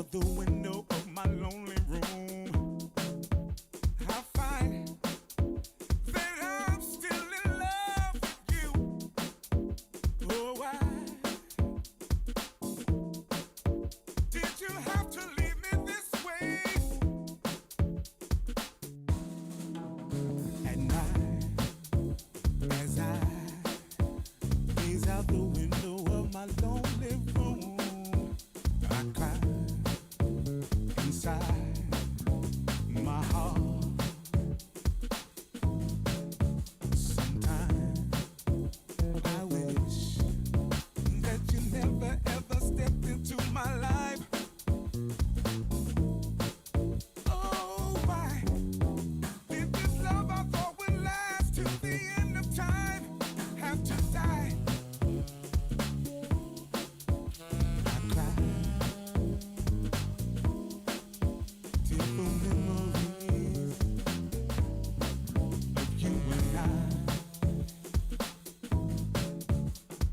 out the window of my lonely room, I find that I'm still in love with you. Oh, why did you have to leave me this way? At night, as I gaze out the window of my lonely room, I cry inside my heart. Sometimes I wish that you never ever stepped into my life. Oh, why did this love I thought would last till the end of time have to die? I cry tearful memories of you and I.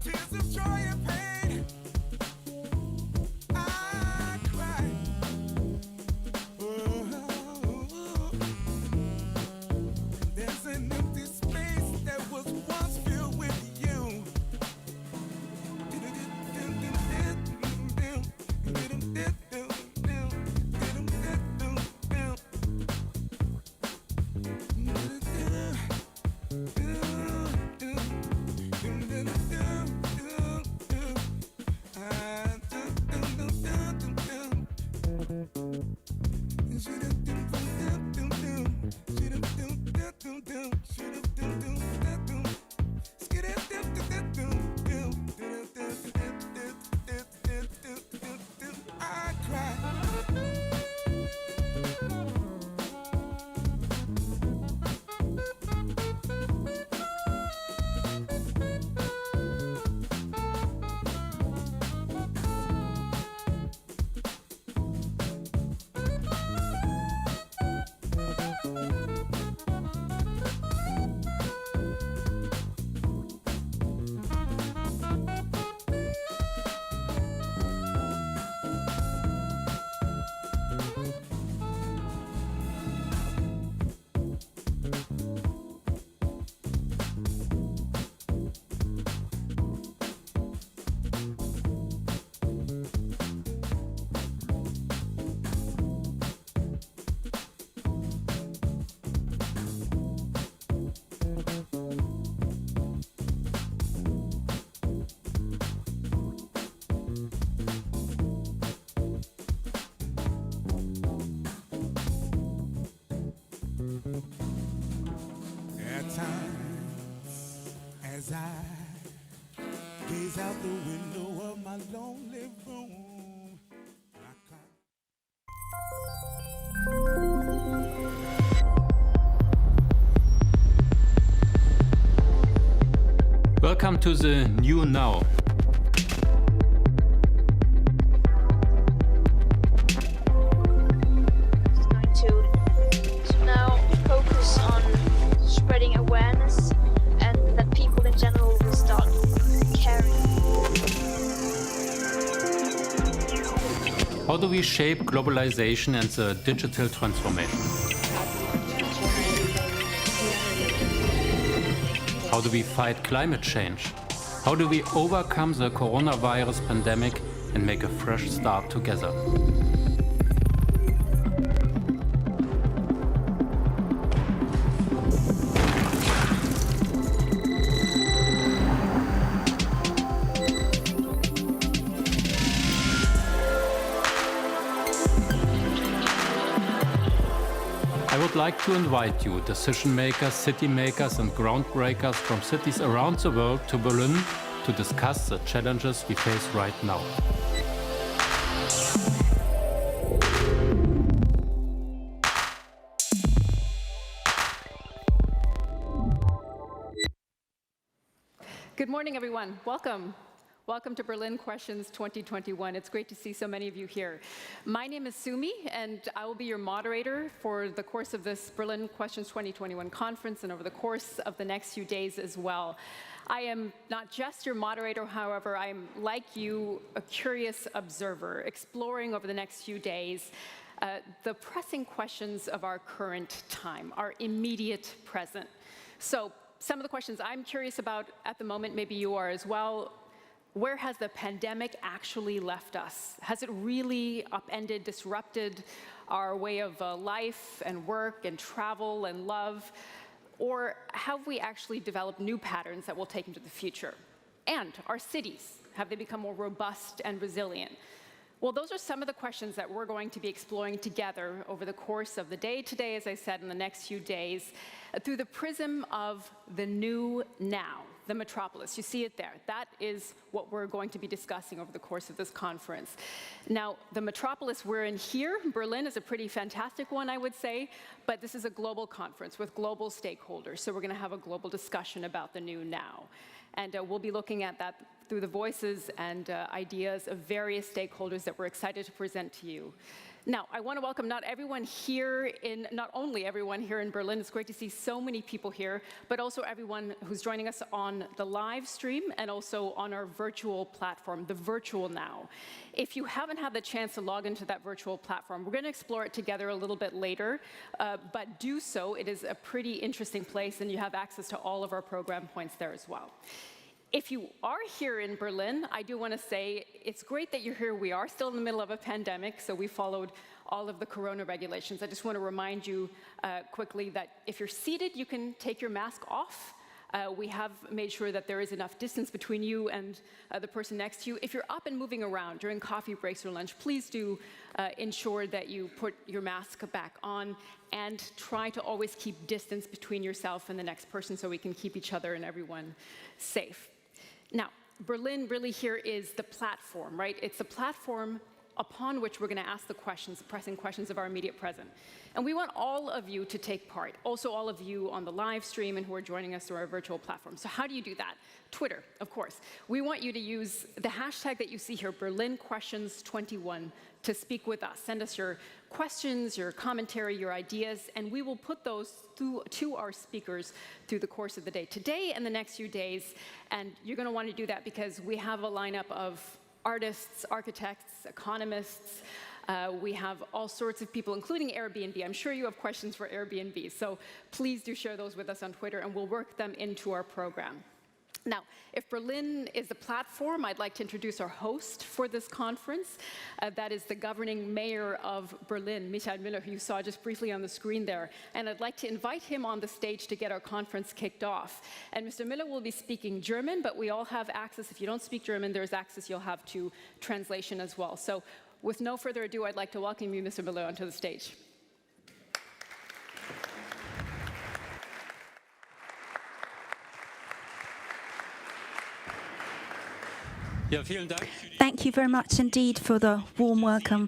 Tears of joy and pain, I cry. Oh, there's an empty space that was once filled with you. I cry. At times, as I gaze out the window of my lonely room, I cry. Welcome to the New Now. Going to now focus on spreading awareness and that people in general will start caring. How do we shape globalization and the digital transformation? How do we fight climate change? How do we overcome the coronavirus pandemic and make a fresh start together? I would like to invite you, decision makers, city makers and groundbreakers from cities around the world to Berlin to discuss the challenges we face right now. Good morning, everyone. Welcome. Welcome to Berlin Questions 2021. It's great to see so many of you here. My name is Sumi, and I will be your moderator for the course of this Berlin Questions 2021 conference and over the course of the next few days as well. I am not just your moderator, however, I'm, like you, a curious observer, exploring over the next few days the pressing questions of our current time, our immediate present. So some of the questions I'm curious about at the moment, maybe you are as well. Where has the pandemic actually left us? Has it really upended, disrupted our way of life and work and travel and love? Or have we actually developed new patterns that we'll take into the future? And our cities, have they become more robust and resilient? Well, those are some of the questions that we're going to be exploring together over the course of the day today, as I said, in the next few days, through the prism of the new now, the metropolis. You see it there. That is what we're going to be discussing over the course of this conference. Now, the metropolis we're in here, Berlin, is a pretty fantastic one, I would say, but this is a global conference with global stakeholders, so we're going to have a global discussion about the new now. And we'll be looking at that through the voices and ideas of various stakeholders that we're excited to present to you. Now, I want to welcome not only everyone here in Berlin, it's great to see so many people here, but also everyone who's joining us on the live stream and also on our virtual platform, the Virtual Now. If you haven't had the chance to log into that virtual platform, we're going to explore it together a little bit later, but do so. It is a pretty interesting place, and you have access to all of our program points there as well. If you are here in Berlin, I do want to say it's great that you're here. We are still in the middle of a pandemic, so we followed all of the corona regulations. I just want to remind you quickly that if you're seated, you can take your mask off. We have made sure that there is enough distance between you and the person next to you. If you're up and moving around during coffee breaks or lunch, please do ensure that you put your mask back on and try to always keep distance between yourself and the next person so we can keep each other and everyone safe. Now, Berlin really here is the platform, right? It's the platform upon which we're going to ask the questions, the pressing questions of our immediate present. And we want all of you to take part, also all of you on the live stream and who are joining us through our virtual platform. So how do you do that? Twitter, of course. We want you to use the hashtag that you see here, Berlin Questions 21, to speak with us. Send us your questions, your commentary, your ideas, and we will put those to our speakers through the course of the day today and the next few days. And you're going to want to do that because we have a lineup of artists, architects, economists. We have all sorts of people, including Airbnb. I'm sure you have questions for Airbnb, so please do share those with us on Twitter, and we'll work them into our program. Now, if Berlin is the platform, I'd like to introduce our host for this conference. That is the governing mayor of Berlin, Michael Müller, who you saw just briefly on the screen there. And I'd like to invite him on the stage to get our conference kicked off. And Mr. Müller will be speaking German, but we all have access. If you don't speak German, there's access you'll have to translation as well. So with no further ado, I'd like to welcome you, Mr. Müller, onto the stage. Thank you very much indeed for the warm welcome.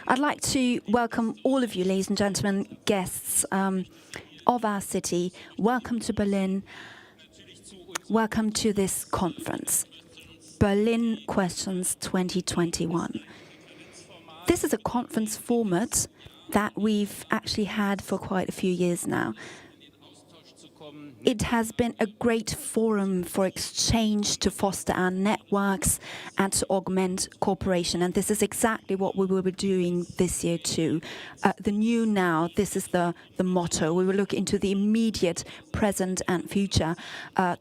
I'd like to welcome all of you, ladies and gentlemen, guests of our city. Welcome to Berlin. Welcome to this conference, Berlin Questions 2021. This is a conference format that we've actually had for quite a few years now. It has been a great forum for exchange to foster our networks and to augment cooperation. And this is exactly what we will be doing this year too. The new now, this is the motto. We will look into the immediate present and future,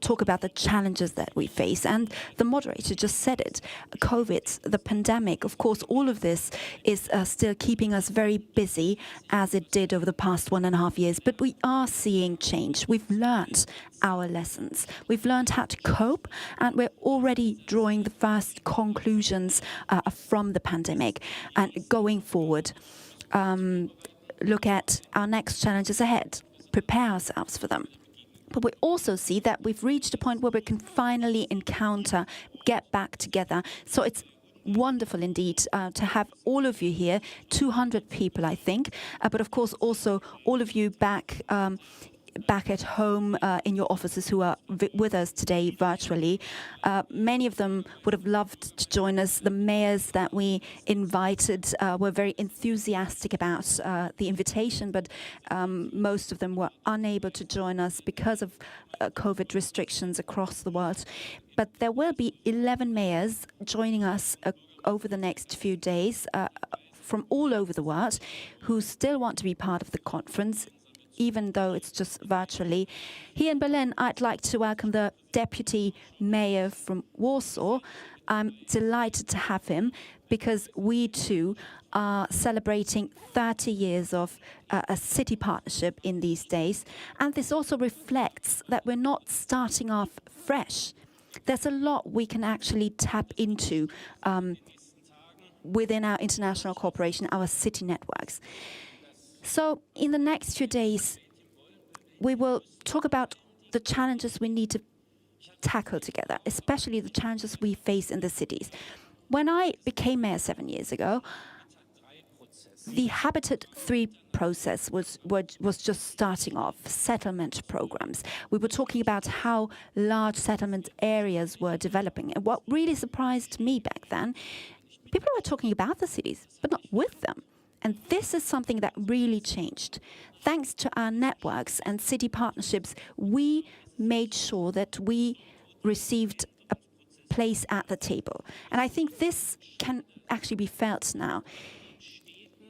talk about the challenges that we face. And the moderator just said it, COVID, the pandemic, of course, all of this is still keeping us very busy as it did over the past 1.5 years. But we are seeing change. We've learned our lessons. We've learned how to cope, and we're already drawing the first conclusions from the pandemic. And going forward, look at our next challenges ahead, prepare ourselves for them. But we also see that we've reached a point where we can finally encounter, get back together. So it's wonderful indeed to have all of you here, 200 people, I think. But of course, also all of you back back at home in your offices who are with us today virtually. Many of them would have loved to join us. The mayors that we invited were very enthusiastic about the invitation, but most of them were unable to join us because of COVID restrictions across the world. But there will be 11 mayors joining us over the next few days from all over the world who still want to be part of the conference, even though it's just virtually. Here in Berlin, I'd like to welcome the deputy mayor from Warsaw. I'm delighted to have him because we too are celebrating 30 years of a city partnership in these days. And this also reflects that we're not starting off fresh. There's a lot we can actually tap into within our international cooperation, our city networks. So in the next few days, we will talk about the challenges we need to tackle together, especially the challenges we face in the cities. When I became mayor 7 years ago, the Habitat 3 process was just starting off, settlement programs. We were talking about how large settlement areas were developing. And what really surprised me back then, people were talking about the cities, but not with them. And this is something that really changed. Thanks to our networks and city partnerships, we made sure that we received a place at the table. And I think this can actually be felt now.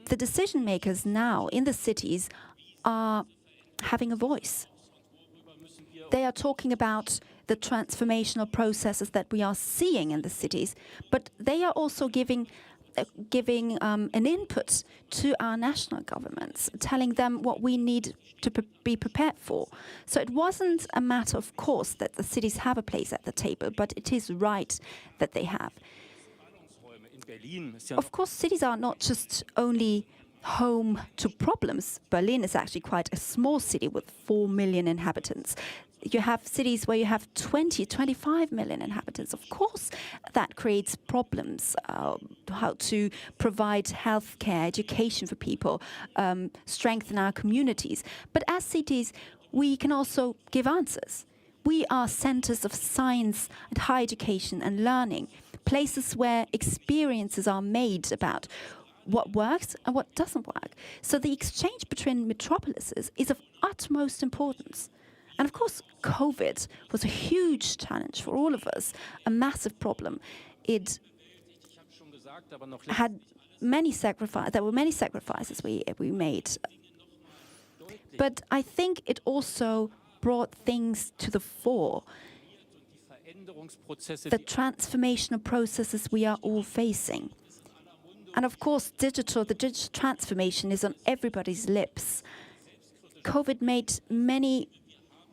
The decision makers now in the cities are having a voice. They are talking about the transformational processes that we are seeing in the cities, but they are also giving an input to our national governments, telling them what we need to be prepared for. So it wasn't a matter of course that the cities have a place at the table, but it is right that they have. Of course, cities are not just only home to problems. Berlin is actually quite a small city with 4 million inhabitants. You have cities where you have 20, 25 million inhabitants. Of course, that creates problems, how to provide healthcare, education for people, strengthen our communities. But as cities, we can also give answers. We are centers of science and higher education and learning, places where experiences are made about what works and what doesn't work. So the exchange between metropolises is of utmost importance. And of course, COVID was a huge challenge for all of us, a massive problem. It had many sacrifices. There were many sacrifices we made. But I think it also brought things to the fore. The transformational processes we are all facing. And of course, the digital transformation is on everybody's lips. COVID made many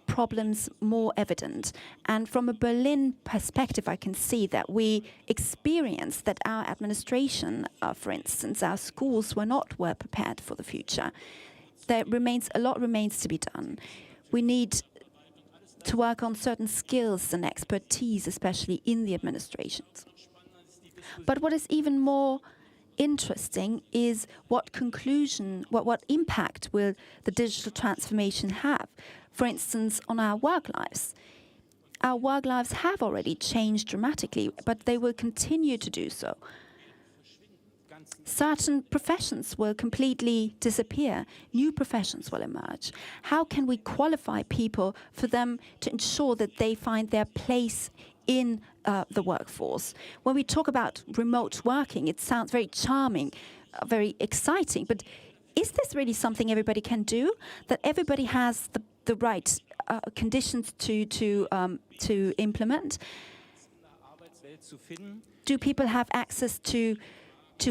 problems more evident. And from a Berlin perspective, I can see that we experienced that our administration, for instance, our schools were not well prepared for the future. A lot remains to be done. We need to work on certain skills and expertise, especially in the administrations. But what is even more interesting is what impact will the digital transformation have, for instance, on our work lives. Our work lives have already changed dramatically, but they will continue to do so. Certain professions will completely disappear. New professions will emerge. How can we qualify people for them to ensure that they find their place in the workforce? When we talk about remote working, it sounds very charming, very exciting, but is this really something everybody can do? That everybody has the right conditions to implement? Do people have access to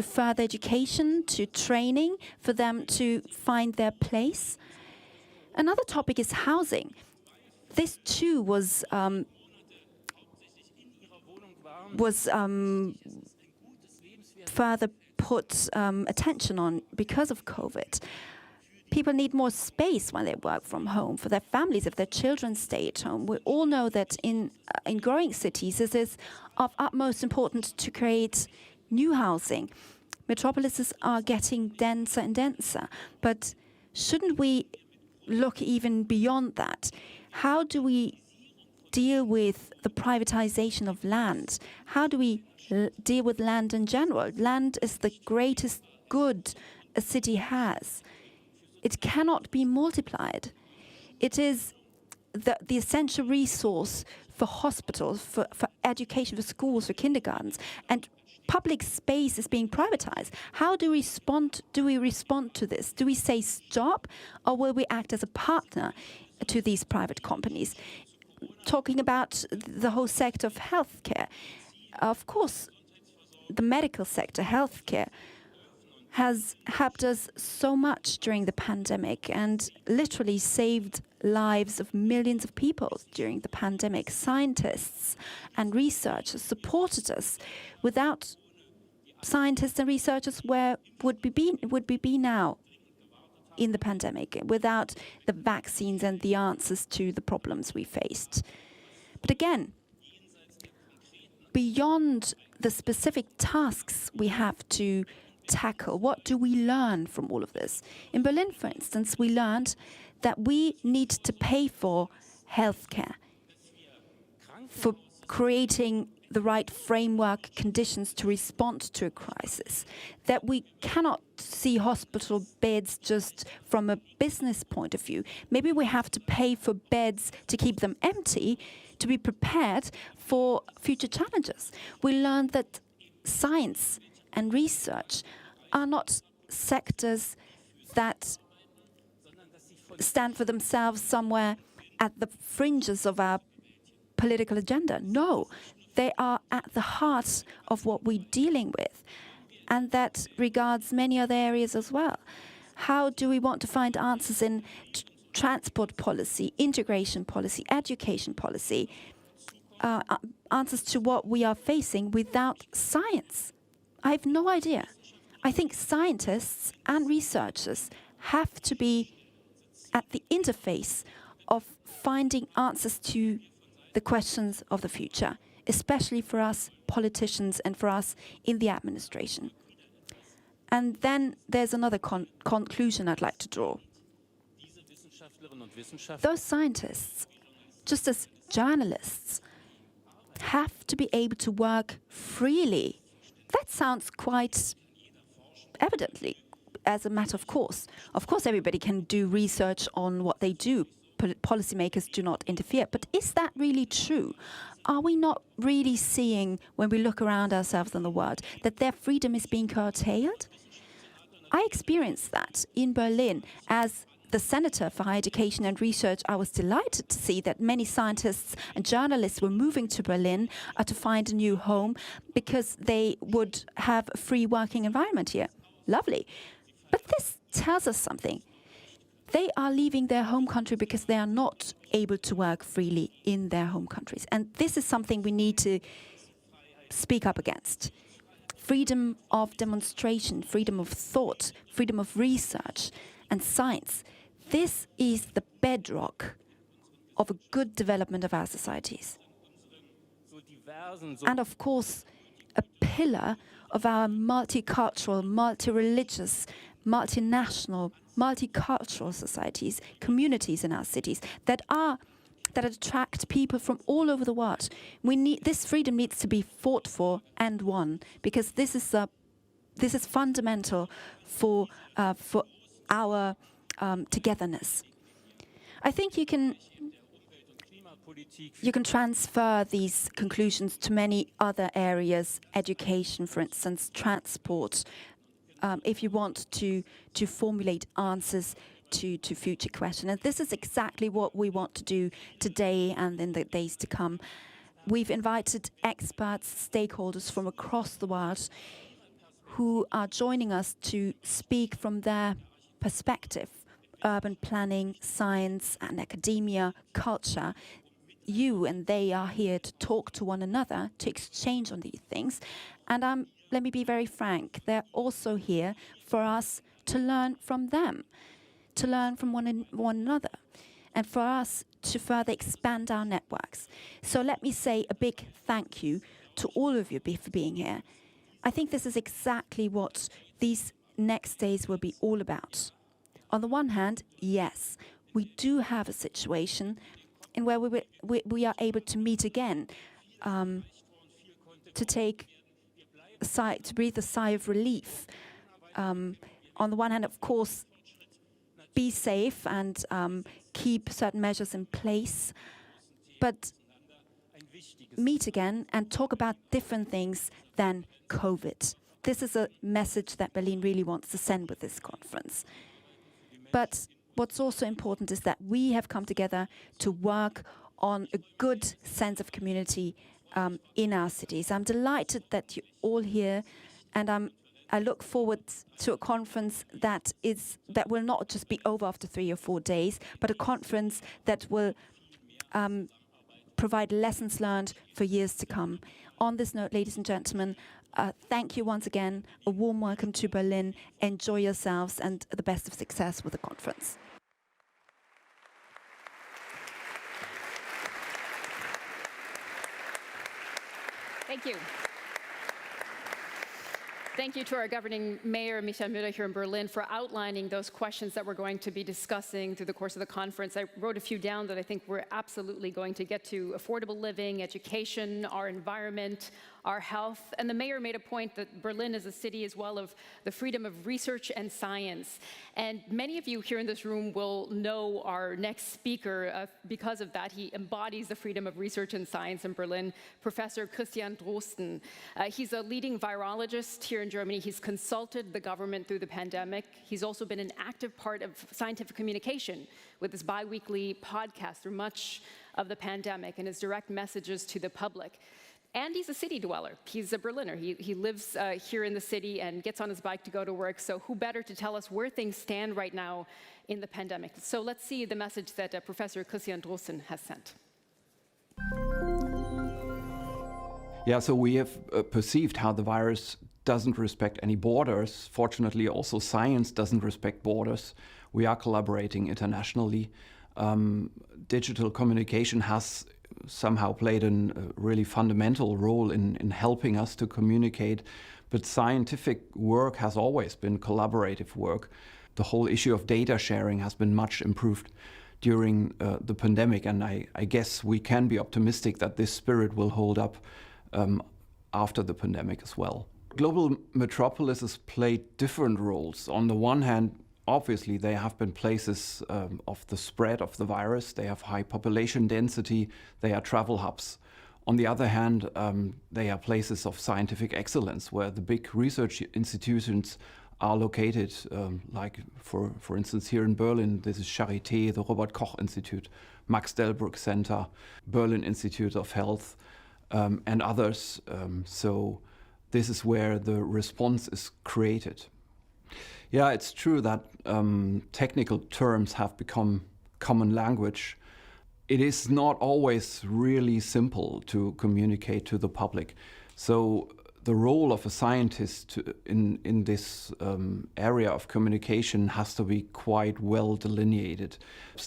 further education, to training, for them to find their place? Another topic is housing. This too was further put attention on because of COVID. People need more space when they work from home for their families, if their children stay at home. We all know that in growing cities, it is of utmost importance to create new housing. Metropolises are getting denser and denser, but shouldn't we look even beyond that. How do we deal with the privatization of land? How do we deal with land in general? Land is the greatest good a city has. It cannot be multiplied. It is the essential resource for hospitals, for education, for schools, for kindergartens. And public space is being privatized. How do we respond to this? Do we say stop, or will we act as a partner to these private companies? Talking about the whole sector of healthcare, of course, the medical sector, healthcare, has helped us so much during the pandemic and literally saved lives of millions of people during the pandemic. Scientists and researchers supported us. Without scientists and researchers, where would we be now in the pandemic? Without the vaccines and the answers to the problems we faced. But again, beyond the specific tasks we have to tackle, what do we learn from all of this? In Berlin, for instance, we learned that we need to pay for healthcare, for creating the right framework conditions to respond to a crisis, that we cannot see hospital beds just from a business point of view. Maybe we have to pay for beds to keep them empty, to be prepared for future challenges. We learned that science and research are not sectors that stand for themselves somewhere at the fringes of our political agenda. No, they are at the heart of what we're dealing with, and that regards many other areas as well. How do we want to find answers in transport policy, integration policy, education policy, answers to what we are facing without science? I have no idea. I think scientists and researchers have to be at the interface of finding answers to the questions of the future, especially for us politicians and for us in the administration. And then there's another conclusion I'd like to draw. Those scientists, just as journalists, have to be able to work freely. That sounds quite evidently as a matter of course. Of course, everybody can do research on what they do. Policymakers do not interfere. But is that really true? Are we not really seeing, when we look around ourselves in the world, that their freedom is being curtailed? I experienced that in Berlin. As the Senator for Higher Education and Research, I was delighted to see that many scientists and journalists were moving to Berlin to find a new home because they would have a free working environment here. Lovely. But this tells us something. They are leaving their home country because they are not able to work freely in their home countries. And this is something we need to speak up against. Freedom of demonstration, freedom of thought, freedom of research and science. This is the bedrock of a good development of our societies. And of course, a pillar of our multicultural, multi-religious, multinational, multicultural societies, communities in our cities that attract people from all over the world. This freedom needs to be fought for and won, because this is fundamental for our togetherness. I think you can transfer these conclusions to many other areas, education, for instance, transport, if you want to formulate answers to future questions. And this is exactly what we want to do today and in the days to come. We've invited experts, stakeholders from across the world who are joining us to speak from their perspective: urban planning, science and academia, culture. You and they are here to talk to one another, to exchange on these things. And let me be very frank, they're also here for us to learn from them, to learn from one another, and for us to further expand our networks. So let me say a big thank you to all of you for being here. I think this is exactly what these next days will be all about. On the one hand, yes, we do have a situation in where we are able to meet again, to breathe a sigh of relief. On the one hand, of course, be safe and keep certain measures in place, but meet again and talk about different things than COVID. This is a message that Berlin really wants to send with this conference. But what's also important is that we have come together to work on a good sense of community in our cities. I'm delighted that you're all here, and I look forward to a conference that will not just be over after 3 or 4 days, but a conference that will provide lessons learned for years to come. On this note, ladies and gentlemen, thank you once again. A warm welcome to Berlin. Enjoy yourselves and the best of success with the conference. Thank you. Thank you to our governing mayor, Michael Müller, here in Berlin, for outlining those questions that we're going to be discussing through the course of the conference. I wrote a few down that I think we're absolutely going to get to: affordable living, education, our environment, our health. And the mayor made a point that Berlin is a city as well of the freedom of research and science. And many of you here in this room will know our next speaker because of that. He embodies the freedom of research and science in Berlin, Professor Christian Drosten. He's a leading virologist here in Germany. He's consulted the government through the pandemic. He's also been an active part of scientific communication with his bi-weekly podcast through much of the pandemic and his direct messages to the public. And he's a city dweller. He's a Berliner. He lives here in the city and gets on his bike to go to work. So who better to tell us where things stand right now in the pandemic? So let's see the message that Professor Christian Drosten has sent. Yeah, so we have perceived how the virus doesn't respect any borders. Fortunately, also science doesn't respect borders. We are collaborating internationally. Digital communication has somehow played a really fundamental role in helping us to communicate. But scientific work has always been collaborative work. The whole issue of data sharing has been much improved during the pandemic, and I guess we can be optimistic that this spirit will hold up after the pandemic as well. Global metropolises played different roles. On the one hand, obviously, they have been places of the spread of the virus. They have high population density. They are travel hubs. On the other hand, they are places of scientific excellence where the big research institutions are located. Like, for instance, here in Berlin, this is Charité, the Robert Koch Institute, Max Delbrück Center, Berlin Institute of Health, and others. So this is where the response is created. Yeah, it's true that technical terms have become common language. It is not always really simple to communicate to the public. So the role of a scientist in this area of communication has to be quite well delineated.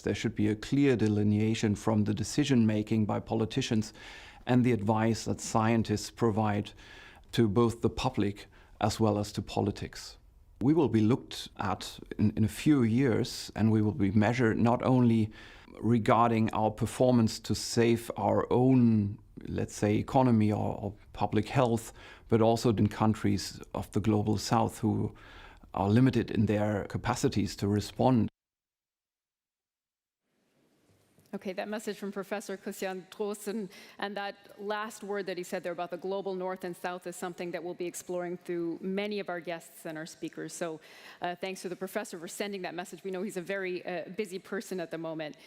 There should be a clear delineation from the decision making by politicians and the advice that scientists provide to both the public as well as to politics. We will be looked at in a few years, and we will be measured not only regarding our performance to save our own, let's say, economy or public health, but also in countries of the global south who are limited in their capacities to respond. Okay, that message from Professor Christian Drosten and that last word that he said there about the global north and south is something that we'll be exploring through many of our guests and our speakers. So thanks to the professor for sending that message. We know he's a very busy person at the moment.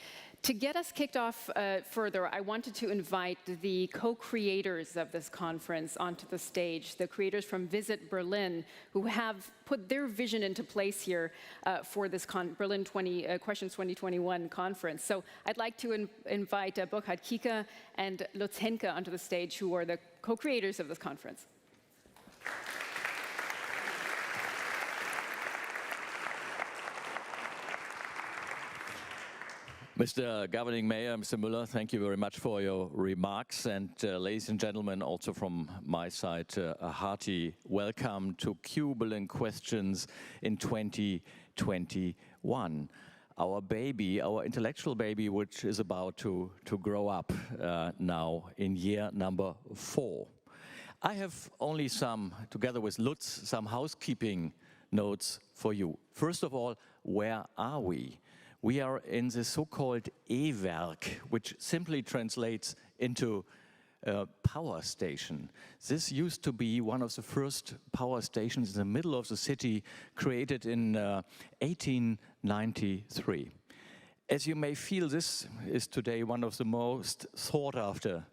To get us kicked off further, I wanted to invite the co-creators of this conference onto the stage, the creators from Visit Berlin, who have put their vision into place here for this Berlin Questions 2021 conference. So I'd like to invite Burkhard Kieker and Lutz Henke onto the stage, who are the co-creators of this conference. Mr. Governing Mayor, Mr. Müller, thank you very much for your remarks. And ladies and gentlemen, also from my side, a hearty welcome to Berlin Questions in 2021. our baby, our intellectual baby, which is about to grow up now in year number 4. I have only together with Lutz, some housekeeping notes for you. First of all, where are we? We are in the so-called ewerk, which simply translates into power station. This used to be one of the first power stations in the middle of the city, created in 1893. As you may feel, this is today one of the most sought after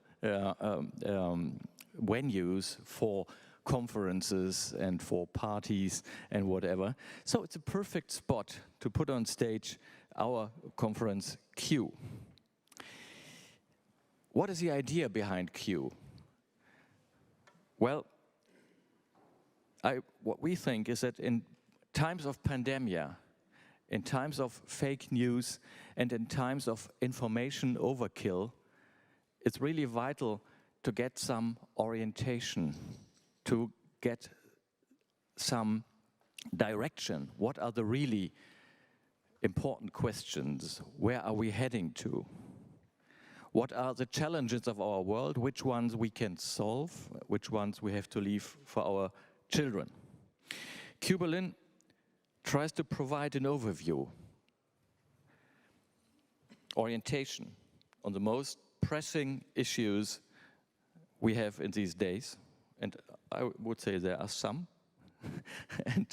venues for conferences and for parties and whatever. So it's a perfect spot to put on stage our conference Q. What is the idea behind Q? Well, what we think is that in times of pandemia, in times of fake news, and in times of information overkill, it's really vital to get some orientation, to get some direction. What are the really important questions? Where are we heading to? What are the challenges of our world? Which ones we can solve? Which ones we have to leave for our children? Q Berlin tries to provide an overview, orientation on the most pressing issues we have in these days. And I would say there are some. And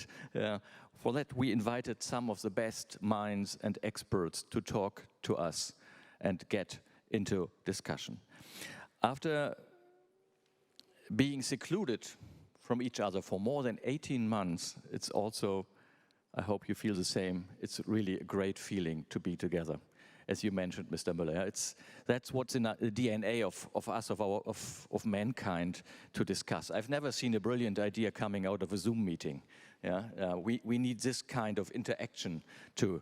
for that, we invited some of the best minds and experts to talk to us and get into discussion. After being secluded from each other for more than 18 months, it's also, I hope you feel the same, it's really a great feeling to be together. As you mentioned, Mr. Müller, that's what's in the DNA of us, of mankind, to discuss. I've never seen a brilliant idea coming out of a Zoom meeting. Yeah? We need this kind of interaction to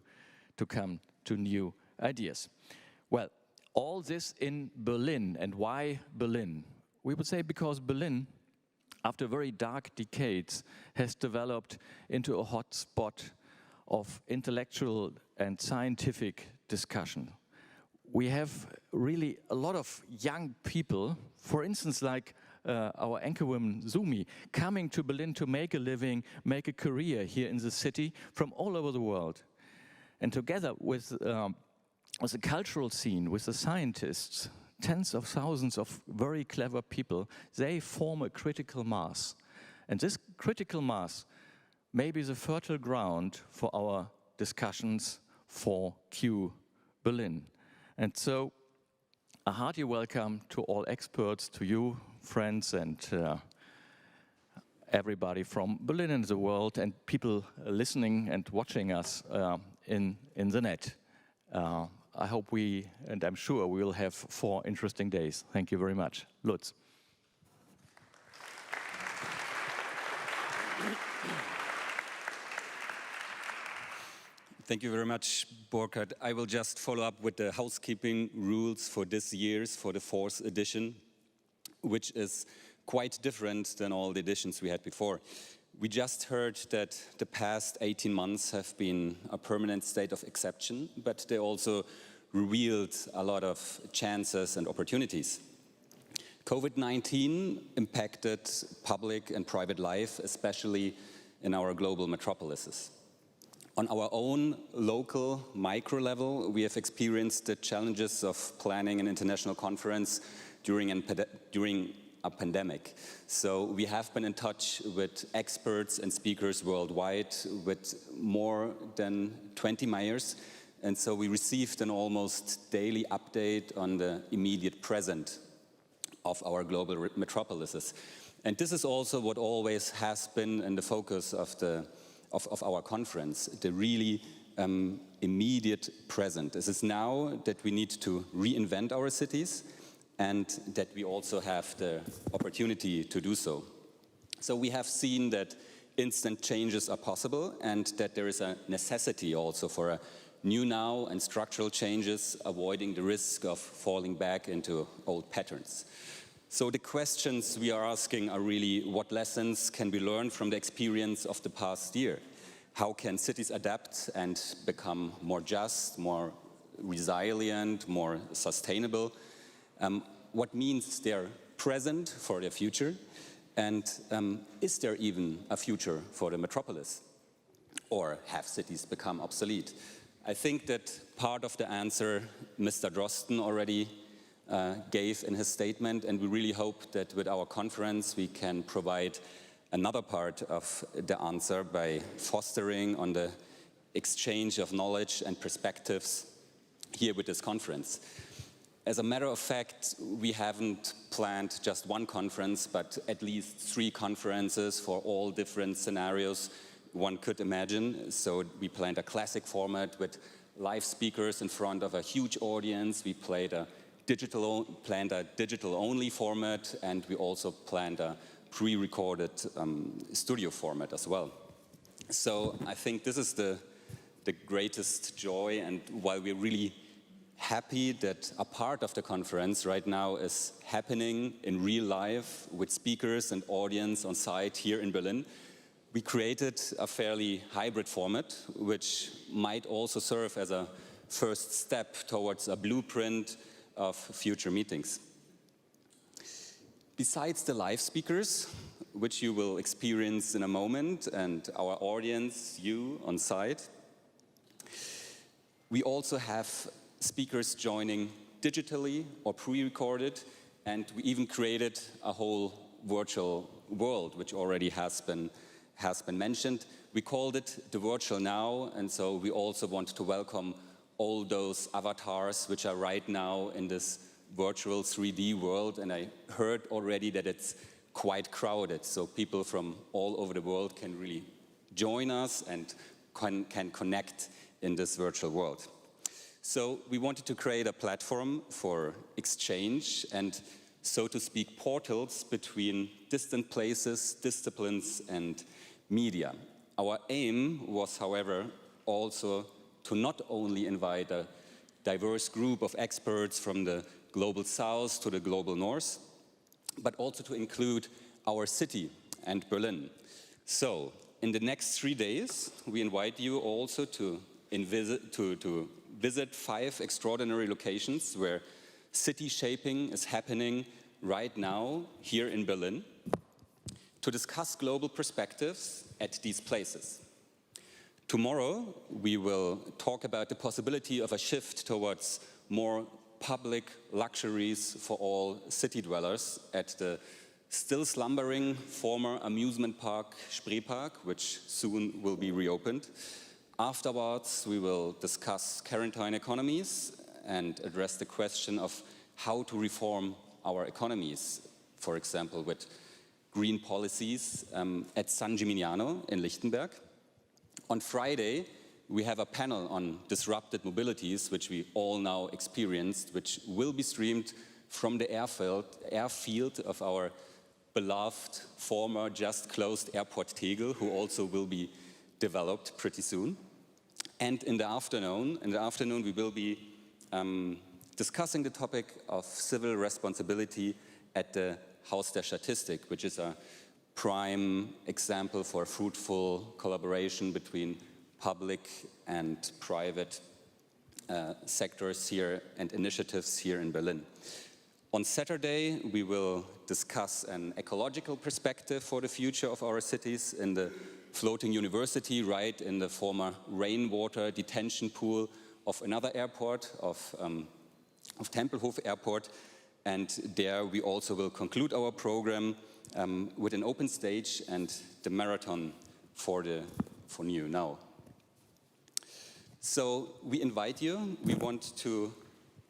come to new ideas. Well, all this in Berlin. And why Berlin? We would say because Berlin, after very dark decades, has developed into a hot spot of intellectual and scientific discussion. We have really a lot of young people, for instance, like our anchorwoman Sumi, coming to Berlin to make a living, make a career here in the city from all over the world. And together with the cultural scene, with the scientists, tens of thousands of very clever people, they form a critical mass. And this critical mass may be the fertile ground for our discussions for Q Berlin. And so a hearty welcome to all experts, to you, friends, and everybody from Berlin and the world, and people listening and watching us in the net. I hope and I'm sure we will have 4 interesting days. Thank you very much. Lutz. Thank you very much, Burkhard. I will just follow up with the housekeeping rules for this year's, for the 4th edition, which is quite different than all the editions we had before. We just heard that the past 18 months have been a permanent state of exception, but they also revealed a lot of chances and opportunities. COVID-19 impacted public and private life, especially in our global metropolises. On our own local micro level, we have experienced the challenges of planning an international conference during a pandemic. So we have been in touch with experts and speakers worldwide, with more than 20 mayors. And so we received an almost daily update on the immediate present of our global metropolises. And this is also what always has been in the focus of our conference, the really immediate present. This is now that we need to reinvent our cities and that we also have the opportunity to do so. So we have seen that instant changes are possible and that there is a necessity also for a new now and structural changes, avoiding the risk of falling back into old patterns. So the questions we are asking are really, what lessons can we learn from the experience of the past year? how can cities adapt and become more just, more resilient, more sustainable? What means their present for their future? And is there even a future for the metropolis? Or have cities become obsolete? I think that part of the answer Mr. Drosten already gave in his statement, and we really hope that with our conference we can provide another part of the answer by fostering on the exchange of knowledge and perspectives here with this conference. As a matter of fact, we haven't planned just one conference, but at least 3 conferences for all different scenarios one could imagine. So we planned a classic format with live speakers in front of a huge audience. We planned a digital-only format, and we also planned a pre-recorded studio format as well. So I think this is the greatest joy, and while we're really happy that a part of the conference right now is happening in real life with speakers and audience on site here in Berlin, we created a fairly hybrid format, which might also serve as a first step towards a blueprint of future meetings. Besides the live speakers, which you will experience in a moment, and our audience, you on site, we also have speakers joining digitally or pre-recorded, and we even created a whole virtual world, which already has been mentioned. We called it the Virtual Now, and so we also want to welcome all those avatars which are right now in this virtual 3D world, and I heard already that it's quite crowded, so people from all over the world can really join us and can connect in this virtual world. So we wanted to create a platform for exchange and, so to speak, portals between distant places, disciplines, and media. Our aim was, however, also to not only invite a diverse group of experts from the global south to the global north, but also to include our city and Berlin. So, in the next 3 days, we invite you also to visit 5 extraordinary locations where city shaping is happening right now here in Berlin, to discuss global perspectives at these places. Tomorrow, we will talk about the possibility of a shift towards more public luxuries for all city dwellers at the still slumbering former amusement park Spreepark, which soon will be reopened. Afterwards, we will discuss quarantine economies and address the question of how to reform our economies, for example, with green policies at San Gimignano in Lichtenberg. On Friday, we have a panel on disrupted mobilities, which we all now experienced, which will be streamed from the airfield of our beloved former just closed airport Tegel, who also will be developed pretty soon. And in the afternoon we will be discussing the topic of civil responsibility at the Haus der Statistik, which is a prime example for fruitful collaboration between public and private sectors here and initiatives here in Berlin. On Saturday, we will discuss an ecological perspective for the future of our cities in the floating university, right in the former rainwater detention pool of another airport, of Tempelhof Airport. And there we also will conclude our program with an open stage and the marathon for New Now. So we invite you. We want to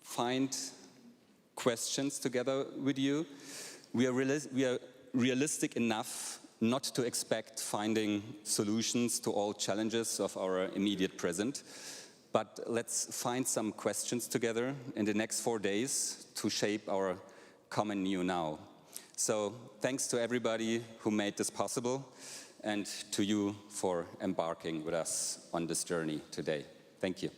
find questions together with you. We are realistic enough not to expect finding solutions to all challenges of our immediate present, but let's find some questions together in the next 4 days to shape our common New Now. So thanks to everybody who made this possible, and to you for embarking with us on this journey today. Thank you.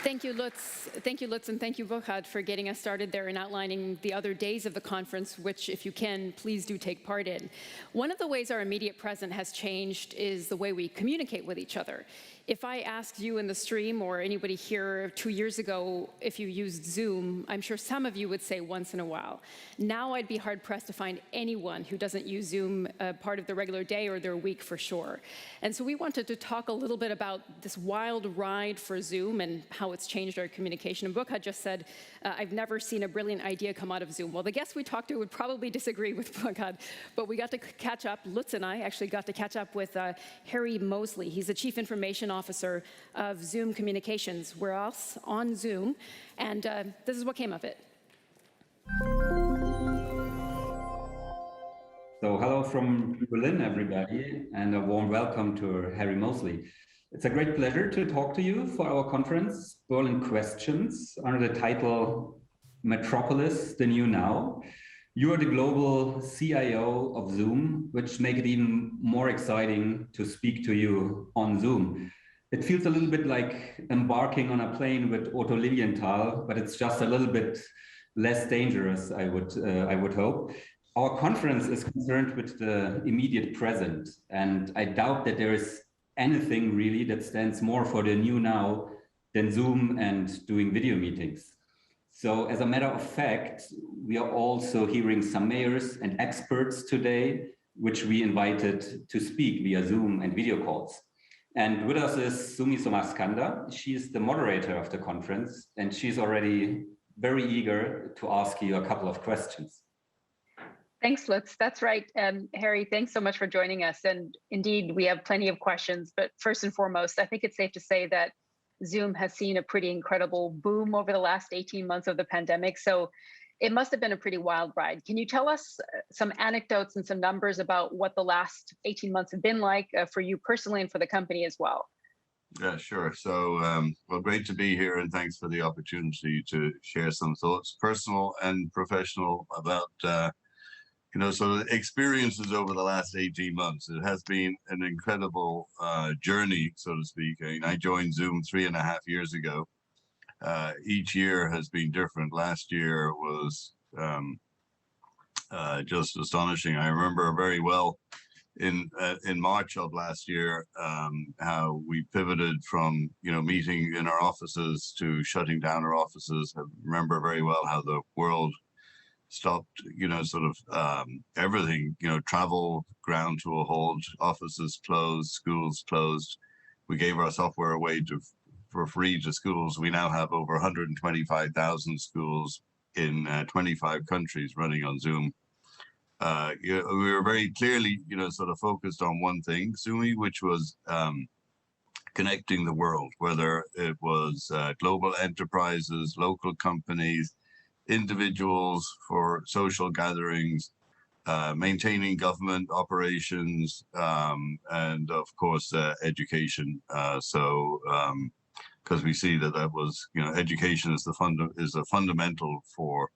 Thank you, Lutz. Thank you, Lutz, and thank you, Burkhard, for getting us started there and outlining the other days of the conference, which, if you can, please do take part in. One of the ways our immediate present has changed is the way we communicate with each other. If I asked you in the stream or anybody here 2 years ago if you used Zoom, I'm sure some of you would say once in a while. Now I'd be hard-pressed to find anyone who doesn't use Zoom part of their regular day or their week for sure. And so we wanted to talk a little bit about this wild ride for Zoom and how it's changed our communication. And Burkhard just said, I've never seen a brilliant idea come out of Zoom. Well, the guests we talked to would probably disagree with Burkhard, but we got to catch up. Lutz and I actually got to catch up with Harry Mosley. He's the Chief Information Officer of Zoom Communications. We're else on Zoom, and this is what came of it. So hello from Berlin, everybody, and a warm welcome to Harry Mosley. It's a great pleasure to talk to you for our conference, Berlin Questions, under the title Metropolis, the New Now. You are the global CIO of Zoom, which makes it even more exciting to speak to you on Zoom. It feels a little bit like embarking on a plane with Otto Lilienthal, but it's just a little bit less dangerous, I would hope. Our conference is concerned with the immediate present, and I doubt that there is anything really that stands more for the new now than Zoom and doing video meetings. So as a matter of fact, we are also hearing some mayors and experts today, which we invited to speak via Zoom and video calls. And with us is Sumi Somaskanda. She is the moderator of the conference, and she's already very eager to ask you a couple of questions. Thanks, Lutz. That's right. Harry, thanks so much for joining us. And indeed, we have plenty of questions. But first and foremost, I think it's safe to say that Zoom has seen a pretty incredible boom over the last 18 months of the pandemic. So it must have been a pretty wild ride. Can you tell us some anecdotes and some numbers about what the last 18 months have been like for you personally and for the company as well? Yeah, sure. So, well, great to be here, and thanks for the opportunity to share some thoughts, personal and professional, about so the experiences over the last 18 months. It has been an incredible journey, so to speak. I mean, I joined Zoom 3.5 years ago. Each year has been different. Last year was just astonishing. I remember very well in March of last year how we pivoted from meeting in our offices to shutting down our offices. I remember very well how the world stopped, everything, travel ground to a halt, offices closed, schools closed. We gave our software away for free to schools. We now have over 125,000 schools in 25 countries running on Zoom. We were very clearly, focused on one thing, Sumi, which was connecting the world, whether it was global enterprises, local companies, individuals for social gatherings, maintaining government operations, and of course education. Because we see that was, education is a fundamental for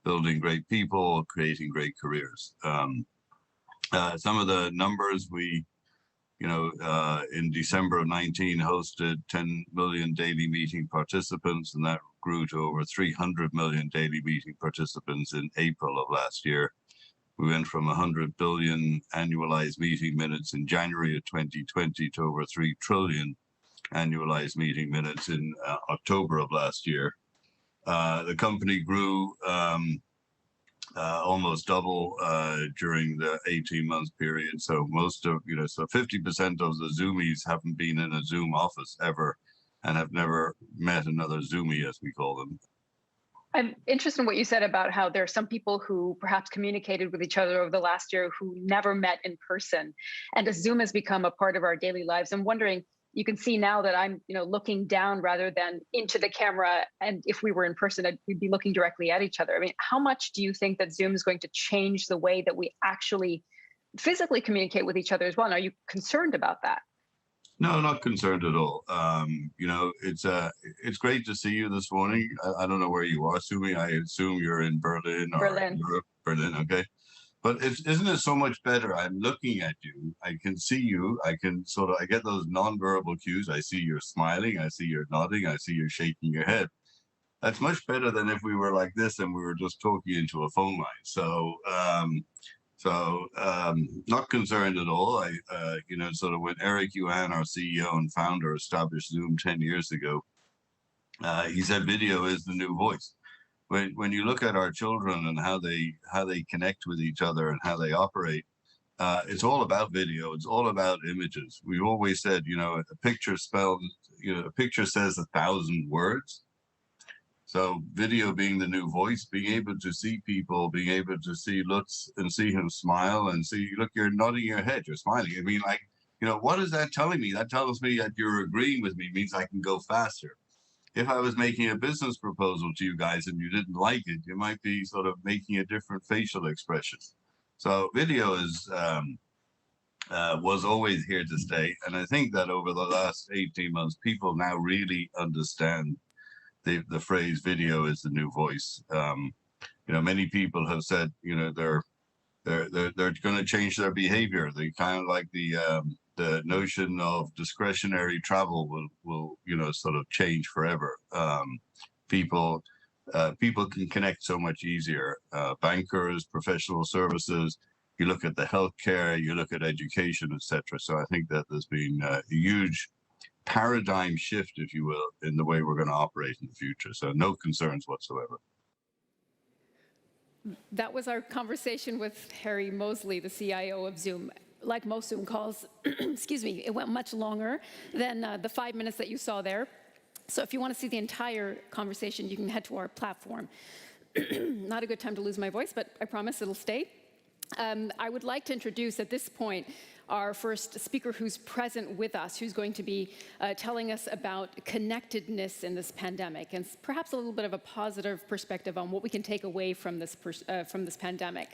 building great people, creating great careers. Some of the numbers we, in December of 19 hosted 10 million daily meeting participants, and that grew to over 300 million daily meeting participants in April of last year. We went from 100 billion annualized meeting minutes in January of 2020 to over 3 trillion annualized meeting minutes in October of last year. The company grew almost double during the 18-month period. So most of, so 50% of the Zoomies haven't been in a Zoom office ever and have never met another Zoomie, as we call them. I'm interested in what you said about how there are some people who perhaps communicated with each other over the last year who never met in person. And as Zoom has become a part of our daily lives, I'm wondering, you can see now that I'm, looking down rather than into the camera. And if we were in person, we'd be looking directly at each other. I mean, how much do you think that Zoom is going to change the way that we actually physically communicate with each other as well? And are you concerned about that? No, not concerned at all. It's great to see you this morning. I don't know where you are, Sumi. I assume you're in Berlin or Berlin. Europe. Berlin, okay. But isn't it so much better? I'm looking at you, I can see you, I get those non-verbal cues. I see you're smiling, I see you're nodding, I see you're shaking your head. That's much better than if we were like this and we were just talking into a phone line. So, not concerned at all. Sort of when Eric Yuan, our CEO and founder, established Zoom 10 years ago, he said video is the new voice. When you look at our children and how they connect with each other and how they operate, it's all about video. It's all about images. We've always said, a picture a picture says 1,000 words. So video being the new voice, being able to see people, being able to see looks and see him smile and see, look, you're nodding your head, you're smiling. I mean, like, what is that telling me? That tells me that you're agreeing with me, means I can go faster. If I was making a business proposal to you guys and you didn't like it, you might be sort of making a different facial expression. So video was always here to stay. And I think that over the last 18 months, people now really understand the phrase video is the new voice. Many people have said, they're going to change their behavior. They kind of like the notion of discretionary travel will sort of change forever. People can connect so much easier. Bankers, professional services, you look at the healthcare, you look at education, etc. So I think that there's been a huge paradigm shift, if you will, in the way we're going to operate in the future. So no concerns whatsoever. That was our conversation with Harry Moseley, the CIO of Zoom. Like most Zoom calls, excuse me, it went much longer than the 5 minutes that you saw there. So if you want to see the entire conversation, you can head to our platform. Not a good time to lose my voice, but I promise it'll stay. I would like to introduce at this point our first speaker who's present with us, who's going to be telling us about connectedness in this pandemic and perhaps a little bit of a positive perspective on what we can take away from this pandemic.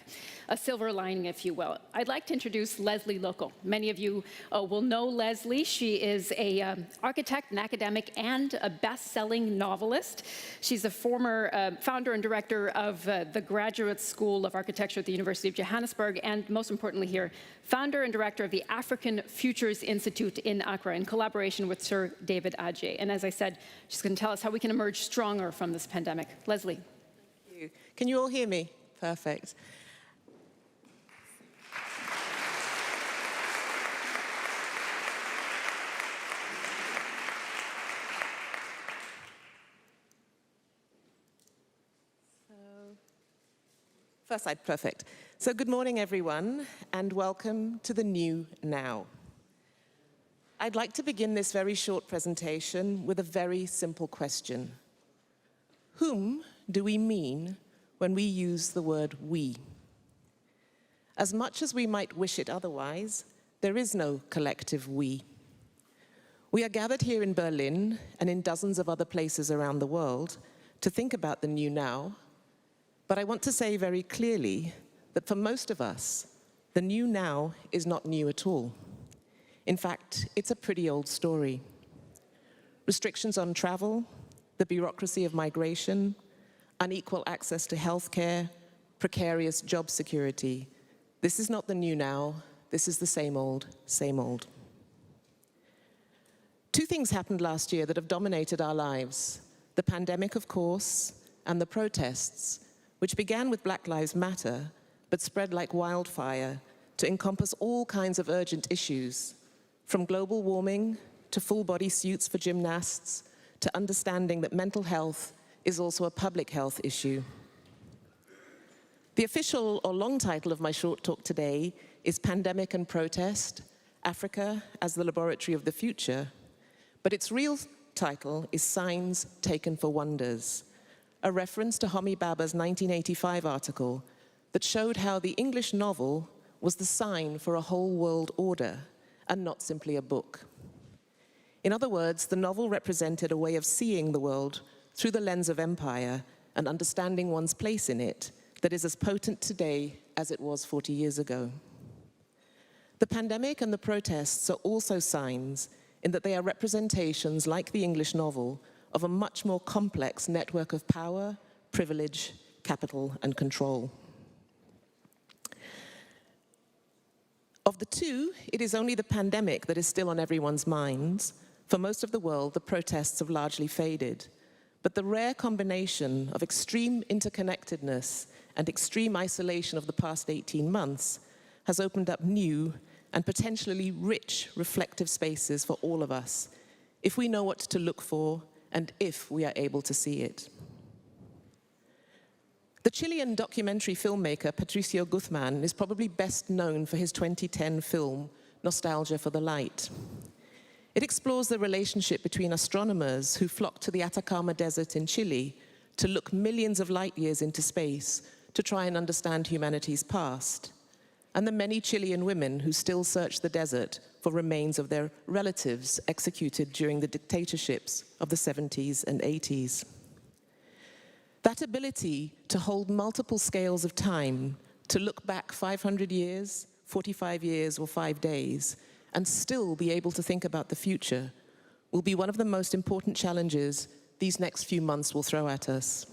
A silver lining, if you will. I'd like to introduce Leslie Local. Many of you will know Leslie. She is an architect, an academic, and a best-selling novelist. She's a former founder and director of the Graduate School of Architecture at the University of Johannesburg, and most importantly here, founder and director of the African Futures Institute in Accra in collaboration with Sir David Adjaye. And as I said, she's going to tell us how we can emerge stronger from this pandemic. Leslie. Thank you. Can you all hear me? Perfect. First side, perfect. So good morning, everyone, and welcome to the new now. I'd like to begin this very short presentation with a very simple question. Whom do we mean when we use the word we? As much as we might wish it otherwise, there is no collective we. We are gathered here in Berlin and in dozens of other places around the world to think about the new now. But I want to say very clearly that for most of us, the new now is not new at all. In fact, it's a pretty old story. Restrictions on travel, the bureaucracy of migration, unequal access to healthcare, precarious job security. This is not the new now. This is the same old, same old. Two things happened last year that have dominated our lives. The pandemic, of course, and the protests, which began with Black Lives Matter, but spread like wildfire to encompass all kinds of urgent issues, from global warming to full-body suits for gymnasts, to understanding that mental health is also a public health issue. The official or long title of my short talk today is Pandemic and Protest, Africa as the Laboratory of the Future, but its real title is Signs Taken for Wonders, a reference to Homi Bhabha's 1985 article that showed how the English novel was the sign for a whole world order and not simply a book. In other words, the novel represented a way of seeing the world through the lens of empire and understanding one's place in it that is as potent today as it was 40 years ago. The pandemic and the protests are also signs in that they are representations, like the English novel, of a much more complex network of power, privilege, capital, and control. Of the two, it is only the pandemic that is still on everyone's minds. For most of the world, the protests have largely faded. But the rare combination of extreme interconnectedness and extreme isolation of the past 18 months has opened up new and potentially rich reflective spaces for all of us, if we know what to look for and if we are able to see it. The Chilean documentary filmmaker Patricio Guzman is probably best known for his 2010 film, Nostalgia for the Light. It explores the relationship between astronomers who flock to the Atacama Desert in Chile to look millions of light years into space to try and understand humanity's past, and the many Chilean women who still search the desert for remains of their relatives executed during the dictatorships of the 70s and 80s. That ability to hold multiple scales of time, to look back 500 years, 45 years, or 5 days, and still be able to think about the future, will be one of the most important challenges these next few months will throw at us.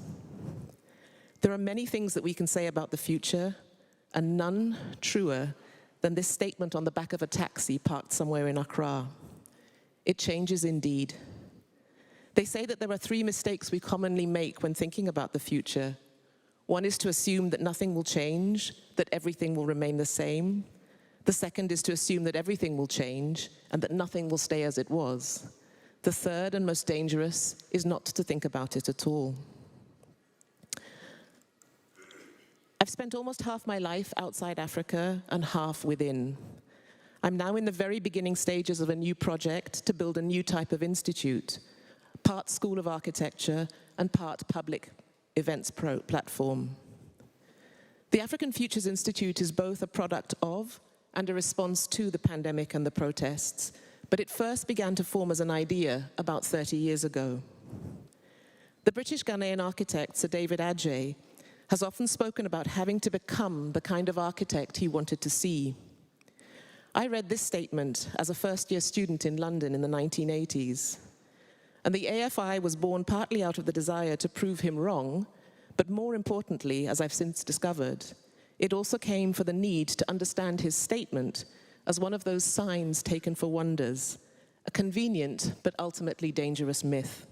There are many things that we can say about the future, and none truer than this statement on the back of a taxi parked somewhere in Accra. It changes indeed. They say that there are 3 mistakes we commonly make when thinking about the future. One is to assume that nothing will change, that everything will remain the same. The second is to assume that everything will change and that nothing will stay as it was. The third and most dangerous is not to think about it at all. I've spent almost half my life outside Africa and half within. I'm now in the very beginning stages of a new project to build a new type of institute, part School of Architecture and part public events platform. The African Futures Institute is both a product of and a response to the pandemic and the protests, but it first began to form as an idea about 30 years ago. The British Ghanaian architect, Sir David Adjaye, has often spoken about having to become the kind of architect he wanted to see. I read this statement as a first-year student in London in the 1980s. And the AFI was born partly out of the desire to prove him wrong, but more importantly, as I've since discovered, it also came for the need to understand his statement as one of those signs taken for wonders, a convenient but ultimately dangerous myth.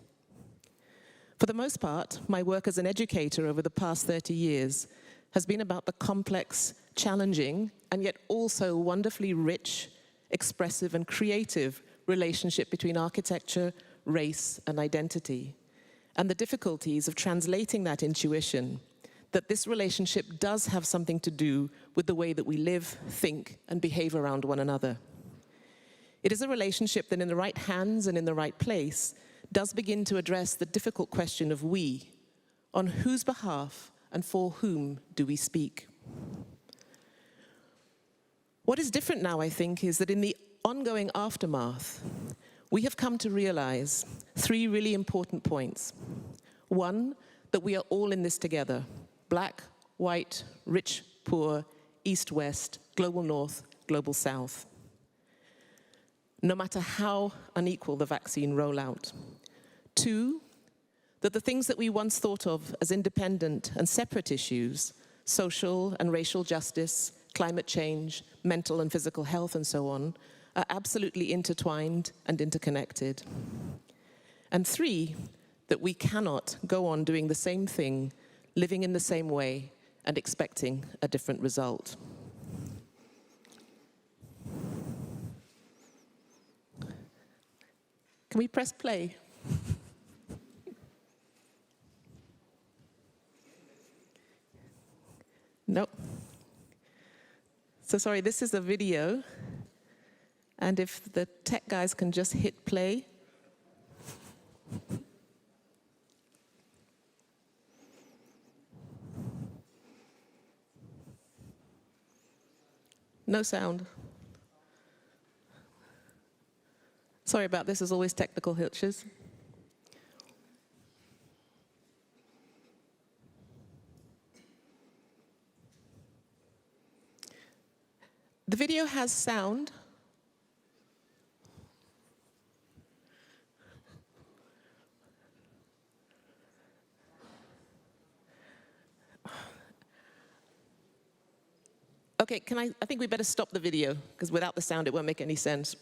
For the most part, my work as an educator over the past 30 years has been about the complex, challenging, and yet also wonderfully rich, expressive, and creative relationship between architecture, race, and identity, and the difficulties of translating that intuition, that this relationship does have something to do with the way that we live, think, and behave around one another. It is a relationship that in the right hands and in the right place does begin to address the difficult question of we, on whose behalf and for whom do we speak? What is different now, I think, is that in the ongoing aftermath, we have come to realize 3 really important points. One, that we are all in this together, black, white, rich, poor, east, west, global north, global south. No matter how unequal the vaccine rollout. 2, that the things that we once thought of as independent and separate issues, social and racial justice, climate change, mental and physical health, and so on, are absolutely intertwined and interconnected. And 3, that we cannot go on doing the same thing, living in the same way, and expecting a different result. Can we press play? No. So sorry, this is a video. And if the tech guys can just hit play. No sound. Sorry about this, there's always technical hitches. The video has sound. Okay, I think we better stop the video, because without the sound it won't make any sense.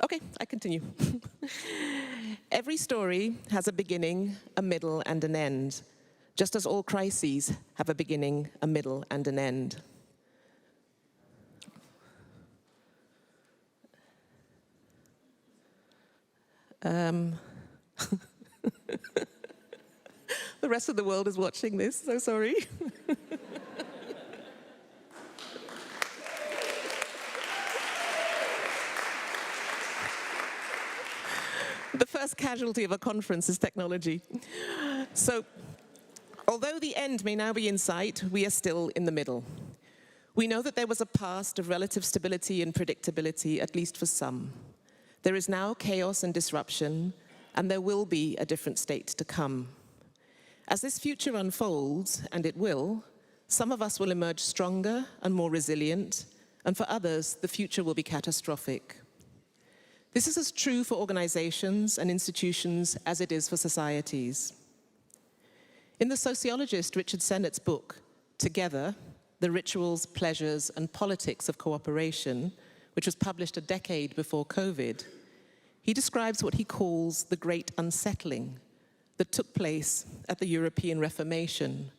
Okay, I continue. Every story has a beginning, a middle, and an end, just as all crises have a beginning, a middle, and an end. The rest of the world is watching this, so sorry. The first casualty of a conference is technology. So, although the end may now be in sight, we are still in the middle. We know that there was a past of relative stability and predictability, at least for some. There is now chaos and disruption, and there will be a different state to come. As this future unfolds, and it will, some of us will emerge stronger and more resilient, and for others, the future will be catastrophic. This is as true for organizations and institutions as it is for societies. In the sociologist Richard Sennett's book, Together, The Rituals, Pleasures, and Politics of Cooperation, which was published a decade before COVID, he describes what he calls the Great Unsettling that took place at the European Reformation,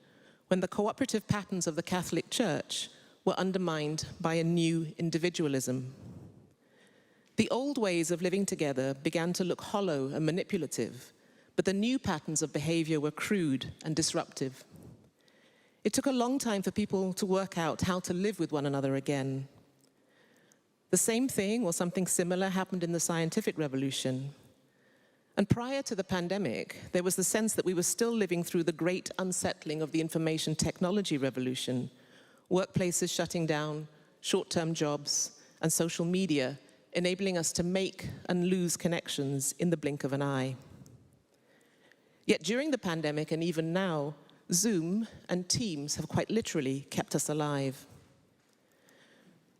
when the cooperative patterns of the Catholic Church were undermined by a new individualism. The old ways of living together began to look hollow and manipulative, but the new patterns of behavior were crude and disruptive. It took a long time for people to work out how to live with one another again. The same thing or something similar happened in the scientific revolution. And prior to the pandemic, there was the sense that we were still living through the great unsettling of the information technology revolution, workplaces shutting down, short-term jobs, and social media enabling us to make and lose connections in the blink of an eye. Yet during the pandemic, and even now, Zoom and Teams have quite literally kept us alive.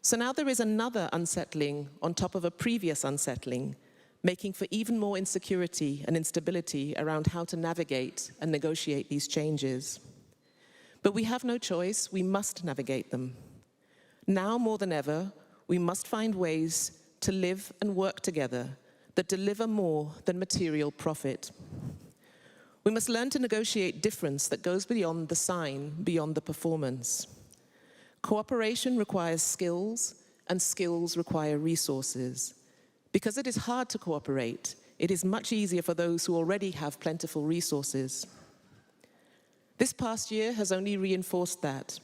So now there is another unsettling on top of a previous unsettling, making for even more insecurity and instability around how to navigate and negotiate these changes. But we have no choice, we must navigate them. Now more than ever, we must find ways to live and work together that deliver more than material profit. We must learn to negotiate difference that goes beyond the sign, beyond the performance. Cooperation requires skills, and skills require resources. Because it is hard to cooperate, it is much easier for those who already have plentiful resources. This past year has only reinforced that.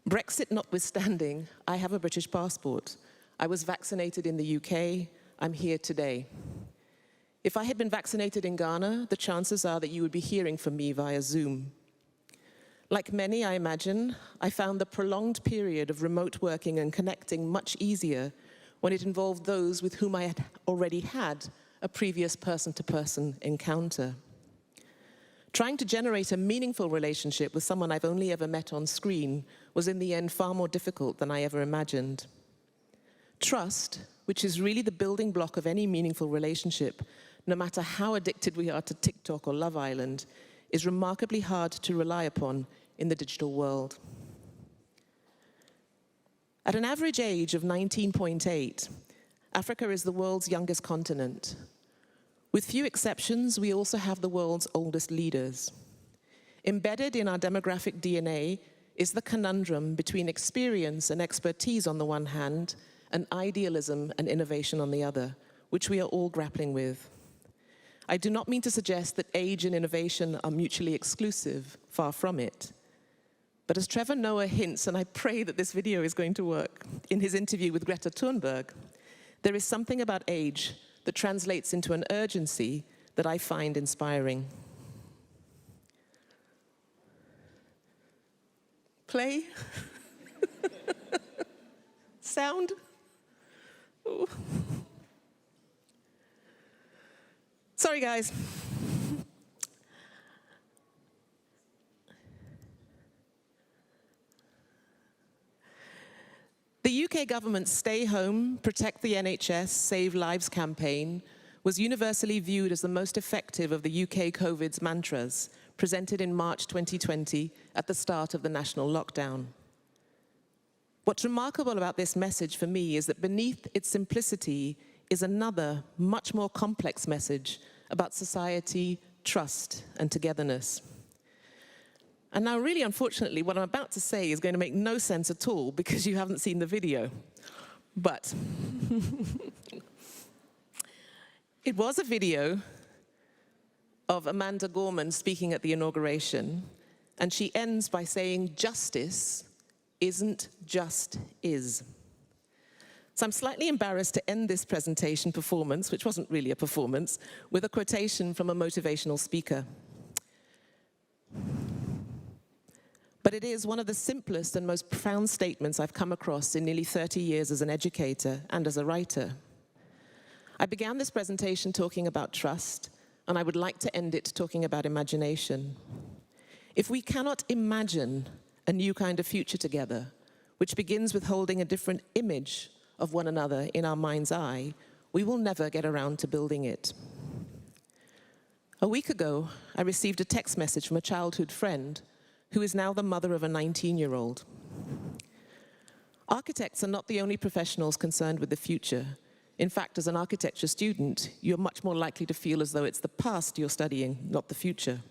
Brexit notwithstanding, I have a British passport. I was vaccinated in the UK, I'm here today. If I had been vaccinated in Ghana, the chances are that you would be hearing from me via Zoom. Like many, I imagine, I found the prolonged period of remote working and connecting much easier when it involved those with whom I had already had a previous person-to-person encounter. Trying to generate a meaningful relationship with someone I've only ever met on screen was in the end far more difficult than I ever imagined. Trust, which is really the building block of any meaningful relationship, no matter how addicted we are to TikTok or Love Island, is remarkably hard to rely upon in the digital world. At an average age of 19.8, Africa is the world's youngest continent. With few exceptions, we also have the world's oldest leaders. Embedded in our demographic DNA is the conundrum between experience and expertise on the one hand, and idealism and innovation on the other, which we are all grappling with. I do not mean to suggest that age and innovation are mutually exclusive, far from it. But as Trevor Noah hints, and I pray that this video is going to work, in his interview with Greta Thunberg, there is something about age that translates into an urgency that I find inspiring. Play? Sound? Ooh. Sorry, guys. The UK government's Stay Home, Protect the NHS, Save Lives campaign was universally viewed as the most effective of the UK COVID's mantras, presented in March 2020 at the start of the national lockdown. What's remarkable about this message for me is that beneath its simplicity is another, much more complex message about society, trust, and togetherness. And now, really, unfortunately, what I'm about to say is going to make no sense at all because you haven't seen the video. But it was a video of Amanda Gorman speaking at the inauguration, and she ends by saying, "Justice isn't just is." So I'm slightly embarrassed to end this presentation performance, which wasn't really a performance, with a quotation from a motivational speaker. But it is one of the simplest and most profound statements I've come across in nearly 30 years as an educator and as a writer. I began this presentation talking about trust, and I would like to end it talking about imagination. If we cannot imagine a new kind of future together, which begins with holding a different image of one another in our mind's eye, we will never get around to building it. A week ago, I received a text message from a childhood friend who is now the mother of a 19-year-old. Architects are not the only professionals concerned with the future. In fact, as an architecture student, you're much more likely to feel as though it's the past you're studying, not the future.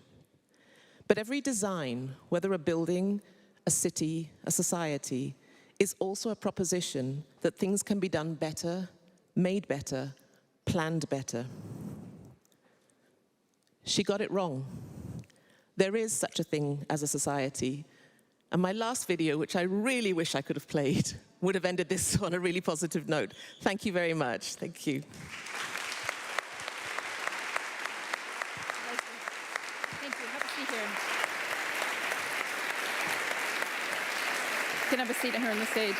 But every design, whether a building, a city, a society, is also a proposition that things can be done better, made better, planned better. She got it wrong. There is such a thing as a society. And my last video, which I really wish I could have played, would have ended this on a really positive note. Thank you very much. Thank you. Thank you. Have a seat here. You can have a seat here on the stage.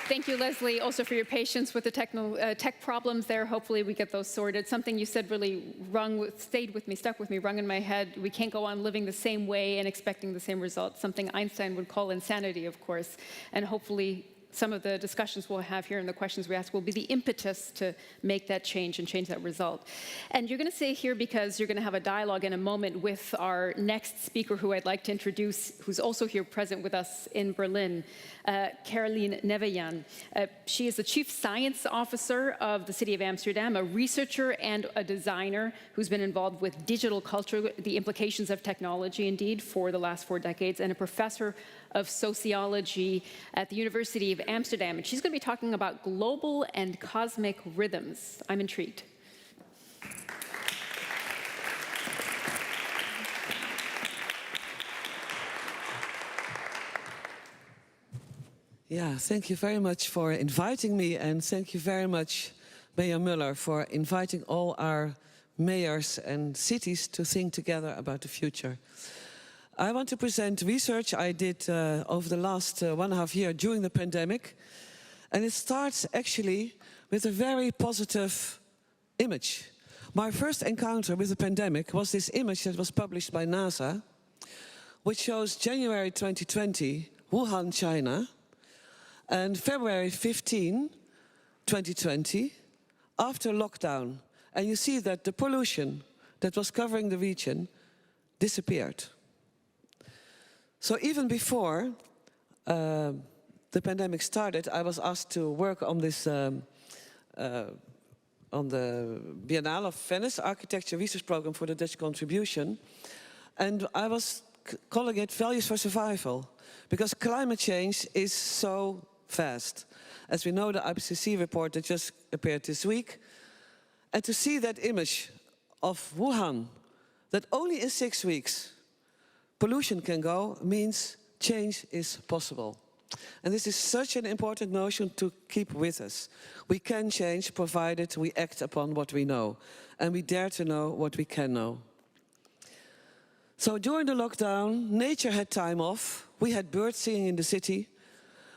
Thank you, Leslie, also for your patience with the tech problems there. Hopefully we get those sorted. Something you said really stuck with me, rung in my head. We can't go on living the same way and expecting the same results, something Einstein would call insanity, of course. And hopefully some of the discussions we'll have here and the questions we ask will be the impetus to make that change and change that result. And you're going to stay here because you're going to have a dialogue in a moment with our next speaker, who I'd like to introduce, who's also here present with us in Berlin, Caroline Nevejan. She is the Chief Science Officer of the City of Amsterdam, a researcher and a designer who's been involved with digital culture, the implications of technology, indeed, for the last 4 decades, and a professor of sociology at the University of Amsterdam. And she's going to be talking about global and cosmic rhythms. I'm intrigued. Yeah, thank you very much for inviting me, and thank you very much, Mayor Muller, for inviting all our mayors and cities to think together about the future. I want to present research I did over the last 1.5 years during the pandemic. And it starts actually with a very positive image. My first encounter with the pandemic was this image that was published by NASA, which shows January 2020, Wuhan, China, and February 15, 2020, after lockdown. And you see that the pollution that was covering the region disappeared. So even before the pandemic started, I was asked to work on this, on the Biennale of Venice Architecture Research Program for the Dutch contribution. And I was calling it Values for Survival, because climate change is so fast. As we know, the IPCC report that just appeared this week. And to see that image of Wuhan, that only in 6 weeks, pollution can go, means change is possible. And this is such an important notion to keep with us. We can change provided we act upon what we know. And we dare to know what we can know. So during the lockdown, nature had time off. We had birds singing in the city.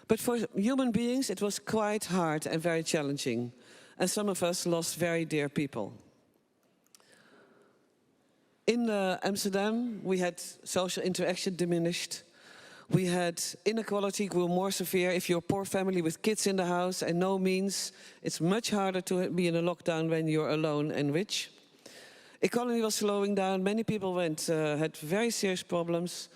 But for human beings, it was quite hard and very challenging. And some of us lost very dear people. In Amsterdam, we had social interaction diminished. We had inequality grew more severe. If you're a poor family with kids in the house and no means, it's much harder to be in a lockdown when you're alone and rich. Economy was slowing down. Many people had very serious problems.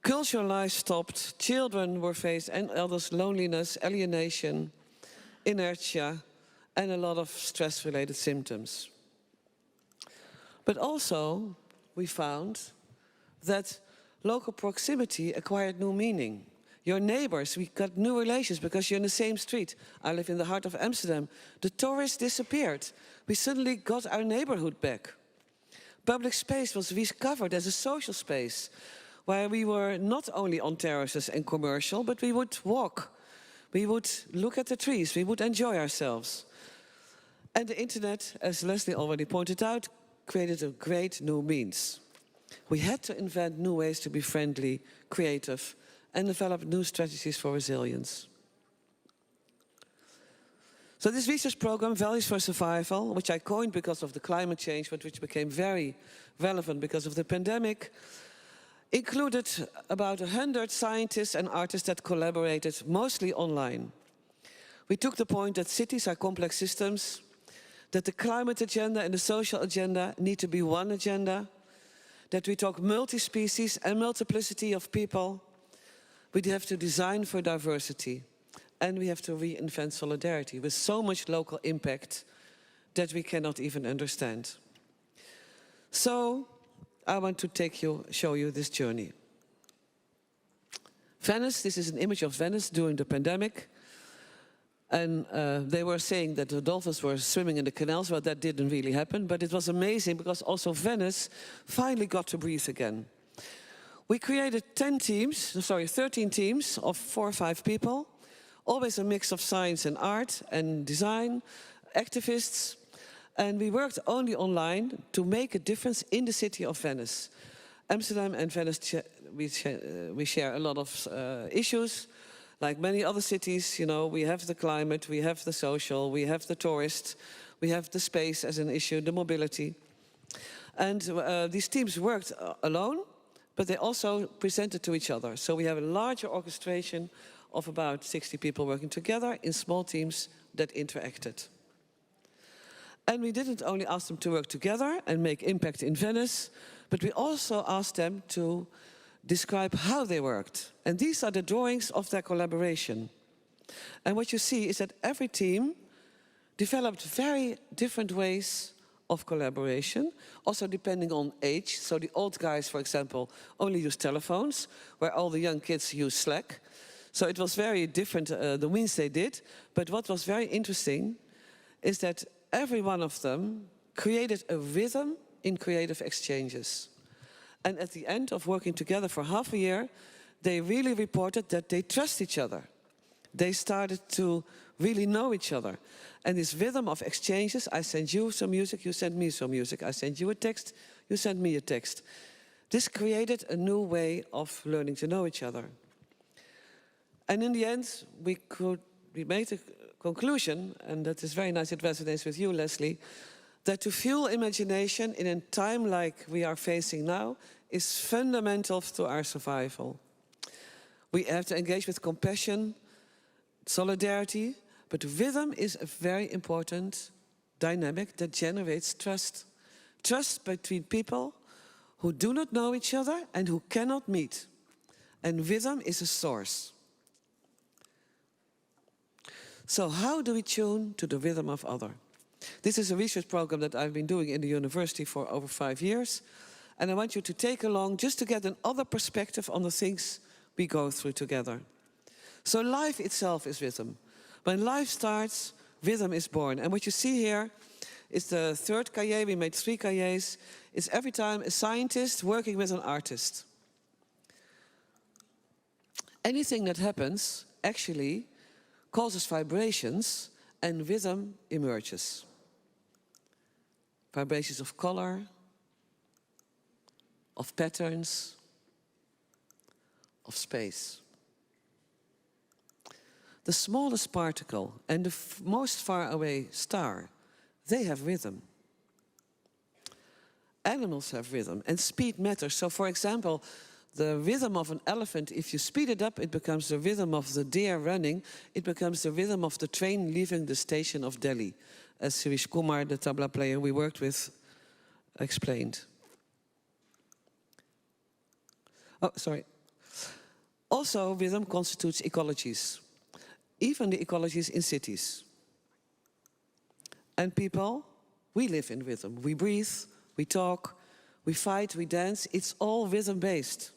Cultural life stopped. Children were faced, and others, loneliness, alienation, inertia, and a lot of stress-related symptoms. But also, we found that local proximity acquired new meaning. Your neighbors, we got new relations because you're in the same street. I live in the heart of Amsterdam. The tourists disappeared. We suddenly got our neighborhood back. Public space was rediscovered as a social space where we were not only on terraces and commercial, but we would walk. We would look at the trees. We would enjoy ourselves. And the internet, as Leslie already pointed out, created a great new means. We had to invent new ways to be friendly, creative, and develop new strategies for resilience. So this research program, Values for Survival, which I coined because of the climate change, but which became very relevant because of the pandemic, included about 100 scientists and artists that collaborated, mostly online. We took the point that cities are complex systems, that the climate agenda and the social agenda need to be one agenda, that we talk multi-species and multiplicity of people. We have to design for diversity, and we have to reinvent solidarity with so much local impact that we cannot even understand. So I want to show you this journey. Venice, this is an image of Venice during the pandemic. And they were saying that the dolphins were swimming in the canals. Well, that didn't really happen, but it was amazing because also Venice finally got to breathe again. We created 13 teams of 4 or 5 people, always a mix of science and art and design, activists, and we worked only online to make a difference in the city of Venice. Amsterdam and Venice, we share a lot of issues. Like many other cities, you know, we have the climate, we have the social, we have the tourists, we have the space as an issue, the mobility. And these teams worked alone, but they also presented to each other. So we have a larger orchestration of about 60 people working together in small teams that interacted. And we didn't only ask them to work together and make impact in Venice, but we also asked them to describe how they worked. And these are the drawings of their collaboration. And what you see is that every team developed very different ways of collaboration, also depending on age. So the old guys, for example, only use telephones, where all the young kids use Slack. So it was very different, the means they did. But what was very interesting is that every one of them created a rhythm in creative exchanges. And at the end of working together for half a year, they really reported that they trust each other. They started to really know each other. And this rhythm of exchanges, I send you some music, you send me some music. I send you a text, you send me a text. This created a new way of learning to know each other. And in the end, we made a conclusion, and that is very nice, it resonates with you, Leslie, that to fuel imagination in a time like we are facing now is fundamental to our survival. We have to engage with compassion, solidarity, but rhythm is a very important dynamic that generates trust. Trust between people who do not know each other and who cannot meet. And rhythm is a source. So how do we tune to the rhythm of other? This is a research program that I've been doing in the university for over 5 years. And I want you to take along just to get another perspective on the things we go through together. So life itself is rhythm. When life starts, rhythm is born. And what you see here is the 3rd cahier. We made 3 cahiers. It's every time a scientist working with an artist. Anything that happens actually causes vibrations and rhythm emerges. Vibrations of color, of patterns, of space. The smallest particle and the most far away star, they have rhythm. Animals have rhythm, and speed matters. So for example, the rhythm of an elephant, if you speed it up, it becomes the rhythm of the deer running. It becomes the rhythm of the train leaving the station of Delhi, as Sirish Kumar, the tabla player we worked with, explained. Oh, sorry. Also, rhythm constitutes ecologies, even the ecologies in cities. And people, we live in rhythm. We breathe, we talk, we fight, we dance. It's all rhythm-based.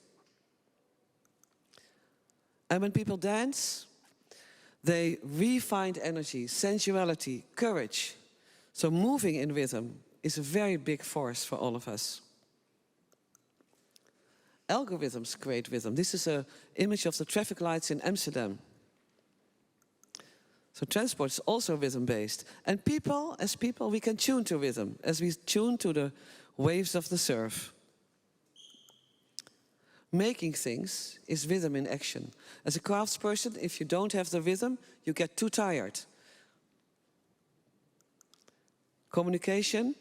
And when people dance, they re-find energy, sensuality, courage. So moving in rhythm is a very big force for all of us. Algorithms create rhythm. This is an image of the traffic lights in Amsterdam. So transport is also rhythm-based. And people, as people, we can tune to rhythm, as we tune to the waves of the surf. Making things is rhythm in action. As a craftsperson, if you don't have the rhythm, you get too tired. Communication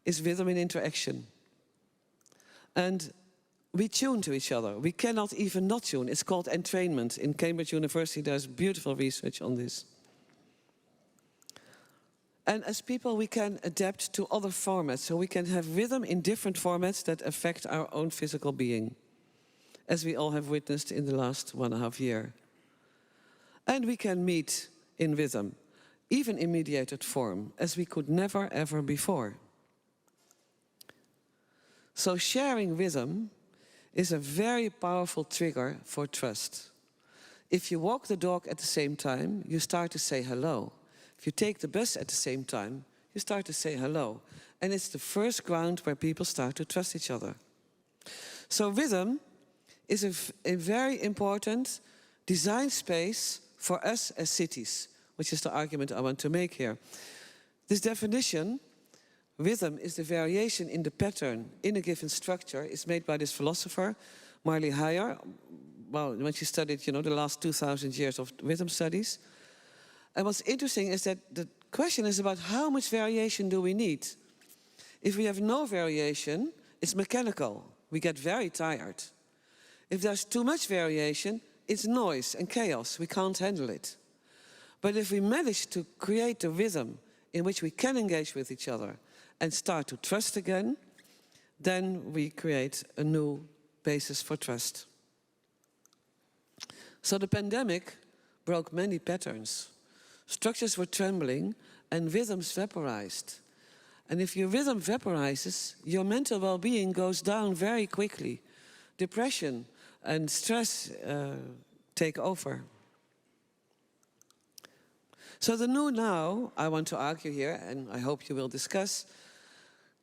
is rhythm in interaction. And we tune to each other. We cannot even not tune. It's called entrainment. In Cambridge University, there's beautiful research on this. And as people, we can adapt to other formats. So we can have rhythm in different formats that affect our own physical being, as we all have witnessed in the last 1.5 years. And we can meet in rhythm, even in mediated form, as we could never, ever before. So sharing rhythm is a very powerful trigger for trust. If you walk the dog at the same time, you start to say hello. If you take the bus at the same time, you start to say hello. And it's the first ground where people start to trust each other. So rhythm is a very important design space for us as cities, which is the argument I want to make here. This definition, rhythm is the variation in the pattern in a given structure, is made by this philosopher, Marley Heyer. Well, when she studied, the last 2,000 years of rhythm studies. And what's interesting is that the question is about how much variation do we need? If we have no variation, it's mechanical. We get very tired. If there's too much variation, it's noise and chaos. We can't handle it. But if we manage to create a rhythm in which we can engage with each other and start to trust again, then we create a new basis for trust. So the pandemic broke many patterns. Structures were trembling and rhythms vaporized. And if your rhythm vaporizes, your mental well-being goes down very quickly. Depression and stress take over. So the new now, I want to argue here, and I hope you will discuss,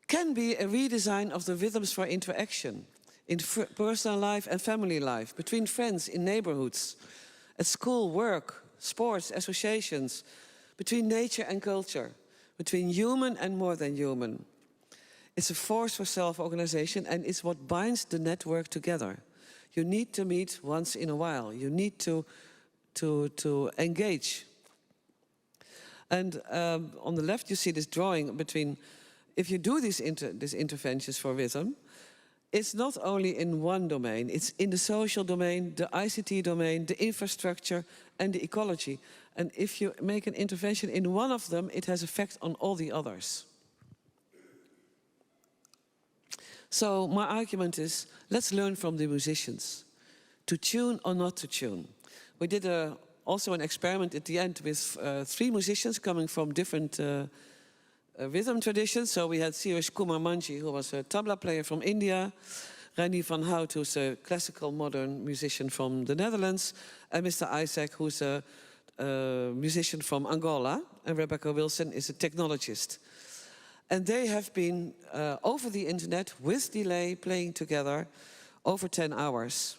can be a redesign of the rhythms for interaction in personal life and family life, between friends, in neighborhoods, at school, work, sports, associations, between nature and culture, between human and more than human. It's a force for self-organization, and it's what binds the network together. You need to meet once in a while. You need to engage. And on the left, you see this drawing between, if you do these interventions for rhythm, it's not only in one domain, it's in the social domain, the ICT domain, the infrastructure, and the ecology. And if you make an intervention in one of them, it has effect on all the others. So my argument is, let's learn from the musicians to tune or not to tune. We did also an experiment at the end with 3 musicians coming from different rhythm traditions. So we had Sirish Kumar Manji, who was a tabla player from India, Reinier van Hout, who's a classical modern musician from the Netherlands, and Mr. Isaac, who's a musician from Angola, and Rebecca Wilson is a technologist. And they have been, over the internet, with delay, playing together over 10 hours.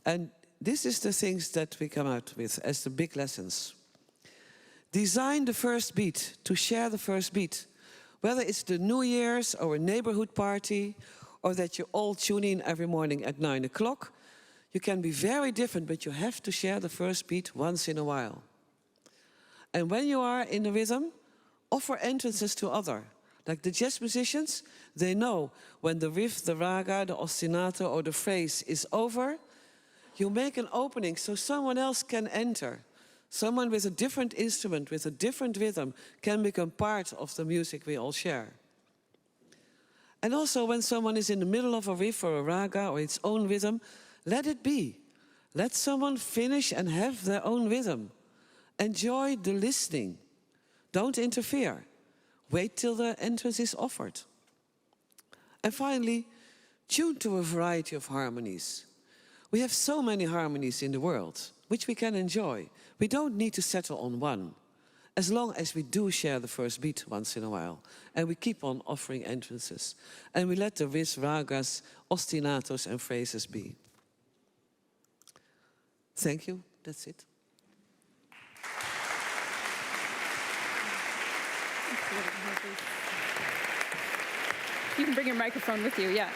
And this is the things that we come out with as the big lessons. Design the first beat, to share the first beat. Whether it's the New Year's or a neighborhood party, or that you all tune in every morning at 9 o'clock, you can be very different, but you have to share the first beat once in a while. And when you are in the rhythm, offer entrances to other. Like the jazz musicians, they know when the riff, the raga, the ostinato or the phrase is over, you make an opening so someone else can enter. Someone with a different instrument, with a different rhythm, can become part of the music we all share. And also when someone is in the middle of a riff or a raga or its own rhythm, let it be. Let someone finish and have their own rhythm. Enjoy the listening. Don't interfere. Wait till the entrance is offered. And finally, tune to a variety of harmonies. We have so many harmonies in the world, which we can enjoy. We don't need to settle on one, as long as we do share the first beat once in a while, and we keep on offering entrances, and we let the riffs, ragas, ostinatos and phrases be. Thank you, that's it. You can bring your microphone with you, yeah.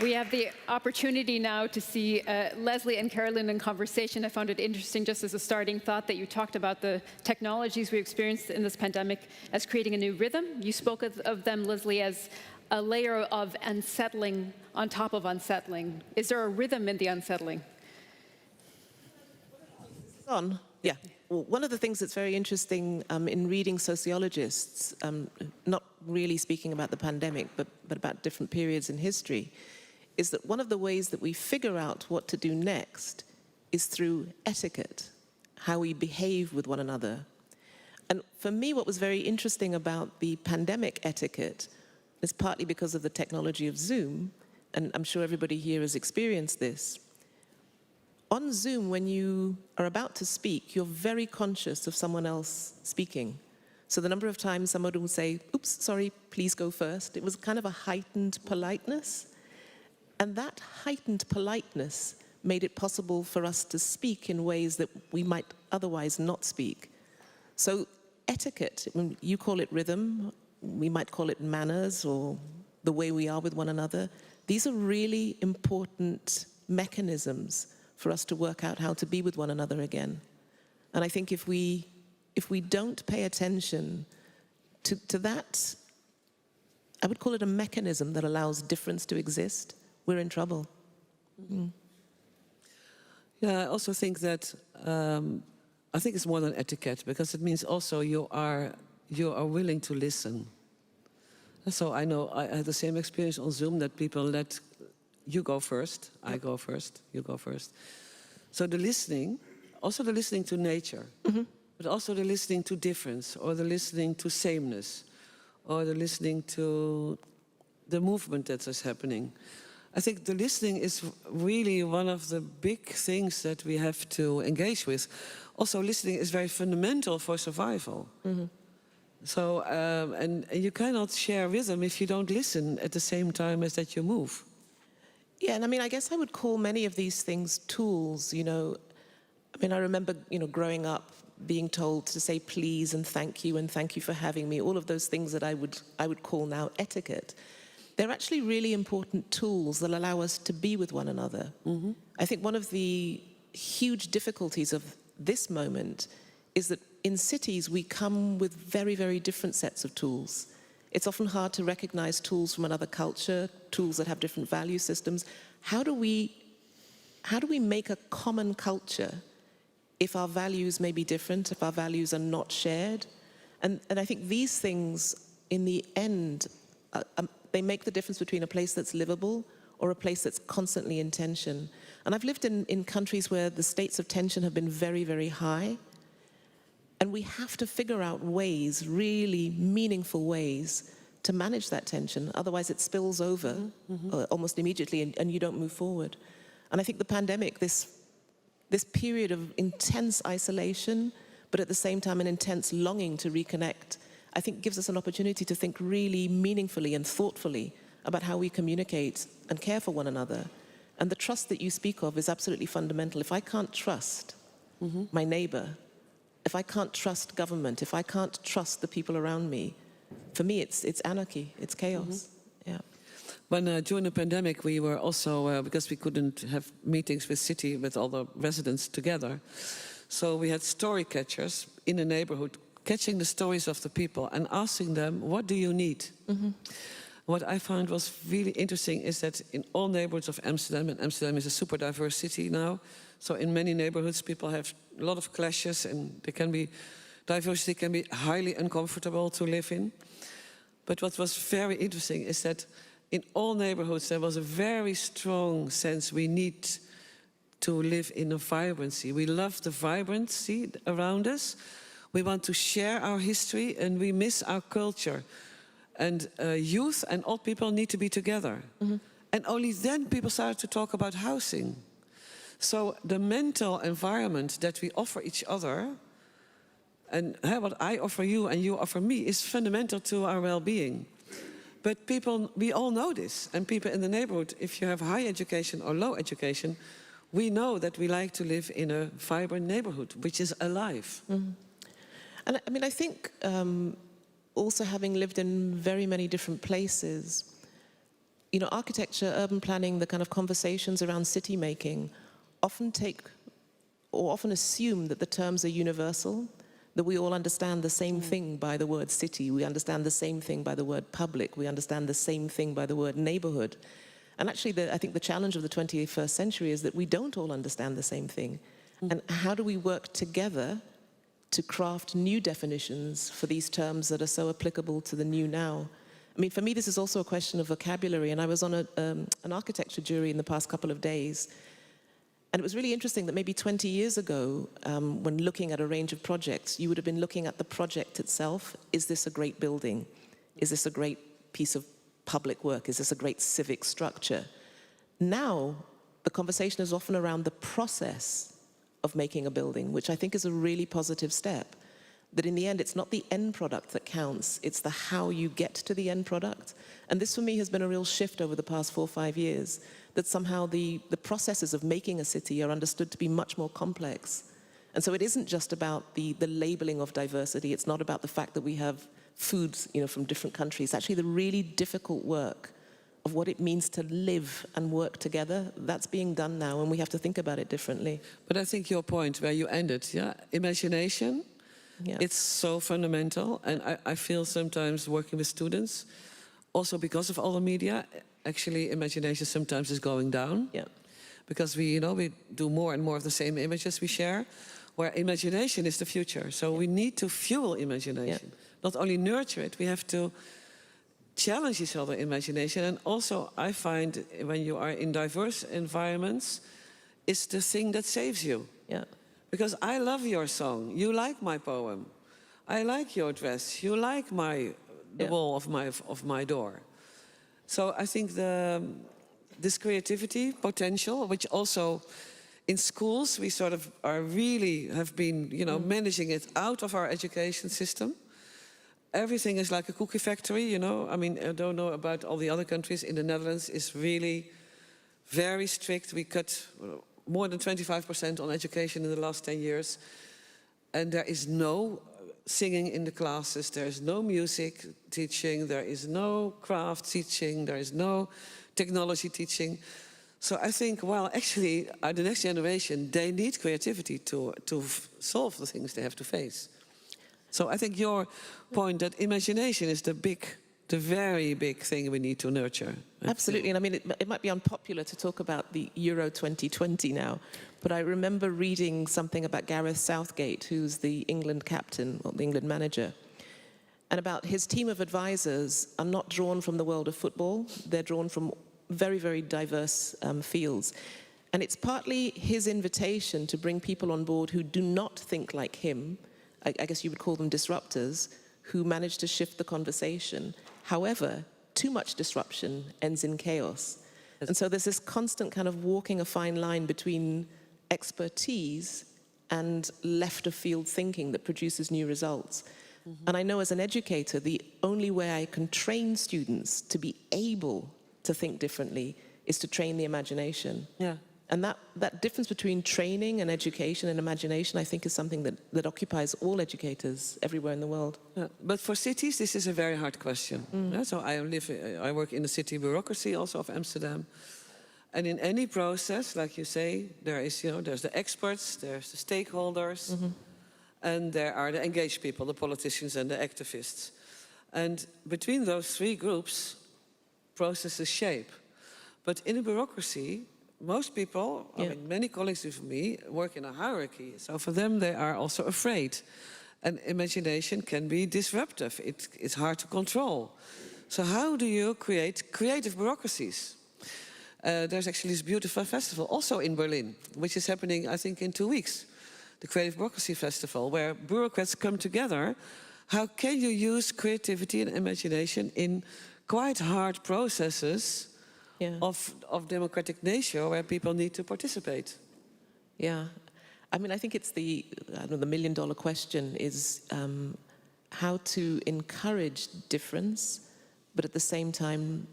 We have the opportunity now to see Leslie and Carolyn in conversation. I found it interesting, just as a starting thought, that you talked about the technologies we experienced in this pandemic as creating a new rhythm. You spoke of them, Leslie, as a layer of unsettling on top of unsettling. Is there a rhythm in the unsettling? Yeah. Well, one of the things that's very interesting in reading sociologists, not really speaking about the pandemic, but about different periods in history, is that one of the ways that we figure out what to do next is through etiquette, how we behave with one another. And for me, what was very interesting about the pandemic etiquette is partly because of the technology of Zoom, and I'm sure everybody here has experienced this. On Zoom, when you are about to speak, you're very conscious of someone else speaking. So the number of times someone will say, oops, sorry, please go first. It was kind of a heightened politeness. And that heightened politeness made it possible for us to speak in ways that we might otherwise not speak. So etiquette, you call it rhythm, we might call it manners or the way we are with one another. These are really important mechanisms for us to work out how to be with one another again. And I think if we don't pay attention to that, I would call it a mechanism that allows difference to exist, we're in trouble. Mm. Yeah, I also think that, I think it's more than etiquette, because it means also you are willing to listen. And so I know I had the same experience on Zoom, that people let you go first, I go first, you go first. So the listening, also the listening to nature, but also the listening to difference, or the listening to sameness, or the listening to the movement that is happening. I think the listening is really one of the big things that we have to engage with. Also, listening is very fundamental for survival. So, and you cannot share rhythm if you don't listen at the same time as that you move. Yeah, and I mean, I guess I would call many of these things tools, you know. I mean, I remember, you know, growing up being told to say please and thank you for having me, all of those things that I would call now etiquette. They're actually really important tools that allow us to be with one another. I think one of the huge difficulties of this moment is that in cities we come with very, very different sets of tools. It's often hard to recognize tools from another culture, tools that have different value systems. How do we make a common culture if our values may be different, if our values are not shared? And I think these things, in the end, they make the difference between a place that's livable or a place that's constantly in tension. And I've lived in countries where the states of tension have been very, very high. And we have to figure out ways, really meaningful ways, to manage that tension. Otherwise it spills over almost immediately and you don't move forward. And I think the pandemic, this period of intense isolation, but at the same time an intense longing to reconnect, I think gives us an opportunity to think really meaningfully and thoughtfully about how we communicate and care for one another. And the trust that you speak of is absolutely fundamental. If I can't trust my neighbor, if I can't trust government, if I can't trust the people around me, for me it's anarchy, it's chaos. Yeah. When during the pandemic we were also, because we couldn't have meetings with all the residents together, so we had story catchers in the neighborhood catching the stories of the people and asking them, what do you need? What I found was really interesting is that in all neighborhoods of Amsterdam, and Amsterdam is a super diverse city now, so in many neighborhoods people have a lot of clashes and diversity can be highly uncomfortable to live in. But what was very interesting is that in all neighborhoods there was a very strong sense we need to live in a vibrancy. We love the vibrancy around us. We want to share our history and we miss our culture. And youth and old people need to be together. And only then people started to talk about housing. So the mental environment that we offer each other, and what I offer you and you offer me, is fundamental to our well-being. But people, we all know this. And people in the neighborhood, if you have high education or low education, we know that we like to live in a vibrant neighborhood, which is alive. And I mean, I think also having lived in very many different places, you know, architecture, urban planning, the kind of conversations around city making often take or often assume that the terms are universal, that we all understand the same thing by the word city, we understand the same thing by the word public, we understand the same thing by the word neighborhood. And actually, I think the challenge of the 21st century is that we don't all understand the same thing. And how do we work together to craft new definitions for these terms that are so applicable to the new now? I mean, for me, this is also a question of vocabulary. And I was on an architecture jury in the past couple of days. And it was really interesting that maybe 20 years ago, when looking at a range of projects, you would have been looking at the project itself. Is this a great building? Is this a great piece of public work? Is this a great civic structure? Now, the conversation is often around the process of making a building, which I think is a really positive step. That in the end, it's not the end product that counts, it's the how you get to the end product. And this for me has been a real shift over the past 4 or 5 years, that somehow the processes of making a city are understood to be much more complex. And so it isn't just about the labeling of diversity, it's not about the fact that we have foods, you know, from different countries. Actually, the really difficult work of what it means to live and work together, that's being done now, and we have to think about it differently. But I think your point where you ended, imagination, it's so fundamental. And I feel sometimes working with students, also because of all the media, actually imagination sometimes is going down. Because we do more and more of the same images we share, where imagination is the future. So we need to fuel imagination. Not only nurture it, we have to challenge each other imagination. And also I find when you are in diverse environments, it's the thing that saves you. Because I love your song, you like my poem, I like your dress, you like the wall of my door. So I think this creativity potential, which also in schools we sort of have been managing it out of our education system. Everything is like a cookie factory, I mean, I don't know about all the other countries. In the Netherlands, it's really very strict. We cut more than 25% on education in the last 10 years. And there is no singing in the classes, there is no music teaching, there is no craft teaching, there is no technology teaching. So I think, well, actually, the next generation, they need creativity to solve the things they have to face. So I think your point that imagination is the very big thing we need to nurture. Absolutely, and I mean, it might be unpopular to talk about the Euro 2020 now, but I remember reading something about Gareth Southgate, who's the England captain, or the England manager, and about his team of advisors are not drawn from the world of football, they're drawn from very, very diverse fields. And it's partly his invitation to bring people on board who do not think like him, I guess you would call them disruptors, who manage to shift the conversation. However, too much disruption ends in chaos. And so there's this constant kind of walking a fine line between expertise and left of field thinking that produces new results. And I know as an educator, the only way I can train students to be able to think differently is to train the imagination. And that difference between training and education and imagination, I think, is something that occupies all educators everywhere in the world. But for cities, this is a very hard question. So I work in the city bureaucracy also of Amsterdam. And in any process, like you say, there's the experts, there's the stakeholders. and there are the engaged people, the politicians and the activists. And between those three groups, processes shape. But in a bureaucracy, most people, I mean, many colleagues of me work in a hierarchy. So for them, they are also afraid. And imagination can be disruptive. It's hard to control. So how do you create creative bureaucracies? There's actually this beautiful festival also in Berlin, which is happening, I think, in 2 weeks. The Creative Bureaucracy Festival, where bureaucrats come together. How can you use creativity and imagination in quite hard processes of democratic nature where people need to participate? Yeah. I mean, I think it's the million-dollar question is how to encourage difference, but at the same time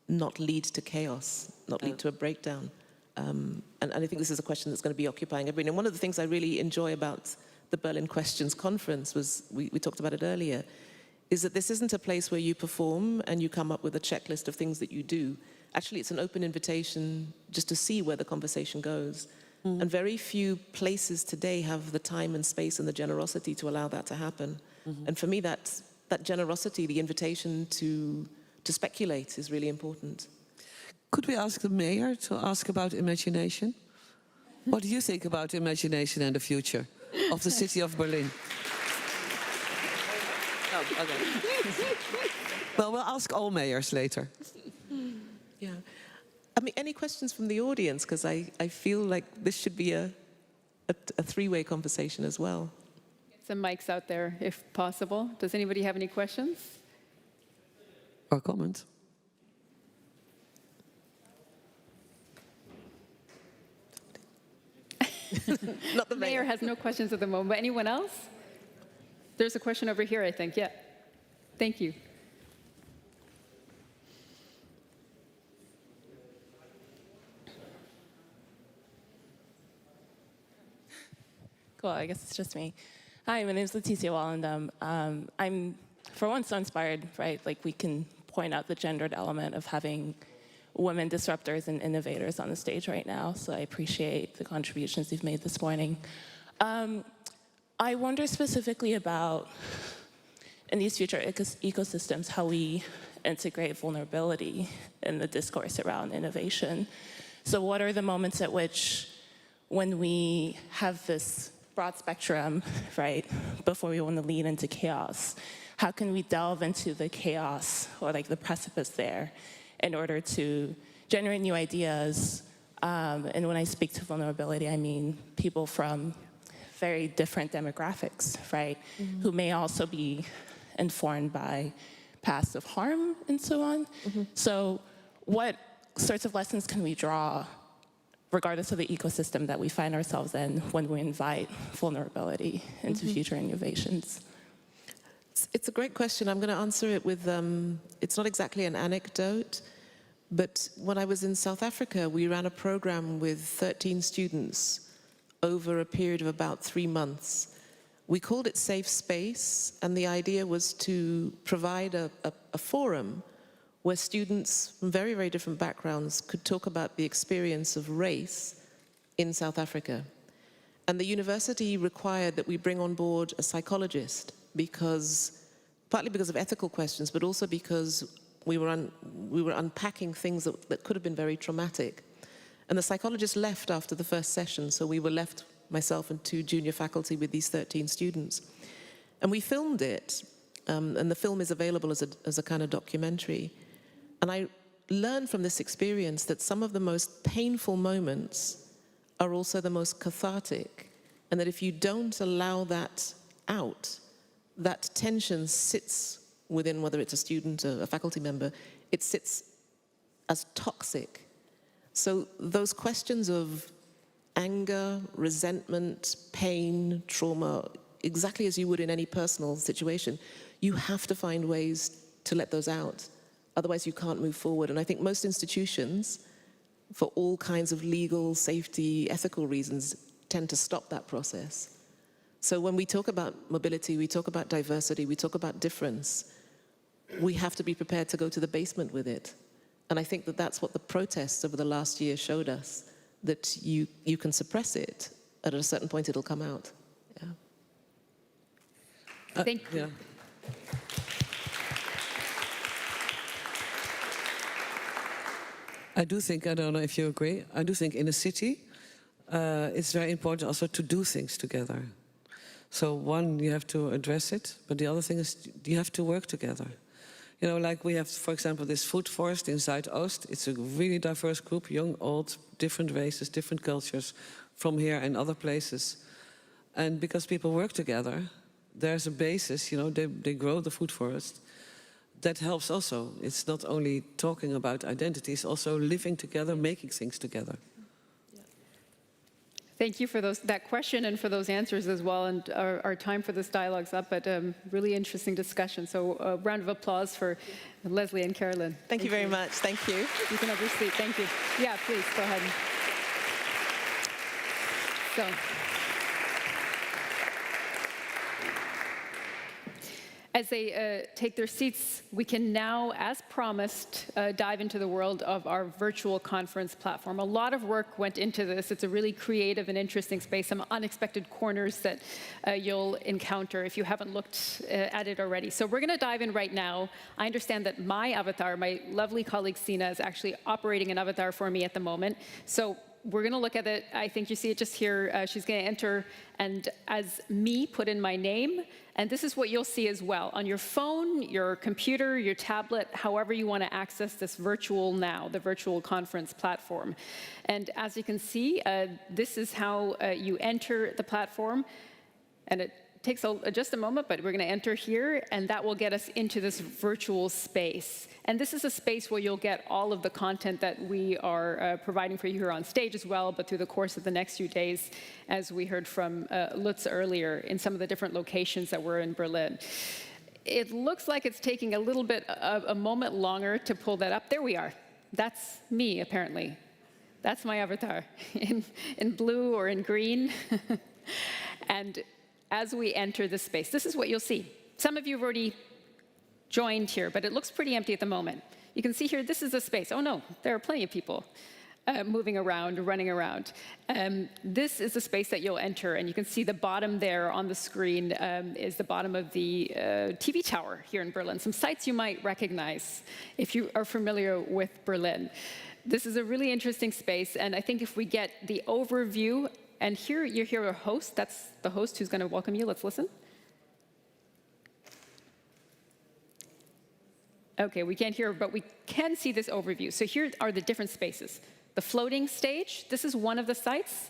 not lead to chaos, not lead to a breakdown. And I think this is a question that's going to be occupying everyone. And one of the things I really enjoy about the Berlin Questions Conference was, we talked about it earlier, is that this isn't a place where you perform and you come up with a checklist of things that you do. Actually, it's an open invitation just to see where the conversation goes. And very few places today have the time and space and the generosity to allow that to happen. And for me, that generosity, the invitation to speculate is really important. Could we ask the mayor to ask about imagination? What do you think about imagination and the future of the city of Berlin? Oh, okay. Well, we'll ask all mayors later. Yeah. I mean, any questions from the audience? Because I feel like this should be a three-way conversation as well. Get some mics out there, if possible. Does anybody have any questions? Or comments? Not the mayor has no questions at the moment. Anyone else? There's a question over here, I think. Yeah. Thank you. Cool, I guess it's just me. Hi, my name is Leticia Wallendam. I'm, for once, so inspired, right? Like, we can point out the gendered element of having women disruptors and innovators on the stage right now, so I appreciate the contributions you've made this morning. I wonder specifically about, in these future ecosystems, how we integrate vulnerability in the discourse around innovation. So what are the moments at which, when we have this broad spectrum, right, before we want to lean into chaos, how can we delve into the chaos or like the precipice there in order to generate new ideas? And when I speak to vulnerability, I mean people from very different demographics, right, who may also be informed by past of harm and so on. So what sorts of lessons can we draw regardless of the ecosystem that we find ourselves in when we invite vulnerability into future innovations? It's a great question. I'm going to answer it with, it's not exactly an anecdote, but when I was in South Africa, we ran a program with 13 students over a period of about 3 months. We called it Safe Space, and the idea was to provide a forum where students from very, very different backgrounds could talk about the experience of race in South Africa. And the university required that we bring on board a psychologist partly because of ethical questions, but also because we were unpacking things that could have been very traumatic. And the psychologist left after the first session, so we were left, myself and 2 junior faculty, with these 13 students. And we filmed it, and the film is available as a kind of documentary. And I learned from this experience that some of the most painful moments are also the most cathartic, and that if you don't allow that out, that tension sits within, whether it's a student or a faculty member, it sits as toxic. So those questions of anger, resentment, pain, trauma, exactly as you would in any personal situation, you have to find ways to let those out. Otherwise, you can't move forward. And I think most institutions, for all kinds of legal, safety, ethical reasons, tend to stop that process. So when we talk about mobility, we talk about diversity, we talk about difference, we have to be prepared to go to the basement with it. And I think that that's what the protests over the last year showed us, that you can suppress it, and at a certain point it'll come out. Yeah. Thank you. Yeah. I do think, I don't know if you agree, I do think in a city, it's very important also to do things together. So one, you have to address it, but the other thing is you have to work together. You know, like we have, for example, this food forest in Zuidoost. It's a really diverse group, young, old, different races, different cultures from here and other places. And because people work together, there's a basis, you know, they grow the food forest. That helps also. It's not only talking about identity, it's also living together, making things together. Thank you for that question and for those answers as well. And our time for this dialogue's up, but really interesting discussion. So a round of applause for Leslie and Carolyn. Thank you very much. Thank you. You can have your seat. Thank you. Yeah, please, go ahead. So. As they take their seats, we can now, as promised, dive into the world of our virtual conference platform. A lot of work went into this. It's a really creative and interesting space, some unexpected corners that you'll encounter if you haven't looked at it already. So we're going to dive in right now. I understand that my avatar, my lovely colleague Sina, is actually operating an avatar for me at the moment. So we're going to look at it. I think you see it just here. She's going to enter and as me put in my name. And this is what you'll see as well. On your phone, your computer, your tablet, however you want to access this virtual now, the virtual conference platform. And as you can see, this is how you enter the platform. And it takes just a moment, but we're going to enter here, and that will get us into this virtual space. And this is a space where you'll get all of the content that we are providing for you here on stage as well, but through the course of the next few days, as we heard from Lutz earlier, in some of the different locations that we're in Berlin. It looks like it's taking a little bit of a moment longer to pull that up. There we are. That's me, apparently. That's my avatar in blue or in green. And as we enter this space, this is what you'll see. Some of you have already joined here, but it looks pretty empty at the moment. You can see here, this is a space. Oh no, there are plenty of people moving around, running around. This is the space that you'll enter, and you can see the bottom there on the screen is the bottom of the TV tower here in Berlin. Some sites you might recognize if you are familiar with Berlin. This is a really interesting space, and I think if we get the overview. And here you hear a host. That's the host who's going to welcome you. Let's listen. OK, we can't hear, but we can see this overview. So here are the different spaces. The floating stage, this is one of the sites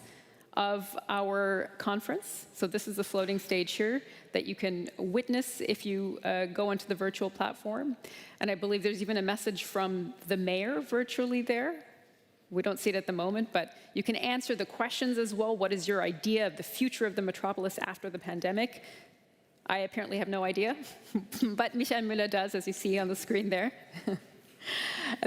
of our conference. So this is the floating stage here that you can witness if you go onto the virtual platform. And I believe there's even a message from the mayor virtually there. We don't see it at the moment, but you can answer the questions as well. What is your idea of the future of the metropolis after the pandemic? I apparently have no idea, but Michael Müller does, as you see on the screen there.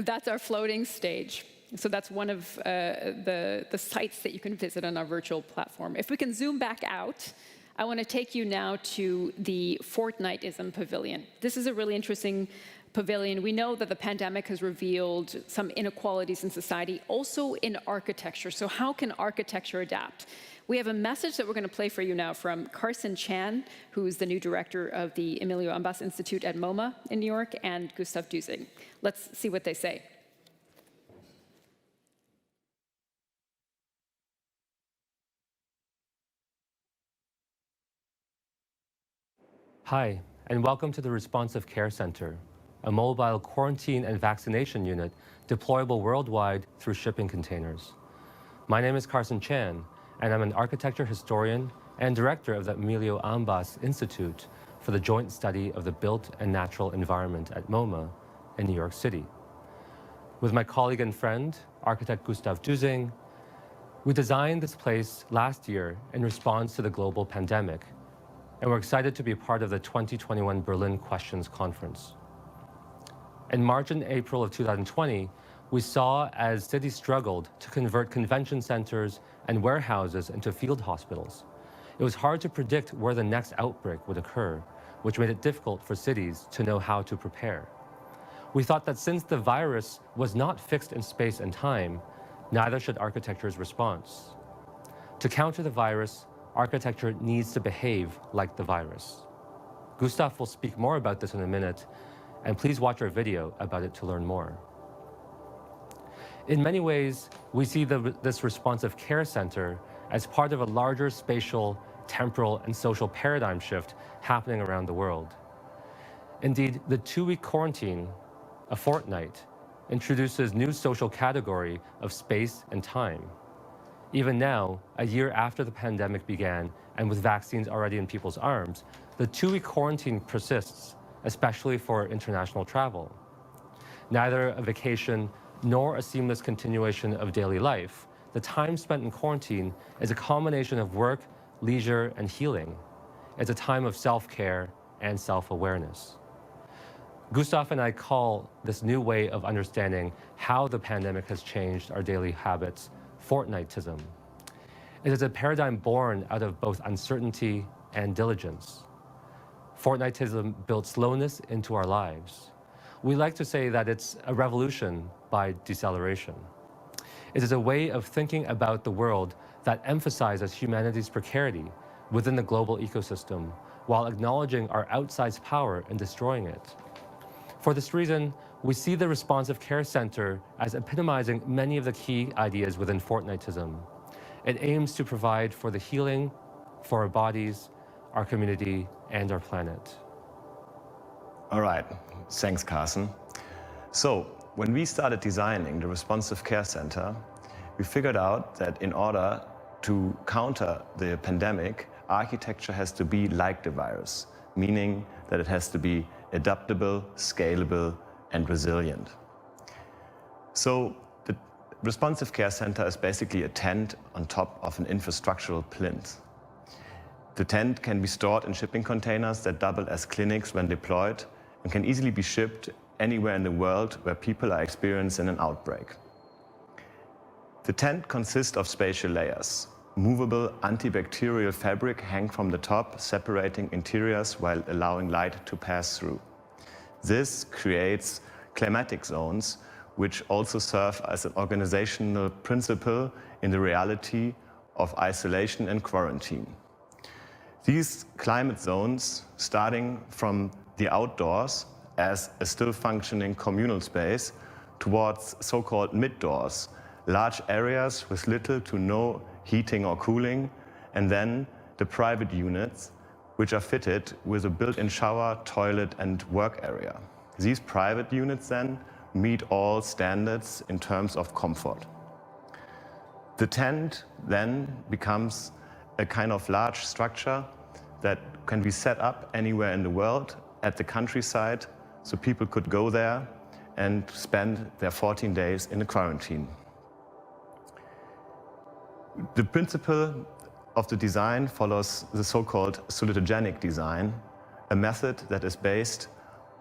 That's our floating stage. So that's one of the sites that you can visit on our virtual platform. If we can zoom back out, I want to take you now to the Fortnightism Pavilion. This is a really interesting pavilion. We know that the pandemic has revealed some inequalities in society, also in architecture. So how can architecture adapt? We have a message that we're going to play for you now from Carson Chan, who's the new director of the Emilio Ambas Institute at MoMA in New York, and Gustav Düsing. Let's see what they say. Hi, and welcome to the Responsive Care Center, a mobile quarantine and vaccination unit deployable worldwide through shipping containers. My name is Carson Chan, and I'm an architecture historian and director of the Emilio Ambas Institute for the joint study of the built and natural environment at MoMA in New York City. With my colleague and friend, architect Gustav Düsing, we designed this place last year in response to the global pandemic, and we're excited to be part of the 2021 Berlin Questions Conference. In March and April of 2020, we saw as cities struggled to convert convention centers and warehouses into field hospitals. It was hard to predict where the next outbreak would occur, which made it difficult for cities to know how to prepare. We thought that since the virus was not fixed in space and time, neither should architecture's response. To counter the virus, architecture needs to behave like the virus. Gustav will speak more about this in a minute, and please watch our video about it to learn more. In many ways, we see this responsive care center as part of a larger spatial, temporal, and social paradigm shift happening around the world. Indeed, the 2-week quarantine, a fortnight, introduces new social category of space and time. Even now, a year after the pandemic began, and with vaccines already in people's arms, the 2-week quarantine persists, especially for international travel. Neither a vacation nor a seamless continuation of daily life, the time spent in quarantine is a combination of work, leisure, and healing. It's a time of self-care and self-awareness. Gustav and I call this new way of understanding how the pandemic has changed our daily habits fortnightism. It is a paradigm born out of both uncertainty and diligence. Fortnightism built slowness into our lives. We like to say that it's a revolution by deceleration. It is a way of thinking about the world that emphasizes humanity's precarity within the global ecosystem while acknowledging our outsized power in destroying it. For this reason, we see the Responsive Care Center as epitomizing many of the key ideas within fortnightism. It aims to provide for the healing for our bodies, our community, and our planet. All right, thanks, Carson. So, when we started designing the Responsive Care Center, we figured out that in order to counter the pandemic, architecture has to be like the virus, meaning that it has to be adaptable, scalable, and resilient. So the Responsive Care Center is basically a tent on top of an infrastructural plinth. The tent can be stored in shipping containers that double as clinics when deployed and can easily be shipped anywhere in the world where people are experiencing an outbreak. The tent consists of spatial layers. Movable antibacterial fabric hang from the top, separating interiors while allowing light to pass through. This creates climatic zones, which also serve as an organizational principle in the reality of isolation and quarantine. These climate zones, starting from the outdoors as a still functioning communal space, towards so-called mid-doors, large areas with little to no heating or cooling, and then the private units, which are fitted with a built-in shower, toilet, and work area. These private units then meet all standards in terms of comfort. The tent then becomes a kind of large structure that can be set up anywhere in the world at the countryside, so people could go there and spend their 14 days in a quarantine. The principle of the design follows the so-called solitogenic design, a method that is based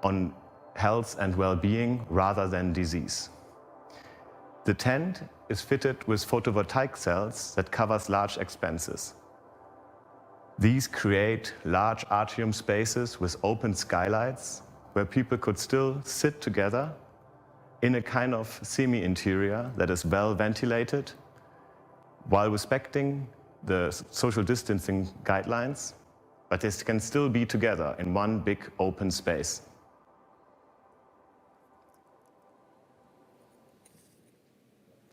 on health and well-being rather than disease. The tent is fitted with photovoltaic cells that covers large expanses. These create large atrium spaces with open skylights where people could still sit together in a kind of semi-interior that is well ventilated while respecting the social distancing guidelines, but they can still be together in one big open space.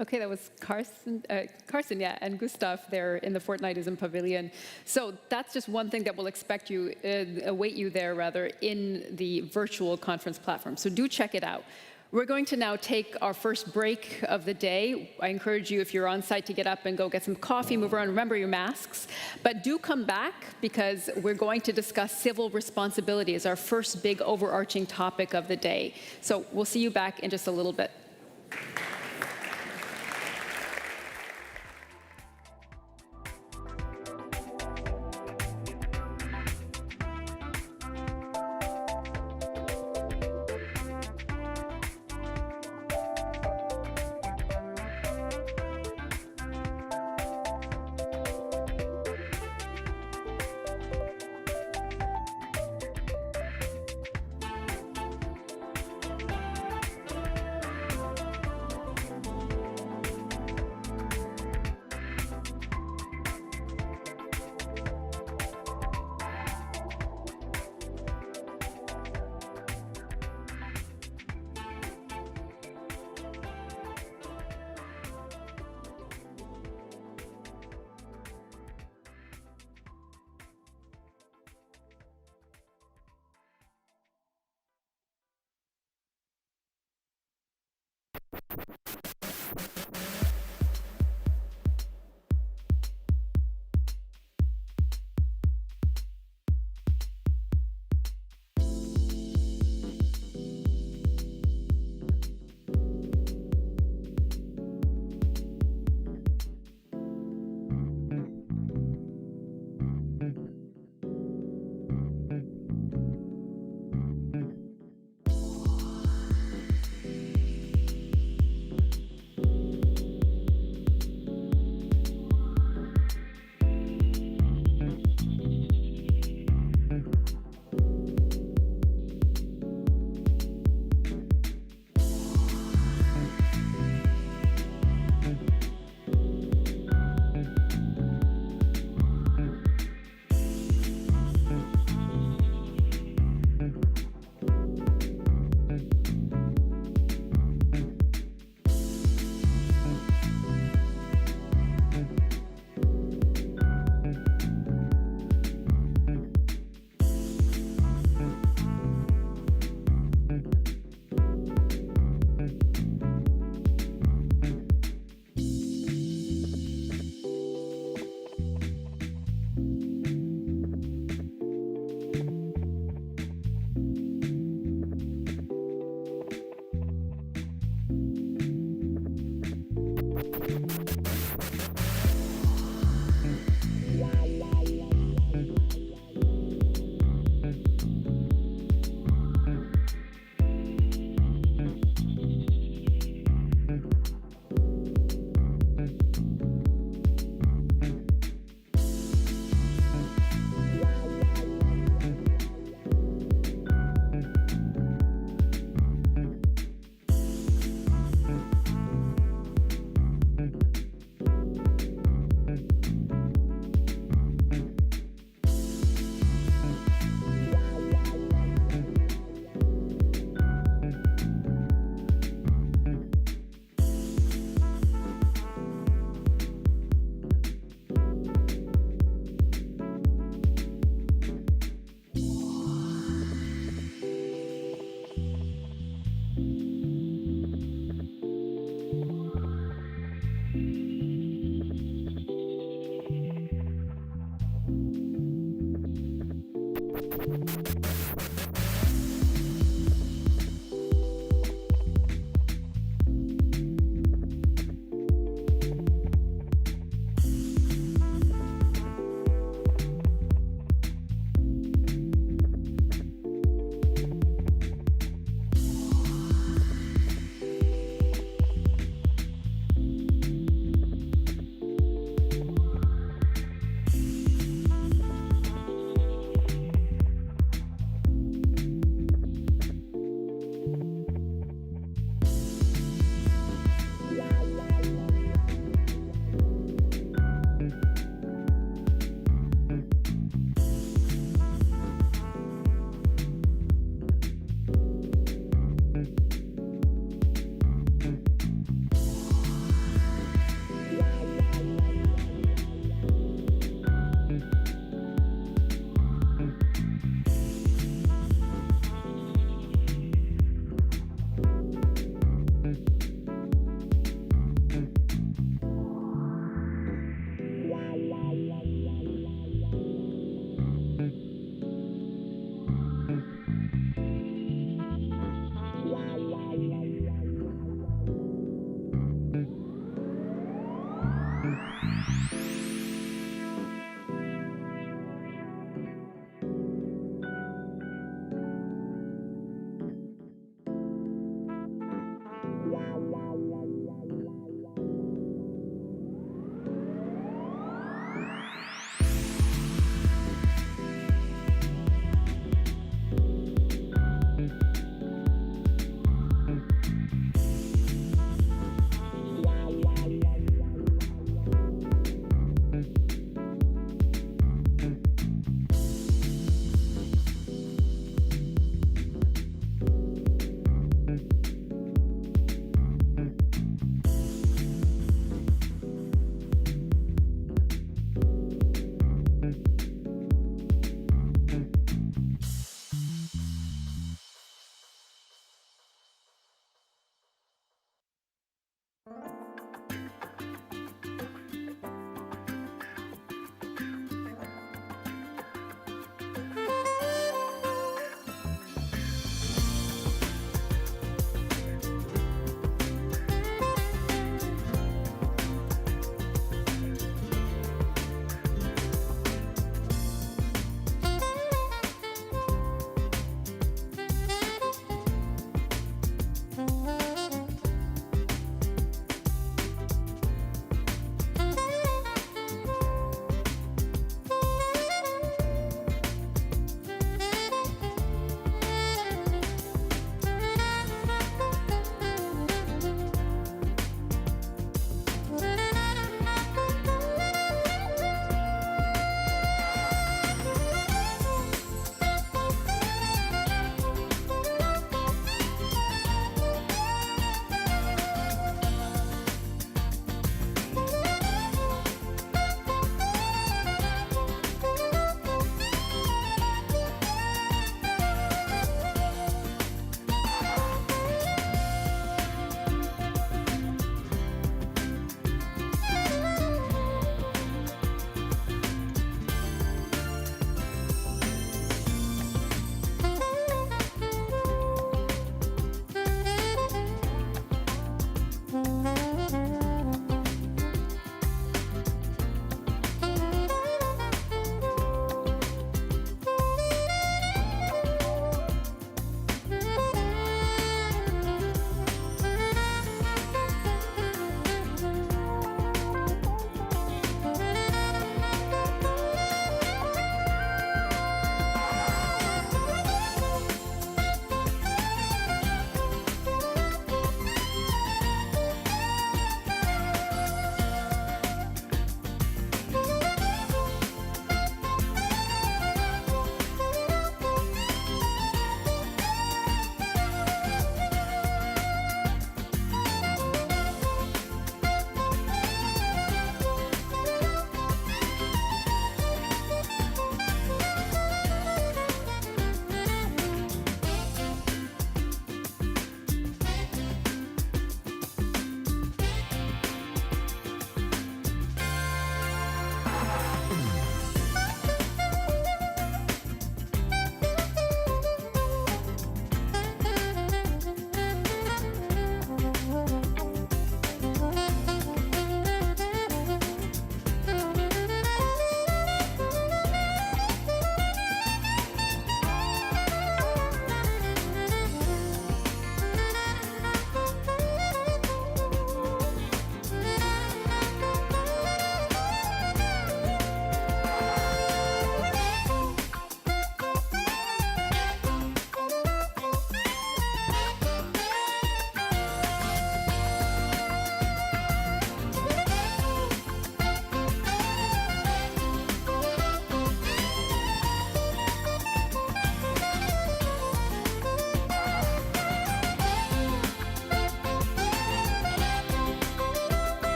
Okay, that was Carson, and Gustav there in the Fortnightism Pavilion. So that's just one thing that will await you there in the virtual conference platform. So do check it out. We're going to now take our first break of the day. I encourage you, if you're on site, to get up and go get some coffee, move around, remember your masks. But do come back, because we're going to discuss civil responsibility as our first big overarching topic of the day. So we'll see you back in just a little bit.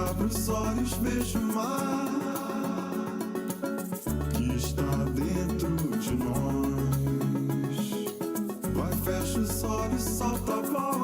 abro os olhos, vejo o mar que está dentro de nós. Vai, fecha os olhos, solta a voz.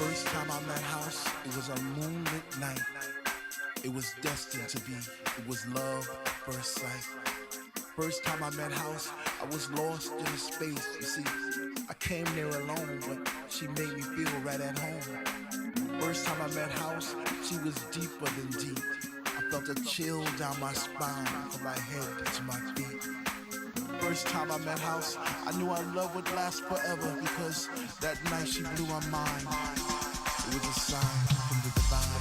First time I met House, it was a moonlit night. It was destined to be. It was love at first sight. First time I met House, I was lost in a space. You see, I came there alone, but she made me feel right at home. First time I met House, she was deeper than deep. I felt a chill down my spine from my head to my feet. First time I met House, I knew our love would last forever because that night she blew my mind. It was a sign from the divine.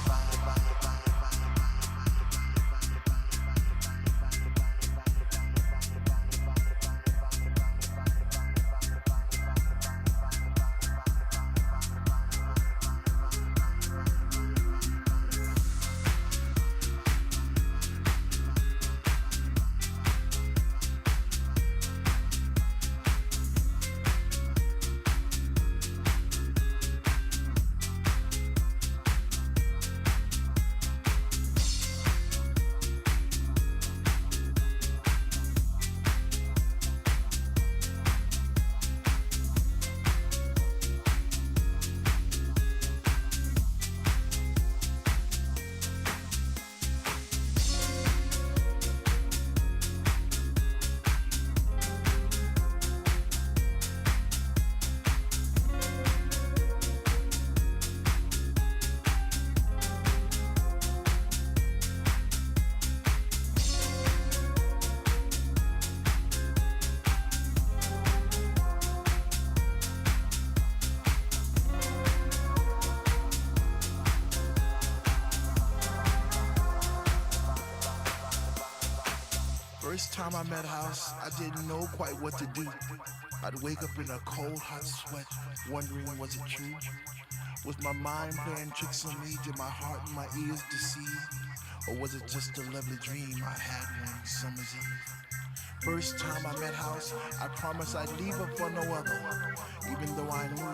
First time I met House, I didn't know quite what to do. I'd wake up in a cold, hot sweat, wondering was it true? Was my mind playing tricks on me? Did my heart and my ears deceive? Or was it just a lovely dream I had one summer's eve? First time I met House, I promised I'd leave her for no other, even though I knew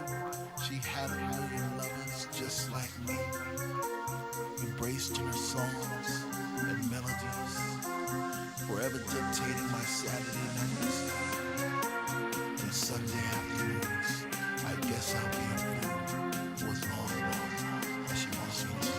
she had a million lovers just like me, embraced in her songs and melodies, forever dictating my Saturday nights and Sunday afternoons. I guess I'll be a fool for as long as she wants me to.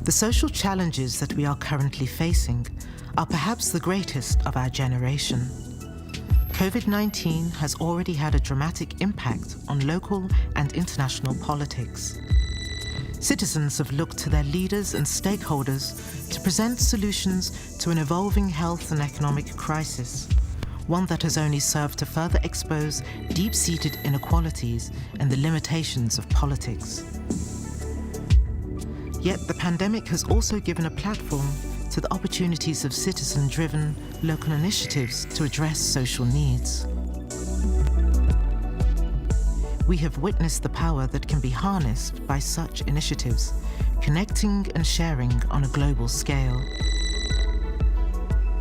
The social challenges that we are currently facing are perhaps the greatest of our generation. COVID-19 has already had a dramatic impact on local and international politics. Citizens have looked to their leaders and stakeholders to present solutions to an evolving health and economic crisis, one that has only served to further expose deep-seated inequalities and the limitations of politics. Yet the pandemic has also given a platform to the opportunities of citizen-driven local initiatives to address social needs. We have witnessed the power that can be harnessed by such initiatives, connecting and sharing on a global scale.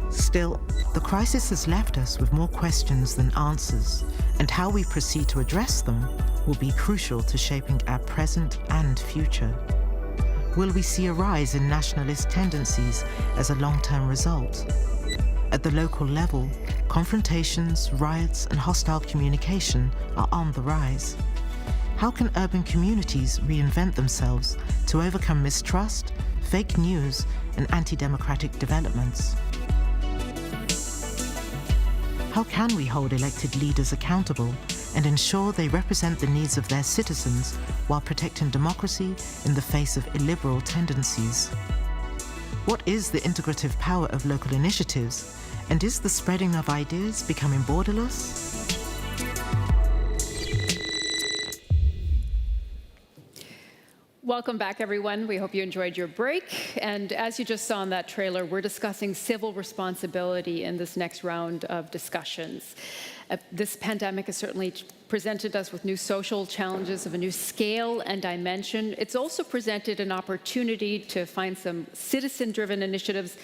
Still, the crisis has left us with more questions than answers, and how we proceed to address them will be crucial to shaping our present and future. Will we see a rise in nationalist tendencies as a long-term result? At the local level, confrontations, riots, and hostile communication are on the rise. How can urban communities reinvent themselves to overcome mistrust, fake news, and anti-democratic developments? How can we hold elected leaders accountable and ensure they represent the needs of their citizens while protecting democracy in the face of illiberal tendencies? What is the integrative power of local initiatives, and is the spreading of ideas becoming borderless? Welcome back, everyone. We hope you enjoyed your break. And as you just saw in that trailer, we're discussing civil responsibility in this next round of discussions. This pandemic has certainly presented us with new social challenges of a new scale and dimension. It's also presented an opportunity to find some citizen-driven initiatives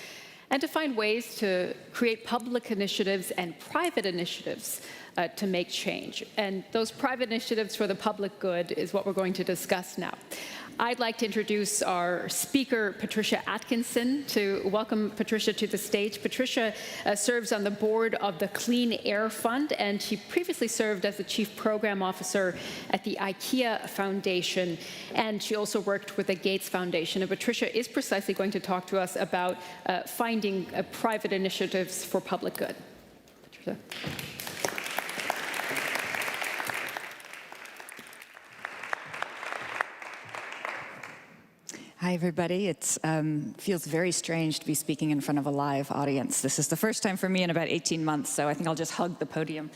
and to find ways to create public initiatives and private initiatives to make change. And those private initiatives for the public good is what we're going to discuss now. I'd like to introduce our speaker, Patricia Atkinson, to welcome Patricia to the stage. Patricia serves on the board of the Clean Air Fund, and she previously served as the Chief Program Officer at the IKEA Foundation, and she also worked with the Gates Foundation. And Patricia is precisely going to talk to us about finding private initiatives for public good. Patricia. Hi, everybody. It feels very strange to be speaking in front of a live audience. This is the first time for me in about 18 months, so I think I'll just hug the podium.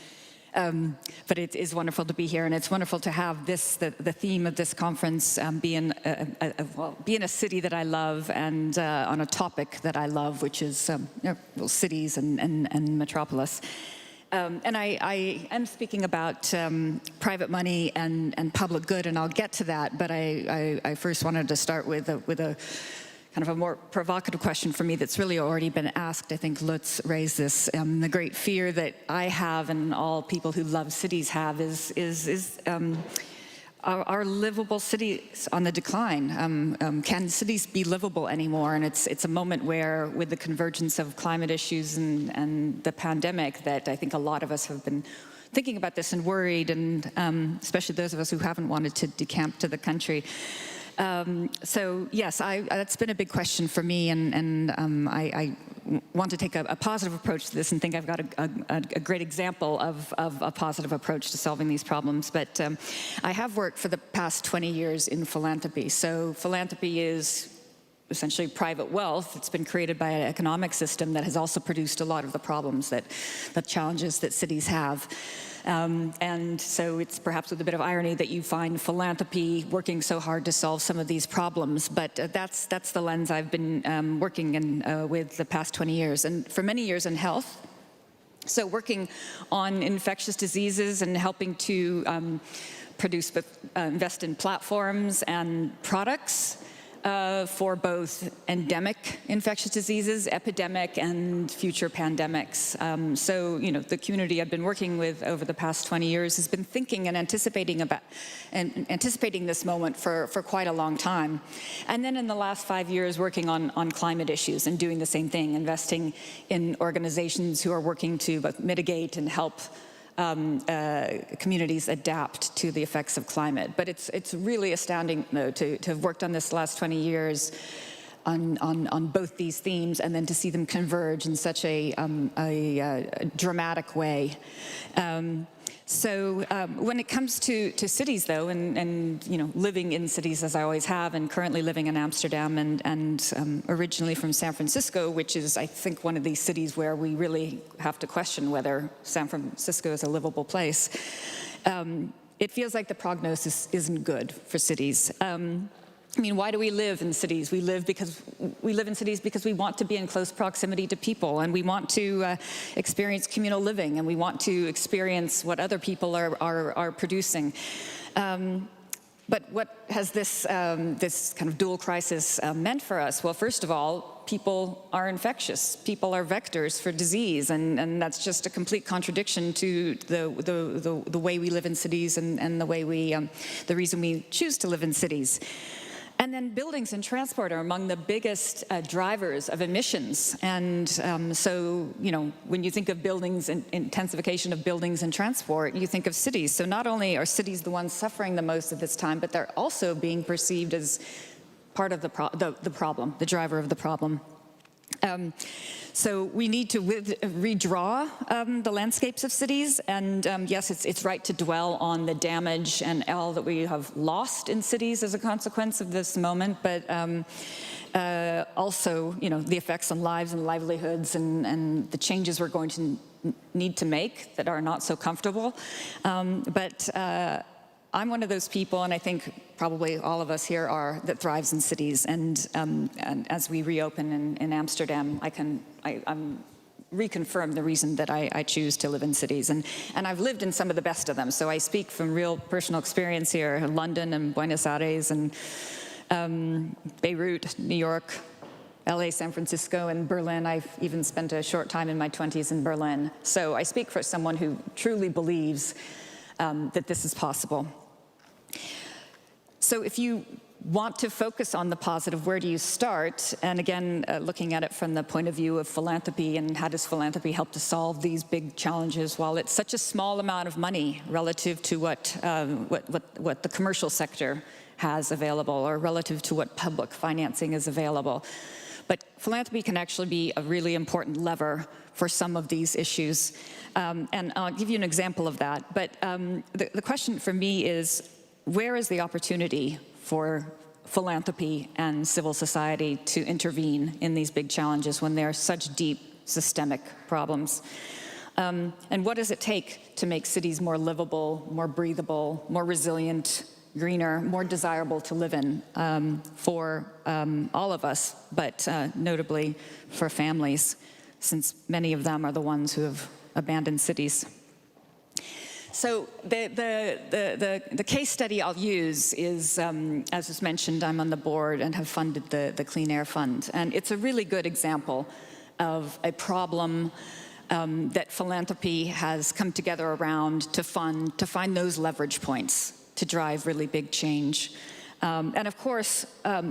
But it is wonderful to be here, and it's wonderful to have this, the theme of this conference be in a city that I love and on a topic that I love, which is cities and metropolis. And I am speaking about private money and public good, and I'll get to that. But I first wanted to start with a kind of a more provocative question for me that's really already been asked. I think Lutz raised this. The great fear that I have and all people who love cities have is are livable cities on the decline? Can cities be livable anymore? And it's a moment where, with the convergence of climate issues and the pandemic, that I think a lot of us have been thinking about this and worried, and especially those of us who haven't wanted to decamp to the country. So yes, that's been a big question for me, and I want to take a positive approach to this and think I've got a great example of a positive approach to solving these problems. But I have worked for the past 20 years in philanthropy. So philanthropy is essentially private wealth. It's been created by an economic system that has also produced a lot of the problems, the challenges that cities have. And so it's perhaps with a bit of irony that you find philanthropy working so hard to solve some of these problems, but that's the lens I've been working in with the past 20 years. And for many years in health, so working on infectious diseases and helping to invest in platforms and products for both endemic infectious diseases, epidemic, and future pandemics. So, the community I've been working with over the past 20 years has been thinking and anticipating this moment for quite a long time. And then in the last 5 years, working on climate issues and doing the same thing, investing in organizations who are working to both mitigate and help communities adapt to the effects of climate. But it's really astounding, though, to have worked on this the last 20 years on both these themes, and then to see them converge in such a dramatic way. When it comes to cities, though, and living in cities as I always have, and currently living in Amsterdam, and originally from San Francisco, which is, I think, one of these cities where we really have to question whether San Francisco is a livable place. It feels like the prognosis isn't good for cities. I mean, why do we live in cities? We live in cities because we want to be in close proximity to people, and we want to experience communal living, and we want to experience what other people are producing. But what has this kind of dual crisis meant for us? Well, first of all, people are infectious. People are vectors for disease, and that's just a complete contradiction to the way we live in cities and the way the reason we choose to live in cities. And then buildings and transport are among the biggest drivers of emissions. And so, when you think of buildings and intensification of buildings and transport, you think of cities. So not only are cities the ones suffering the most at this time, but they're also being perceived as part of the problem, the driver of the problem. So we need to redraw the landscapes of cities, and yes, it's right to dwell on the damage and all that we have lost in cities as a consequence of this moment, but also, the effects on lives and livelihoods and the changes we're going to need to make that are not so comfortable. But I'm one of those people, and I think probably all of us here are, that thrives in cities. And as we reopen in Amsterdam, I'm reconfirm the reason that I choose to live in cities. And I've lived in some of the best of them. So I speak from real personal experience here, London and Buenos Aires and Beirut, New York, LA, San Francisco, and Berlin. I've even spent a short time in my 20s in Berlin. So I speak for someone who truly believes that this is possible. So if you want to focus on the positive, where do you start? And again, looking at it from the point of view of philanthropy, and how does philanthropy help to solve these big challenges? While it's such a small amount of money relative to what the commercial sector has available, or relative to what public financing is available. But philanthropy can actually be a really important lever for some of these issues. And I'll give you an example of that. But the question for me is, where is the opportunity for philanthropy and civil society to intervene in these big challenges when there are such deep systemic problems? And what does it take to make cities more livable, more breathable, more resilient, greener, more desirable to live in for all of us, but notably for families, since many of them are the ones who have abandoned cities. So the case study I'll use is, as was mentioned, I'm on the board and have funded the Clean Air Fund. And it's a really good example of a problem that philanthropy has come together around to find those leverage points to drive really big change. And of course,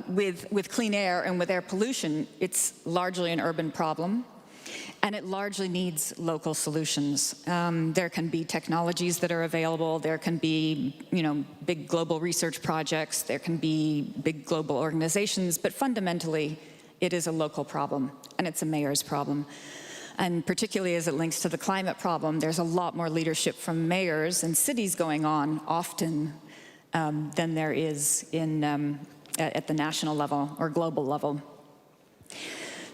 with clean air and with air pollution, it's largely an urban problem. And it largely needs local solutions. There can be technologies that are available. There can be, big global research projects. There can be big global organizations. But fundamentally, it is a local problem, and it's a mayor's problem. And particularly as it links to the climate problem, there's a lot more leadership from mayors and cities going on often than there is at the national level or global level.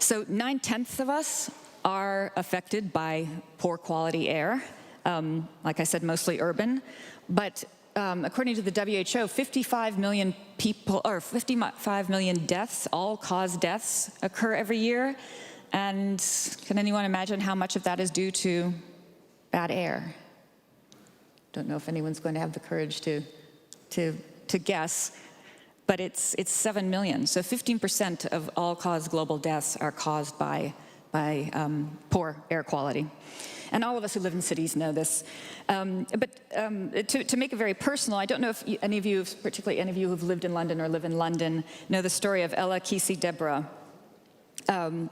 So 9/10 of us are affected by poor quality air, like I said, mostly urban. But according to the WHO, 55 million people, or 55 million deaths, all-cause deaths, occur every year. And can anyone imagine how much of that is due to bad air? Don't know if anyone's going to have the courage to guess, but it's 7 million. So 15% of all-cause global deaths are caused by poor air quality. And all of us who live in cities know this. But to make it very personal, I don't know if any of you, particularly any of you who've lived in London or live in London, know the story of Ella Kesey Deborah,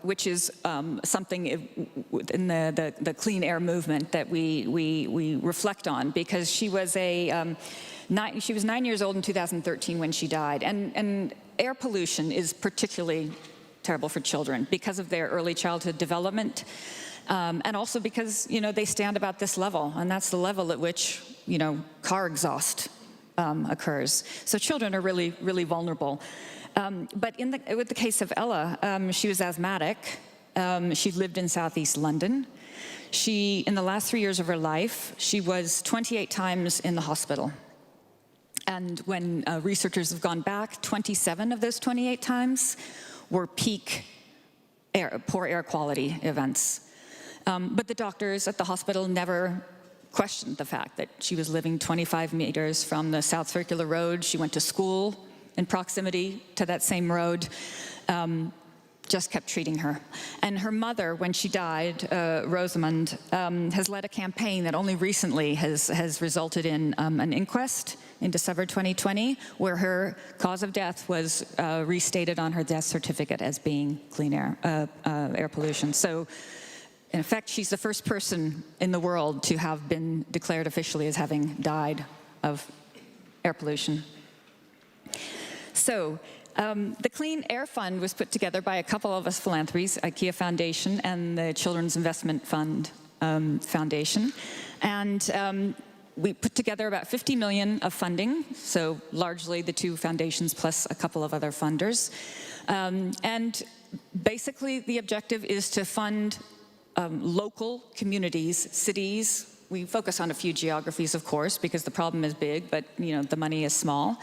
which is something in the clean air movement that we reflect on, because she was she was 9 years old in 2013 when she died. And air pollution is particularly terrible for children because of their early childhood development. And also because, they stand about this level, and that's the level at which, car exhaust occurs. So children are really, really vulnerable. But with the case of Ella, she was asthmatic. She lived in Southeast London. In the last 3 years of her life, she was 28 times in the hospital. And when researchers have gone back, 27 of those 28 times were peak poor air quality events. But the doctors at the hospital never questioned the fact that she was living 25 meters from the South Circular Road. She went to school in proximity to that same road, just kept treating her. And her mother, when she died, Rosamund, has led a campaign that only recently has resulted in an inquest in December 2020, where her cause of death was restated on her death certificate as being clean air pollution. So, in effect, she's the first person in the world to have been declared officially as having died of air pollution. So, the Clean Air Fund was put together by a couple of us philanthropies, IKEA Foundation and the Children's Investment Fund Foundation. And we put together about 50 million of funding, so largely the two foundations plus a couple of other funders. And basically the objective is to fund local communities, cities. We focus on a few geographies, of course, because the problem is big, but the money is small,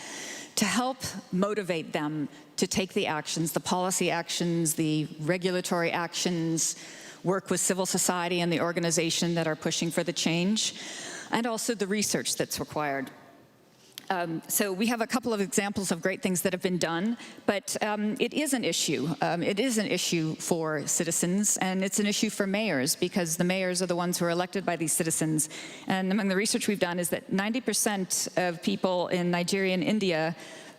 to help motivate them to take the actions, the policy actions, the regulatory actions, work with civil society and the organization that are pushing for the change, and also the research that's required. So we have a couple of examples of great things that have been done, but it is an issue. It is an issue for citizens, and it's an issue for mayors, because the mayors are the ones who are elected by these citizens. And among the research we've done is that 90% of people in Nigeria and India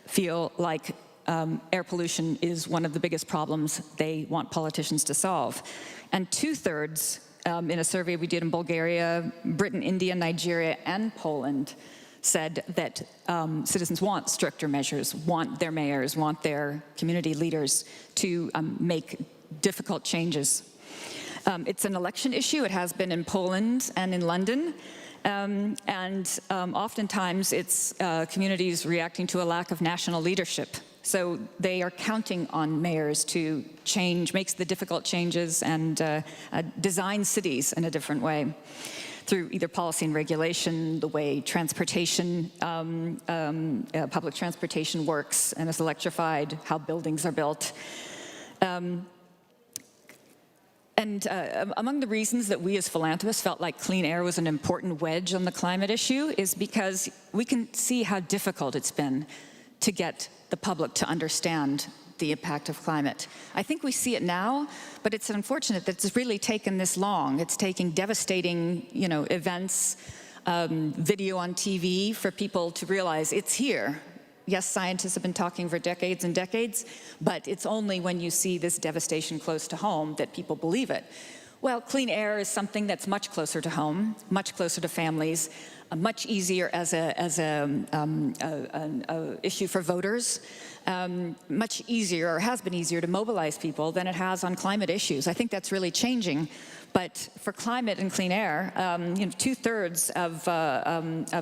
feel like air pollution is one of the biggest problems they want politicians to solve. And 2/3, in a survey we did in Bulgaria, Britain, India, Nigeria, and Poland, said that citizens want stricter measures, want their mayors, want their community leaders to make difficult changes. It's an election issue. It has been in Poland and in London. Oftentimes it's communities reacting to a lack of national leadership. So they are counting on mayors to make the difficult changes and design cities in a different way, through either policy and regulation, the way transportation, public transportation works and is electrified, how buildings are built. Among the reasons that we as philanthropists felt like clean air was an important wedge on the climate issue is because we can see how difficult it's been to get the public to understand the impact of climate. I think we see it now, but it's unfortunate that it's really taken this long. It's taking devastating, events, video on TV for people to realize it's here. Yes, scientists have been talking for decades and decades, but it's only when you see this devastation close to home that people believe it. Well, clean air is something that's much closer to home, much closer to families, much easier as an issue for voters. Much easier, or has been easier, to mobilize people than it has on climate issues. I think that's really changing. But for climate and clean air, 2/3 of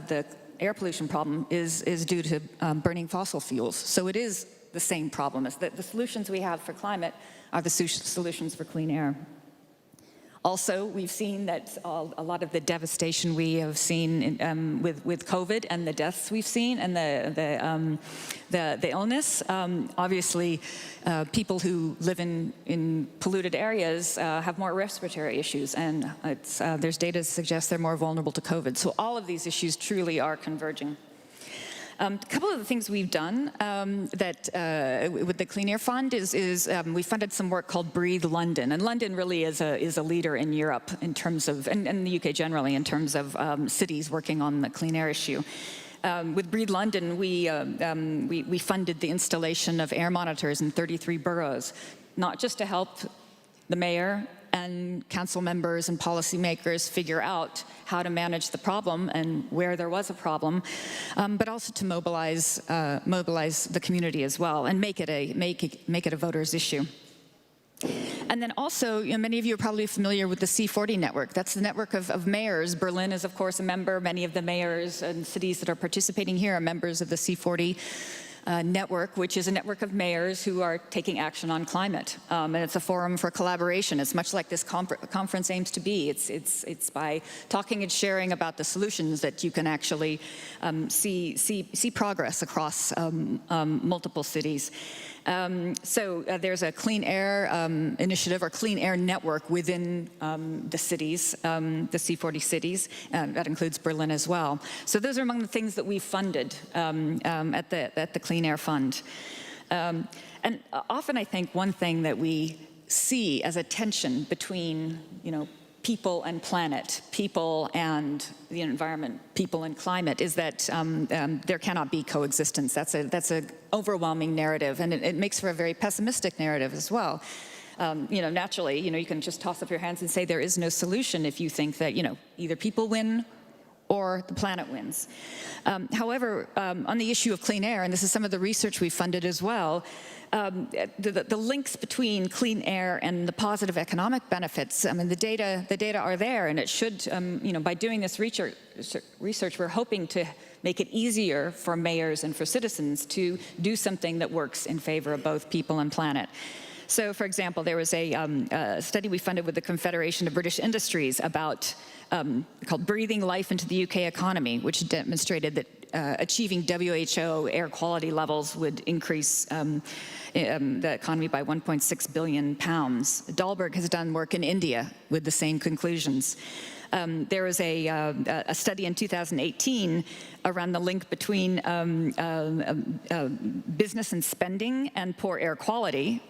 the air pollution problem is due to burning fossil fuels. So it is the same problem. As the solutions we have for climate are the solutions for clean air. Also, we've seen that a lot of the devastation we have seen with COVID and the deaths we've seen and the illness. Obviously, people who live in polluted areas have more respiratory issues, and there's data to suggest they're more vulnerable to COVID. So all of these issues truly are converging. A couple of the things we've done with the Clean Air Fund is we funded some work called Breathe London, and London really is a leader in Europe in terms of, and the UK generally, in terms of cities working on the clean air issue. With Breathe London, we funded the installation of air monitors in 33 boroughs, not just to help the mayor and council members and policymakers figure out how to manage the problem and where there was a problem, but also to mobilize the community as well and make it a voters' issue. And then also, many of you are probably familiar with the C40 network. That's the network of mayors. Berlin is, of course, a member. Many of the mayors and cities that are participating here are members of the C40 network, which is a network of mayors who are taking action on climate. And it's a forum for collaboration. It's much like this conference aims to be. It's by talking and sharing about the solutions that you can actually see progress across multiple cities. There's a clean air initiative or clean air network within the cities, the C40 cities. That includes Berlin as well. So those are among the things that we funded at the Clean Air Fund. And often I think one thing that we see as a tension between, people and planet, people and the environment, people and climate, is that there cannot be coexistence. That's an overwhelming narrative, and it makes for a very pessimistic narrative as well. Naturally, you can just toss up your hands and say there is no solution if you think that, either people win or the planet wins. However, on the issue of clean air, and this is some of the research we funded as well, the links between clean air and the positive economic benefits, the data are there, and it should, by doing this research, we're hoping to make it easier for mayors and for citizens to do something that works in favor of both people and planet. So, for example, there was a study we funded with the Confederation of British Industries about called Breathing Life into the UK Economy, which demonstrated that achieving WHO air quality levels would increase the economy by 1.6 billion pounds. Dahlberg has done work in India with the same conclusions. There was a study in 2018 around the link between business and spending and poor air quality,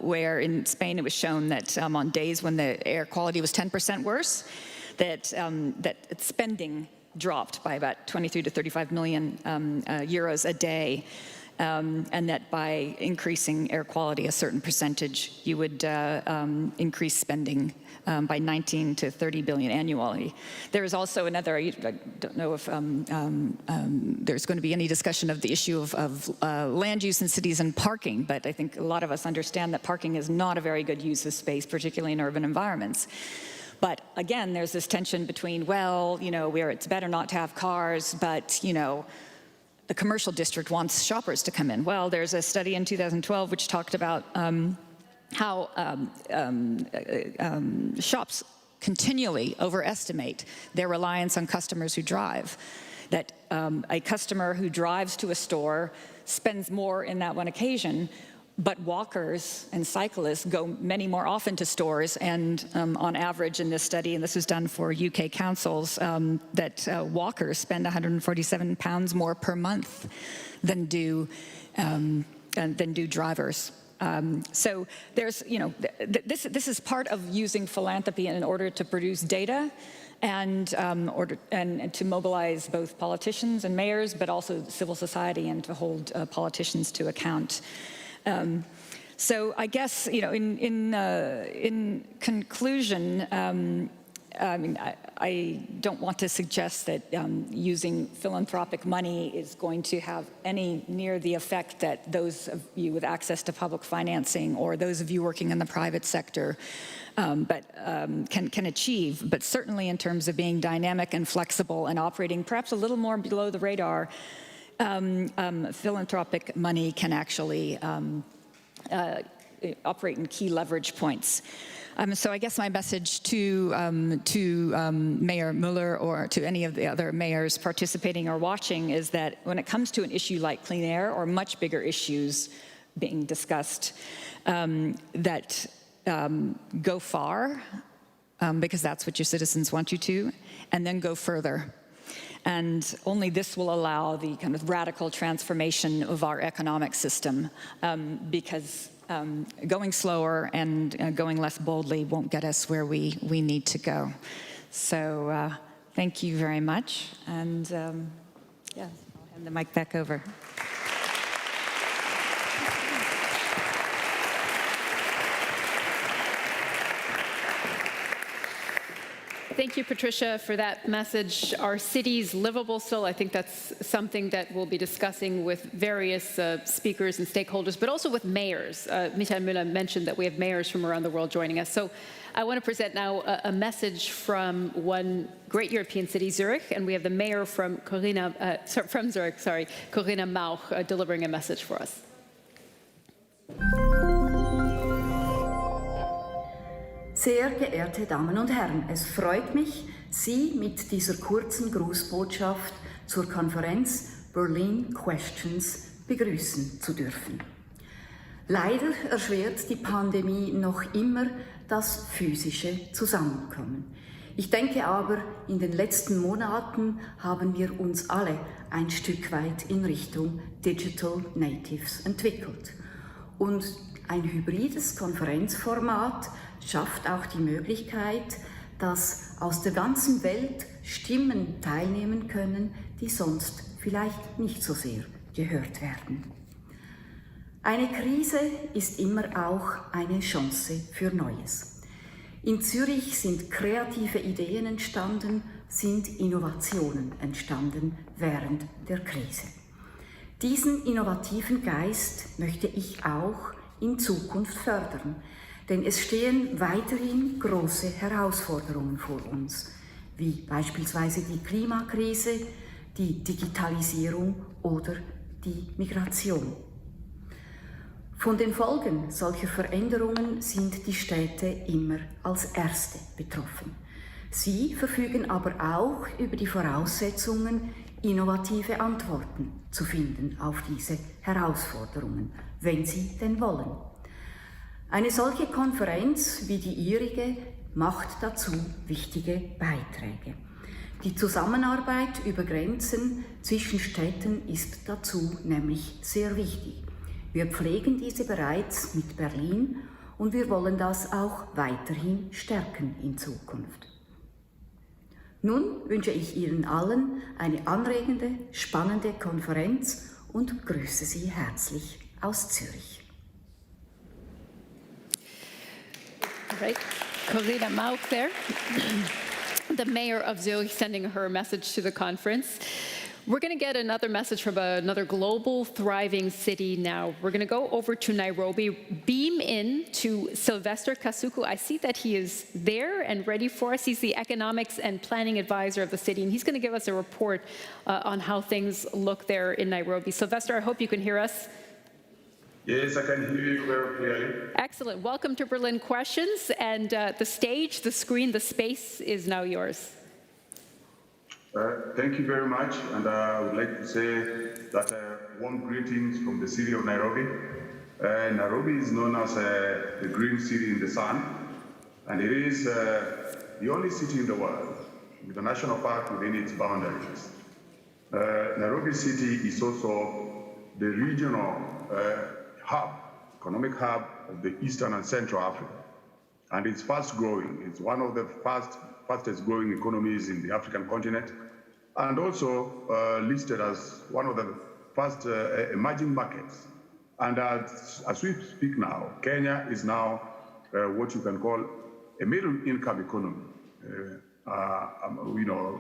where in Spain it was shown that on days when the air quality was 10% worse, that spending dropped by about 23 to 35 million euros a day. And that by increasing air quality a certain percentage, you would increase spending by 19 to 30 billion annually. There is also another, I don't know if there's going to be any discussion of the issue of land use in cities and parking, but I think a lot of us understand that parking is not a very good use of space, particularly in urban environments. But again, there's this tension between, where it's better not to have cars, but, the commercial district wants shoppers to come in. Well, there's a study in 2012 which talked about how shops continually overestimate their reliance on customers who drive. That a customer who drives to a store spends more in that one occasion, but walkers and cyclists go many more often to stores, and on average in this study, and this was done for UK councils, that walkers spend £147 more per month than do drivers. So there's, this is part of using philanthropy in order to produce data and to mobilize both politicians and mayors, but also civil society, and to hold politicians to account. So I guess, in conclusion, I don't want to suggest that using philanthropic money is going to have any near the effect that those of you with access to public financing or those of you working in the private sector can achieve. But certainly in terms of being dynamic and flexible and operating perhaps a little more below the radar, philanthropic money can actually operate in key leverage points. So I guess my message to Mayor Müller or to any of the other mayors participating or watching is that when it comes to an issue like clean air or much bigger issues being discussed, that go far, because that's what your citizens want you to, and then go further. And only this will allow the kind of radical transformation of our economic system, because going slower and going less boldly won't get us where we need to go. So thank you very much. And I'll hand the mic back over. Thank you, Patricia, for that message. Are cities livable still? I think that's something that we'll be discussing with various speakers and stakeholders, but also with mayors. Michael Müller mentioned that we have mayors from around the world joining us. So I want to present now a message from one great European city, Zurich, and we have the mayor from Zurich, Corinna Mauch, delivering a message for us. Sehr geehrte Damen und Herren, es freut mich, Sie mit dieser kurzen Grußbotschaft zur Konferenz Berlin Questions begrüßen zu dürfen. Leider erschwert die Pandemie noch immer das physische Zusammenkommen. Ich denke aber, in den letzten Monaten haben wir uns alle ein Stück weit in Richtung Digital Natives entwickelt. Und ein hybrides Konferenzformat schafft auch die Möglichkeit, dass aus der ganzen Welt Stimmen teilnehmen können, die sonst vielleicht nicht so sehr gehört werden. Eine Krise ist immer auch eine Chance für Neues. In Zürich sind kreative Ideen entstanden, sind Innovationen entstanden während der Krise. Diesen innovativen Geist möchte ich auch in Zukunft fördern, denn es stehen weiterhin große Herausforderungen vor uns, wie beispielsweise die Klimakrise, die Digitalisierung oder die Migration. Von den Folgen solcher Veränderungen sind die Städte immer als Erste betroffen. Sie verfügen aber auch über die Voraussetzungen, innovative Antworten zu finden auf diese Herausforderungen, wenn sie denn wollen. Eine solche Konferenz wie die Ihrige macht dazu wichtige Beiträge. Die Zusammenarbeit über Grenzen zwischen Städten ist dazu nämlich sehr wichtig. Wir pflegen diese bereits mit Berlin und wir wollen das auch weiterhin stärken in Zukunft. Nun wünsche ich Ihnen allen eine anregende, spannende Konferenz und grüße Sie herzlich aus Zürich. Right, Corinna Mauch there, the mayor of Zurich, sending her message to the conference. We're going to get another message from another global thriving city now. We're going to go over to Nairobi, beam in to Sylvester Kasuku. I see that he is there and ready for us. He's the economics and planning advisor of the city, and he's going to give us a report on how things look there in Nairobi. Sylvester, I hope you can hear us. Yes, I can hear you very clearly. Excellent. Welcome to Berlin Questions. And the stage, the screen, the space is now yours. Thank you very much. And I would like to say that warm greetings from the city of Nairobi. Nairobi is known as the green city in the sun. And it is the only city in the world with a national park within its boundaries. Nairobi city is also the regional hub, economic hub of the Eastern and Central Africa. And it's fast growing. It's one of the fastest growing economies in the African continent, and also listed as one of the fast emerging markets. And as we speak now, Kenya is now what you can call a middle income economy,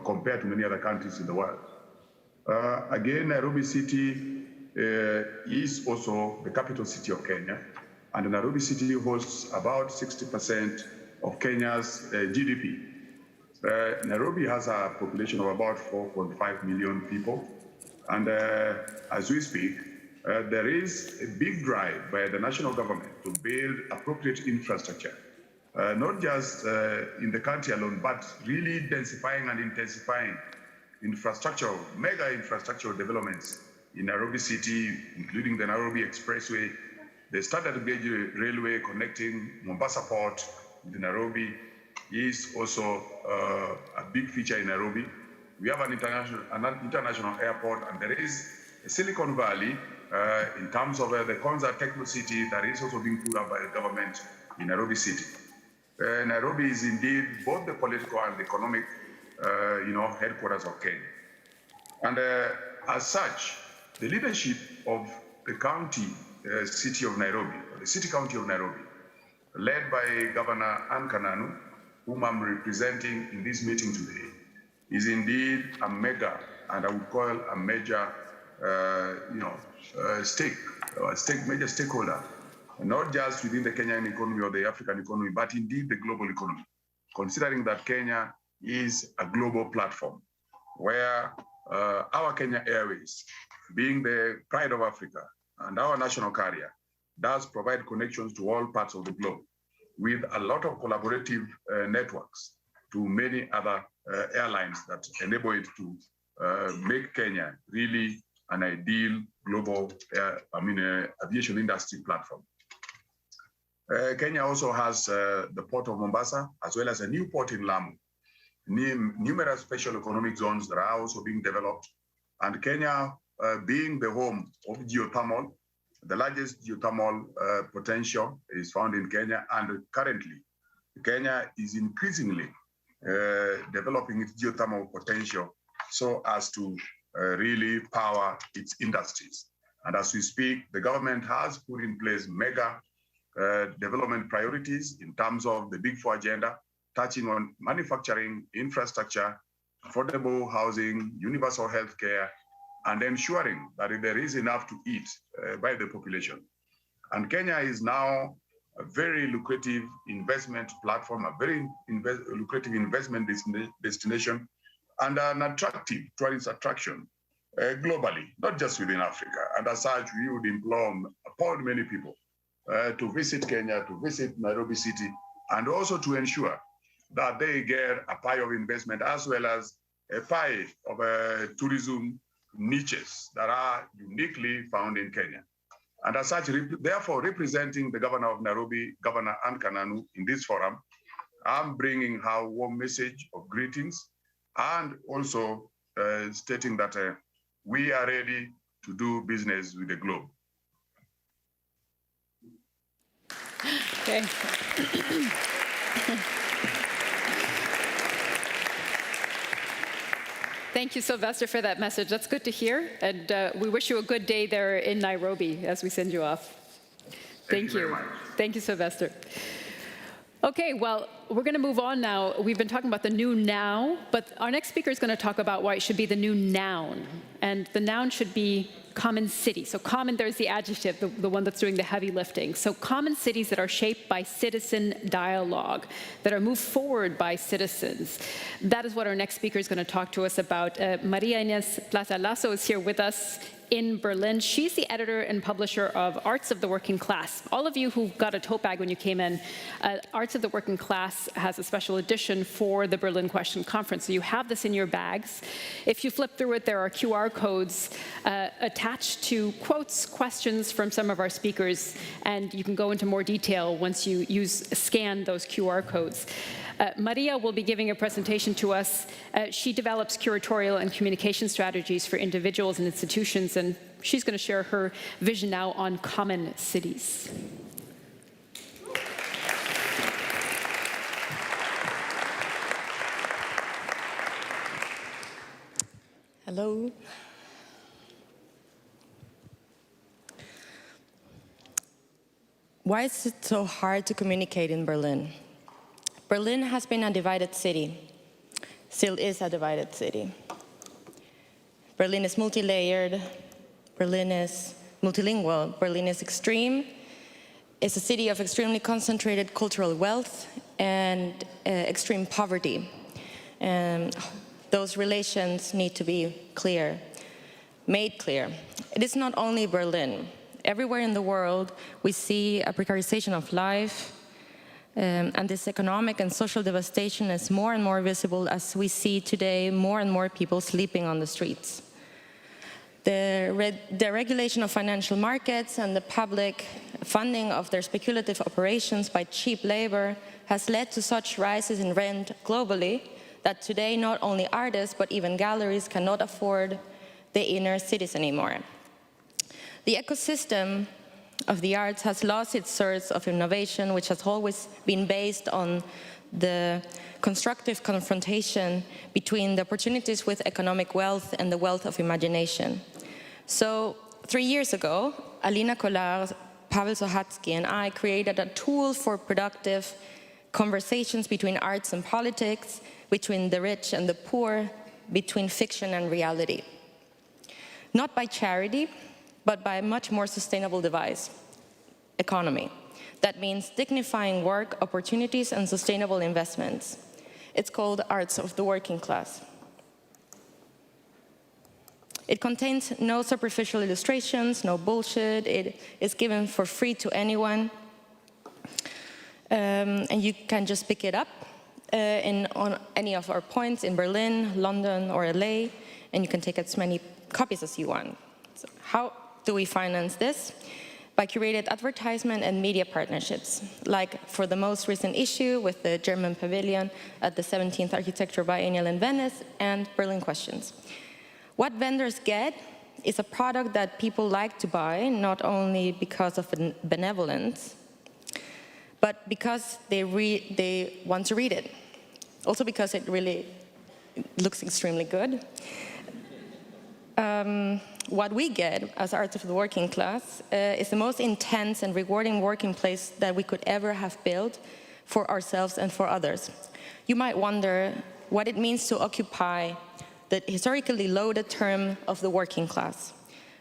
compared to many other countries in the world. Again, Nairobi city is also the capital city of Kenya, and Nairobi city hosts about 60% of Kenya's GDP. Nairobi has a population of about 4.5 million people, and as we speak, there is a big drive by the national government to build appropriate infrastructure, not just in the country alone, but really densifying and intensifying mega infrastructural developments in Nairobi city, including the Nairobi Expressway, the standard gauge railway connecting Mombasa Port to Nairobi is also a big feature in Nairobi. We have an international airport, and there is a Silicon Valley in terms of the Konza Techno City that is also being put up by the government in Nairobi city. Nairobi is indeed both the political and economic, headquarters of Kenya. And as such, the leadership of the county city of Nairobi, or the city county of Nairobi, led by Governor Anne Kananu, whom I'm representing in this meeting today, is indeed a mega, and I would call a major, major stakeholder, not just within the Kenyan economy or the African economy, but indeed the global economy, considering that Kenya is a global platform where our Kenya Airways, being the pride of Africa and our national carrier, does provide connections to all parts of the globe with a lot of collaborative networks to many other airlines that enable it to make Kenya really an ideal global aviation industry platform. Kenya also has the port of Mombasa, as well as a new port in Lamu, numerous special economic zones that are also being developed, and Kenya being the home of geothermal, the largest geothermal potential is found in Kenya, and currently Kenya is increasingly developing its geothermal potential so as to really power its industries. And as we speak, the government has put in place mega development priorities in terms of the Big Four agenda, touching on manufacturing, infrastructure, affordable housing, universal health care, and ensuring that there is enough to eat by the population. And Kenya is now a very lucrative investment platform, a very lucrative investment destination, and an attractive tourist attraction globally, not just within Africa. And as such, we would implore many people to visit Kenya, to visit Nairobi City, and also to ensure that they get a pie of investment as well as a pie of tourism niches that are uniquely found in Kenya. And as such, therefore, representing the governor of Nairobi, Governor Anne Kananu, in this forum, I'm bringing her warm message of greetings and also stating that we are ready to do business with the globe. Okay. Thank you, Sylvester, for that message. That's good to hear. And we wish you a good day there in Nairobi as we send you off. Thank you. Very much. Thank you, Sylvester. Okay, well, we're going to move on now. We've been talking about the new now, but our next speaker is going to talk about why it should be the new noun. And the noun should be common city. So common, there's the adjective, the one that's doing the heavy lifting. So common cities that are shaped by citizen dialogue, that are moved forward by citizens. That is what our next speaker is going to talk to us about. Maria Ines Plaza Lasso is here with us in Berlin. She's the editor and publisher of Arts of the Working Class. All of you who got a tote bag when you came in, Arts of the Working Class has a special edition for the Berlin Question Conference. So you have this in your bags. If you flip through it, there are QR codes attached to quotes, questions from some of our speakers, and you can go into more detail once you scan those QR codes. Maria will be giving a presentation to us. She develops curatorial and communication strategies for individuals and institutions, and she's going to share her vision now on common cities. Hello. Why is it so hard to communicate in Berlin? Berlin has been a divided city, still is a divided city. Berlin is multi-layered, Berlin is multilingual, Berlin is extreme. It's a city of extremely concentrated cultural wealth and extreme poverty. And those relations need to be clear, made clear. It is not only Berlin. Everywhere in the world, we see a precarization of life, and this economic and social devastation is more and more visible as we see today more and more people sleeping on the streets. The regulation of financial markets and the public funding of their speculative operations by cheap labor has led to such rises in rent globally that today not only artists but even galleries cannot afford the inner cities anymore. The ecosystem of the arts has lost its source of innovation, which has always been based on the constructive confrontation between the opportunities with economic wealth and the wealth of imagination. So 3 years ago, Alina Kolar, Pavel Sohatsky, and I created a tool for productive conversations between arts and politics, between the rich and the poor, between fiction and reality. Not by charity, but by a much more sustainable device, economy. That means dignifying work, opportunities, and sustainable investments. It's called Arts of the Working Class. It contains no superficial illustrations, no bullshit. It is given for free to anyone. And you can just pick it up on any of our points in Berlin, London, or LA, and you can take as many copies as you want. So how do we finance this? By curated advertisement and media partnerships, like for the most recent issue with the German Pavilion at the 17th Architecture Biennial in Venice and Berlin Questions. What vendors get is a product that people like to buy, not only because of benevolence, but because they want to read it. Also because it really looks extremely good. What we get as Arts of the Working Class is the most intense and rewarding working place that we could ever have built for ourselves and for others. You might wonder what it means to occupy the historically loaded term of the working class.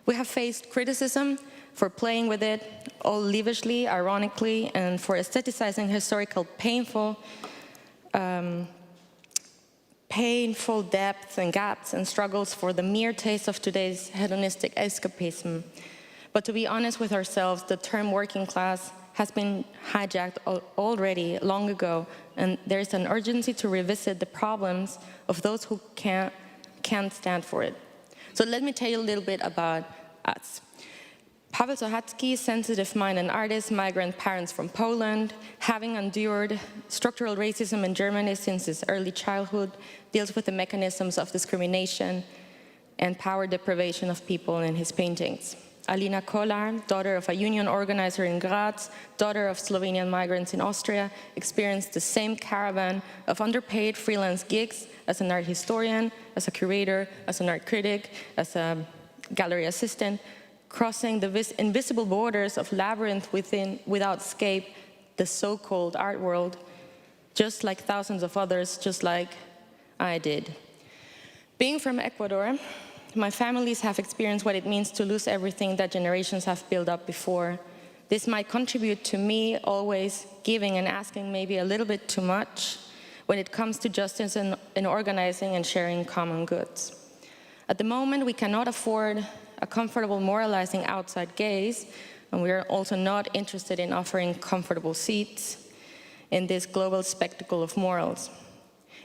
We have faced criticism for playing with it, all leavishly, ironically, and for aestheticizing historical painful depths and gaps and struggles for the mere taste of today's hedonistic escapism. But to be honest with ourselves, the term working class has been hijacked already long ago, and there's an urgency to revisit the problems of those who can't stand for it. So let me tell you a little bit about us. Paweł Sochacki, sensitive-minded artist, migrant parents from Poland, having endured structural racism in Germany since his early childhood, deals with the mechanisms of discrimination and power deprivation of people in his paintings. Alina Kolar, daughter of a union organizer in Graz, daughter of Slovenian migrants in Austria, experienced the same caravan of underpaid freelance gigs as an art historian, as a curator, as an art critic, as a gallery assistant, crossing the invisible borders of labyrinth without escape, the so-called art world, just like thousands of others, just like I did. Being from Ecuador, my families have experienced what it means to lose everything that generations have built up before. This might contribute to me always giving and asking maybe a little bit too much when it comes to justice and organizing and sharing common goods. At the moment, we cannot afford a comfortable moralizing outside gaze, and we are also not interested in offering comfortable seats in this global spectacle of morals.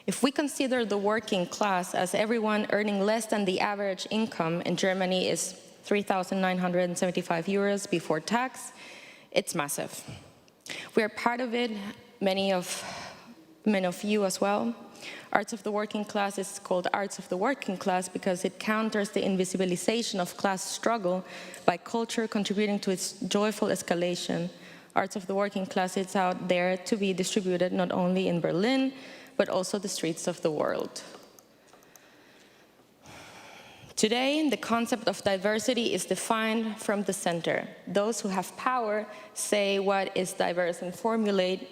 If we consider the working class as everyone earning less than the average income in Germany is 3,975 euros before tax, it's massive. We are part of it, many of you as well. Arts of the Working Class is called Arts of the Working Class because it counters the invisibilization of class struggle by culture contributing to its joyful escalation. Arts of the Working Class is out there to be distributed not only in Berlin, but also the streets of the world. Today, the concept of diversity is defined from the center. Those who have power say what is diverse and formulate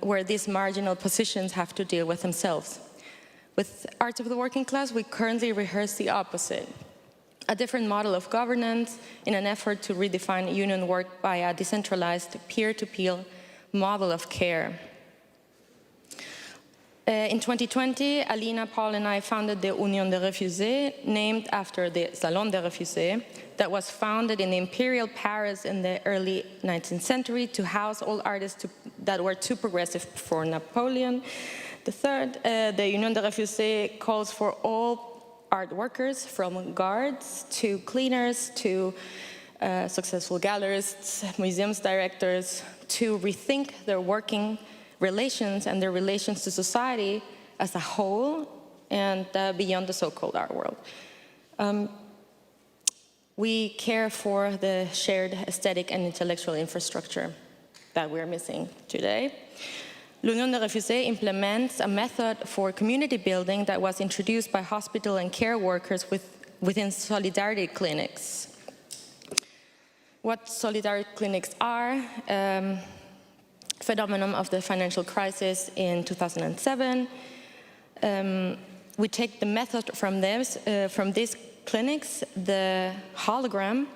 where these marginal positions have to deal with themselves. With Arts of the Working Class, we currently rehearse the opposite, a different model of governance in an effort to redefine union work by a decentralized peer-to-peer model of care. In 2020, Alina, Paul, and I founded the Union des Refusés, named after the Salon des Refusés, that was founded in the Imperial Paris in the early 19th century to house all artists that were too progressive for Napoleon III. The Union des Refusés calls for all art workers, from guards to cleaners to successful gallerists, museums directors, to rethink their working relations and their relations to society as a whole and beyond the so-called art world. We care for the shared aesthetic and intellectual infrastructure that we're missing today. L'Union des Refusés implements a method for community building that was introduced by hospital and care workers within solidarity clinics. What solidarity clinics are, phenomenon of the financial crisis in 2007. We take the method from these clinics, the hologram,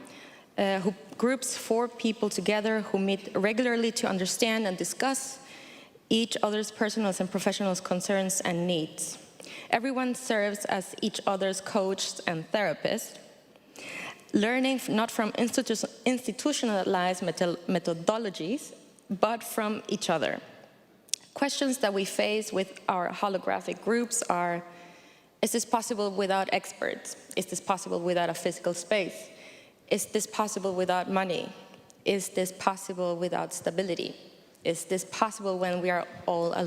who groups 4 people together who meet regularly to understand and discuss each other's personal and professional concerns and needs. Everyone serves as each other's coach and therapist, learning not from institutionalized methodologies, but from each other. Questions that we face with our holographic groups are, is this possible without experts? Is this possible without a physical space? Is this possible without money? Is this possible without stability? Is this possible when we are all a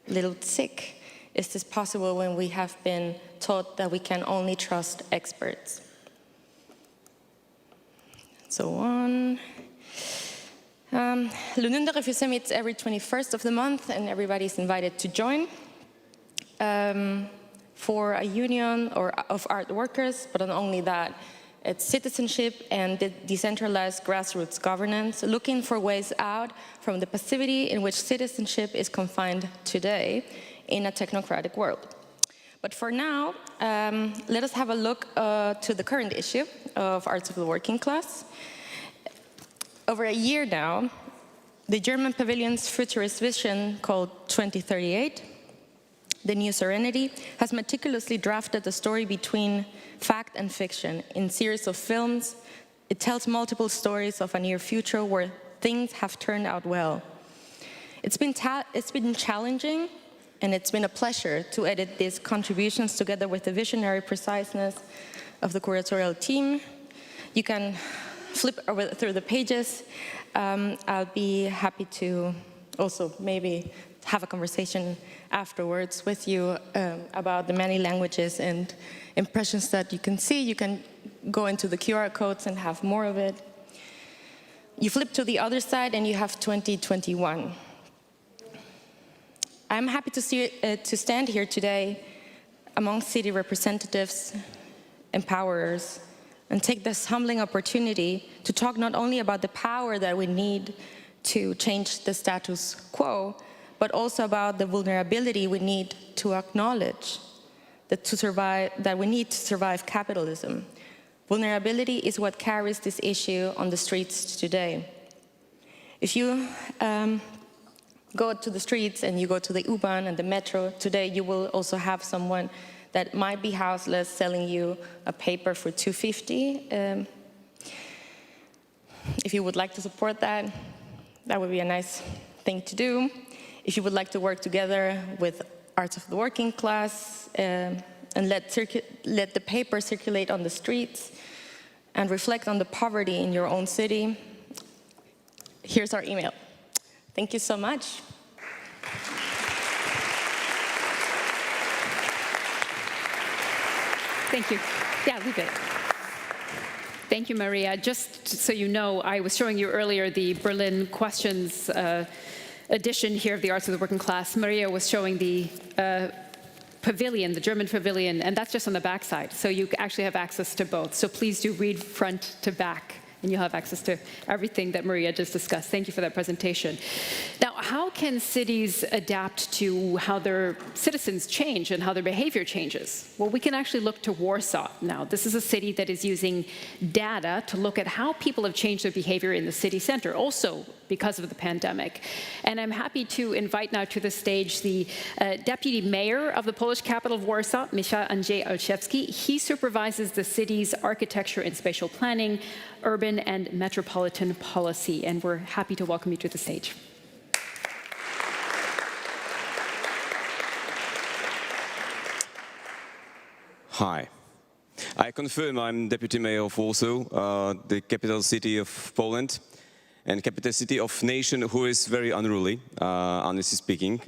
little sick? Is this possible when we have been taught that we can only trust experts? So on. L'Union de Refusés meets every 21st of the month, and everybody's invited to join. For a union of art workers, but not only that, it's citizenship and decentralized grassroots governance, looking for ways out from the passivity in which citizenship is confined today in a technocratic world. But for now, let us have a look to the current issue of Arts of the Working Class. Over a year now, the German pavilion's futurist vision called 2038, The New Serenity, has meticulously drafted a story between fact and fiction. In series of films, it tells multiple stories of a near future where things have turned out well. It's been challenging, and it's been a pleasure to edit these contributions together with the visionary preciseness of the curatorial team. You can flip through the pages. I'll be happy to also maybe have a conversation afterwards with you about the many languages and impressions that you can see. You can go into the QR codes and have more of it. You flip to the other side and you have 2021. I'm happy to stand here today among city representatives, empowerers, and take this humbling opportunity to talk not only about the power that we need to change the status quo, but also about the vulnerability we need to acknowledge that we need to survive capitalism. Vulnerability is what carries this issue on the streets today. If you go to the streets and you go to the U-Bahn and the metro, today you will also have someone that might be houseless selling you a paper for $2.50. If you would like to support that, that would be a nice thing to do. If you would like to work together with Arts of the Working Class and let the paper circulate on the streets and reflect on the poverty in your own city, here's our email. Thank you so much. Thank you. Yeah, leave it. Thank you, Maria. Just so you know, I was showing you earlier the Berlin Questions edition here of the Arts of the Working Class. Maria was showing the pavilion, the German pavilion, and that's just on the back side. So you actually have access to both. So please do read front to back, and you'll have access to everything that Maria just discussed. Thank you for that presentation. Now, how can cities adapt to how their citizens change and how their behavior changes? Well, we can actually look to Warsaw now. This is a city that is using data to look at how people have changed their behavior in the city center, also because of the pandemic. And I'm happy to invite now to the stage the deputy mayor of the Polish capital of Warsaw, Michał Andrzej Olszewski. He supervises the city's architecture and spatial planning, urban and metropolitan policy, and we're happy to welcome you to the stage. Hi. I confirm I'm Deputy Mayor of Warsaw, the capital city of Poland, and capital city of nation who is very unruly, honestly speaking.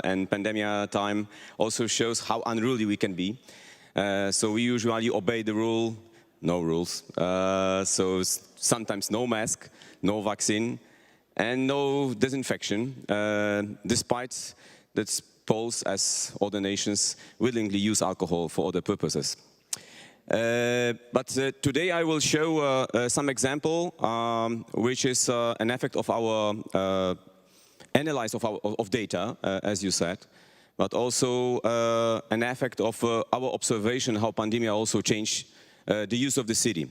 And pandemic time also shows how unruly we can be. So we usually obey the rule, no rules. So sometimes no mask, no vaccine, and no disinfection, despite that Poles, as other nations, willingly use alcohol for other purposes. But today I will show some example, which is an effect of our analysis of data, as you said, but also an effect of our observation how pandemic also changed the use of the city.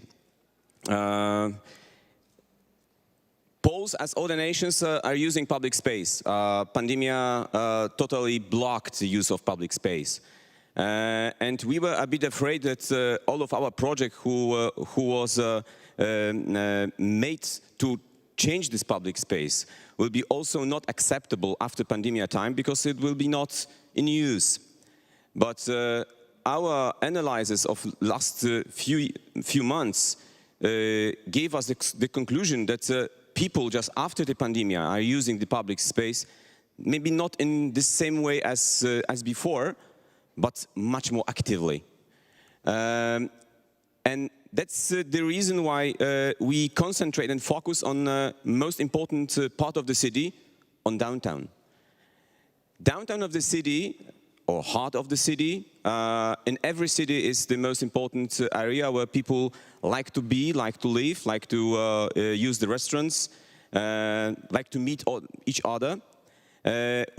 Poles, as other nations, are using public space. Pandemia totally blocked the use of public space. And we were a bit afraid that all of our project who was made to change this public space will be also not acceptable after pandemia time because it will be not in use. But our analysis of last few months gave us the conclusion that people just after the pandemia are using the public space, maybe not in the same way as before, but much more actively. And that's the reason why we concentrate and focus on the most important part of the city, on downtown. Downtown of the city, or heart of the city, in every city is the most important area where people like to be, like to live, like to use the restaurants, like to meet each other.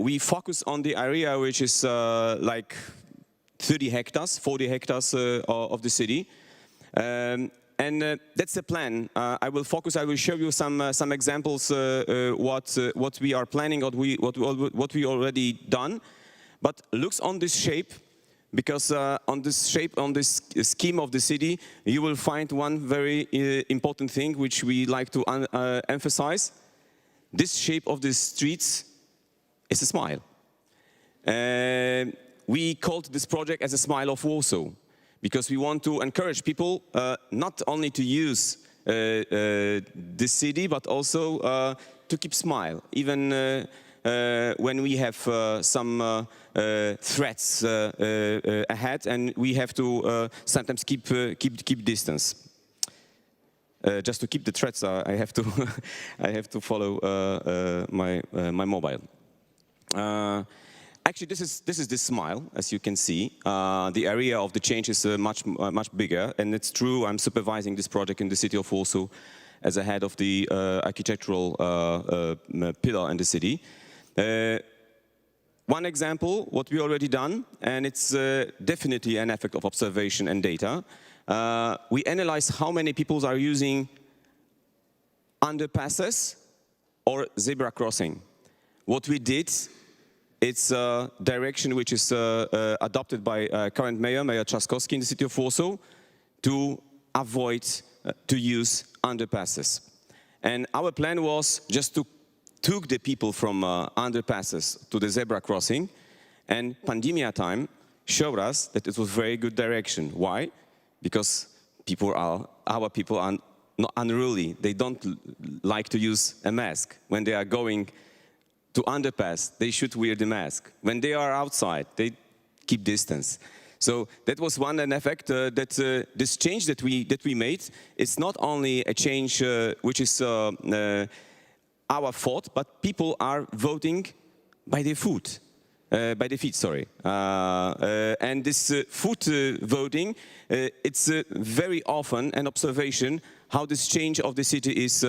We focus on the area which is like 30 hectares, 40 hectares of the city. And that's the plan. I will show you some examples what we are planning, what we already done. But looks on this shape, because on this scheme of the city, you will find one very important thing which we like to emphasize. This shape of the streets is a smile. We called this project as a smile of Warsaw, because we want to encourage people not only to use the city, but also to keep smile, even when we have some threats ahead, and we have to sometimes keep distance. Just to keep the threats, I have to I have to follow my mobile. Actually, this is the smile, as you can see. The area of the change is much bigger, and it's true. I'm supervising this project in the city of Warsaw as a head of the architectural pillar in the city. One example, what we already done, and it's definitely an effect of observation and data. We analyze how many people are using underpasses or zebra crossing. What we did, it's a direction which is adopted by current Mayor Trzaskowski in the city of Warsaw, to avoid to use underpasses. And our plan was just to took the people from underpasses to the zebra crossing, and pandemia time showed us that it was very good direction. Why? Because our people are not unruly. They don't like to use a mask. When they are going to underpass, they should wear the mask. When they are outside, they keep distance. So that was one effect, that this change that we made, it's not only a change which is our fault, but people are voting by their feet. And this foot voting, it's very often an observation how this change of the city is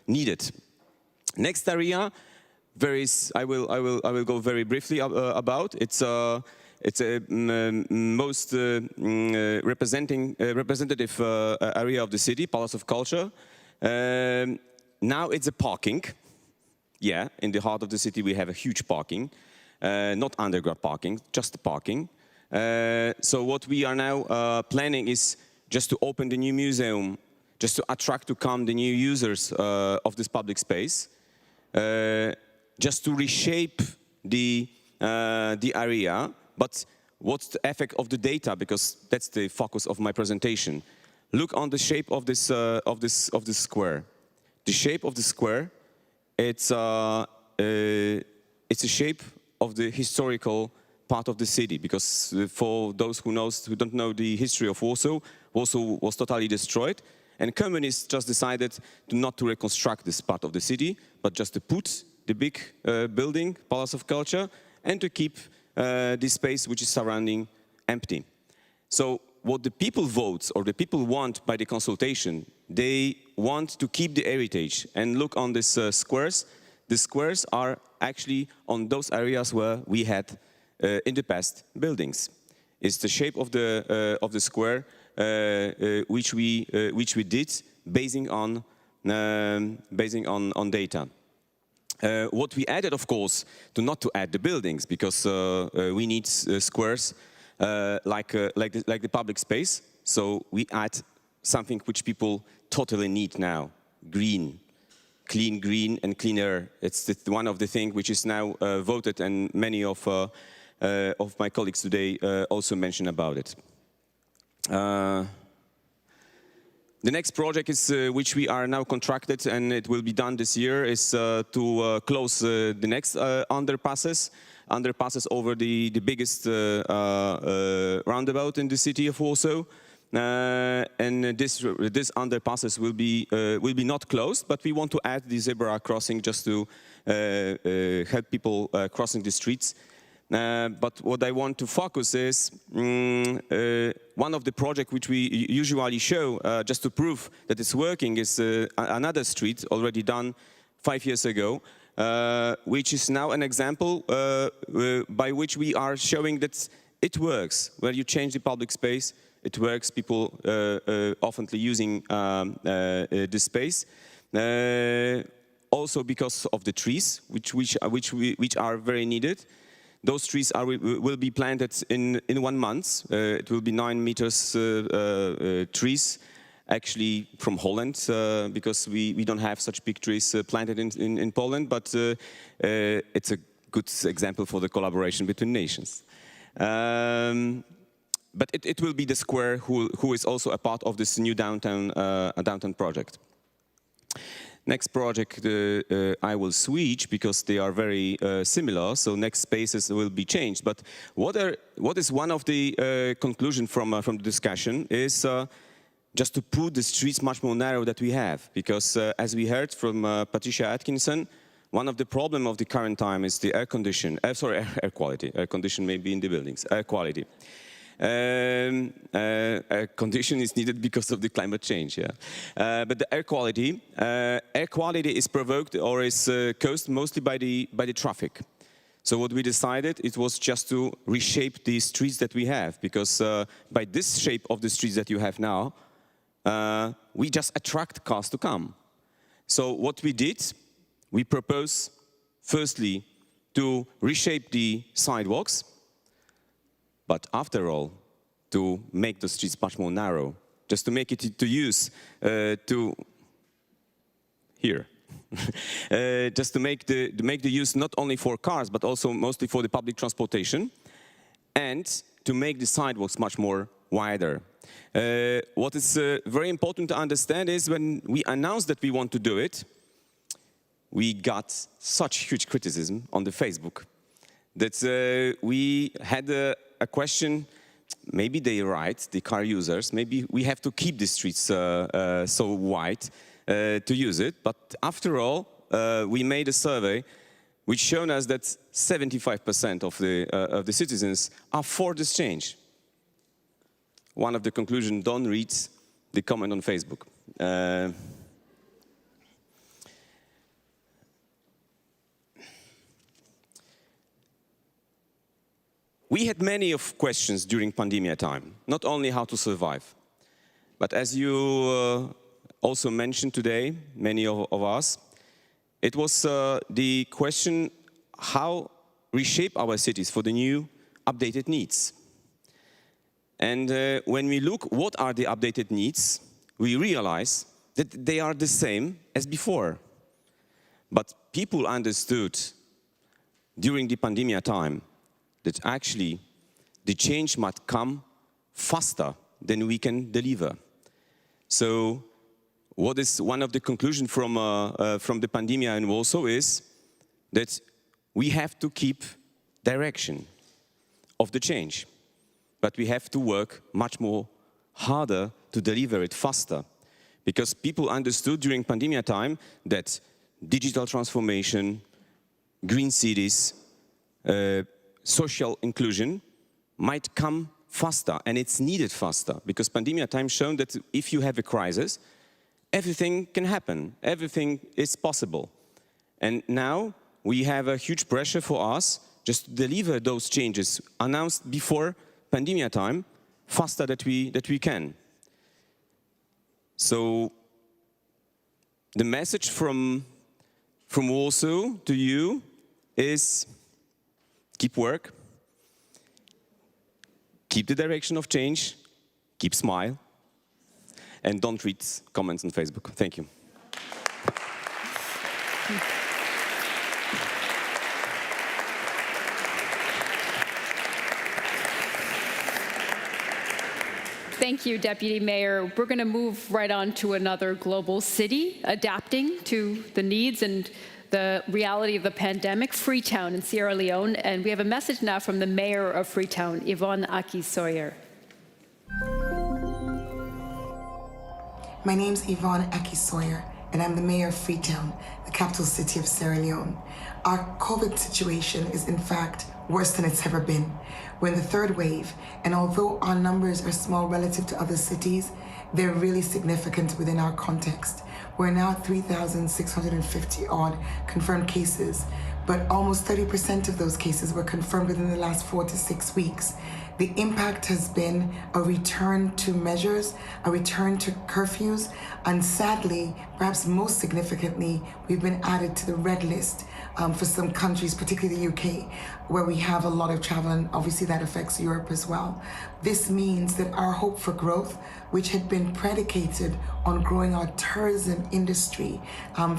needed. Next area, I will go very briefly about. It's a most representative area of the city, Palace of Culture. Now it's a parking. Yeah, in the heart of the city we have a huge parking, not underground parking, just parking. So what we are now planning is just to open the new museum, just to attract to come the new users of this public space, just to reshape the area. But what's the effect of the data? Because that's the focus of my presentation. Look on the shape of this square. The shape of the square, it's a shape of the historical part of the city. Because for those who don't know the history of Warsaw, Warsaw was totally destroyed, and communists just decided not to reconstruct this part of the city, but just to put the big building, Palace of Culture, and to keep the space which is surrounding empty. So what the people vote or the people want by the consultation, they want to keep the heritage. And look on these squares. The squares are actually on those areas where we had in the past buildings. It's the shape of the square which we did basing on data. What we added, of course, not to add the buildings, because we need squares like the public space. So we add something which people totally need now: green, clean green and clean air. It's one of the things which is now voted, and many of my colleagues today also mentioned about it. The next project is which we are now contracted, and it will be done this year, is to close the next underpasses over the biggest roundabout in the city of Warsaw. And this underpasses will be not closed, but we want to add the zebra crossing just to help people crossing the streets. But what I want to focus is one of the projects which we usually show just to prove that it's working is another street already done 5 years ago, which is now an example by which we are showing that it works. Where you change the public space, it works. People often using this space. Also because of the trees, which are very needed. Those trees will be planted in 1 month. It will be 9 meters trees, actually from Holland, because we don't have such big trees planted in Poland, but it's a good example for the collaboration between nations. But it will be the square who is also a part of this new downtown project. Next project I will switch because they are very similar, so next spaces will be changed. But what is one of the conclusion from the discussion is just to put the streets much more narrow that we have, because as we heard from Patricia Atkinson, one of the problems of the current time is the air quality. Air condition may be in the buildings, air quality. Air condition is needed because of the climate change, yeah. But the air quality is provoked or is caused mostly by the traffic. So what we decided, it was just to reshape the streets that we have, because by this shape of the streets that you have now, we just attract cars to come. So what we did, we propose firstly to reshape the sidewalks, but after all, to make the streets much more narrow, just to make it to use just to make the use not only for cars, but also mostly for the public transportation, and to make the sidewalks much more wider. What is very important to understand is when we announced that we want to do it, we got such huge criticism on the Facebook that we had a question. Maybe they right, the car users, maybe we have to keep the streets so wide to use it. But after all, we made a survey which showed us that 75% of the citizens are for this change. One of the conclusions, don't read the comment on Facebook. We had many of questions during pandemic time, not only how to survive, but as you also mentioned today, many of us, it was the question how reshape our cities for the new updated needs. And when we look what are the updated needs, we realize that they are the same as before. But people understood during the pandemic time that actually the change might come faster than we can deliver. So what is one of the conclusions from the pandemic in Warsaw is that we have to keep direction of the change, but we have to work much more harder to deliver it faster, because people understood during pandemic time that digital transformation, green cities, social inclusion might come faster, and it's needed faster, because pandemic time shown that if you have a crisis, everything can happen, everything is possible. And now we have a huge pressure for us just to deliver those changes announced before pandemic time, faster that we can. So the message from Warsaw to you is keep work, keep the direction of change, keep smile, and don't read comments on Facebook. Thank you. Thank you, Deputy Mayor. We're going to move right on to another global city, adapting to the needs and the reality of the pandemic, Freetown in Sierra Leone. And we have a message now from the mayor of Freetown, Yvonne Aki-Sawyer. My name's Yvonne Aki-Sawyer, and I'm the mayor of Freetown, the capital city of Sierra Leone. Our COVID situation is, in fact, worse than it's ever been. We're in the third wave, and although our numbers are small relative to other cities, they're really significant within our context. We're now at 3,650 odd confirmed cases, but almost 30% of those cases were confirmed within the last 4 to 6 weeks. The impact has been a return to measures, a return to curfews, and sadly, perhaps most significantly, we've been added to the red list for some countries, particularly the UK, where we have a lot of travel, and obviously that affects Europe as well. This means that our hope for growth, which had been predicated on growing our tourism industry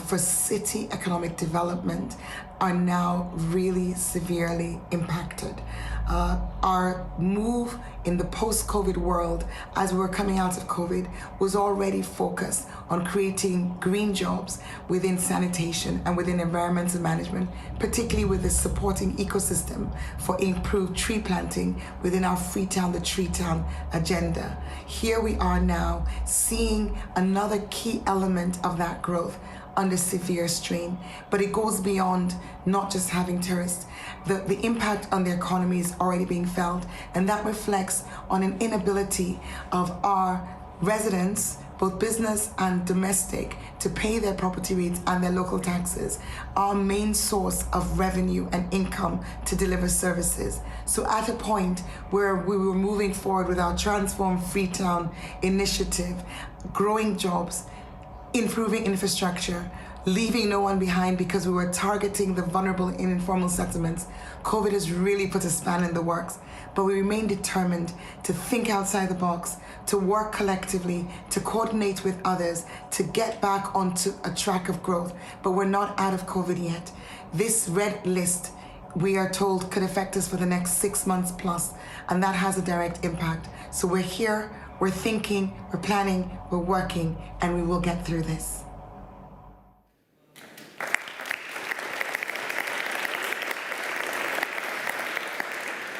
for city economic development, are now really severely impacted. Our move in the post-COVID world, as we were coming out of COVID, was already focused on creating green jobs within sanitation and within environmental management, particularly with the supporting ecosystem for improved tree planting within our Freetown, the Tree Town agenda. Here we are now seeing another key element of that growth under severe strain, but it goes beyond not just having tourists. The impact on the economy is already being felt, and that reflects on an inability of our residents, both business and domestic, to pay their property rates and their local taxes, our main source of revenue and income to deliver services. So at a point where we were moving forward with our Transform Freetown initiative, growing jobs, improving infrastructure, leaving no one behind because we were targeting the vulnerable in informal settlements, COVID has really put a span in the works. But we remain determined to think outside the box, to work collectively, to coordinate with others, to get back onto a track of growth. But we're not out of COVID yet. This red list, we are told, could affect us for the next 6 months plus, and that has a direct impact. So we're here, we're thinking, we're planning, we're working, and we will get through this.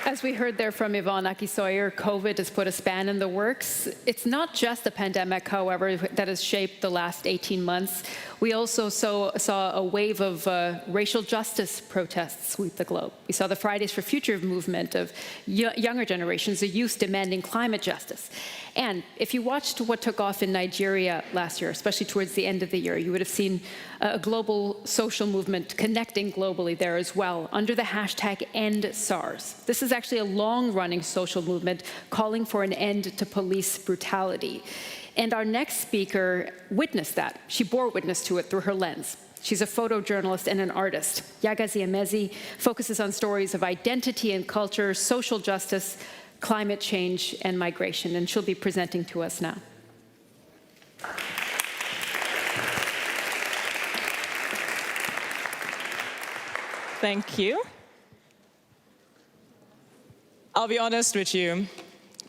As we heard there from Yvonne Aki-Sawyer, COVID has put a span in the works. It's not just a pandemic, however, that has shaped the last 18 months. We also saw a wave of racial justice protests sweep the globe. We saw the Fridays for Future movement of younger generations, the youth demanding climate justice. And if you watched what took off in Nigeria last year, especially towards the end of the year, you would have seen a global social movement connecting globally there as well, under the hashtag #EndSARS. This is actually a long-running social movement calling for an end to police brutality. And our next speaker witnessed that. She bore witness to it through her lens. She's a photojournalist and an artist. Yagazi Emezi focuses on stories of identity and culture, social justice, climate change, and migration, and she'll be presenting to us now. Thank you. I'll be honest with you.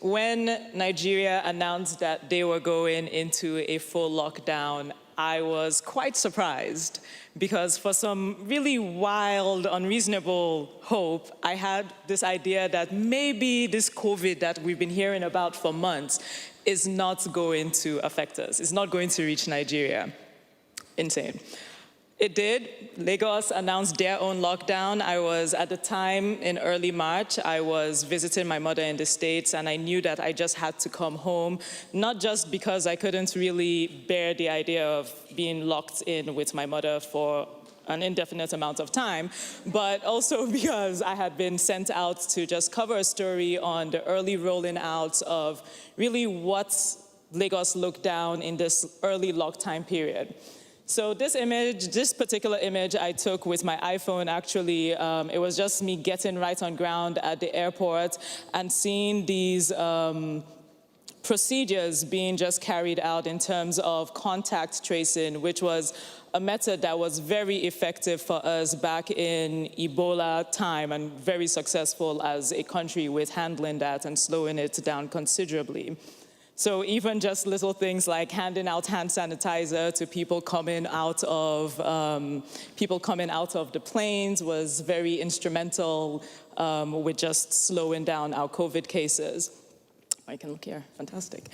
When Nigeria announced that they were going into a full lockdown, I was quite surprised because for some really wild, unreasonable hope, I had this idea that maybe this COVID that we've been hearing about for months is not going to affect us. It's not going to reach Nigeria. Insane. It did. Lagos announced their own lockdown. I was, at the time, in early March, I was visiting my mother in the States, and I knew that I just had to come home, not just because I couldn't really bear the idea of being locked in with my mother for an indefinite amount of time, but also because I had been sent out to just cover a story on the early rolling out of really what Lagos looked down in this early lockdown period. So this particular image I took with my iPhone, actually, it was just me getting right on ground at the airport and seeing these procedures being just carried out in terms of contact tracing, which was a method that was very effective for us back in Ebola time and very successful as a country with handling that and slowing it down considerably. So even just little things like handing out hand sanitizer to people coming out of the planes was very instrumental with just slowing down our COVID cases. I can look here, fantastic.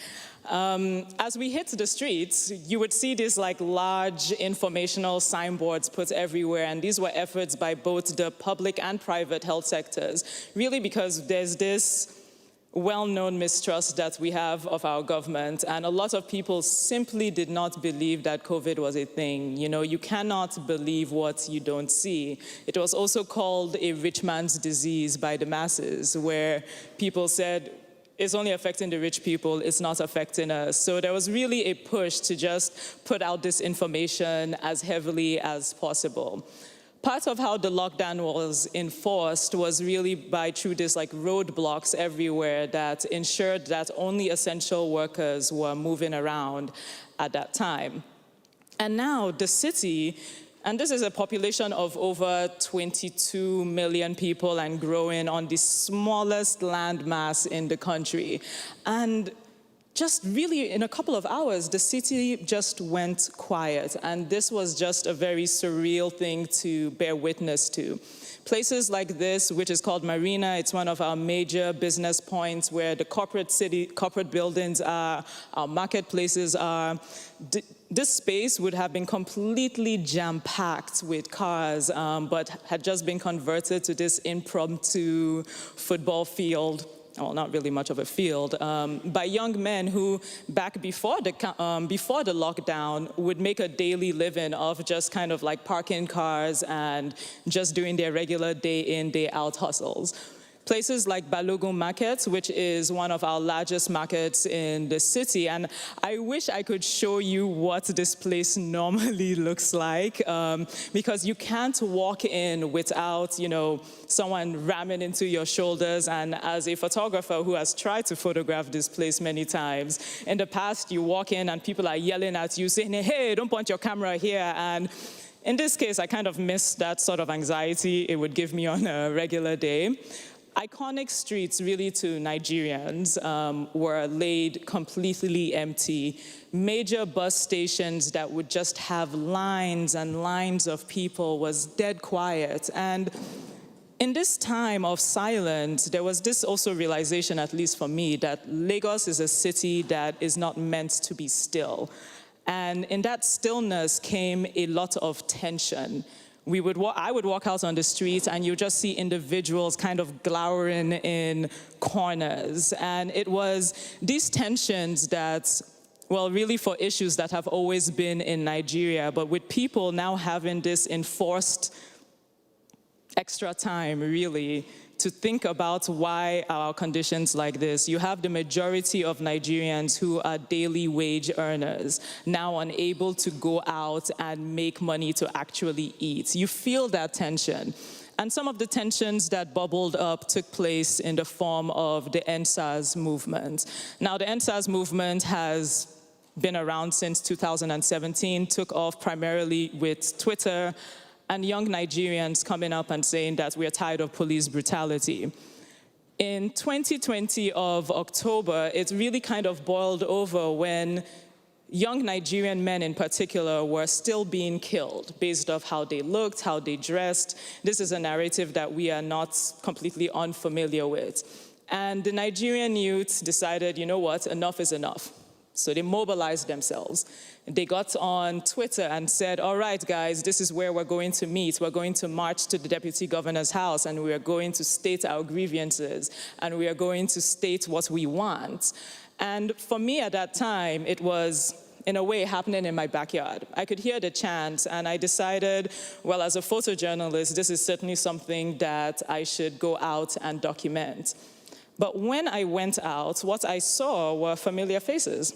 As we hit the streets, you would see these like large informational signboards put everywhere, and these were efforts by both the public and private health sectors, really because there's this well-known mistrust that we have of our government, and a lot of people simply did not believe that COVID was a thing. You know, you cannot believe what you don't see. It was also called a rich man's disease by the masses, where people said, it's only affecting the rich people, it's not affecting us. So there was really a push to just put out this information as heavily as possible. Part of how the lockdown was enforced was really through this like roadblocks everywhere that ensured that only essential workers were moving around at that time. And now the city, and this is a population of over 22 million people and growing on the smallest landmass in the country. And just really in a couple of hours, the city just went quiet. And this was just a very surreal thing to bear witness to. Places like this, which is called Marina, it's one of our major business points where the corporate buildings are, our marketplaces are. This space would have been completely jam-packed with cars, but had just been converted to this impromptu football field. Well, not really much of a field, by young men who, back before the lockdown, would make a daily living of just kind of like parking cars and just doing their regular day in, day out hustles. Places like Balogun Market, which is one of our largest markets in the city. And I wish I could show you what this place normally looks like, because you can't walk in without, someone ramming into your shoulders. And as a photographer who has tried to photograph this place many times, in the past you walk in and people are yelling at you saying, hey, don't point your camera here. And in this case, I kind of miss that sort of anxiety it would give me on a regular day. Iconic streets, really, to Nigerians were laid completely empty. Major bus stations that would just have lines and lines of people was dead quiet. And in this time of silence, there was this also realization, at least for me, that Lagos is a city that is not meant to be still. And in that stillness came a lot of tension. I would walk out on the street and you just see individuals kind of glowering in corners. And it was these tensions that, well, really for issues that have always been in Nigeria, but with people now having this enforced extra time, really, to think about why our conditions like this. You have the majority of Nigerians who are daily wage earners now unable to go out and make money to actually eat. You feel that tension. And some of the tensions that bubbled up took place in the form of the EndSARS movement. Now, the EndSARS movement has been around since 2017, took off primarily with Twitter, and young Nigerians coming up and saying that we're tired of police brutality. In 2020 of October, it really kind of boiled over when young Nigerian men in particular were still being killed based off how they looked, how they dressed. This is a narrative that we are not completely unfamiliar with. And the Nigerian youth decided, you know what, enough is enough. So they mobilized themselves. They got on Twitter and said, all right, guys, this is where we're going to meet. We're going to march to the deputy governor's house, and we are going to state our grievances, and we are going to state what we want. And for me at that time, it was, in a way, happening in my backyard. I could hear the chants, and I decided, well, as a photojournalist, this is certainly something that I should go out and document. But when I went out, what I saw were familiar faces.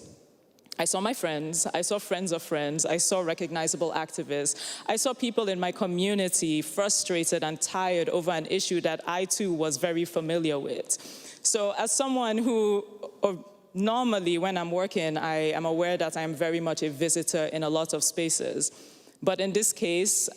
I saw my friends, I saw friends of friends, I saw recognizable activists, I saw people in my community frustrated and tired over an issue that I too was very familiar with. So as someone who, normally when I'm working, I am aware that I am very much a visitor in a lot of spaces. But in this case,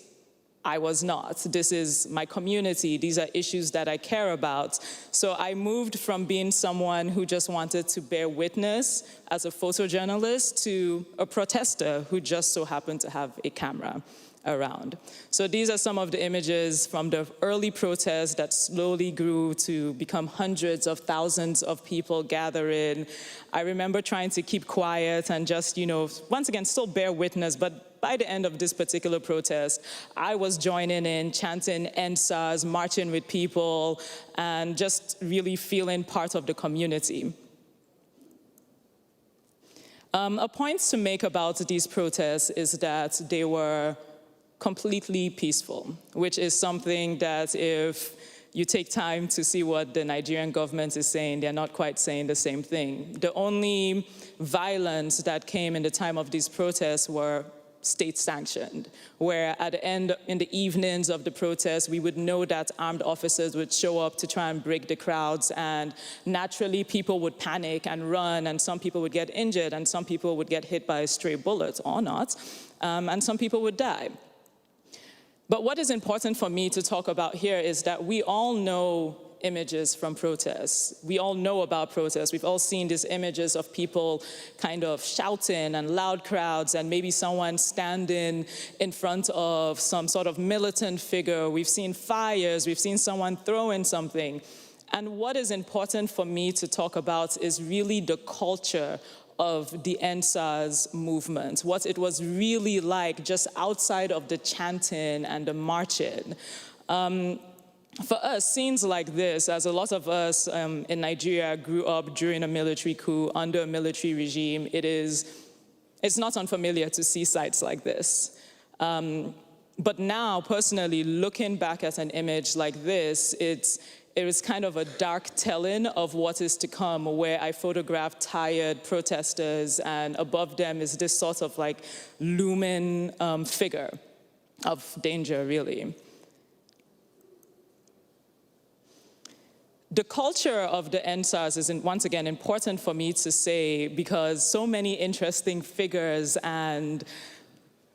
I was not. This is my community. These are issues that I care about. So I moved from being someone who just wanted to bear witness as a photojournalist to a protester who just so happened to have a camera around. So these are some of the images from the early protests that slowly grew to become hundreds of thousands of people gathering. I remember trying to keep quiet and just, once again, still bear witness, but by the end of this particular protest, I was joining in, chanting End SARS, marching with people, and just really feeling part of the community. A point to make about these protests is that they were completely peaceful, which is something that if you take time to see what the Nigerian government is saying, they're not quite saying the same thing. The only violence that came in the time of these protests were state-sanctioned, where at the end, in the evenings of the protests, we would know that armed officers would show up to try and break the crowds, and naturally people would panic and run, and some people would get injured, and some people would get hit by a stray bullet, or not, and some people would die. But what is important for me to talk about here is that we all know images from protests. We all know about protests. We've all seen these images of people kind of shouting and loud crowds and maybe someone standing in front of some sort of militant figure. We've seen fires. We've seen someone throwing something. And what is important for me to talk about is really the culture of the End SARS movement, what it was really like just outside of the chanting and the marching. For us, scenes like this, as a lot of us in Nigeria grew up during a military coup, under a military regime, it's not unfamiliar to see sights like this. But now, personally, looking back at an image like this, it is kind of a dark telling of what is to come, where I photographed tired protesters, and above them is this sort of like looming figure of danger, really. The culture of the End SARS is, once again, important for me to say because so many interesting figures and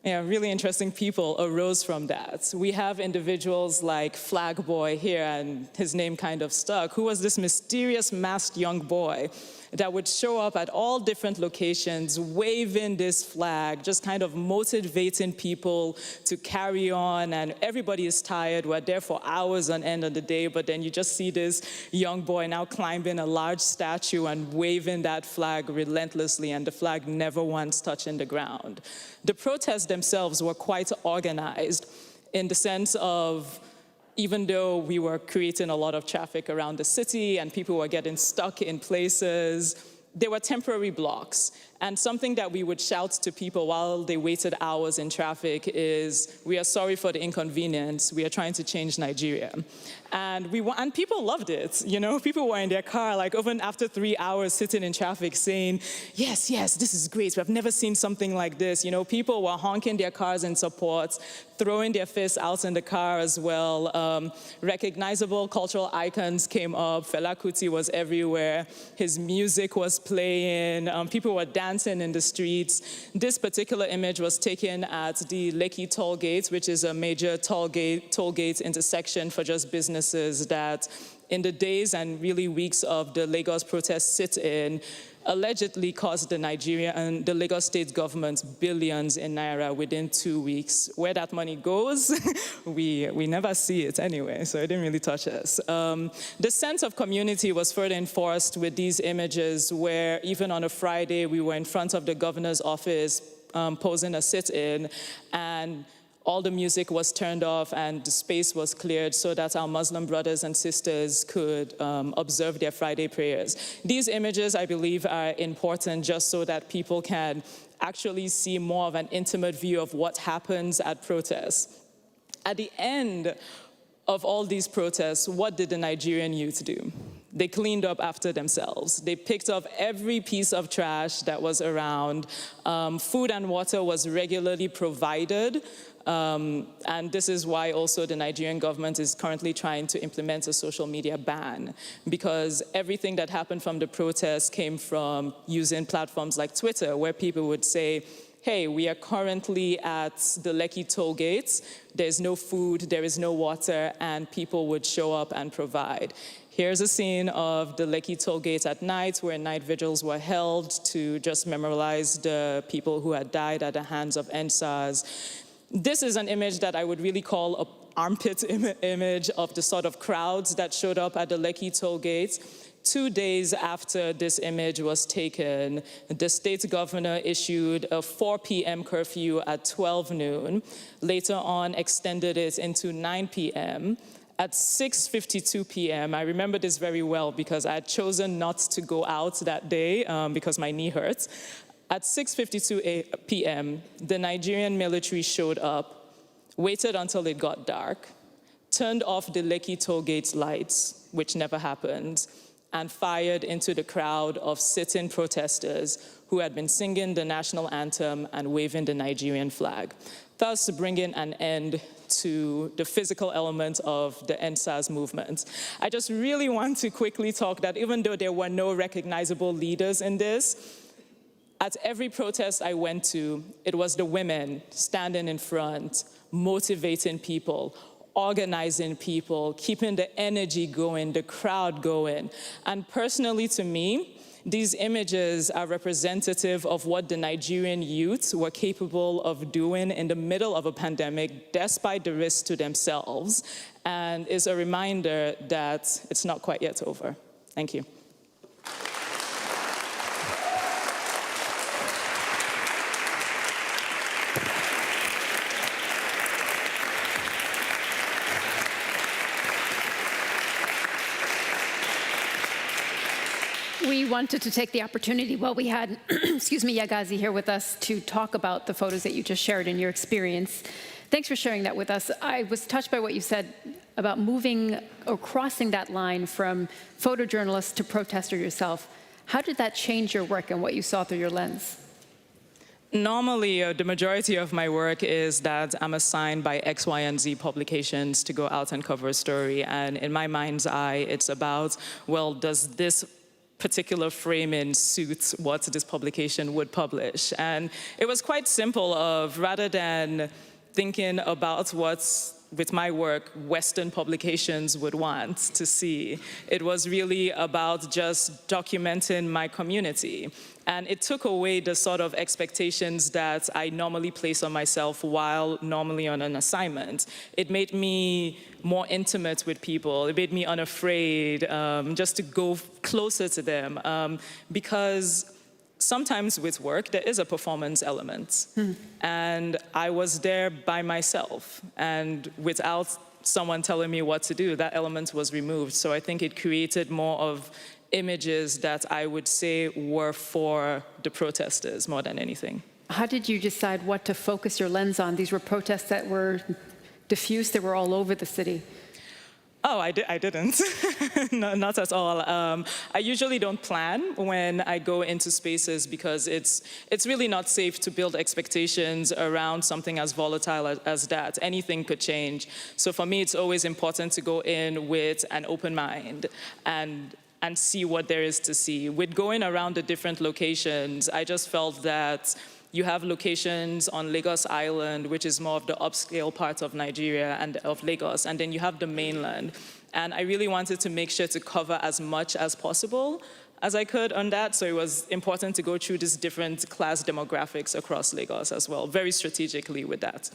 really interesting people arose from that. We have individuals like Flag Boy here, and his name kind of stuck, who was this mysterious masked young boy that would show up at all different locations, waving this flag, just kind of motivating people to carry on, and everybody is tired. We're there for hours on end of the day, but then you just see this young boy now climbing a large statue and waving that flag relentlessly, and the flag never once touching the ground. The protests themselves were quite organized in the sense of, even though we were creating a lot of traffic around the city and people were getting stuck in places, there were temporary blocks. And something that we would shout to people while they waited hours in traffic is, we are sorry for the inconvenience, we are trying to change Nigeria. And people loved it, People were in their car, like even after 3 hours sitting in traffic saying, yes, this is great, we've never seen something like this. People were honking their cars in support, throwing their fists out in the car as well. Recognizable cultural icons came up. Fela Kuti was everywhere. His music was playing. People were dancing in the streets. This particular image was taken at the Lekki toll gate, which is a major toll gate intersection for just businesses that in the days and really weeks of the Lagos protests sit in. allegedly cost the Nigeria and the Lagos state government billions in naira within 2 weeks. Where that money goes, we never see it anyway, so it didn't really touch us. The sense of community was further enforced with these images where even on a Friday, we were in front of the governor's office posing a sit-in, and all the music was turned off and the space was cleared so that our Muslim brothers and sisters could observe their Friday prayers. These images, I believe, are important just so that people can actually see more of an intimate view of what happens at protests. At the end of all these protests, what did the Nigerian youth do? They cleaned up after themselves. They picked up every piece of trash that was around. Food and water was regularly provided. And this is why also the Nigerian government is currently trying to implement a social media ban, because everything that happened from the protests came from using platforms like Twitter, where people would say, hey, we are currently at the Lekki toll gates, there's no food, there is no water, and people would show up and provide. Here's a scene of the Lekki toll gate at night, where night vigils were held to just memorialize the people who had died at the hands of NSAS. This is an image that I would really call an armpit image of the sort of crowds that showed up at the Lekki toll gates. 2 days after this image was taken, the state governor issued a 4 p.m. curfew at 12 noon, later on extended it into 9 p.m. At 6:52 p.m., I remember this very well because I had chosen not to go out that day because my knee hurts. At 6:52 p.m., the Nigerian military showed up, waited until it got dark, turned off the Lekki toll gates lights, which never happened, and fired into the crowd of sit-in protesters who had been singing the national anthem and waving the Nigerian flag, thus bringing an end to the physical element of the NSAS movement. I just really want to quickly talk that even though there were no recognizable leaders in this, at every protest I went to, it was the women standing in front, motivating people, organizing people, keeping the energy going, the crowd going. And personally to me, these images are representative of what the Nigerian youth were capable of doing in the middle of a pandemic, despite the risk to themselves, and is a reminder that it's not quite yet over. Thank you. We wanted to take the opportunity while we had, excuse me, Yagazi here with us to talk about the photos that you just shared and your experience. Thanks for sharing that with us. I was touched by what you said about moving or crossing that line from photojournalist to protester yourself. How did that change your work and what you saw through your lens? Normally, the majority of my work is that I'm assigned by X, Y, and Z publications to go out and cover a story. And in my mind's eye, it's about, well, does this particular framing suits what this publication would publish? And it was quite simple of, rather than thinking about what's, with my work, Western publications would want to see, it was really about just documenting my community. And it took away the sort of expectations that I normally place on myself while normally on an assignment. It made me more intimate with people. It made me unafraid just to go closer to them because sometimes with work, there is a performance element. And I was there by myself. And without someone telling me what to do, that element was removed. So I think it created more of images that I would say were for the protesters more than anything. How did you decide what to focus your lens on? These were protests that were diffuse, they were all over the city. Oh, I didn't. No, not at all. I usually don't plan when I go into spaces because it's really not safe to build expectations around something as volatile as that. Anything could change. So for me, it's always important to go in with an open mind and see what there is to see. With going around the different locations, I just felt that you have locations on Lagos Island, which is more of the upscale part of Nigeria and of Lagos, and then you have the mainland. And I really wanted to make sure to cover as much as possible. as I could on that. So it was important to go through these different class demographics across Lagos as well, very strategically with that.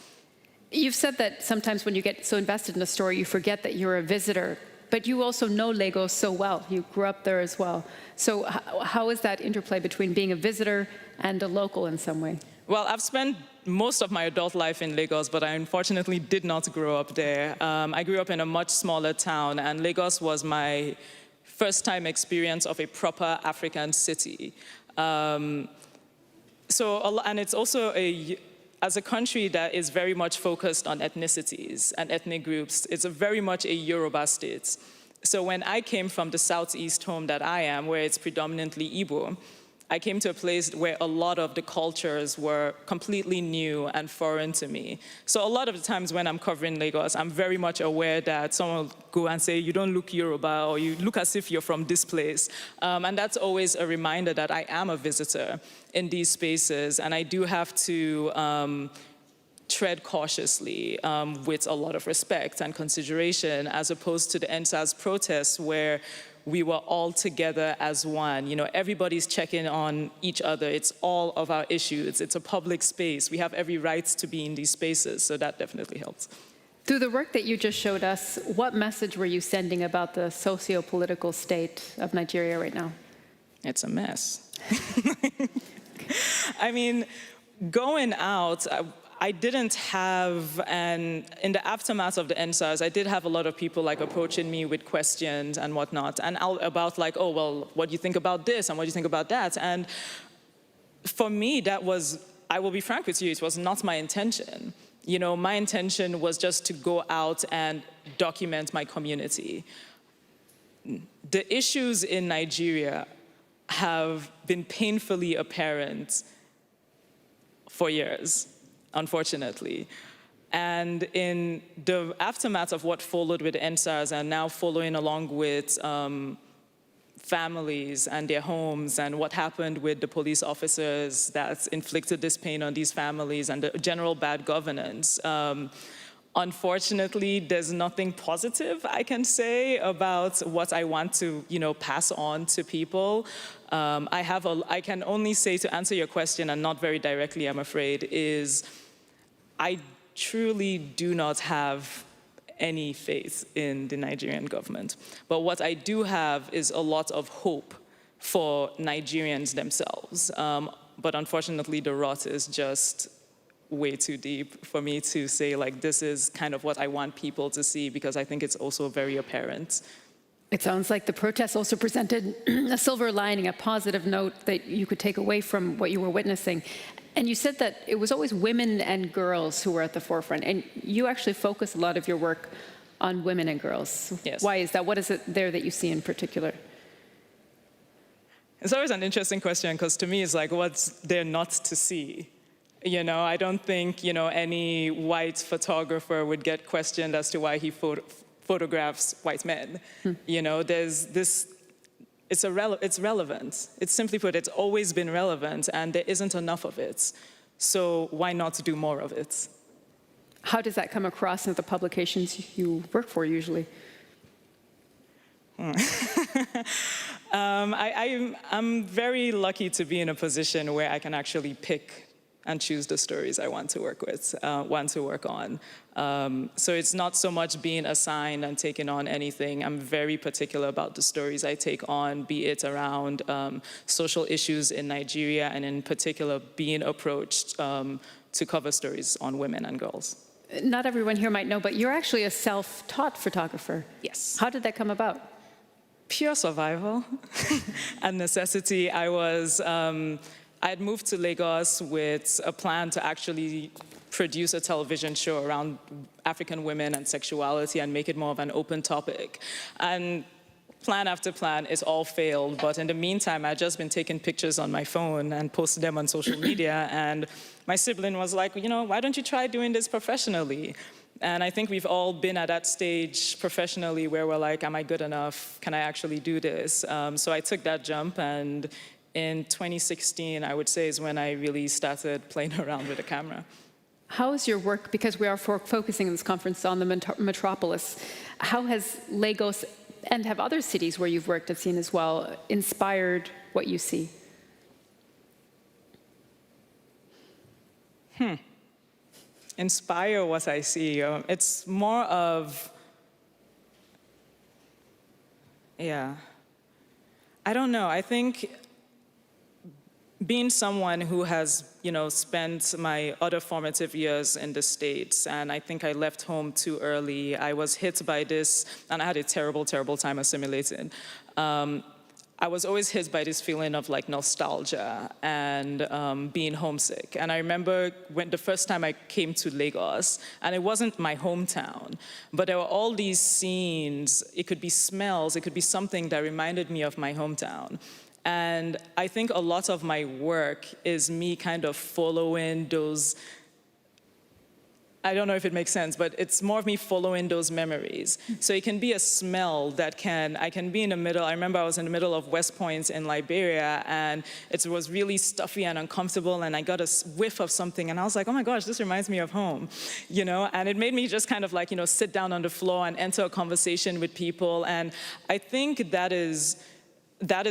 You've said that sometimes when you get so invested in a story, you forget that you're a visitor, but you also know Lagos so well. You grew up there as well. So how is that interplay between being a visitor and a local in some way? Well, I've spent most of my adult life in Lagos, but I unfortunately did not grow up there. I grew up in a much smaller town, and Lagos was my first-time experience of a proper African city. And it's also as a country that is very much focused on ethnicities and ethnic groups, it's very much a Yoruba state. So when I came from the southeast home that I am, where it's predominantly Igbo, I came to a place where a lot of the cultures were completely new and foreign to me. So a lot of the times when I'm covering Lagos, I'm very much aware that someone will go and say, you don't look Yoruba, or you look as if you're from this place. And that's always a reminder that I am a visitor in these spaces, and I do have to tread cautiously with a lot of respect and consideration, as opposed to the NSAS protests where we were all together as one. You know, everybody's checking on each other. It's all of our issues. It's a public space. We have every right to be in these spaces, so that definitely helps. Through the work that you just showed us, what message were you sending about the socio-political state of Nigeria right now? It's a mess. I mean, going out, I didn't have, and in the aftermath of the NSAS, I did have a lot of people like approaching me with questions and whatnot, and about like, oh, well, what do you think about this and what do you think about that? And for me, that was, I will be frank with you, it was not my intention. You know, my intention was just to go out and document my community. The issues in Nigeria have been painfully apparent for years, unfortunately. And in the aftermath of what followed with NSAS, and now following along with families and their homes, and what happened with the police officers that inflicted this pain on these families, and the general bad governance, unfortunately, there's nothing positive I can say about what I want to, you know, pass on to people. I can only say, to answer your question, and not very directly, I'm afraid, is I truly do not have any faith in the Nigerian government. But what I do have is a lot of hope for Nigerians themselves. But unfortunately, the rot is just way too deep for me to say, like, this is kind of what I want people to see, because I think it's also very apparent. It sounds like the protests also presented a silver lining, a positive note that you could take away from what you were witnessing. And you said that it was always women and girls who were at the forefront. And you actually focus a lot of your work on women and girls. Yes. Why is that? What is it there that you see in particular? It's always an interesting question, because to me, it's like, what's there not to see? You know, I don't think, you know, any white photographer would get questioned as to why he photographs white men. You know, there's this, it's relevant. It's simply put, it's always been relevant, and there isn't enough of it. So why not do more of it? How does that come across in the publications you work for usually? I'm very lucky to be in a position where I can actually pick and choose the stories I want to work with, want to work on. So it's not so much being assigned and taking on anything. I'm very particular about the stories I take on, be it around social issues in Nigeria, and in particular being approached to cover stories on women and girls. Not everyone here might know, but you're actually a self-taught photographer. Yes. How did that come about? Pure survival and necessity. I had moved to Lagos with a plan to actually produce a television show around African women and sexuality and make it more of an open topic. And plan after plan, it's all failed. But in the meantime, I'd just been taking pictures on my phone and posting them on social media. And my sibling was like, you know, why don't you try doing this professionally? And I think we've all been at that stage professionally where we're like, am I good enough? Can I actually do this? So I took that jump, and in 2016, I would say, is when I really started playing around with the camera. How is your work, because we are focusing in this conference on the metropolis, how has Lagos and have other cities where you've worked have seen as well inspired what you see? Inspire what I see. It's more of, yeah. I don't know. I think being someone who has, spent my other formative years in the States, and I think I left home too early. I was hit by this, and I had a terrible, terrible time assimilating. I was always hit by this feeling of like nostalgia and being homesick. And I remember when the first time I came to Lagos, and it wasn't my hometown, but there were all these scenes, it could be smells, it could be something that reminded me of my hometown. And I think a lot of my work is me kind of following those, I don't know if it makes sense, but it's more of me following those memories. So it can be a smell that I can be in the middle. I remember I was in the middle of West Point in Liberia, and it was really stuffy and uncomfortable, and I got a whiff of something, and I was like, oh my gosh, this reminds me of home, And it made me just kind of like, sit down on the floor and enter a conversation with people. And I think that is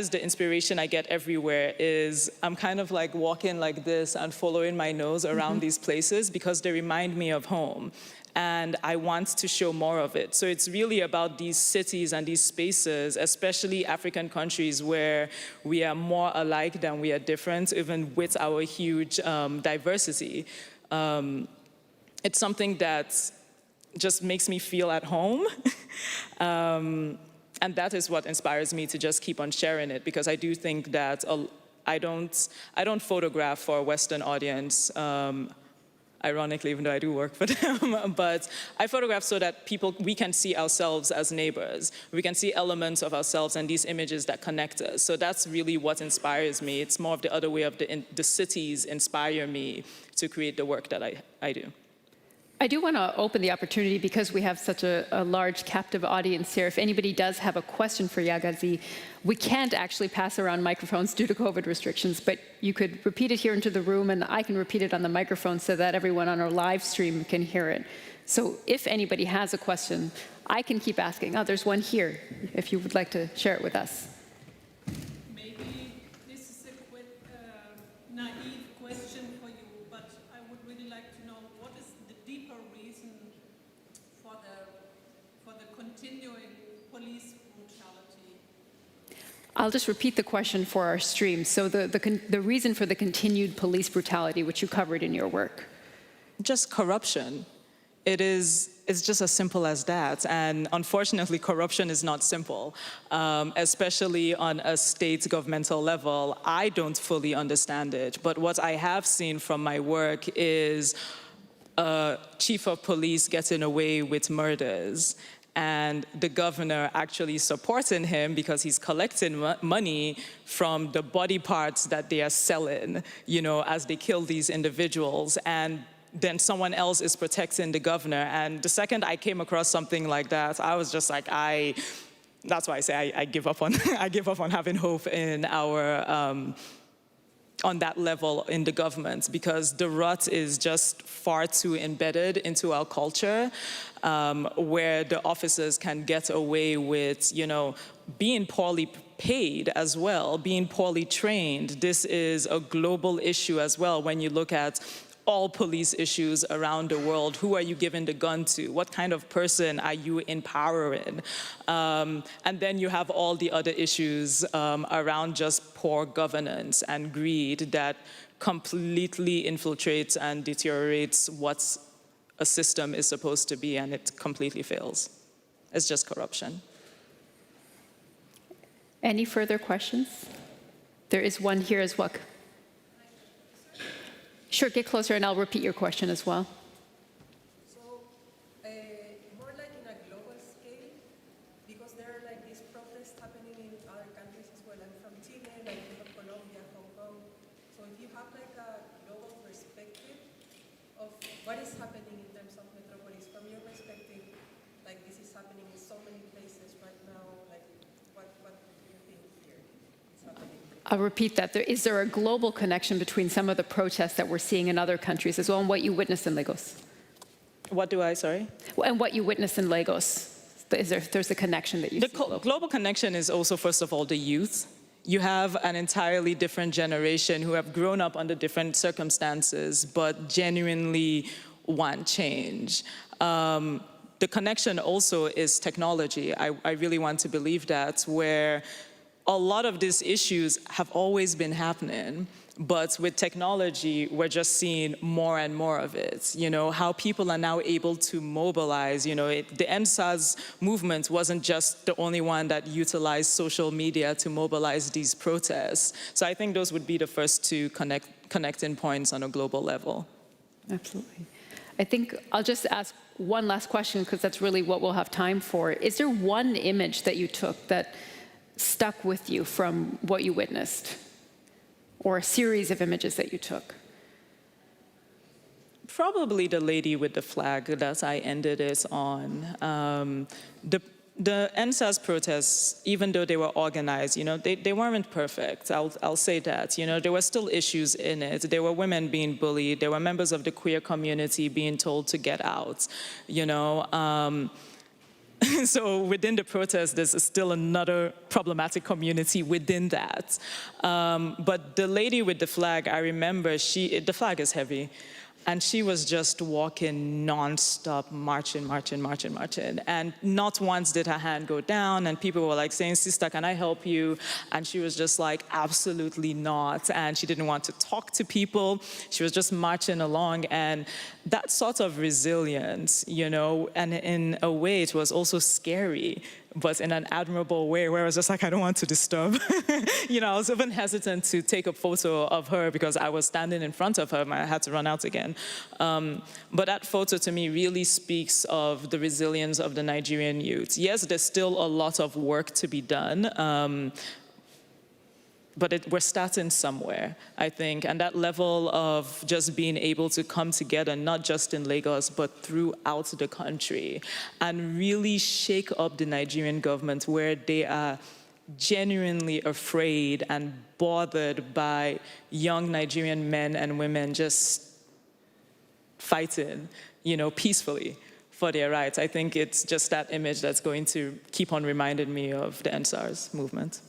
the inspiration I get everywhere. Is I'm kind of like walking like this and following my nose around these places because they remind me of home. And I want to show more of it. So it's really about these cities and these spaces, especially African countries where we are more alike than we are different, even with our huge diversity. It's something that just makes me feel at home. And that is what inspires me to just keep on sharing it, because I do think that I don't photograph for a Western audience, ironically, even though I do work for them, but I photograph so that we can see ourselves as neighbors. We can see elements of ourselves and these images that connect us. So that's really what inspires me. It's more of the other way of the cities inspire me to create the work that I do. I do want to open the opportunity, because we have such a large captive audience here. If anybody does have a question for Yagazi, we can't actually pass around microphones due to COVID restrictions, but you could repeat it here into the room, and I can repeat it on the microphone so that everyone on our live stream can hear it. So if anybody has a question, I can keep asking. Oh, there's one here, if you would like to share it with us. Maybe this is a naive question for you, but I would really like to know, what is the deeper reason for the continuing police brutality? I'll just repeat the question for our stream. So the reason for the continued police brutality, which you covered in your work. Just corruption. It's just as simple as that. And unfortunately, corruption is not simple, especially on a state governmental level. I don't fully understand it. But what I have seen from my work is a chief of police getting away with murders, and the governor actually supporting him because he's collecting money from the body parts that they are selling, as they kill these individuals. And then someone else is protecting the governor. And the second I came across something like that, I was just like, that's why I say I give up on I give up on having hope in our on that level in the government, because the rut is just far too embedded into our culture, where the officers can get away with, being poorly paid as well, being poorly trained. This is a global issue as well when you look at all police issues around the world. Who are you giving the gun to? What kind of person are you empowering? And then you have all the other issues around just poor governance and greed that completely infiltrates and deteriorates what a system is supposed to be, and it completely fails. It's just corruption. Any further questions? There is one here as well. Sure, get closer and I'll repeat your question as well. So, more like in a global scale, because there are like these protests happening in other countries as well. I'm from Chile, like Colombia, Hong Kong. So if you have like a global perspective of what is happening in terms of Metropolis, from your perspective, like this is happening in so many places right now, like what do you think here is happening? I'll repeat that. Is there a global connection between some of the protests that we're seeing in other countries as well, and what you witnessed in Lagos? What do I, sorry? And what you witnessed in Lagos. there's a connection that you see. The global connection is also, first of all, the youth. You have an entirely different generation who have grown up under different circumstances, but genuinely want change. The connection also is technology. I really want to believe that, where a lot of these issues have always been happening, but with technology, we're just seeing more and more of it. You know, how people are now able to mobilize. You know, the EndSARS movement wasn't just the only one that utilized social media to mobilize these protests. So I think those would be the first two connecting points on a global level. Absolutely. I think I'll just ask one last question, because that's really what we'll have time for. Is there one image that you took that stuck with you from what you witnessed? Or a series of images that you took? Probably the lady with the flag that I ended it on. The EndSARS protests, even though they were organized, you know, they weren't perfect. I'll say that. You know, there were still issues in it. There were women being bullied. There were members of the queer community being told to get out. You know. So within the protest, there's still another problematic community within that. But the lady with the flag, I remember, the flag is heavy. And she was just walking nonstop, marching. And not once did her hand go down. And people were like saying, "Sister, can I help you?" And she was just like, "Absolutely not." And she didn't want to talk to people. She was just marching along. And that sort of resilience, you know, and in a way it was also scary, but in an admirable way, where I was just like, I don't want to disturb. You know, I was even hesitant to take a photo of her because I was standing in front of her and I had to run out again. But that photo to me really speaks of the resilience of the Nigerian youth. Yes, there's still a lot of work to be done, but we're starting somewhere, I think. And that level of just being able to come together, not just in Lagos, but throughout the country, and really shake up the Nigerian government, where they are genuinely afraid and bothered by young Nigerian men and women just fighting, you know, peacefully for their rights. I think it's just that image that's going to keep on reminding me of the EndSARS movement.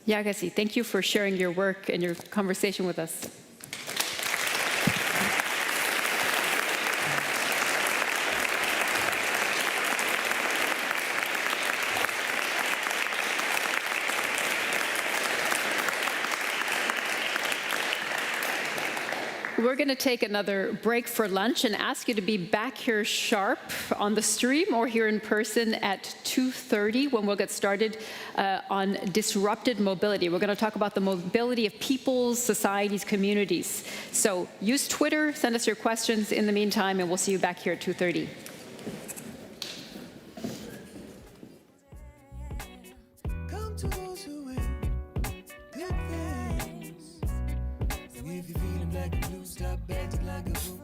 Yagasi, thank you for sharing your work and your conversation with us. We're going to take another break for lunch and ask you to be back here sharp on the stream or here in person at 2:30 when we'll get started on disrupted mobility. We're going to talk about the mobility of peoples, societies, communities. So use Twitter, send us your questions in the meantime, and we'll see you back here at 2:30. Stop acting like a fool.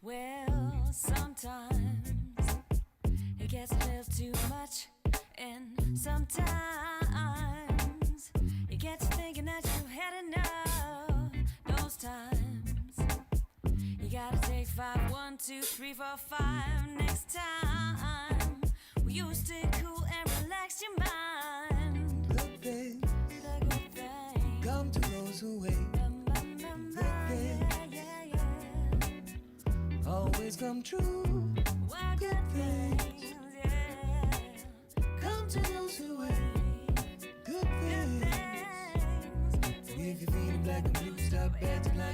Well, sometimes it gets a little too much, and sometimes you get to thinking that you've had enough. Those times you gotta take 5, 1, 2, 3, 4, 5. Next time, will you stay cool and relax your mind? Good things come to those who wait. Good things always come true. Good things come to those who wait. Good things. If you're feeling black and blue, stop acting like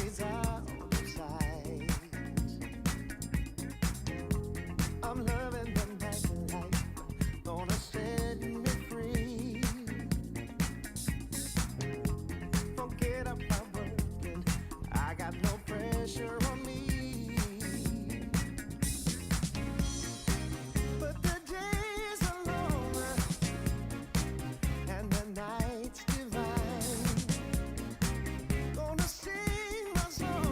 is out of sight. I'm loving the nightlife, gonna set me free. Forget about working, I got no pressure on me. But the days are longer and the nights divine. Gonna sing my song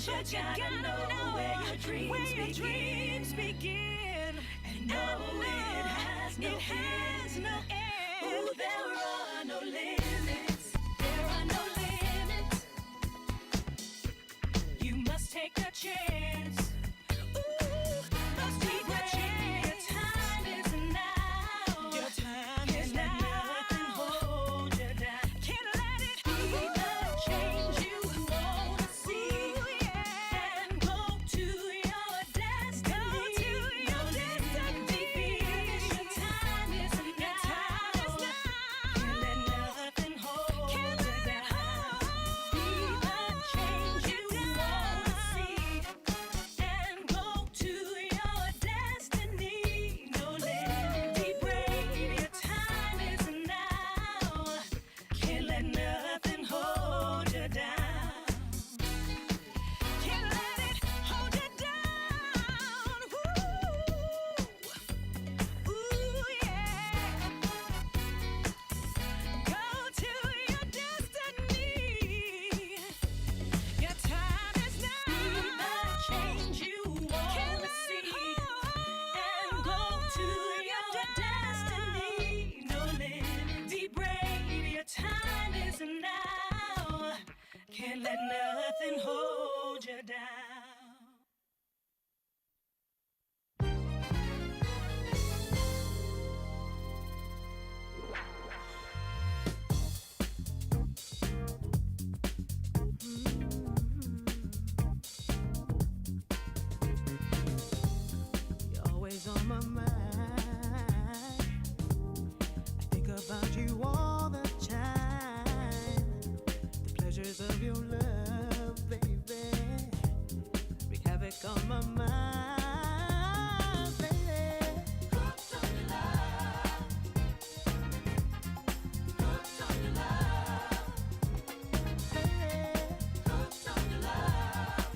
But you gotta know where your dreams begin. And know it has no end. Ooh, there are no limits. There are no limits. You must take a chance. Ooh, must take a chance. Your time is now. Your time is now. Nothing hold you down. Can't let it be the change you wanna see. And go to your destiny. Your time is now. Can't let nothing hold you down. Be the change you wanna see. And go to your destiny. No limit, be brave. Your time is now. Can't let nothing hold you down. Can't let it hold you down. Ooh, yeah. Go to your destiny. Your time is now. Be the change you wanna see. And go to your destiny. No limit, be brave. Your time is now. Can't let nothing hold you down. You're always on my mind. I think about you all the time. The pleasures of your love, baby, wreak havoc on my mind, baby. Hooked on your love. Hooked on your love. Baby. Hooked on your love.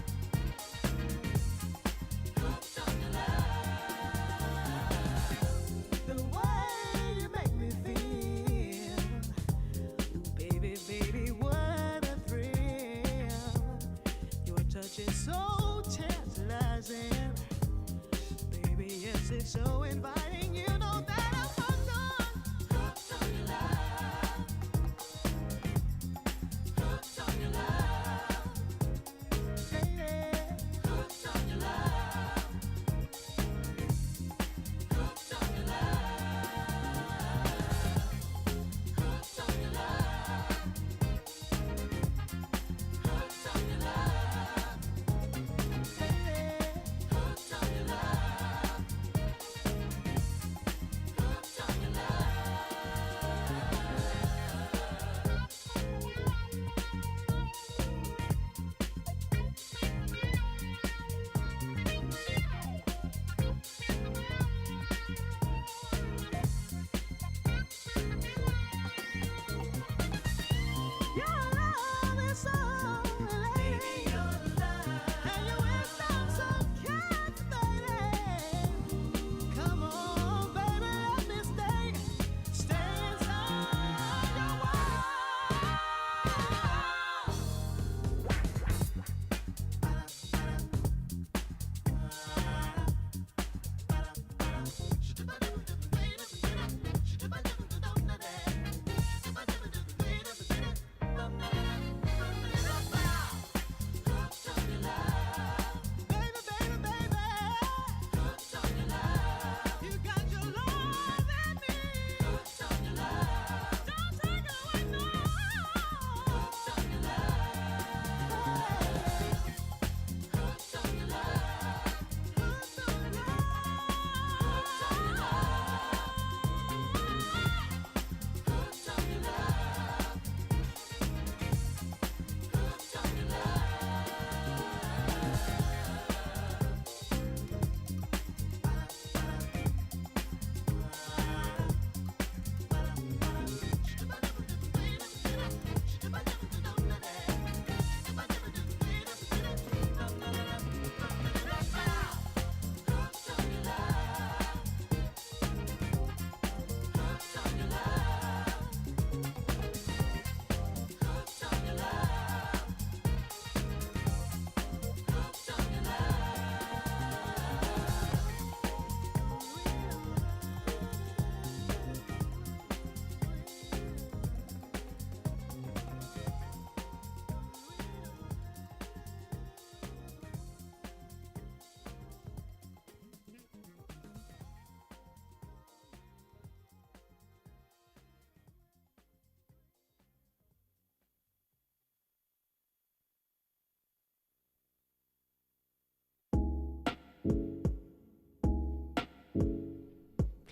Hooked on your love. The way you make me feel. Ooh, baby, baby, what a thrill. Your touch is so tantalizing. Baby, yes, it's so inviting. You know that I'm hooked on. Hooked on your love. Hooked on your love. Baby. Hooked on your love. Hooked on your love. Hooked on your love. Hooked on your love. Baby. Hooked on your love.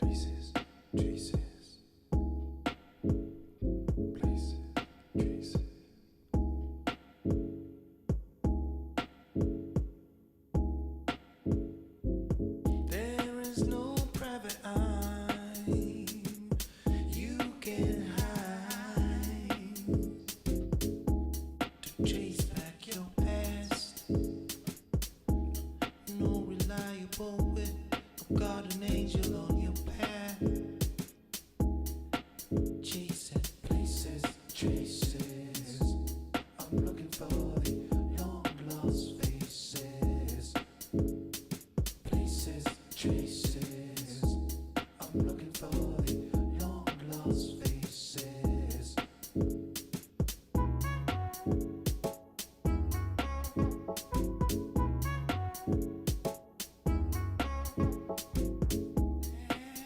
Places, traces. Places, traces. There is no private eye you can hide to chase back your past. No reliable wit, no guardian angel on your path. Chasing places, traces. I'm looking for the long lost faces. Places, traces. I'm looking for the long lost faces.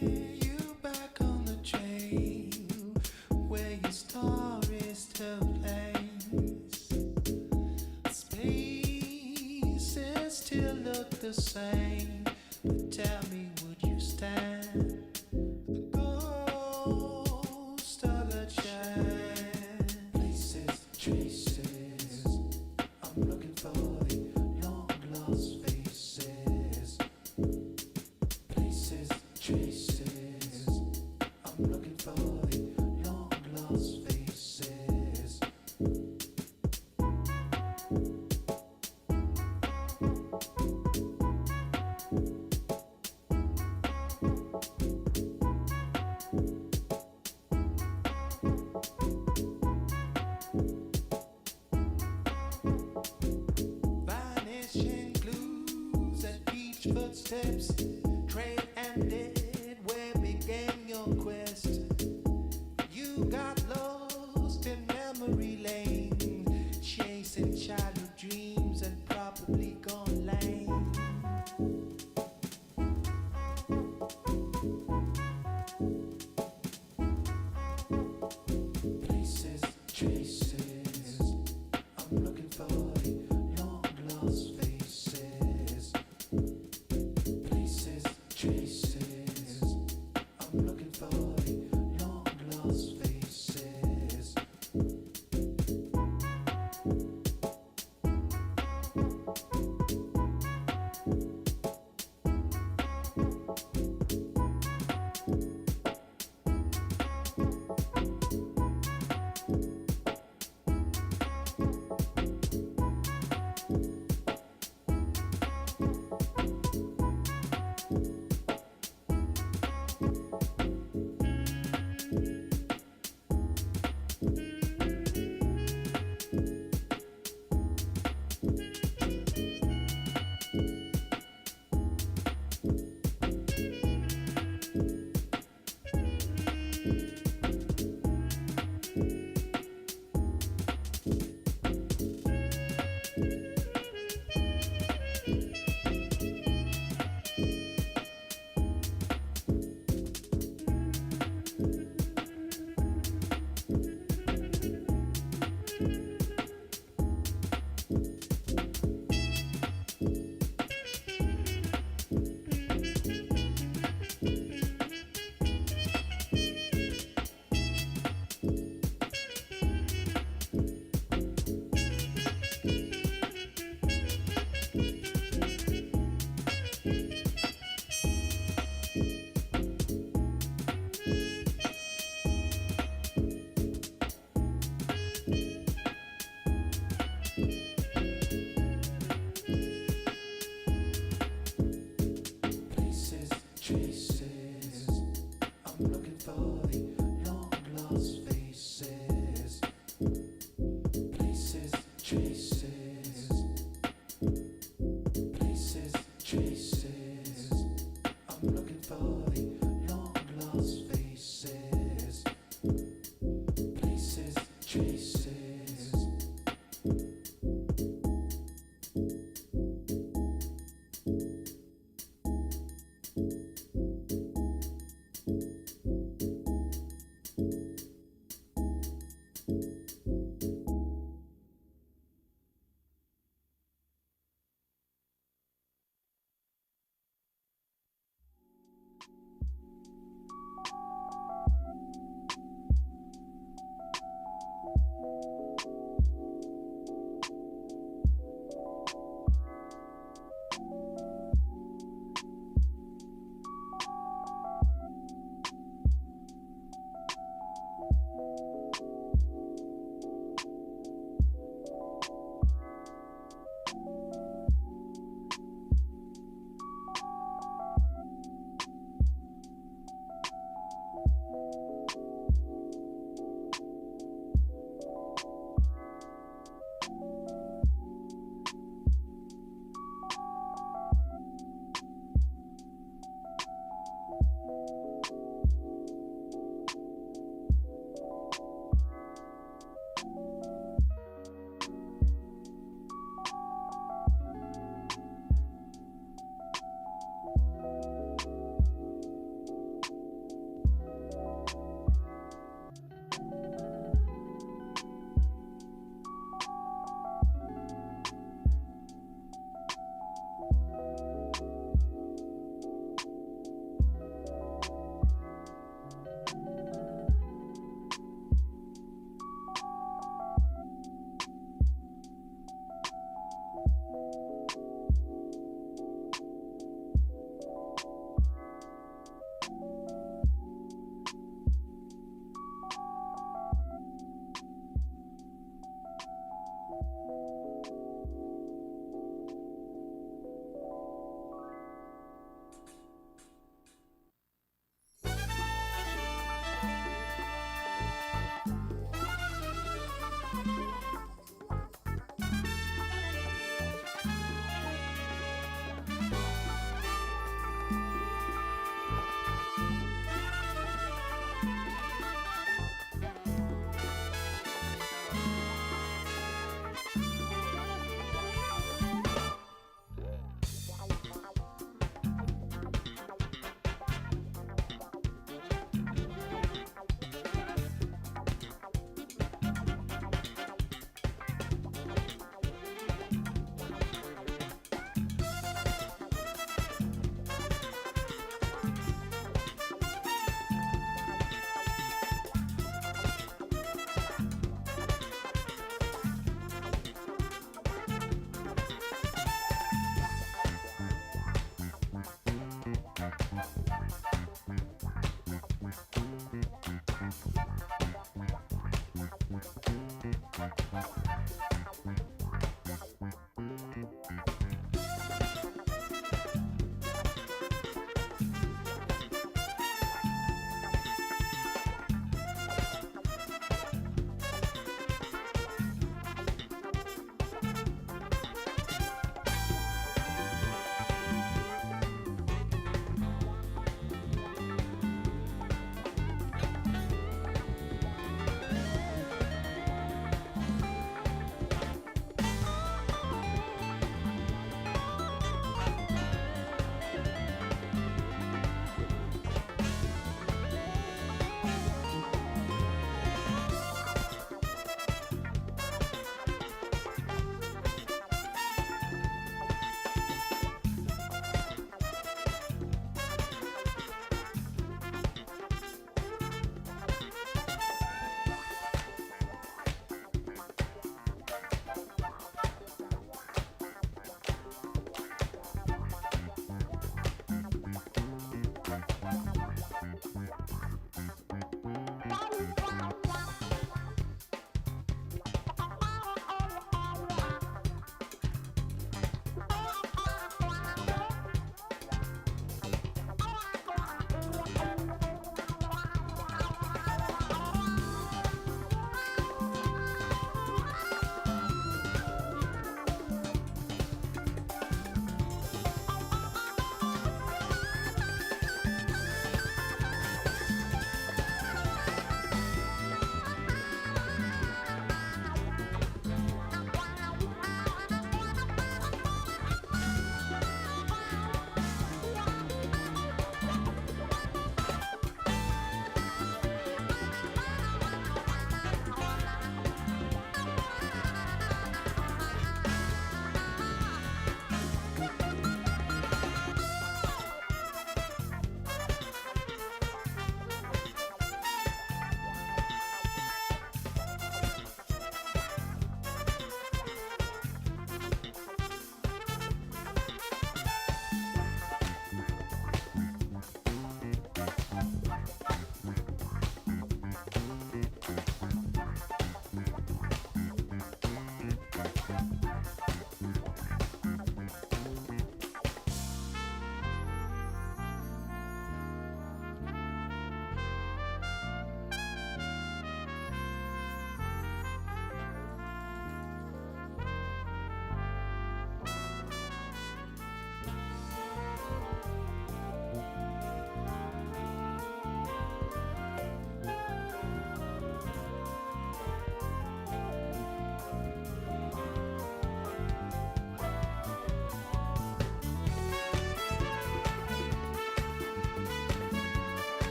You back on the trail where your stories tell place. Spaces still look the same. But tell me, would you stand the ghost of a child? Places, traces. I'm looking for the long lost faces. Places, traces. I'm looking for the long lost faces. Vanishing clues at each footsteps. Trail ended where began your quest. You got lost in memory lane, chasing childhood dreams and probably gone lame. Places, traces. I'm looking for the long lost faces. Places, traces. I'm looking for the long lost faces. Places, traces. I'm looking for the long lost faces. Places, traces. Places, traces. I'm looking for the long lost faces. Places, traces.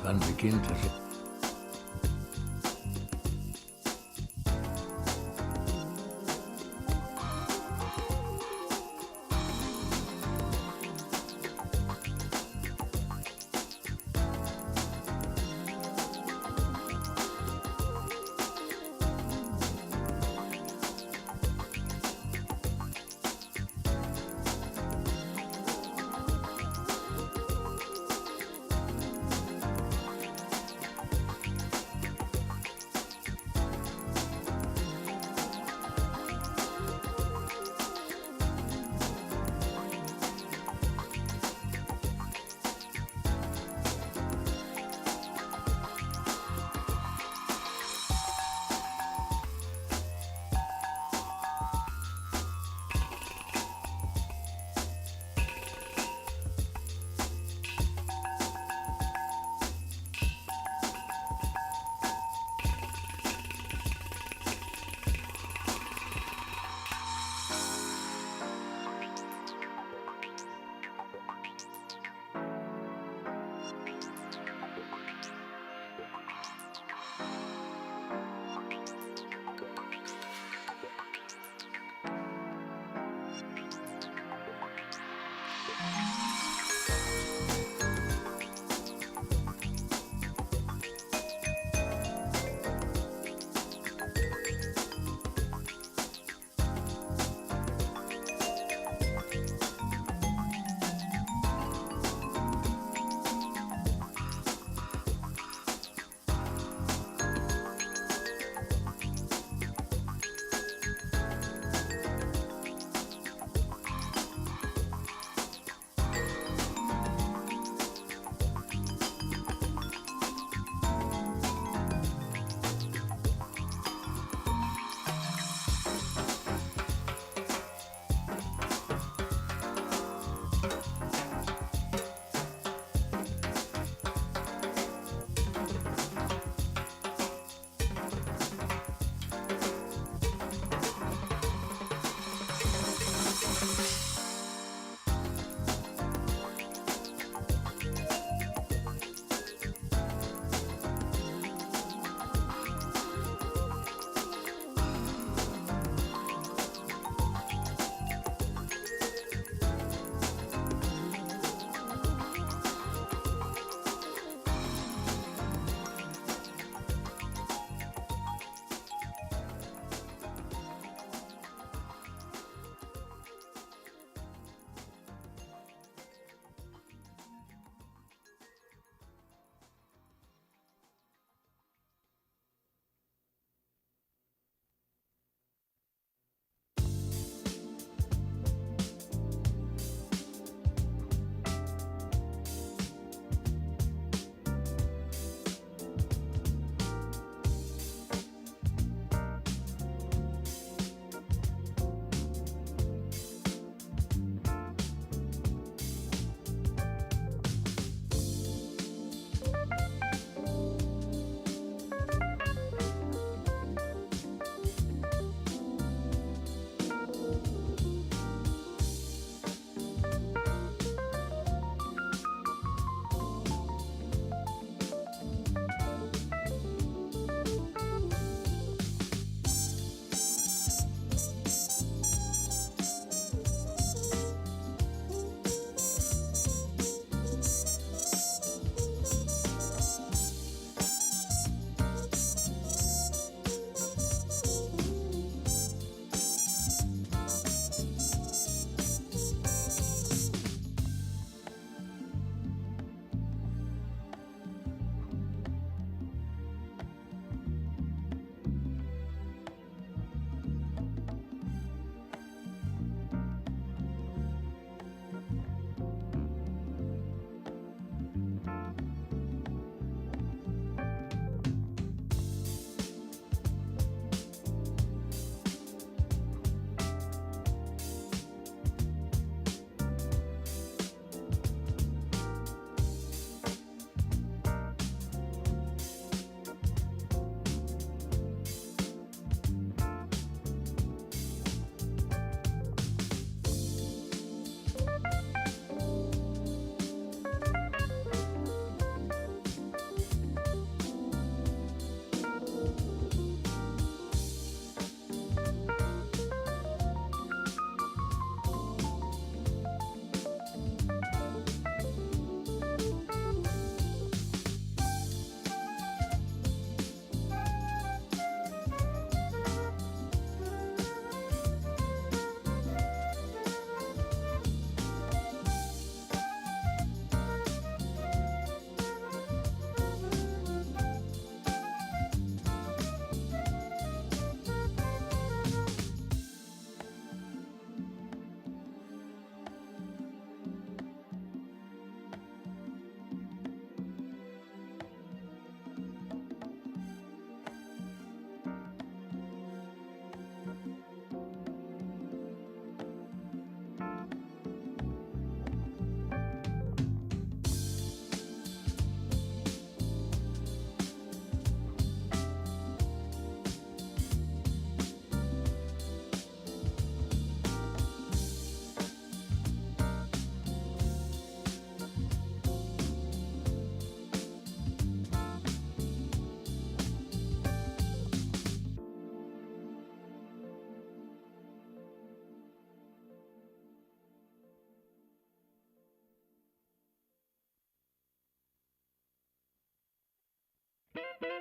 Wann beginnt es?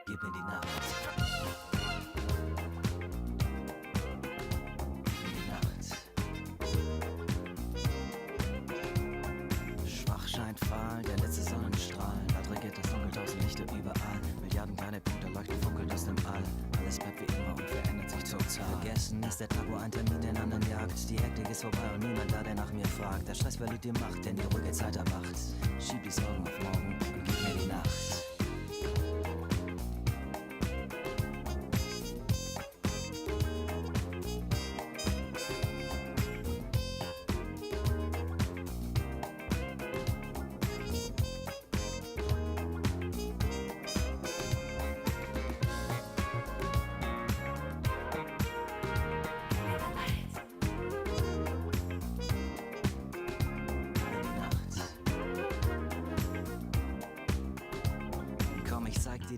Gib mir die Nacht. Schwach scheint fahl, der letzte Sonnenstrahl. Da regiert das Dunkel, tausend Lichter überall. Milliarden kleine Punkte leuchten funkelt aus dem All. Alles bleibt wie immer und verändert sich total. Vergessen ist der Tag, wo ein Termin den anderen jagt. Die Hektik ist vorbei und niemand da, der nach mir fragt. Der Stress verliert die Macht, denn die ruhige Zeit erwacht. Schieb die Sorgen auf morgen und gib mir die Nacht.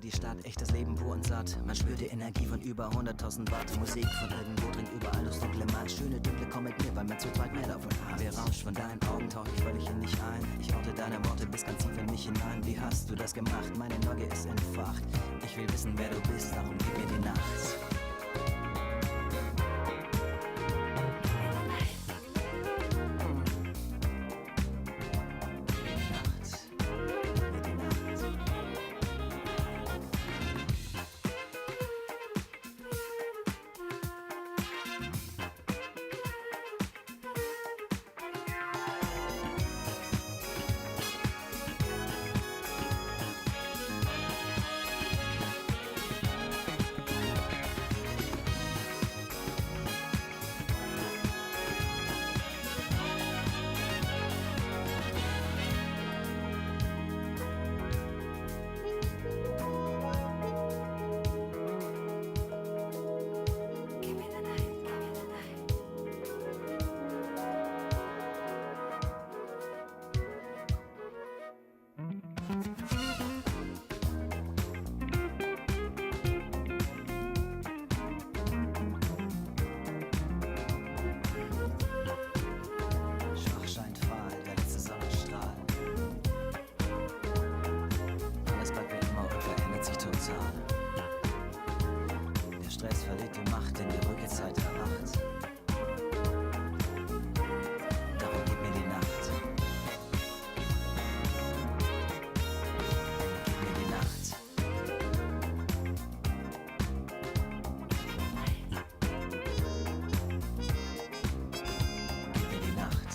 Die Stadt, echtes Leben pur und satt. Man spürt die Energie von über 100.000 Watt. Musik von irgendwo dringt überall das dunkle Mal. Schöne Dunkle, komm mit mir, weil man zu zweit mehr davon hat. Wer rauscht von deinen Augen, tauch ich völlig in dich ein. Ich orte deine Worte bis ganz tief in mich hinein. Wie hast du das gemacht? Meine Neugier ist entfacht. Ich will wissen, wer du bist, darum gib mir die Nacht. Der Stress verliert die Macht, denn die ruhige Zeit erwacht. Darum gib mir die Nacht. Gib mir die Nacht. Gib mir die Nacht.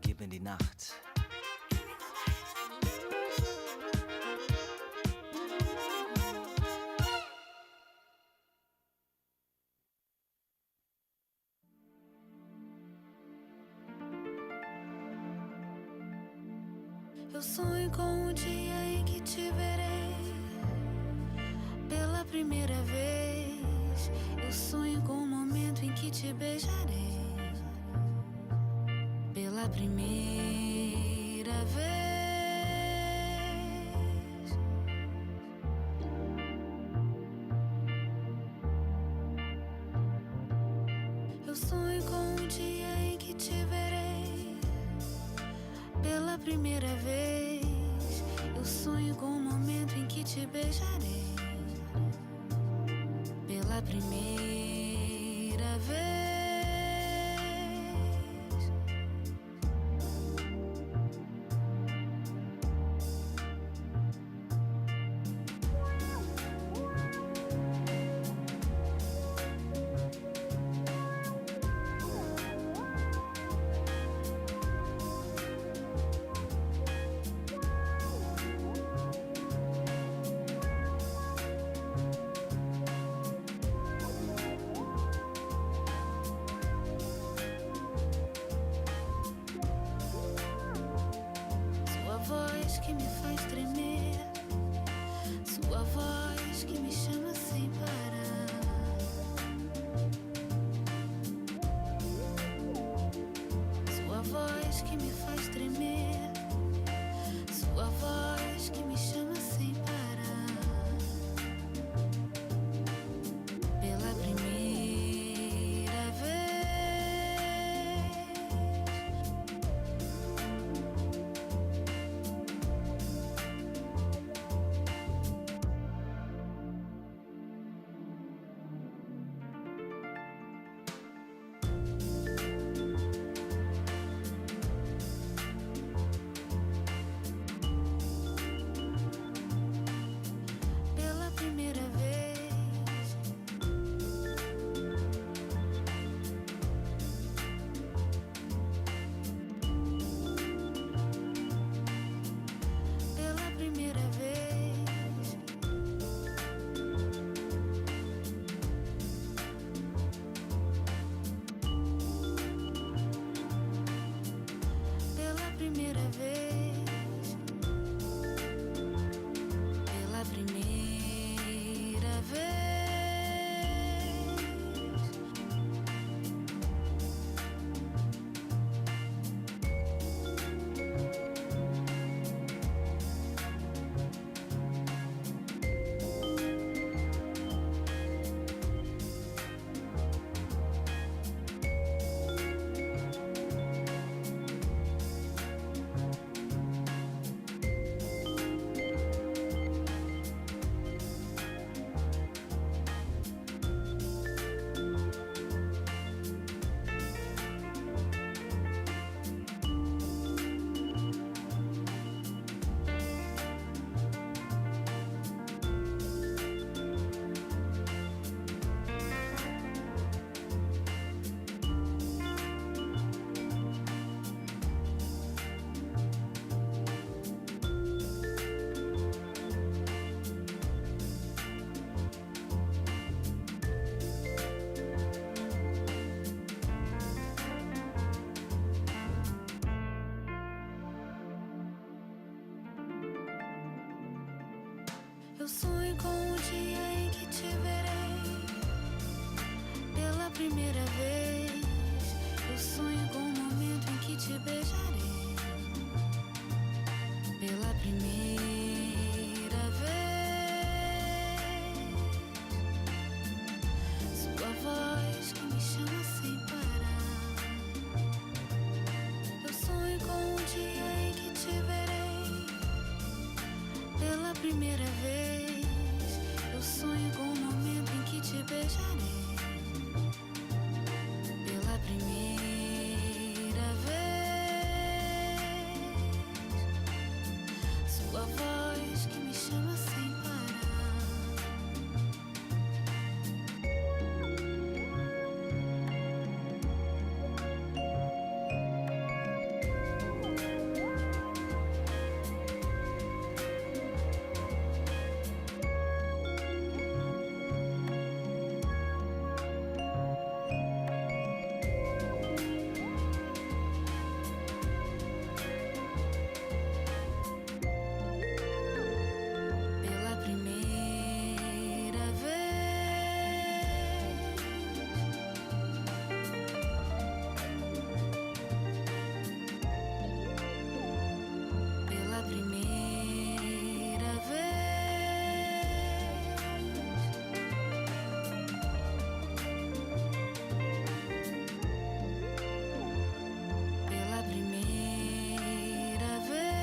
Gib mir die Nacht. Eu sonho com o dia em que te verei pela primeira vez. Eu sonho com o momento em que te beijarei pela primeira vez. Eu sonho com o dia em que te verei pela primeira vez. Eu sonho com o momento em que te beijarei pela primeira vez. primeira vez, pela primeira vez. Eu sonho com o dia em que te verei pela primeira vez. Eu sonho com o momento em que te beijarei pela primeira vez. Sua voz que me chama sem parar. Eu sonho com o dia em que te verei pela primeira vez. Eu sonho com o momento em que te beijarei pela primeira vez. Sua voz que me chama sem parar. Pela primeira vez. Pela primeira vez. Pela primeira vez.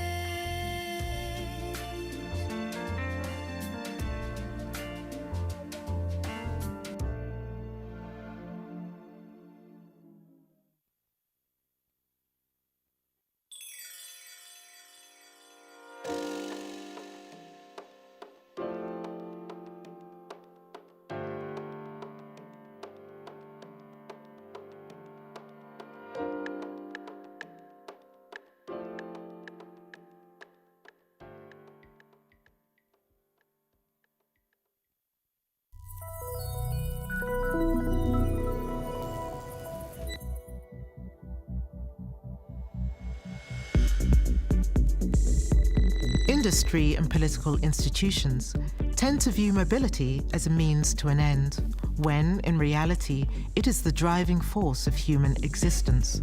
Industry and political institutions tend to view mobility as a means to an end, when, in reality, it is the driving force of human existence.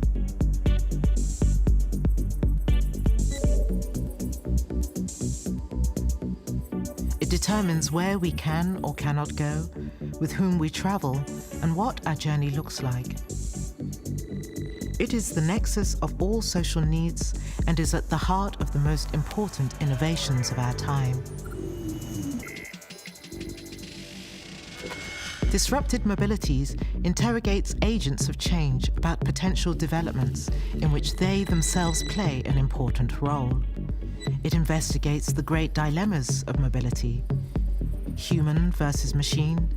It determines where we can or cannot go, with whom we travel, and what our journey looks like. It is the nexus of all social needs and is at the heart of the most important innovations of our time. Disrupted Mobilities interrogates agents of change about potential developments in which they themselves play an important role. It investigates the great dilemmas of mobility: human versus machine,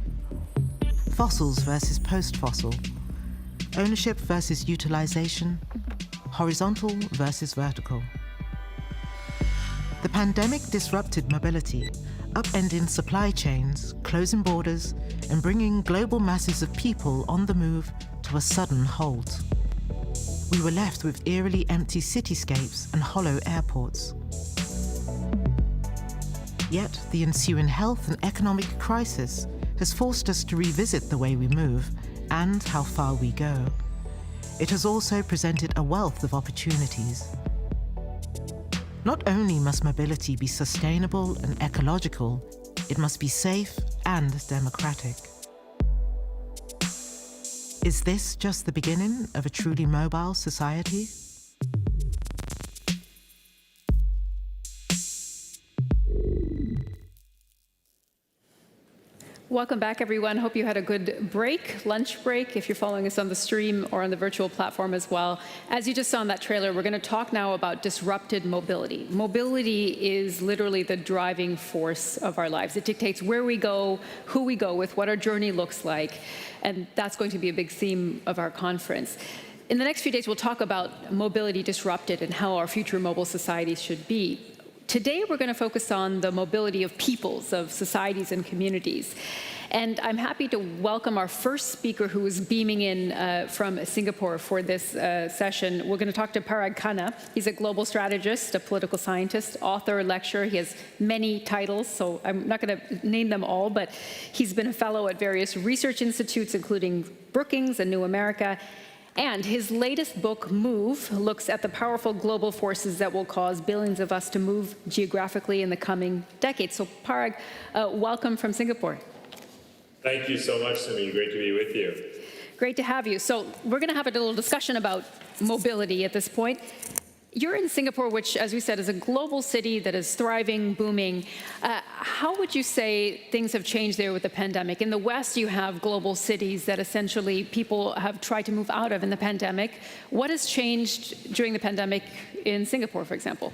fossils versus post-fossil, ownership versus utilization, horizontal versus vertical. The pandemic disrupted mobility, upending supply chains, closing borders, and bringing global masses of people on the move to a sudden halt. we were left with eerily empty cityscapes and hollow airports. Yet, the ensuing health and economic crisis has forced us to revisit the way we move and how far we go. It has also presented a wealth of opportunities. Not only must mobility be sustainable and ecological, it must be safe and democratic. Is this just the beginning of a truly mobile society? Welcome back, everyone. Hope you had a good break, lunch break, if you're following us on the stream or on the virtual platform as well. As you just saw in that trailer, we're going to talk now about disrupted mobility. Mobility is literally the driving force of our lives. It dictates where we go, who we go with, what our journey looks like, and that's going to be a big theme of our conference. In the next few days, we'll talk about mobility disrupted and how our future mobile societies should be. Today, we're going to focus on the mobility of peoples, of societies and communities. And I'm happy to welcome our first speaker who is beaming in from Singapore for this session. We're going to talk to Parag Khanna. He's a global strategist, a political scientist, author, lecturer. He has many titles, so I'm not going to name them all, but he's been a fellow at various research institutes, including Brookings and New America. And his latest book, Move, looks at the powerful global forces that will cause billions of us to move geographically in the coming decades. So Parag, welcome from Singapore. Thank you so much, Sumi. Great to be with you. Great to have you. So we're going to have a little discussion about mobility at this point. You're in Singapore, which, as we said, is a global city that is thriving, booming. How would you say things have changed there with the pandemic? In the West, you have global cities that essentially people have tried to move out of in the pandemic. What has changed during the pandemic in Singapore, for example?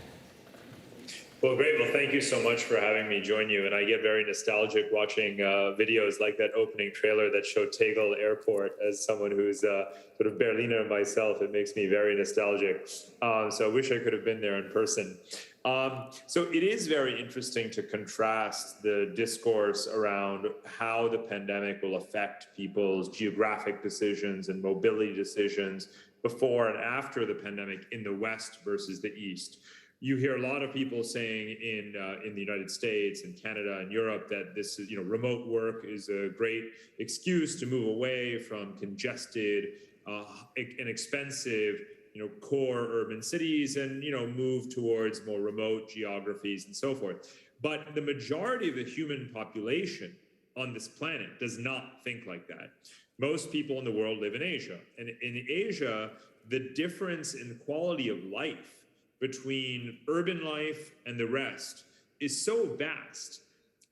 Well, great. Well, thank you so much for having me join you. And I get very nostalgic watching videos like that opening trailer that showed Tegel Airport. As someone who's sort of Berliner myself, it makes me very nostalgic. So I wish I could have been there in person. So it is very interesting to contrast the discourse around how the pandemic will affect people's geographic decisions and mobility decisions before and after the pandemic in the West versus the East. You hear a lot of people saying in the United States and Canada and Europe that this is, remote work is a great excuse to move away from congested and expensive, core urban cities and, move towards more remote geographies and so forth. But the majority of the human population on this planet does not think like that. Most people in the world live in Asia. And in Asia, the difference in quality of life between urban life and the rest is so vast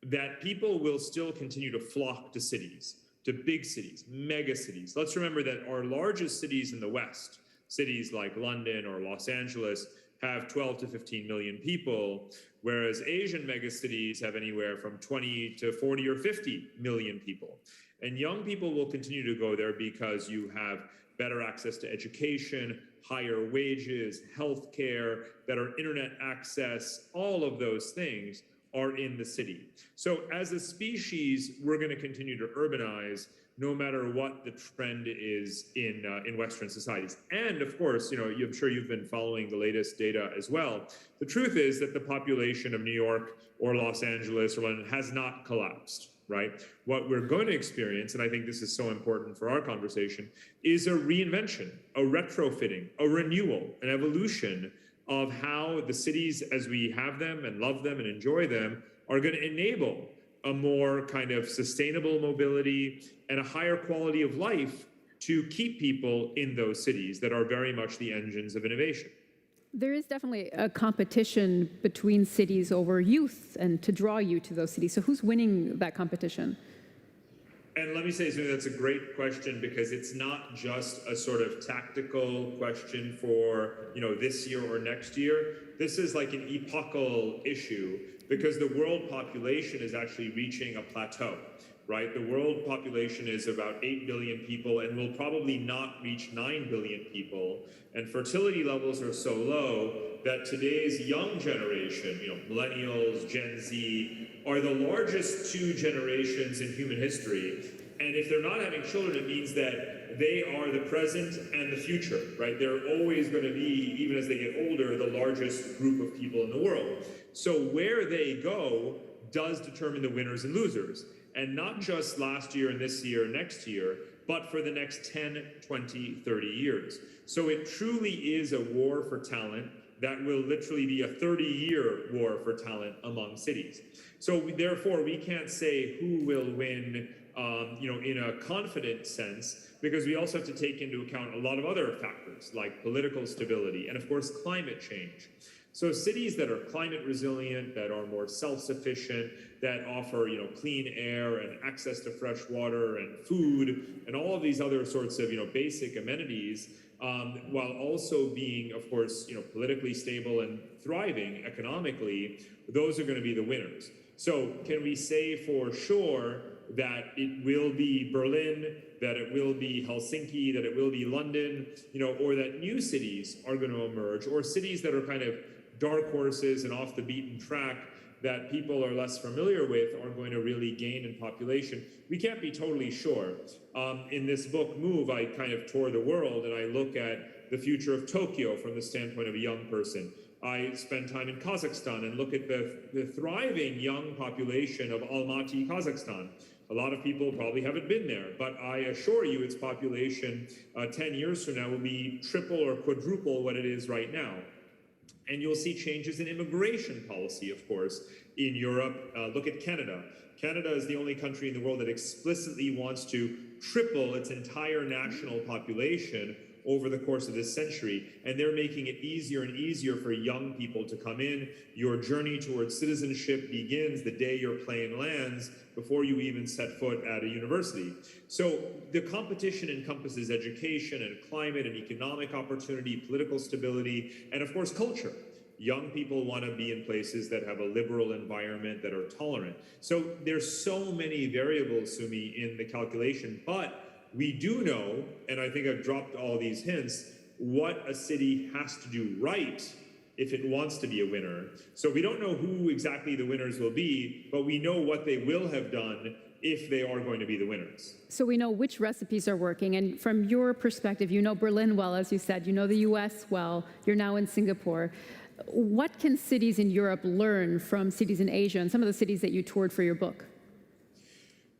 that people will still continue to flock to cities, to big cities, mega cities. Let's remember that our largest cities in the West, cities like London or Los Angeles, have 12 to 15 million people, whereas Asian megacities have anywhere from 20 to 40 or 50 million people. And young people will continue to go there because you have better access to education, higher wages, healthcare, better internet access, all of those things are in the city. So as a species, we're going to continue to urbanize no matter what the trend is in Western societies. And of course, I'm sure you've been following the latest data as well. The truth is that the population of New York or Los Angeles or London has not collapsed. Right? What we're going to experience, and I think this is so important for our conversation, is a reinvention, a retrofitting, a renewal, an evolution of how the cities as we have them and love them and enjoy them are going to enable a more kind of sustainable mobility and a higher quality of life to keep people in those cities that are very much the engines of innovation. There is definitely a competition between cities over youth and to draw you to those cities. So who's winning that competition? And let me say something that's a great question because it's not just a sort of tactical question for, this year or next year. This is like an epochal issue because the world population is actually reaching a plateau. Right? The world population is about 8 billion people and will probably not reach 9 billion people. And fertility levels are so low that today's young generation, millennials, Gen Z, are the largest two generations in human history. And if they're not having children, it means that they are the present and the future, right? They're always going to be, even as they get older, the largest group of people in the world. So where they go does determine the winners and losers. And not just last year and this year and next year, but for the next 10, 20, 30 years. So it truly is a war for talent that will literally be a 30-year war for talent among cities. So therefore, we can't say who will win, in a confident sense, because we also have to take into account a lot of other factors like political stability and, of course, climate change. So cities that are climate resilient, that are more self-sufficient, that offer, clean air and access to fresh water and food and all of these other sorts of, basic amenities, while also being, of course, politically stable and thriving economically, those are going to be the winners. So can we say for sure that it will be Berlin, that it will be Helsinki, that it will be London, or that new cities are going to emerge, or cities that are kind of dark horses and off the beaten track that people are less familiar with are going to really gain in population? We can't be totally sure. In this book, Move, I kind of tour the world and I look at the future of Tokyo from the standpoint of a young person. I spend time in Kazakhstan and look at the thriving young population of Almaty, Kazakhstan. A lot of people probably haven't been there, but I assure you its population 10 years from now will be triple or quadruple what it is right now. And you'll see changes in immigration policy, of course, in Europe. Look at Canada. Canada is the only country in the world that explicitly wants to triple its entire national population over the course of this century, and they're making it easier and easier for young people to come in. Your journey towards citizenship begins the day your plane lands, before you even set foot at a university. So the competition encompasses education and climate and economic opportunity, political stability, and of course culture. Young people want to be in places that have a liberal environment, that are tolerant. So there's so many variables, Sumi, in the calculation, but we do know, and I think I've dropped all these hints, what a city has to do right if it wants to be a winner. So we don't know who exactly the winners will be, but we know what they will have done if they are going to be the winners. So we know which recipes are working, and from your perspective, you know Berlin well, as you said, you know the US well, you're now in Singapore. What can cities in Europe learn from cities in Asia and some of the cities that you toured for your book?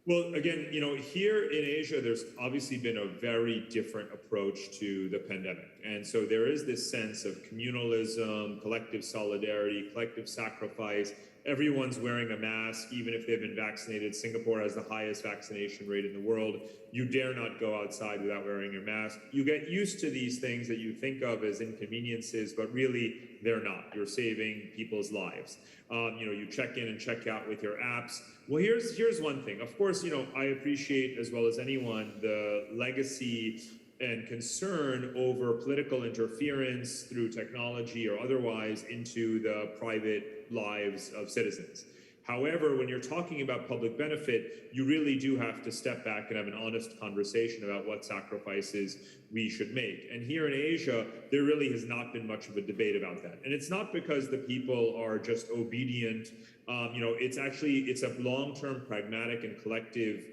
Well, again, here in Asia, there's obviously been a very different approach to the pandemic. And so there is this sense of communalism, collective solidarity, collective sacrifice. Everyone's wearing a mask, even if they've been vaccinated. Singapore has the highest vaccination rate in the world. You dare not go outside without wearing your mask. You get used to these things that you think of as inconveniences, but really they're not. You're saving people's lives. You check in and check out with your apps. Well, here's one thing. Of course, I appreciate as well as anyone the legacy and concern over political interference through technology or otherwise into the private lives of citizens. However, when you're talking about public benefit, you really do have to step back and have an honest conversation about what sacrifices we should make. And here in Asia, there really has not been much of a debate about that. And it's not because the people are just obedient. It's a long-term pragmatic and collective,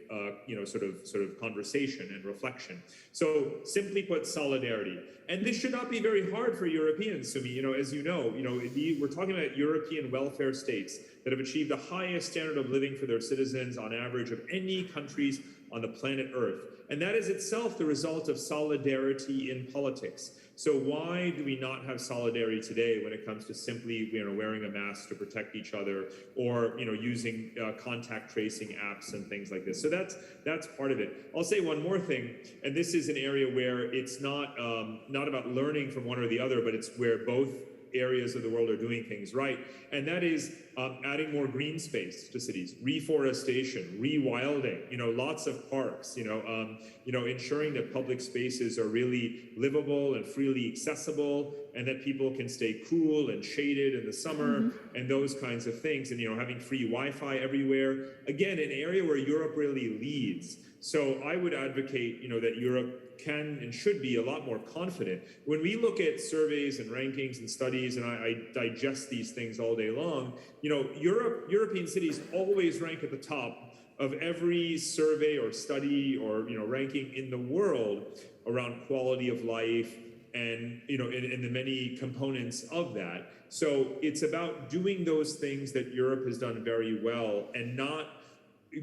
sort of conversation and reflection. So simply put, solidarity. And this should not be very hard for Europeans, Sumi. As you know, we're talking about European welfare states that have achieved the highest standard of living for their citizens on average of any countries on the planet Earth. And that is itself the result of solidarity in politics. So why do we not have solidarity today when it comes to simply wearing a mask to protect each other, or using contact tracing apps and things like this? So that's part of it. I'll say one more thing, and this is an area where it's not about learning from one or the other, but it's where both areas of the world are doing things right, and that is adding more green space to cities, reforestation, rewilding, lots of parks, ensuring that public spaces are really livable and freely accessible, and that people can stay cool and shaded in the summer, and those kinds of things, and having free Wi-Fi everywhere. Again, an area where Europe really leads. So I would advocate, that Europe can and should be a lot more confident. When we look at surveys and rankings and studies, and I digest these things all day long, European cities always rank at the top of every survey or study or ranking in the world around quality of life and in the many components of that. So it's about doing those things that Europe has done very well and not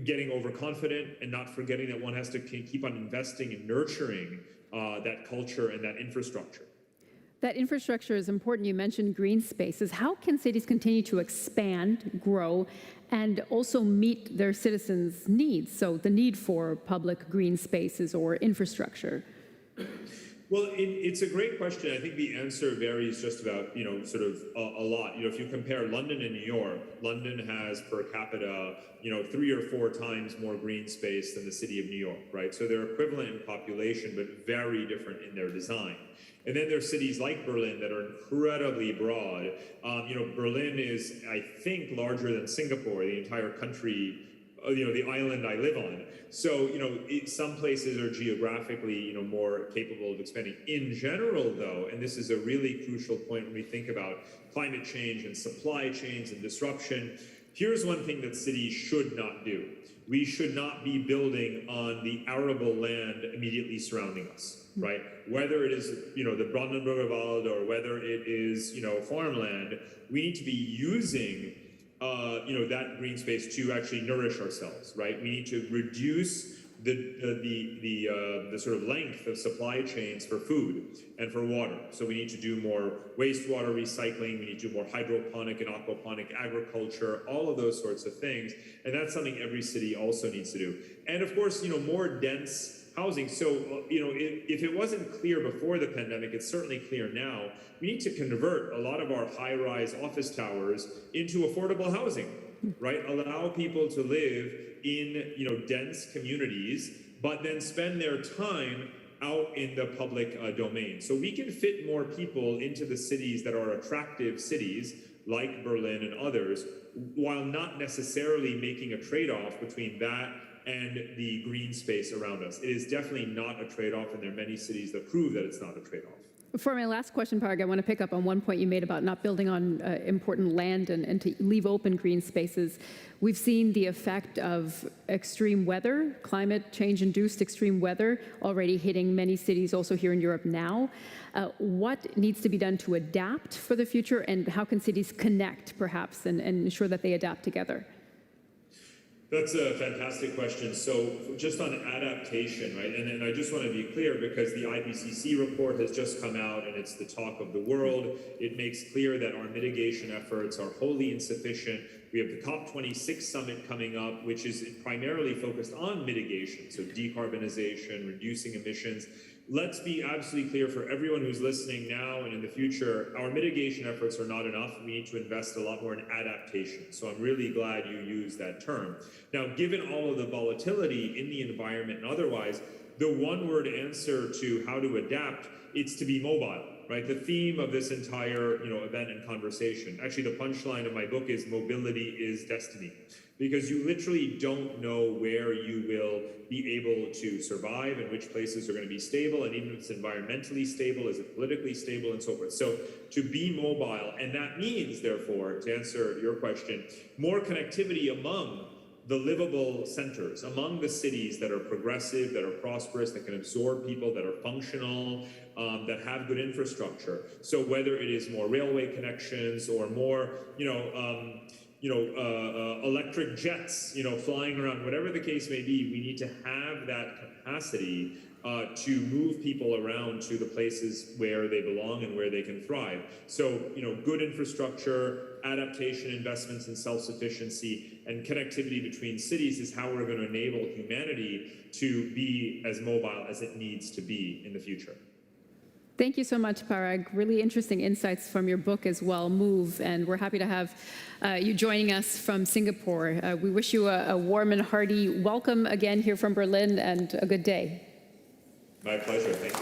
getting overconfident and not forgetting that one has to keep on investing and nurturing that culture and that infrastructure. That infrastructure is important. You mentioned green spaces. How can cities continue to expand, grow, and also meet their citizens' needs? So the need for public green spaces or infrastructure. Well, it's a great question. I think the answer varies just about, sort of a lot. If you compare London and New York, London has per capita, 3 or 4 times more green space than the city of New York, right? So they're equivalent in population, but very different in their design. And then there's cities like Berlin that are incredibly broad. Berlin is, I think, larger than Singapore, the entire country, the island I live on. So, some places are geographically, more capable of expanding. In general, though, and this is a really crucial point when we think about climate change and supply chains and disruption, here's one thing that cities should not do. We should not be building on the arable land immediately surrounding us, right? Whether it is, the Brandenburger Wald or whether it is, farmland, we need to be using that green space to actually nourish ourselves, right? We need to reduce the sort of length of supply chains for food and for water. So we need to do more wastewater recycling. We need to do more hydroponic and aquaponic agriculture, all of those sorts of things. And that's something every city also needs to do. And of course, more dense housing. So, if it wasn't clear before the pandemic, it's certainly clear now. We need to convert a lot of our high-rise office towers into affordable housing, right? Allow people to live in, dense communities, but then spend their time out in the public domain. So we can fit more people into the cities that are attractive cities, like Berlin and others, while not necessarily making a trade-off between that and the green space around us. It is definitely not a trade-off, and there are many cities that prove that it's not a trade-off. For my last question, Parag, I want to pick up on one point you made about not building on important land and to leave open green spaces. We've seen the effect of extreme weather, climate change-induced extreme weather, already hitting many cities also here in Europe now. What needs to be done to adapt for the future, and how can cities connect, perhaps, and ensure that they adapt together? That's a fantastic question. So just on adaptation, right? And I just want to be clear because the IPCC report has just come out and it's the talk of the world. It makes clear that our mitigation efforts are wholly insufficient. We have the COP26 summit coming up, which is primarily focused on mitigation. So decarbonization, reducing emissions. Let's be absolutely clear for everyone who's listening now and in the future, our mitigation efforts are not enough. We need to invest a lot more in adaptation. So I'm really glad you used that term. Now, given all of the volatility in the environment and otherwise, the one-word answer to how to adapt, it's to be mobile, right? The theme of this entire, event and conversation. Actually, the punchline of my book is mobility is destiny. Because you literally don't know where you will be able to survive and which places are going to be stable, and even if it's environmentally stable, is it politically stable, and so forth. So to be mobile, and that means, therefore, to answer your question, more connectivity among the livable centers, among the cities that are progressive, that are prosperous, that can absorb people, that are functional, that have good infrastructure. So whether it is more railway connections or more, electric jets, flying around, whatever the case may be, we need to have that capacity to move people around to the places where they belong and where they can thrive. So, good infrastructure, adaptation, investments in self-sufficiency, and connectivity between cities is how we're going to enable humanity to be as mobile as it needs to be in the future. Thank you so much, Parag. Really interesting insights from your book as well, Move, and we're happy to have you joining us from Singapore. We wish you a warm and hearty welcome again here from Berlin, and a good day. My pleasure. Thank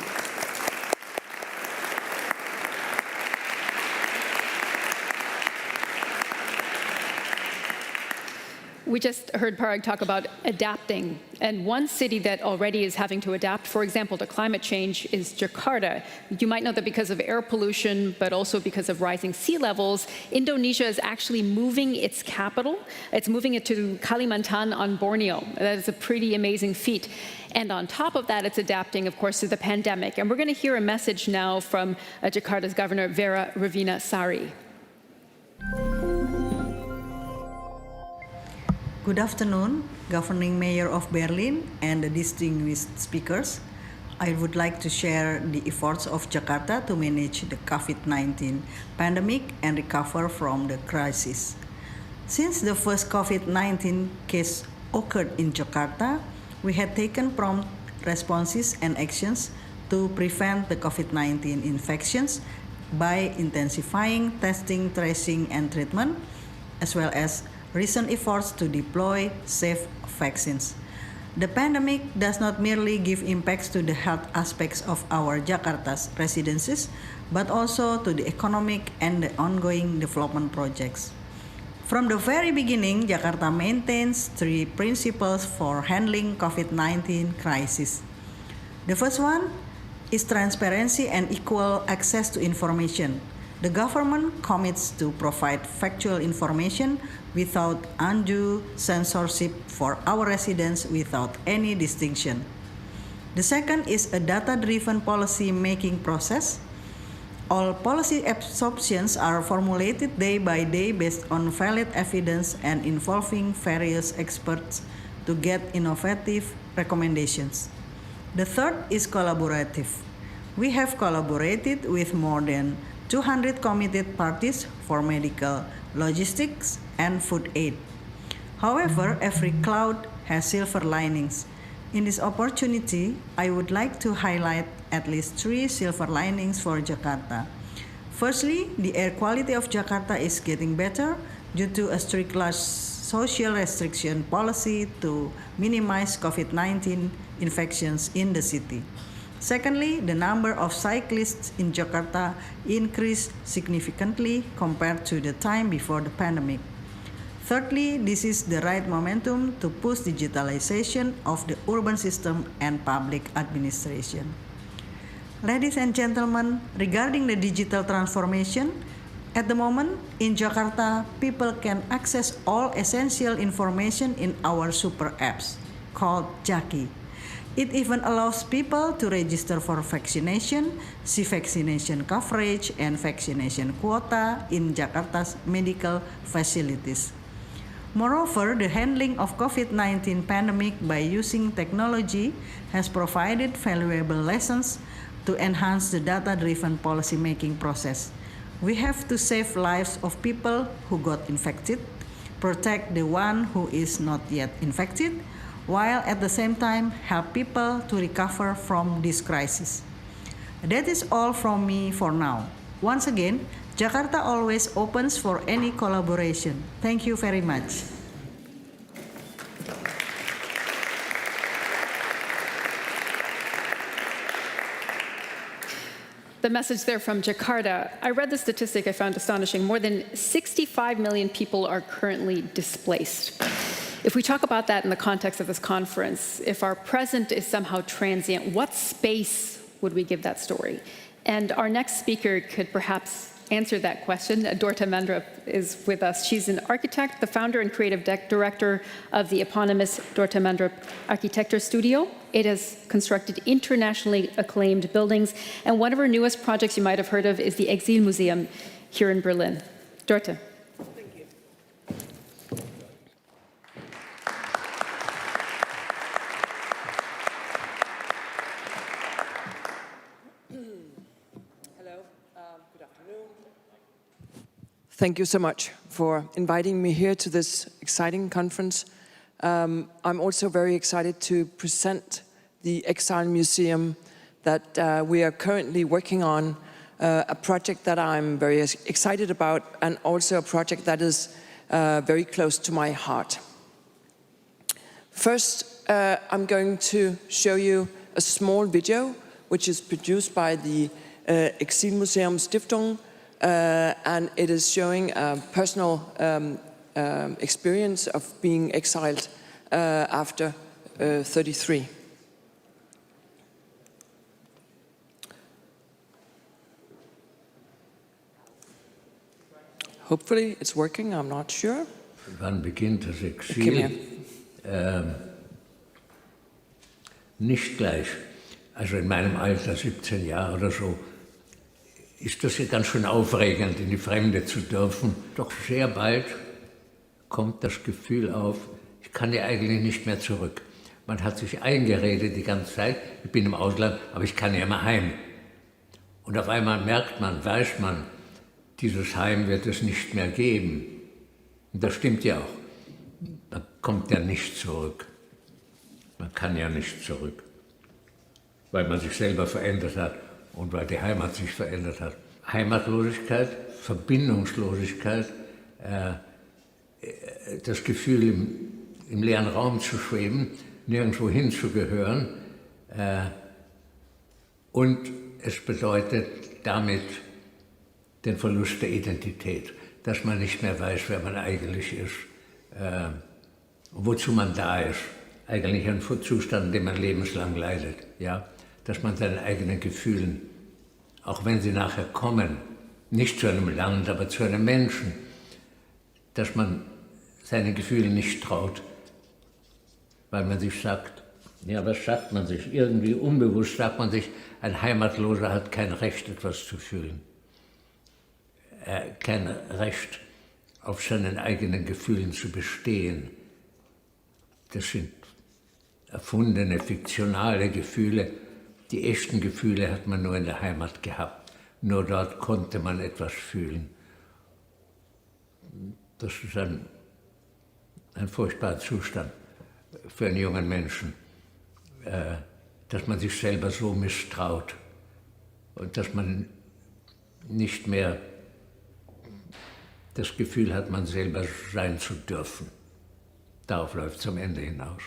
you. We just heard Parag talk about adapting, and one city that already is having to adapt, for example, to climate change is Jakarta. You might know that because of air pollution, but also because of rising sea levels, Indonesia is actually moving its capital. It's moving it to Kalimantan on Borneo. That is a pretty amazing feat. And on top of that, it's adapting, of course, to the pandemic. And we're going to hear a message now from Jakarta's Governor, Vera Ravina Sari. Good afternoon, Governing Mayor of Berlin and the distinguished speakers. I would like to share the efforts of Jakarta to manage the COVID-19 pandemic and recover from the crisis. Since the first COVID-19 case occurred in Jakarta, we had taken prompt responses and actions to prevent the COVID-19 infections by intensifying testing, tracing, and treatment, as well as recent efforts to deploy safe vaccines. The pandemic does not merely give impacts to the health aspects of our Jakarta's residences, but also to the economic and the ongoing development projects. From the very beginning, Jakarta maintains three principles for handling COVID-19 crisis. The first one is transparency and equal access to information. The government commits to provide factual information without undue censorship for our residents without any distinction. The second is a data-driven policy-making process. All policy options are formulated day by day based on valid evidence and involving various experts to get innovative recommendations. The third is collaborative. We have collaborated with more than 200 committed parties for medical, logistics, and food aid. However, every cloud has silver linings. In this opportunity, I would like to highlight at least three silver linings for Jakarta. Firstly, the air quality of Jakarta is getting better due to a strict social restriction policy to minimize COVID-19 infections in the city. Secondly, the number of cyclists in Jakarta increased significantly compared to the time before the pandemic. Thirdly, this is the right momentum to push digitalization of the urban system and public administration. Ladies and gentlemen, regarding the digital transformation, at the moment in Jakarta, people can access all essential information in our super apps called Jaki. It even allows people to register for vaccination, see vaccination coverage, and vaccination quota in Jakarta's medical facilities. Moreover, the handling of COVID-19 pandemic by using technology has provided valuable lessons to enhance the data-driven policy-making process. We have to save lives of people who got infected, protect the one who is not yet infected, while at the same time help people to recover from this crisis. That is all from me for now. Once again, Jakarta always opens for any collaboration. Thank you very much. The message there from Jakarta. I read the statistic I found astonishing. More than 65 million people are currently displaced. If we talk about that in the context of this conference, if our present is somehow transient, what space would we give that story? And our next speaker could perhaps answer that question. Dorte Mandrup is with us. She's an architect, the founder and creative director of the eponymous Dorte Mandrup Architecture Studio. It has constructed internationally acclaimed buildings, and one of her newest projects you might have heard of is the Exil Museum here in Berlin. Dorte. Thank you so much for inviting me here to this exciting conference. I'm also very excited to present the Exile Museum that we are currently working on, a project that I'm very excited about, and also a project that is very close to my heart. First, I'm going to show you a small video which is produced by the Exil Museum Stiftung, and it is showing a personal experience of being exiled after 33. Hopefully it's working, I'm not sure. Wann beginnt das Exil? Nicht gleich. Also in meinem Alter, 17 Jahre oder so, ist das ja ganz schön aufregend, in die Fremde zu dürfen. Doch sehr bald kommt das Gefühl auf, ich kann ja eigentlich nicht mehr zurück. Man hat sich eingeredet die ganze Zeit, ich bin im Ausland, aber ich kann ja mal heim. Und auf einmal merkt man, weiß man, dieses Heim wird es nicht mehr geben. Und das stimmt ja auch. Man kommt ja nicht zurück. Man kann ja nicht zurück. Weil man sich selber verändert hat und weil die Heimat sich verändert hat. Heimatlosigkeit, Verbindungslosigkeit, das Gefühl, im leeren Raum zu schweben, nirgendwo hinzugehören. Und es bedeutet damit den Verlust der Identität, dass man nicht mehr weiß, wer man eigentlich ist, wozu man da ist. Eigentlich ein Zustand, in dem man lebenslang leidet. Ja? Dass man seinen eigenen Gefühlen, auch wenn sie nachher kommen, nicht zu einem Land, aber zu einem Menschen, dass man seinen Gefühlen nicht traut, weil man sich sagt, ja, was sagt man sich? Irgendwie unbewusst sagt man sich, ein Heimatloser hat kein Recht, etwas zu fühlen. Kein Recht, auf seinen eigenen Gefühlen zu bestehen. Das sind erfundene, fiktionale Gefühle. Die echten Gefühle hat man nur in der Heimat gehabt. Nur dort konnte man etwas fühlen. Das ist ein furchtbarer Zustand für einen jungen Menschen, dass man sich selber so misstraut und dass man nicht mehr das Gefühl hat, man selber sein zu dürfen. Darauf läuft es am Ende hinaus.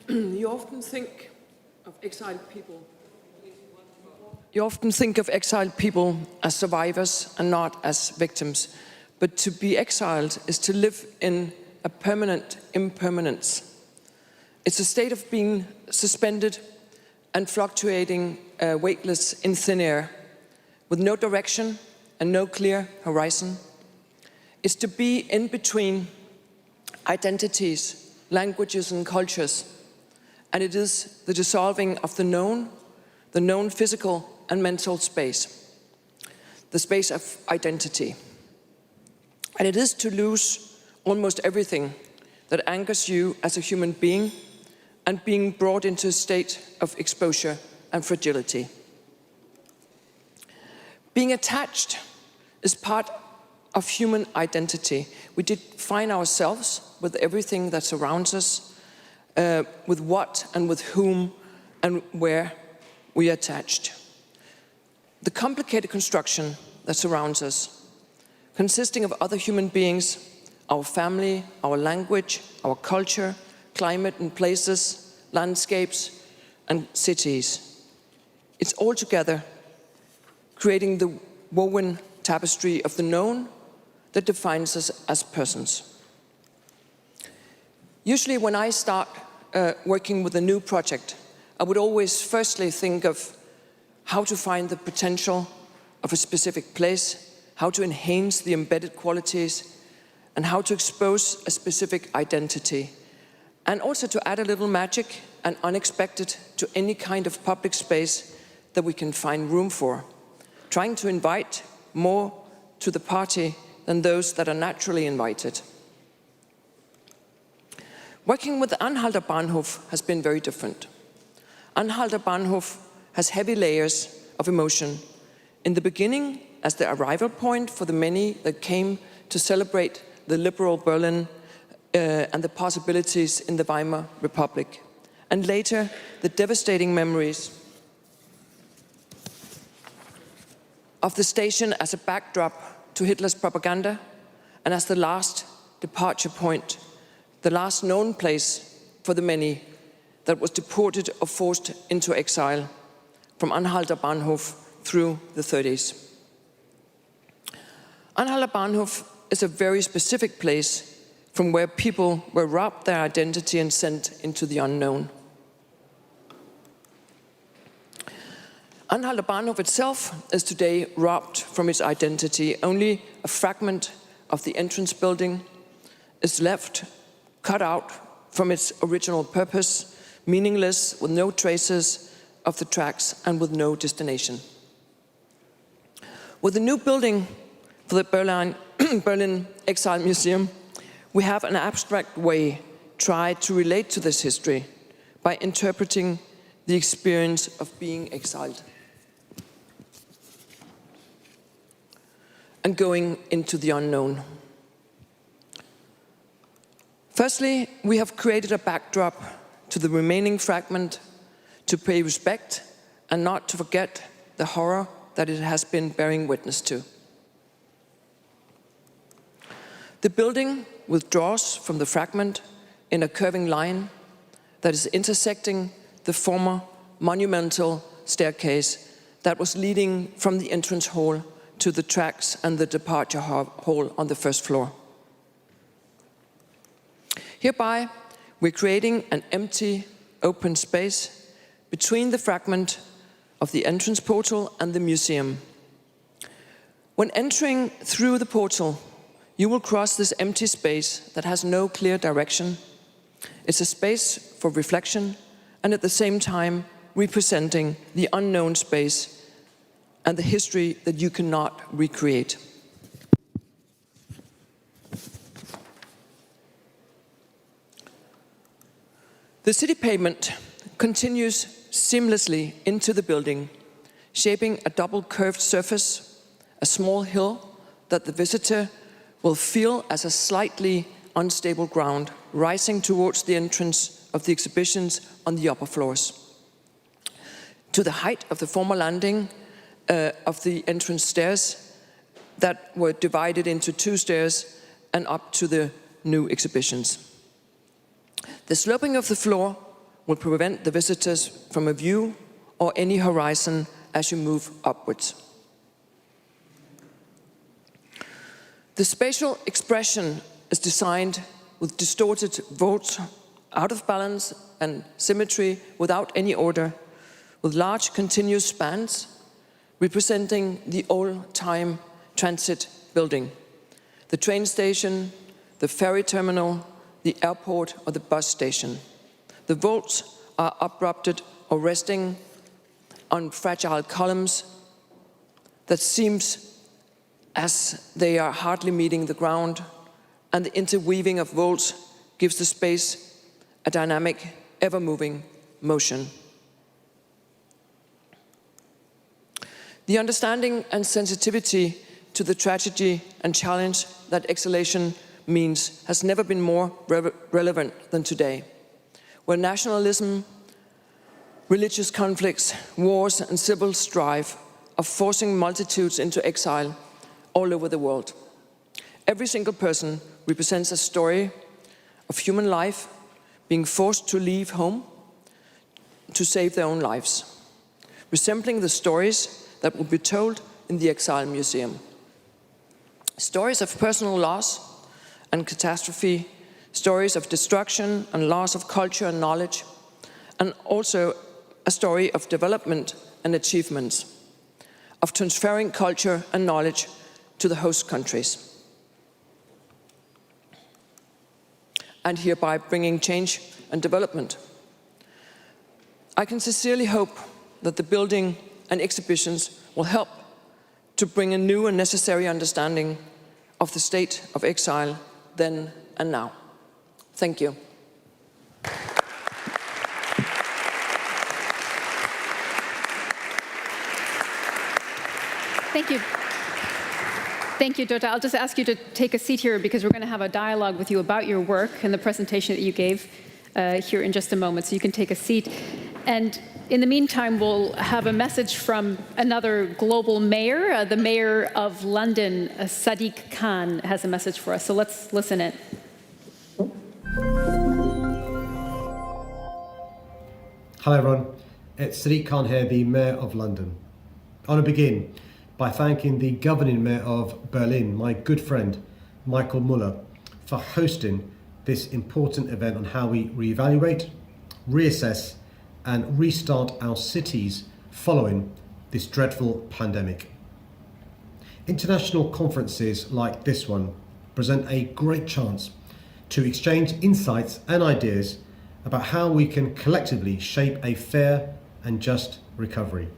You often think of exiled people. You often think of exiled people as survivors and not as victims. But to be exiled is to live in a permanent impermanence. It's a state of being suspended and fluctuating, weightless in thin air, with no direction and no clear horizon. It's to be in between identities, languages and cultures. And it is the dissolving of the known physical and mental space, the space of identity. And it is to lose almost everything that anchors you as a human being and being brought into a state of exposure and fragility. Being attached is part of human identity. We define ourselves with everything that surrounds us, with what and with whom and where we are attached. The complicated construction that surrounds us, consisting of other human beings, our family, our language, our culture, climate and places, landscapes and cities. It's all together creating the woven tapestry of the known that defines us as persons. Usually when I start working with a new project, I would always firstly think of how to find the potential of a specific place, how to enhance the embedded qualities, and how to expose a specific identity. And also to add a little magic and unexpected to any kind of public space that we can find room for, trying to invite more to the party than those that are naturally invited. Working with Anhalter Bahnhof has been very different. Anhalter Bahnhof has heavy layers of emotion. In the beginning, as the arrival point for the many that came to celebrate the liberal Berlin and the possibilities in the Weimar Republic. And later, the devastating memories of the station as a backdrop to Hitler's propaganda and as the last departure point, the last known place for the many that was deported or forced into exile from Anhalter Bahnhof through the 30s. Anhalter Bahnhof is a very specific place from where people were robbed their identity and sent into the unknown. Anhalter Bahnhof itself is today robbed from its identity. Only a fragment of the entrance building is left, cut out from its original purpose, meaningless, with no traces of the tracks and with no destination. With the new building for the Berlin Exile Museum, we have an abstract way tried to relate to this history by interpreting the experience of being exiled and going into the unknown. Firstly, we have created a backdrop to the remaining fragment to pay respect and not to forget the horror that it has been bearing witness to. The building withdraws from the fragment in a curving line that is intersecting the former monumental staircase that was leading from the entrance hall to the tracks and the departure hall on the first floor. Hereby, we're creating an empty, open space between the fragment of the entrance portal and the museum. When entering through the portal, you will cross this empty space that has no clear direction. It's a space for reflection and at the same time representing the unknown space and the history that you cannot recreate. The city pavement continues seamlessly into the building, shaping a double curved surface, a small hill that the visitor will feel as a slightly unstable ground rising towards the entrance of the exhibitions on the upper floors. To the height of the former landing of the entrance stairs that were divided into 2 stairs and up to the new exhibitions. The sloping of the floor will prevent the visitors from a view or any horizon as you move upwards. The spatial expression is designed with distorted vaults, out of balance and symmetry without any order, with large continuous spans representing the old-time transit building, the train station, the ferry terminal, the airport or the bus station. The vaults are uprupted or resting on fragile columns that seems as they are hardly meeting the ground, and the interweaving of vaults gives the space a dynamic, ever-moving motion. The understanding and sensitivity to the tragedy and challenge that exhalation means has never been more relevant than today, where nationalism, religious conflicts, wars and civil strife are forcing multitudes into exile all over the world. Every single person represents a story of human life being forced to leave home to save their own lives, resembling the stories that will be told in the Exile Museum. Stories of personal loss and catastrophe, stories of destruction and loss of culture and knowledge, and also a story of development and achievements, of transferring culture and knowledge to the host countries, and hereby bringing change and development. I can sincerely hope that the building and exhibitions will help to bring a new and necessary understanding of the state of exile then and now. Thank you. Thank you. Thank you, Dota. I'll just ask you to take a seat here because we're going to have a dialogue with you about your work and the presentation that you gave here in just a moment. So you can take a seat. And in the meantime, we'll have a message from another global mayor. The mayor of London, Sadiq Khan, has a message for us. So let's listen in. Hello everyone, it's Sadiq Khan here, the Mayor of London. I want to begin by thanking the governing mayor of Berlin, my good friend Michael Muller, for hosting this important event on how we reevaluate, reassess and restart our cities following this dreadful pandemic. International conferences like this one present a great chance to exchange insights and ideas about how we can collectively shape a fair and just recovery.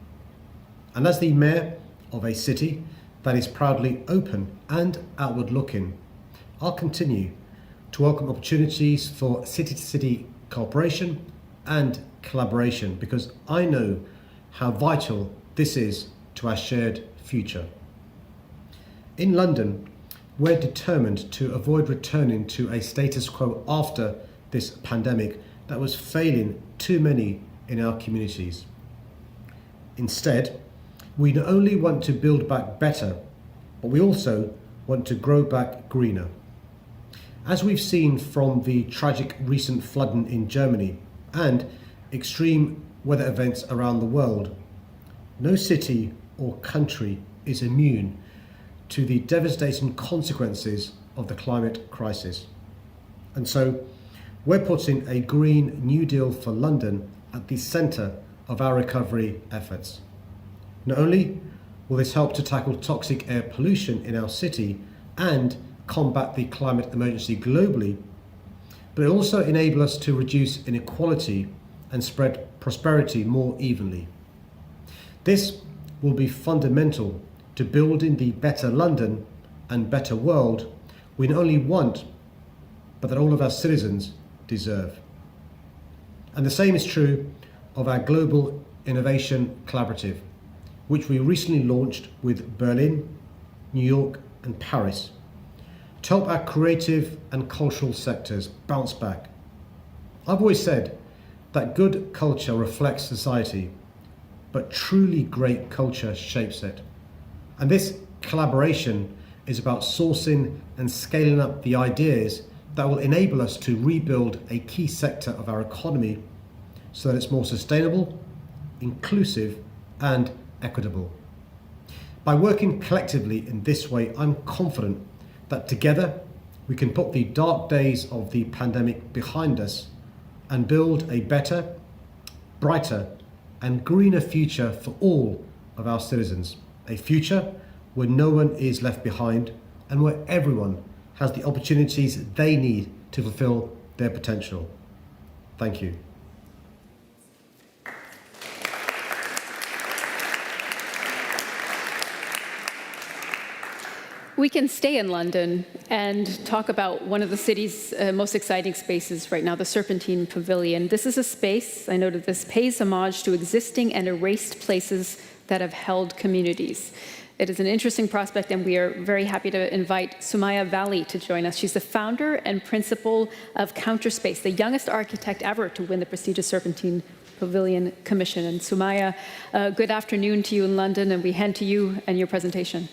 And as the mayor of a city that is proudly open and outward looking, I'll continue to welcome opportunities for city-to-city cooperation and collaboration, because I know how vital this is to our shared future. In London, we're determined to avoid returning to a status quo after this pandemic that was failing too many in our communities. Instead, we not only want to build back better, but we also want to grow back greener. As we've seen from the tragic recent flooding in Germany and extreme weather events around the world, no city or country is immune to the devastating consequences of the climate crisis. And so we're putting a Green New Deal for London at the centre of our recovery efforts. Not only will this help to tackle toxic air pollution in our city and combat the climate emergency globally, but it also enable us to reduce inequality and spread prosperity more evenly. This will be fundamental to building the better London and better world we not only want, but that all of our citizens deserve. And the same is true of our Global Innovation Collaborative, which we recently launched with Berlin, New York and Paris, to help our creative and cultural sectors bounce back. I've always said that good culture reflects society, but truly great culture shapes it. And this collaboration is about sourcing and scaling up the ideas that will enable us to rebuild a key sector of our economy so that it's more sustainable, inclusive and equitable. By working collectively in this way, I'm confident that together we can put the dark days of the pandemic behind us and build a better, brighter and greener future for all of our citizens. A future where no one is left behind and where everyone has the opportunities they need to fulfill their potential. Thank you. We can stay in London and talk about one of the city's most exciting spaces right now, the Serpentine Pavilion. This is a space, I noted this, pays homage to existing and erased places that have held communities. It is an interesting prospect, and we are very happy to invite Sumaya Valley to join us. She's the founder and principal of Counterspace, the youngest architect ever to win the prestigious Serpentine Pavilion Commission. And Sumaya, good afternoon to you in London, and we hand to you and your presentation.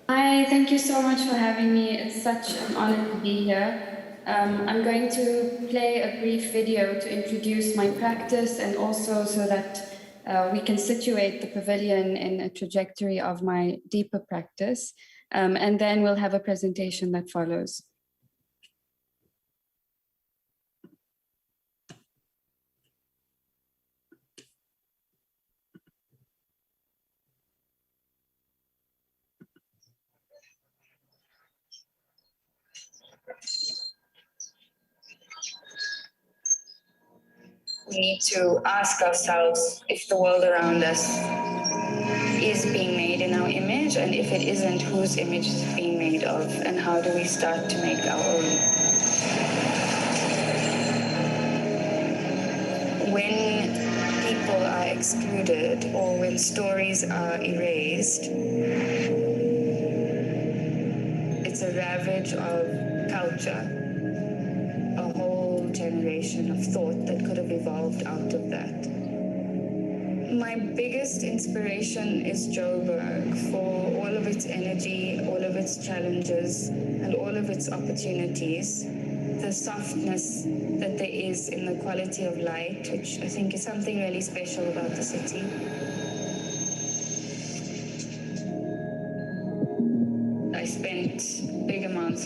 Hi, thank you so much for having me. It's such an honor to be here. I'm going to play a brief video to introduce my practice and also so that we can situate the pavilion in a trajectory of my deeper practice. And then we'll have a presentation that follows. We need to ask ourselves if the world around us is being made in our image, and if it isn't, whose image is it being made of, and how do we start to make our own? When people are excluded or when stories are erased, it's a ravage of culture. Generation of thought that could have evolved out of that. My biggest inspiration is Joburg for all of its energy, all of its challenges, and all of its opportunities. The softness that there is in the quality of light, which I think is something really special about the city.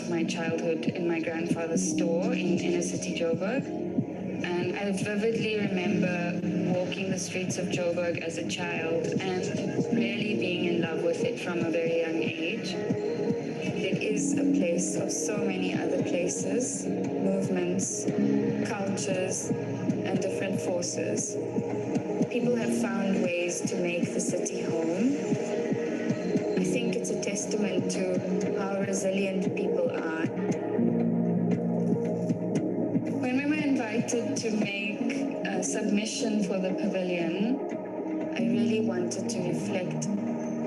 of my childhood in my grandfather's store in inner city Joburg. And I vividly remember walking the streets of Joburg as a child and really being in love with it from a very young age. It is a place of so many other places, movements, cultures, and different forces. People have found ways to make the city home. I think it's a testament to how resilient people are. When we were invited to make a submission for the pavilion, I really wanted to reflect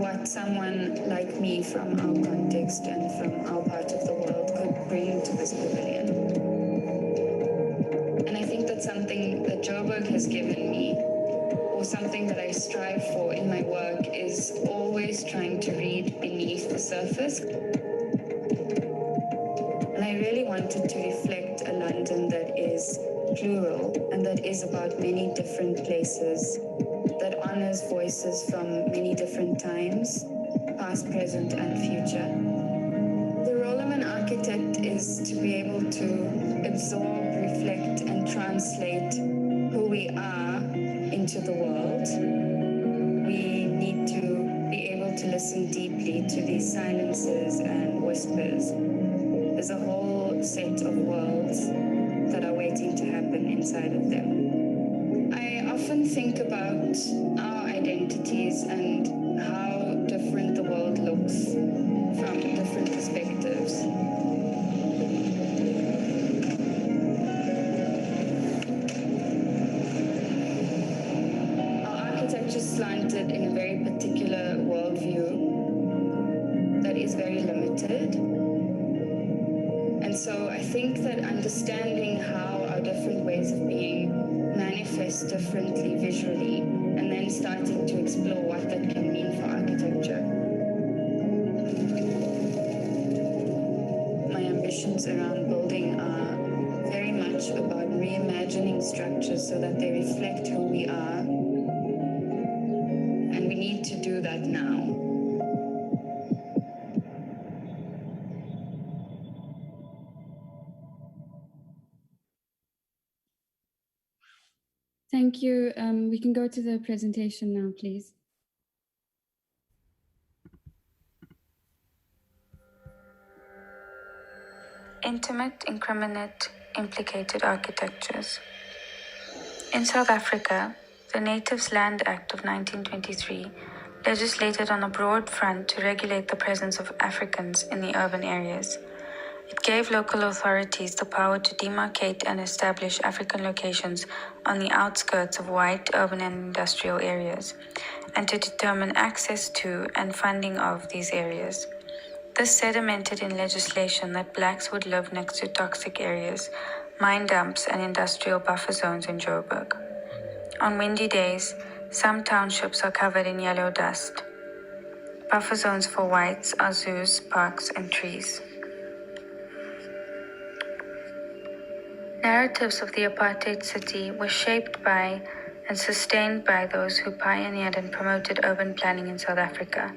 what someone like me from our context and from our part of the world could bring to this pavilion. And I think that's something that Joburg has given me, or something that I strive for in my work, is always trying to read beneath the surface. And I really wanted to reflect a London that is plural and that is about many different places, that honors voices from many different times, past, present, and future. The role of an architect is to be able to absorb, reflect, and translate who we are into the world. We need to be able to listen deeply to these silences and whispers. There's a whole set of worlds that are waiting to happen inside of them. I often think about our identities and how different the world looks from different perspectives. Our architecture is slanted in a very particular worldview that is very limited. And so I think that understanding how our different ways of being manifest differently visually, and then starting to explore what that can mean for architecture. My ambitions around building are very much about reimagining structures so that they reflect who we are. And we need to do that now. Thank you. We can go to the presentation now, please. Intimate, incriminate, implicated architectures. In South Africa, the Natives Land Act of 1923 legislated on a broad front to regulate the presence of Africans in the urban areas. It gave local authorities the power to demarcate and establish African locations on the outskirts of white urban and industrial areas, and to determine access to and funding of these areas. This sedimented in legislation that blacks would live next to toxic areas, mine dumps, and industrial buffer zones in Joburg. On windy days, some townships are covered in yellow dust. Buffer zones for whites are zoos, parks, and trees. Narratives of the apartheid city were shaped by and sustained by those who pioneered and promoted urban planning in South Africa,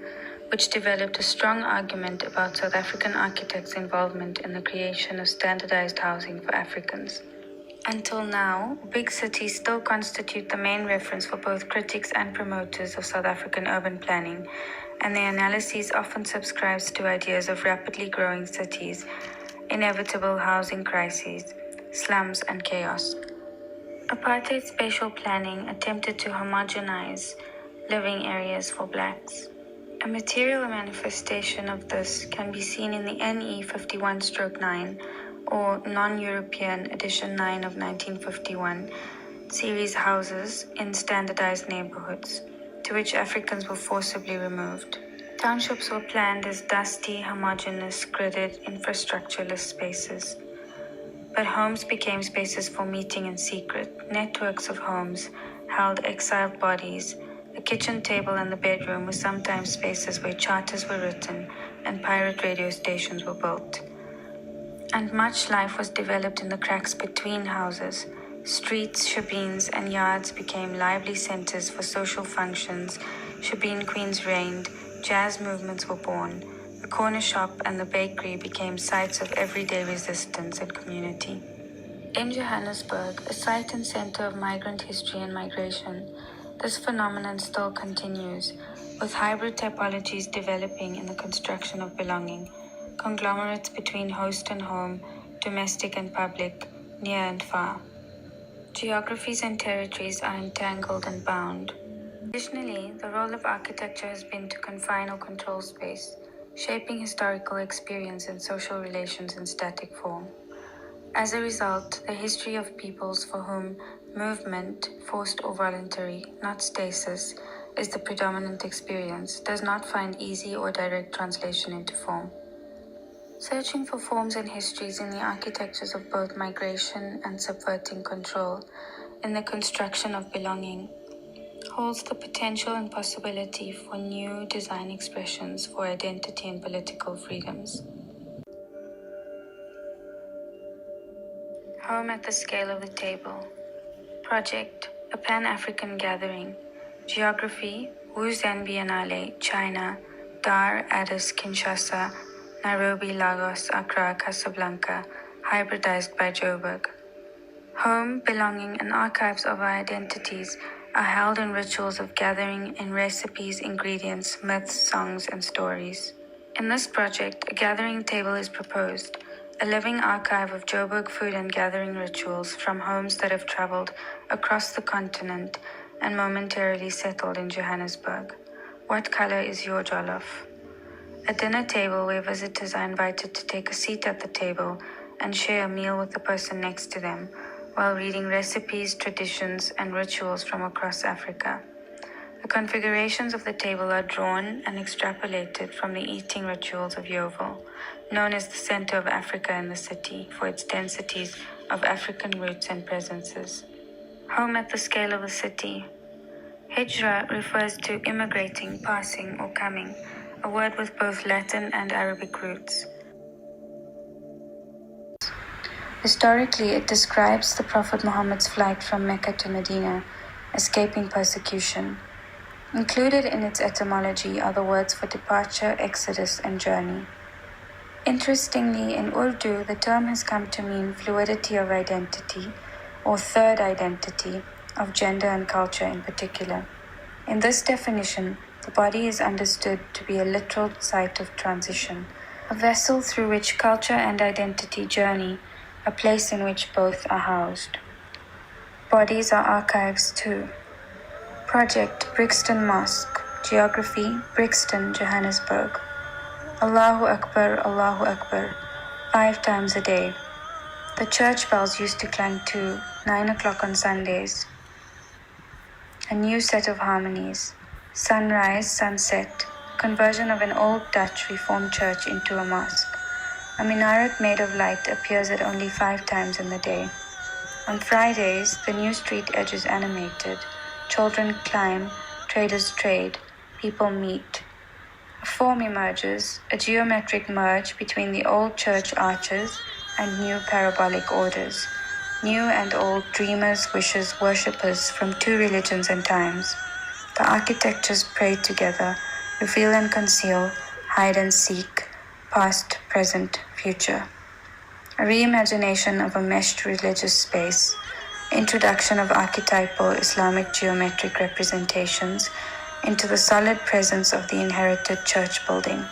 which developed a strong argument about South African architects' involvement in the creation of standardized housing for Africans. Until now, big cities still constitute the main reference for both critics and promoters of South African urban planning, and their analyses often subscribes to ideas of rapidly growing cities, inevitable housing crises, slums, and chaos. Apartheid spatial planning attempted to homogenize living areas for blacks. A material manifestation of this can be seen in the NE 51/9 or Non-European Edition 9 of 1951 series houses in standardized neighborhoods, to which Africans were forcibly removed. Townships were planned as dusty, homogeneous, gridded, infrastructureless spaces. But homes became spaces for meeting in secret. Networks of homes held exiled bodies. The kitchen table and the bedroom were sometimes spaces where charters were written and pirate radio stations were built. And much life was developed in the cracks between houses. Streets, shebeens, and yards became lively centers for social functions. Shebeen queens reigned, jazz movements were born, the corner shop and the bakery became sites of everyday resistance and community. In Johannesburg, a site and center of migrant history and migration, this phenomenon still continues, with hybrid typologies developing in the construction of belonging, conglomerates between host and home, domestic and public, near and far. Geographies and territories are entangled and bound. Additionally, the role of architecture has been to confine or control space, shaping historical experience and social relations in static form. As a result, the history of peoples for whom movement, forced or voluntary, not stasis, is the predominant experience, does not find easy or direct translation into form. Searching for forms and histories in the architectures of both migration and subverting control, in the construction of belonging, holds the potential and possibility for new design expressions for identity and political freedoms. Home at the scale of the table. Project, a Pan-African gathering. Geography, Wuzhen Biennale, China, Dar, Addis, Kinshasa, Nairobi, Lagos, Accra, Casablanca, hybridized by Joburg. Home, belonging, and archives of our identities are held in rituals of gathering in recipes, ingredients, myths, songs, and stories. In this project, a gathering table is proposed, a living archive of Joburg food and gathering rituals from homes that have traveled across the continent and momentarily settled in Johannesburg. What color is your jollof? A dinner table where visitors are invited to take a seat at the table and share a meal with the person next to them, while reading recipes, traditions, and rituals from across Africa. The configurations of the table are drawn and extrapolated from the eating rituals of Yeovil, known as the center of Africa in the city for its densities of African roots and presences. Home at the scale of the city. Hijra refers to immigrating, passing, or coming, a word with both Latin and Arabic roots. Historically, it describes the Prophet Muhammad's flight from Mecca to Medina, escaping persecution. Included in its etymology are the words for departure, exodus, and journey. Interestingly, in Urdu, the term has come to mean fluidity of identity, or third identity, of gender and culture in particular. In this definition, the body is understood to be a literal site of transition, a vessel through which culture and identity journey, a place in which both are housed. Bodies are archives too. Project Brixton Mosque. Geography Brixton, Johannesburg. Allahu Akbar, 5 times a day. The church bells used to clang too, 9 o'clock on Sundays. A new set of harmonies. Sunrise, sunset, conversion of an old Dutch Reformed church into a mosque. A minaret made of light appears at only 5 times in the day. On Fridays, the new street edge is animated. Children climb, traders trade, people meet. A form emerges, a geometric merge between the old church arches and new parabolic orders. New and old dreamers, wishers, worshippers from 2 religions and times. The architectures pray together, reveal and conceal, hide and seek, past, present, future. A reimagination of a meshed religious space, introduction of archetypal Islamic geometric representations into the solid presence of the inherited church building.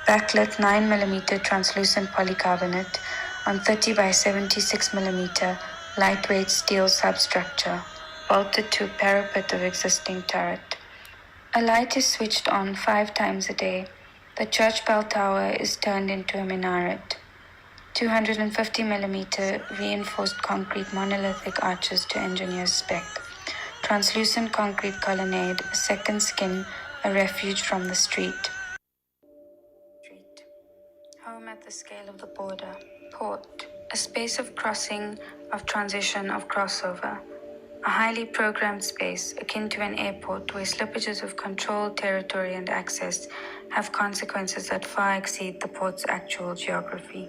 Backlit 9mm translucent polycarbonate on 30 by 76mm lightweight steel substructure, bolted to parapet of existing turret. A light is switched on 5 times a day. The church bell tower is turned into a minaret. 250mm reinforced concrete monolithic arches to engineer's spec. Translucent concrete colonnade, a second skin, a refuge from the street. Home at the scale of the border. Port, a space of crossing, of transition, of crossover. A highly programmed space, akin to an airport, where slippages of control, territory, and access have consequences that far exceed the port's actual geography.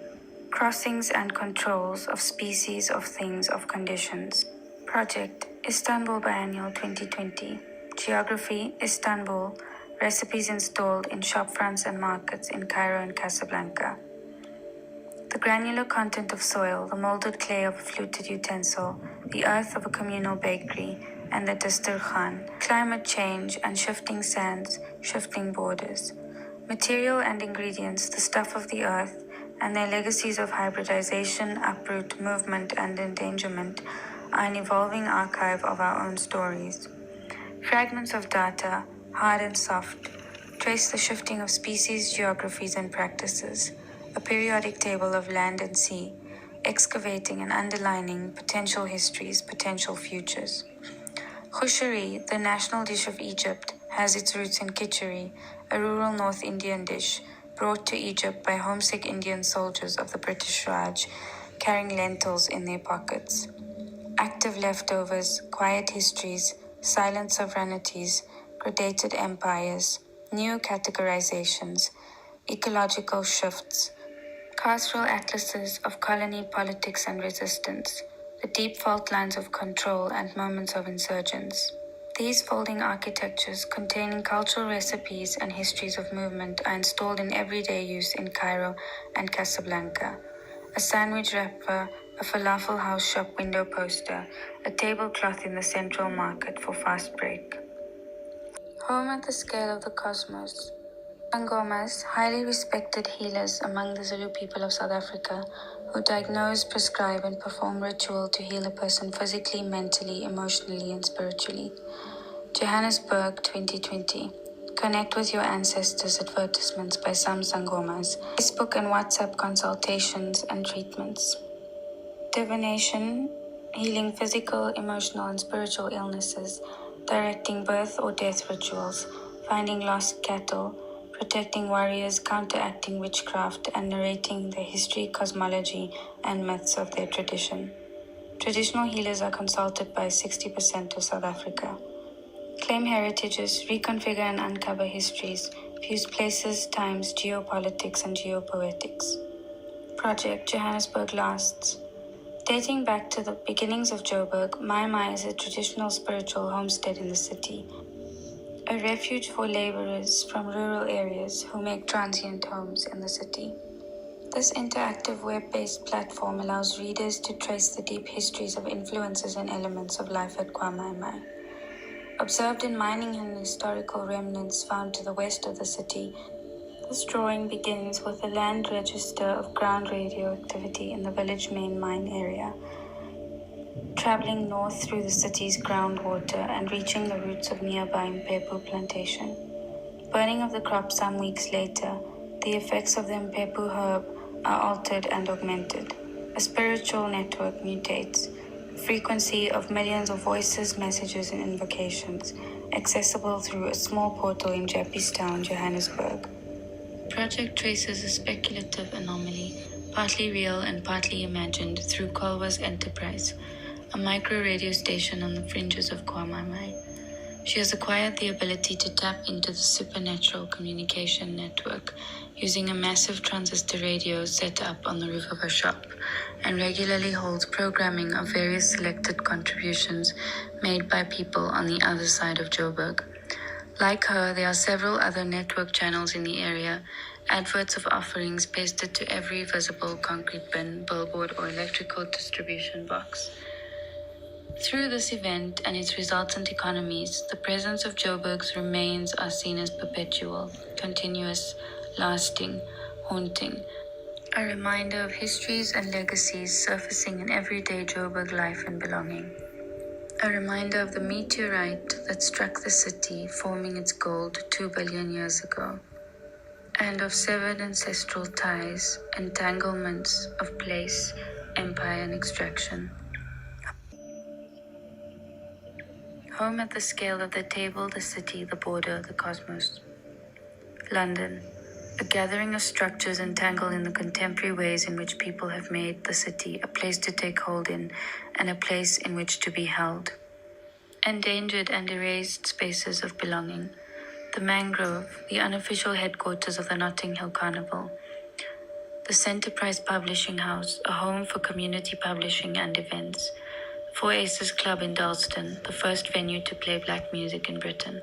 Crossings and controls of species, of things, of conditions. Project Istanbul Biennial 2020. Geography Istanbul, recipes installed in shop fronts and markets in Cairo and Casablanca. The granular content of soil, the molded clay of a fluted utensil, the earth of a communal bakery, and the dasturkhan, climate change and shifting sands, shifting borders. Material and ingredients, the stuff of the earth, and their legacies of hybridization, uproot, movement, and endangerment are an evolving archive of our own stories. Fragments of data, hard and soft, trace the shifting of species, geographies, and practices, a periodic table of land and sea, excavating and underlining potential histories, potential futures. Khushari, the national dish of Egypt, has its roots in kitchery, a rural North Indian dish brought to Egypt by homesick Indian soldiers of the British Raj, carrying lentils in their pockets. Active leftovers, quiet histories, silent sovereignties, gradated empires, new categorizations, ecological shifts, carceral atlases of colony politics and resistance, the deep fault lines of control and moments of insurgence. These folding architectures containing cultural recipes and histories of movement are installed in everyday use in Cairo and Casablanca. A sandwich wrapper, a falafel house shop window poster, a tablecloth in the central market for fast break. Home at the scale of the cosmos. Sangomas, highly respected healers among the Zulu people of South Africa, who diagnose, prescribe, and perform ritual to heal a person physically, mentally, emotionally, and spiritually. Johannesburg 2020. Connect with your ancestors advertisements by some Sangomas. Facebook and WhatsApp consultations and treatments. Divination, healing physical, emotional, and spiritual illnesses, directing birth or death rituals, finding lost cattle, protecting warriors, counteracting witchcraft, and narrating the history, cosmology, and myths of their tradition. Traditional healers are consulted by 60% of South Africa. Claim heritages, reconfigure and uncover histories, fuse places, times, geopolitics, and geopoetics. Project Johannesburg Lasts. Dating back to the beginnings of Joburg, Mai is a traditional spiritual homestead in the city, a refuge for laborers from rural areas who make transient homes in the city. This interactive web-based platform allows readers to trace the deep histories of influences and elements of life at Mai. Observed in mining and historical remnants found to the west of the city, this drawing begins with the land register of ground radioactivity in the village main mine area, traveling north through the city's groundwater and reaching the roots of nearby Mpepu plantation. Burning of the crop some weeks later, the effects of the Mpepu herb are altered and augmented. A spiritual network mutates. Frequency of millions of voices, messages, and invocations, accessible through a small portal in Jeppestown, Johannesburg. Project traces a speculative anomaly, partly real and partly imagined, through Kolwa's enterprise, a micro radio station on the fringes of Mai. She has acquired the ability to tap into the supernatural communication network using a massive transistor radio set up on the roof of her shop, and regularly holds programming of various selected contributions made by people on the other side of Joburg. Like her, there are several other network channels in the area, adverts of offerings pasted to every visible concrete bin, billboard, or electrical distribution box. Through this event and its resultant economies, the presence of Joburg's remains are seen as perpetual, continuous, lasting, haunting, a reminder of histories and legacies surfacing in everyday Joburg life and belonging. A reminder of the meteorite that struck the city, forming its gold 2 billion years ago, and of severed ancestral ties, entanglements of place, empire, and extraction. Home at the scale of the table, the city, the border, the cosmos. London, a gathering of structures entangled in the contemporary ways in which people have made the city a place to take hold in and a place in which to be held. Endangered and erased spaces of belonging. The Mangrove, the unofficial headquarters of the Notting Hill Carnival. The Centerprise Publishing House, a home for community publishing and events. Four Aces Club in Dalston, the first venue to play black music in Britain.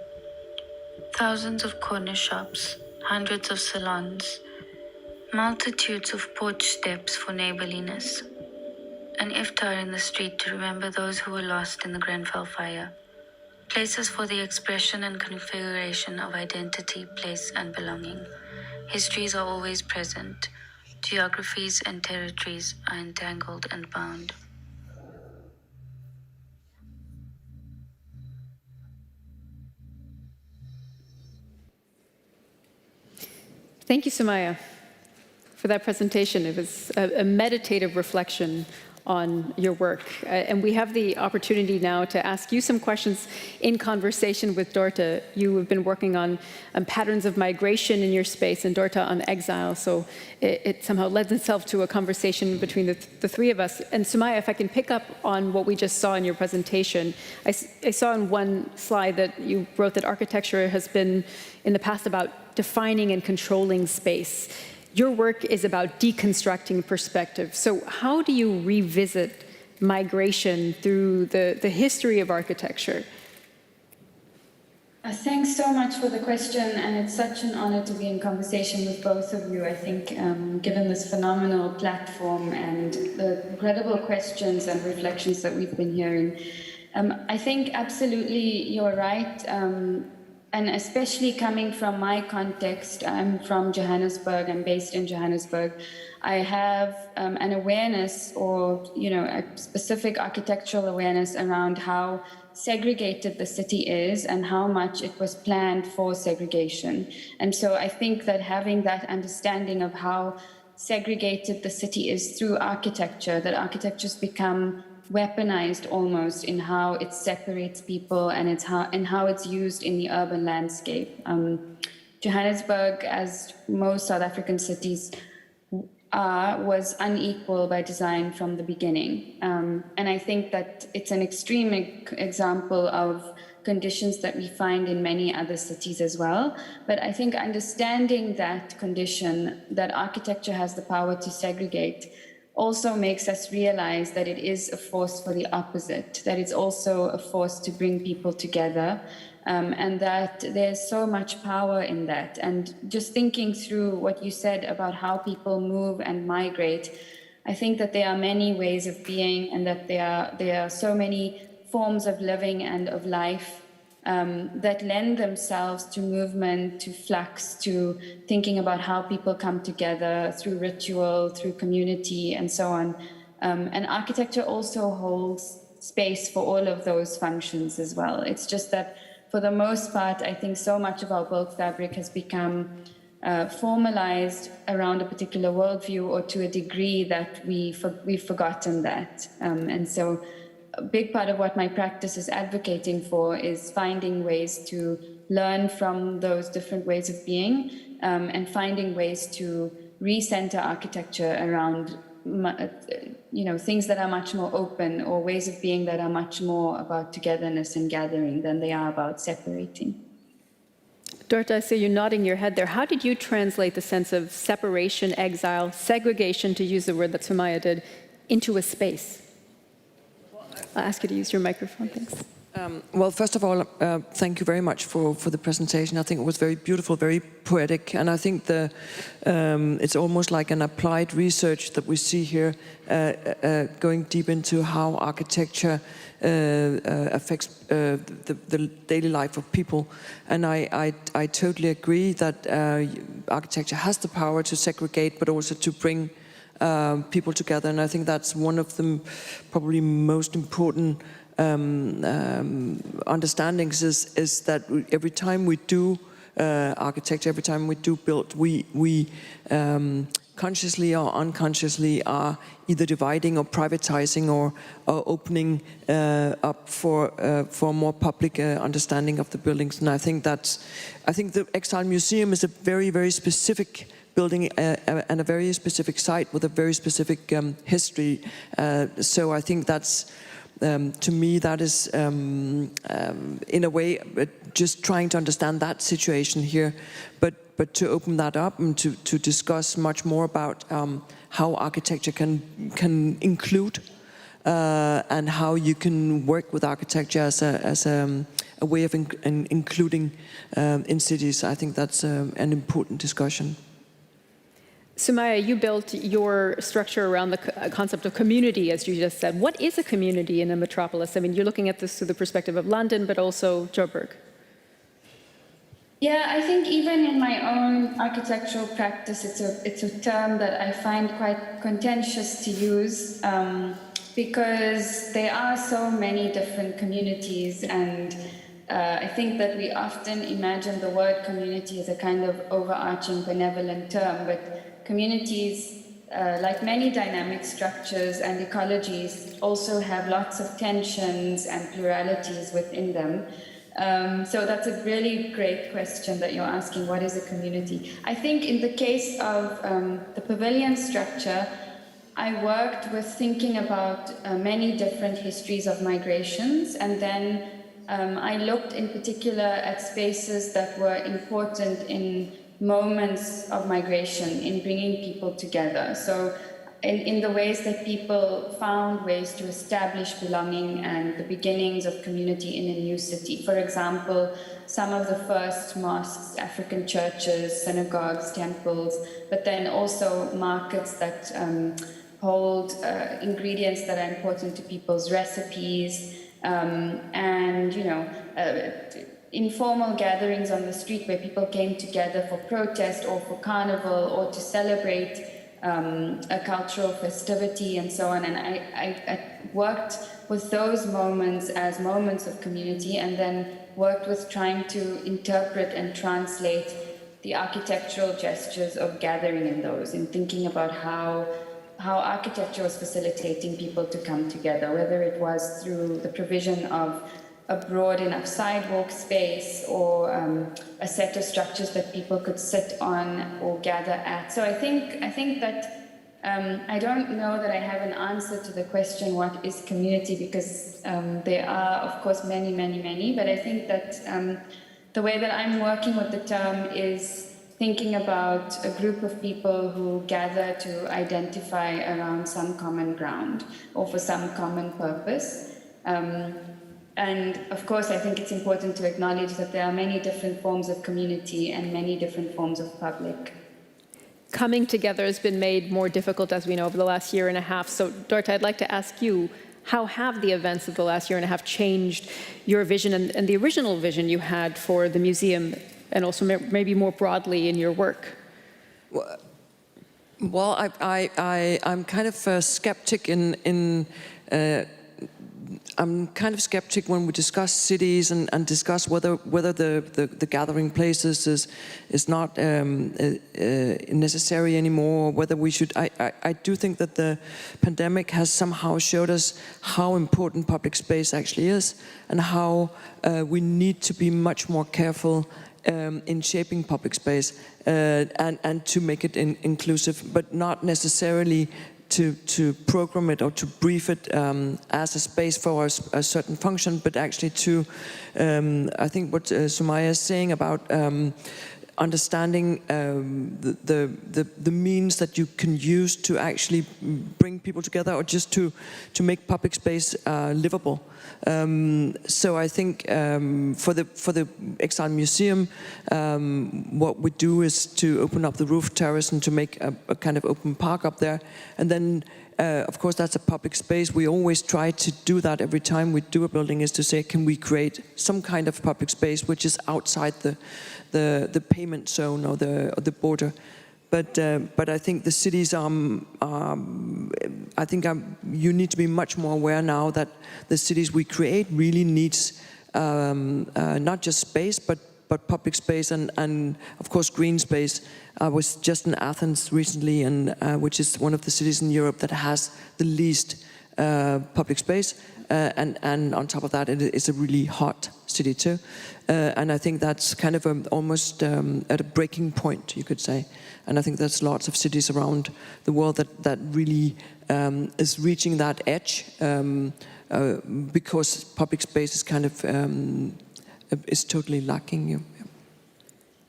thousands of corner shops, hundreds of salons, multitudes of porch steps for neighborliness, an iftar in the street to remember those who were lost in the Grenfell fire, places for the expression and configuration of identity, place, and belonging. Histories are always present. Geographies and territories are entangled and bound. Thank you, Sumaya, for that presentation. It was a meditative reflection on your work. And we have the opportunity now to ask you some questions in conversation with Dorta. You have been working on patterns of migration in your space, and Dorta on exile, so it somehow lends itself to a conversation between the three of us. And Sumaya, if I can pick up on what we just saw in your presentation, I saw in one slide that you wrote that architecture has been in the past about defining and controlling space. Your work is about deconstructing perspective. So how do you revisit migration through the history of architecture? Thanks so much for the question, and it's such an honor to be in conversation with both of you. I think given this phenomenal platform and the incredible questions and reflections that we've been hearing, I think absolutely you're right. And especially coming from my context, I'm from Johannesburg, I'm based in Johannesburg. I have an awareness, or a specific architectural awareness around how segregated the city is and how much it was planned for segregation. And so I think that having that understanding of how segregated the city is through architecture, that architecture's become weaponized almost in how it separates people and how it's used in the urban landscape. Johannesburg, as most South African cities are, was unequal by design from the beginning. And I think that it's an extreme example of conditions that we find in many other cities as well. But I think understanding that condition, that architecture has the power to segregate, also makes us realize that it is a force for the opposite, that it's also a force to bring people together, and that there's so much power in that. And just thinking through what you said about how people move and migrate, I think that there are many ways of being, and that there are so many forms of living and of life that lend themselves to movement, to flux, to thinking about how people come together through ritual, through community, and so on. And architecture also holds space for all of those functions as well. It's just that for the most part, I think so much of our built fabric has become formalized around a particular worldview, or to a degree that we've forgotten that. And so a big part of what my practice is advocating for is finding ways to learn from those different ways of being, and finding ways to recenter architecture around things that are much more open, or ways of being that are much more about togetherness and gathering than they are about separating. Dorta, I see you nodding your head there. How did you translate the sense of separation, exile, segregation, to use the word that Sumaya did, into a space? I'll ask you to use your microphone, thanks. Well, first of all, thank you very much for the presentation. I think it was very beautiful, very poetic, and I think it's almost like an applied research that we see here, going deep into how architecture affects the daily life of people. And I totally agree that architecture has the power to segregate, but also to bring people together, and I think that's one of the probably most important understandings is that every time we do architecture, every time we do build, we consciously or unconsciously are either dividing or privatizing or opening up for more public understanding of the buildings. And I think the Exile Museum is a very, very specific building and a very specific site with a very specific history. So I think that's, to me, that is in a way just trying to understand that situation here, but to open that up and to discuss much more about how architecture can include and how you can work with architecture as a way of including in cities. I think that's an important discussion. Sumaya, you built your structure around the concept of community, as you just said. What is a community in a metropolis? I mean, you're looking at this through the perspective of London, but also Joburg. Yeah, I think even in my own architectural practice, it's a term that I find quite contentious to use because there are so many different communities, and I think that we often imagine the word community as a kind of overarching benevolent term, but communities, like many dynamic structures and ecologies, also have lots of tensions and pluralities within them. So that's a really great question that you're asking, what is a community? I think in the case of the pavilion structure, I worked with thinking about many different histories of migrations, and then I looked in particular at spaces that were important in moments of migration, in bringing people together. So in the ways that people found ways to establish belonging and the beginnings of community in a new city. For example, some of the first mosques, African churches, synagogues, temples, but then also markets that hold ingredients that are important to people's recipes, and, you know, informal gatherings on the street where people came together for protest or for carnival or to celebrate a cultural festivity and so on. And I worked with those moments as moments of community, and then worked with trying to interpret and translate the architectural gestures of gathering in those, and thinking about how architecture was facilitating people to come together, whether it was through the provision of a broad enough sidewalk space or a set of structures that people could sit on or gather at. So I think that I don't know that I have an answer to the question, what is community, because there are, of course, many, but I think that the way that I'm working with the term is thinking about a group of people who gather to identify around some common ground or for some common purpose. And of course, I think it's important to acknowledge that there are many different forms of community and many different forms of public. Coming together has been made more difficult, as we know, over the last year and a half. So, Dorthe, I'd like to ask you, how have the events of the last year and a half changed your vision and the original vision you had for the museum, and also maybe more broadly in your work? Well, I'm kind of a skeptic I'm kind of skeptic when we discuss cities and discuss whether the gathering places is not necessary anymore, or whether we should. I do think that the pandemic has somehow showed us how important public space actually is, and how we need to be much more careful in shaping public space and to make it inclusive, but not necessarily to program it or to brief it as a space for a certain function, but actually to, I think what Sumaya is saying about understanding the means that you can use to actually bring people together, or just to make public space livable. So I think for the Exile Museum, what we do is to open up the roof terrace and to make a kind of open park up there. And then, of course, that's a public space. We always try to do that every time we do a building, is to say, can we create some kind of public space which is outside the payment zone or the border. But I think the cities you need to be much more aware now that the cities we create really needs not just space, but public space and of course green space. I was just in Athens recently, and which is one of the cities in Europe that has the least public space, and on top of that, it is a really hot city too. And I think that's kind of almost at a breaking point, you could say. And I think there's lots of cities around the world that really is reaching that edge because public space is kind of is totally lacking. Yeah.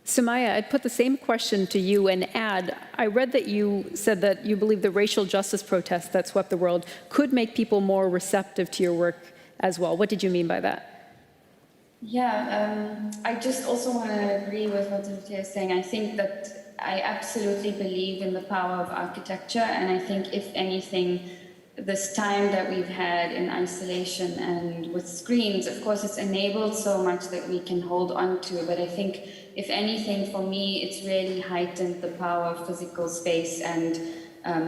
Sumaya, I'd put the same question to you and add, I read that you said that you believe the racial justice protests that swept the world could make people more receptive to your work as well. What did you mean by that? I just also want to agree with what Dorothea is saying. I think that I absolutely believe in the power of architecture, and I think if anything, this time that we've had in isolation and with screens, of course, it's enabled so much that we can hold on to, but I think if anything, for me, it's really heightened the power of physical space and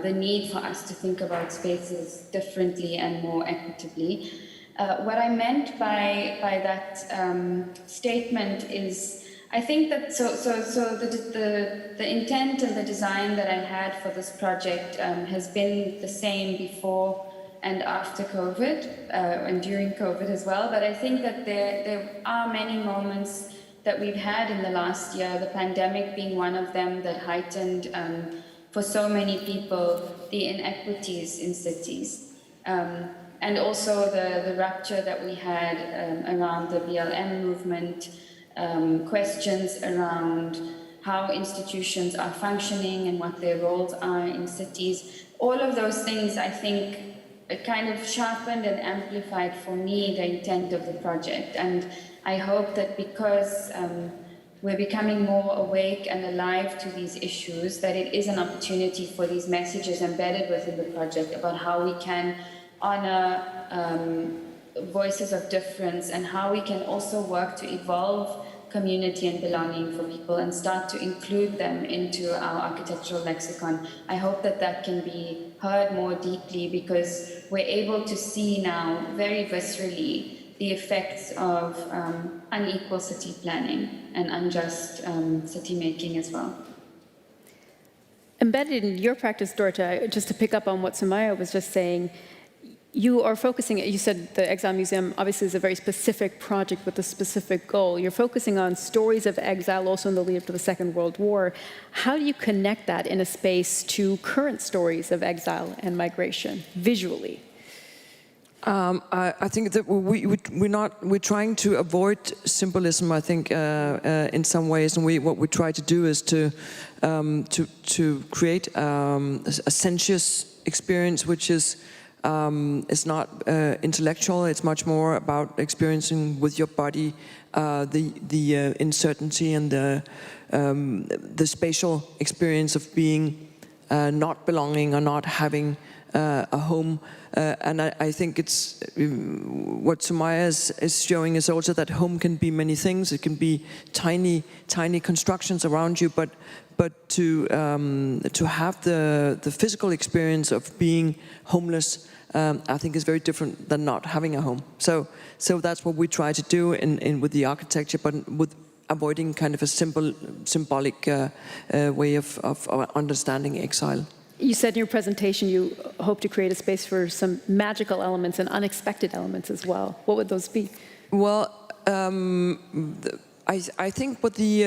the need for us to think about spaces differently and more equitably. What I meant by that statement is, I think that the intent and the design that I had for this project has been the same before and after COVID and during COVID as well. But I think that there are many moments that we've had in the last year, the pandemic being one of them, that heightened for so many people the inequities in cities. And also the rupture that we had around the BLM movement, questions around how institutions are functioning and what their roles are in cities. All of those things, I think, it kind of sharpened and amplified for me the intent of the project. And I hope that because we're becoming more awake and alive to these issues, that it is an opportunity for these messages embedded within the project about how we can honor voices of difference and how we can also work to evolve community and belonging for people and start to include them into our architectural lexicon. I hope that that can be heard more deeply, because we're able to see now very viscerally the effects of unequal city planning and unjust city making as well. Embedded in your practice, Dorota, just to pick up on what Sumaya was just saying, you are focusing, you said the Exile Museum obviously is a very specific project with a specific goal. You're focusing on stories of exile also in the lead up to the Second World War. How do you connect that in a space to current stories of exile and migration visually? I think that we're trying to avoid symbolism, I think, in some ways, and what we try to do is to create a sensuous experience, which is it's not intellectual. It's much more about experiencing with your body the uncertainty and the spatial experience of being not belonging or not having a home. And I think it's what Sumaya is showing is also that home can be many things. It can be tiny constructions around you, but to have the physical experience of being homeless, I think is very different than not having a home. So that's what we try to do with the architecture, but with avoiding kind of a symbolic way of understanding exile. You said in your presentation you hope to create a space for some magical elements and unexpected elements as well. What would those be? Well, I think with the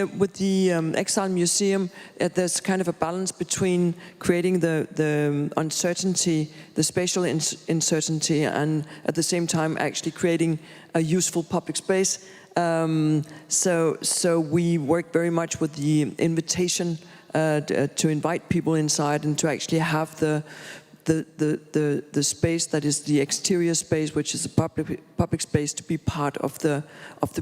Exile Museum, there's kind of a balance between creating the uncertainty, the spatial uncertainty, and at the same time actually creating a useful public space. So we work very much with the invitation to invite people inside and to actually have the space that is the exterior space, which is a public space, to be part of the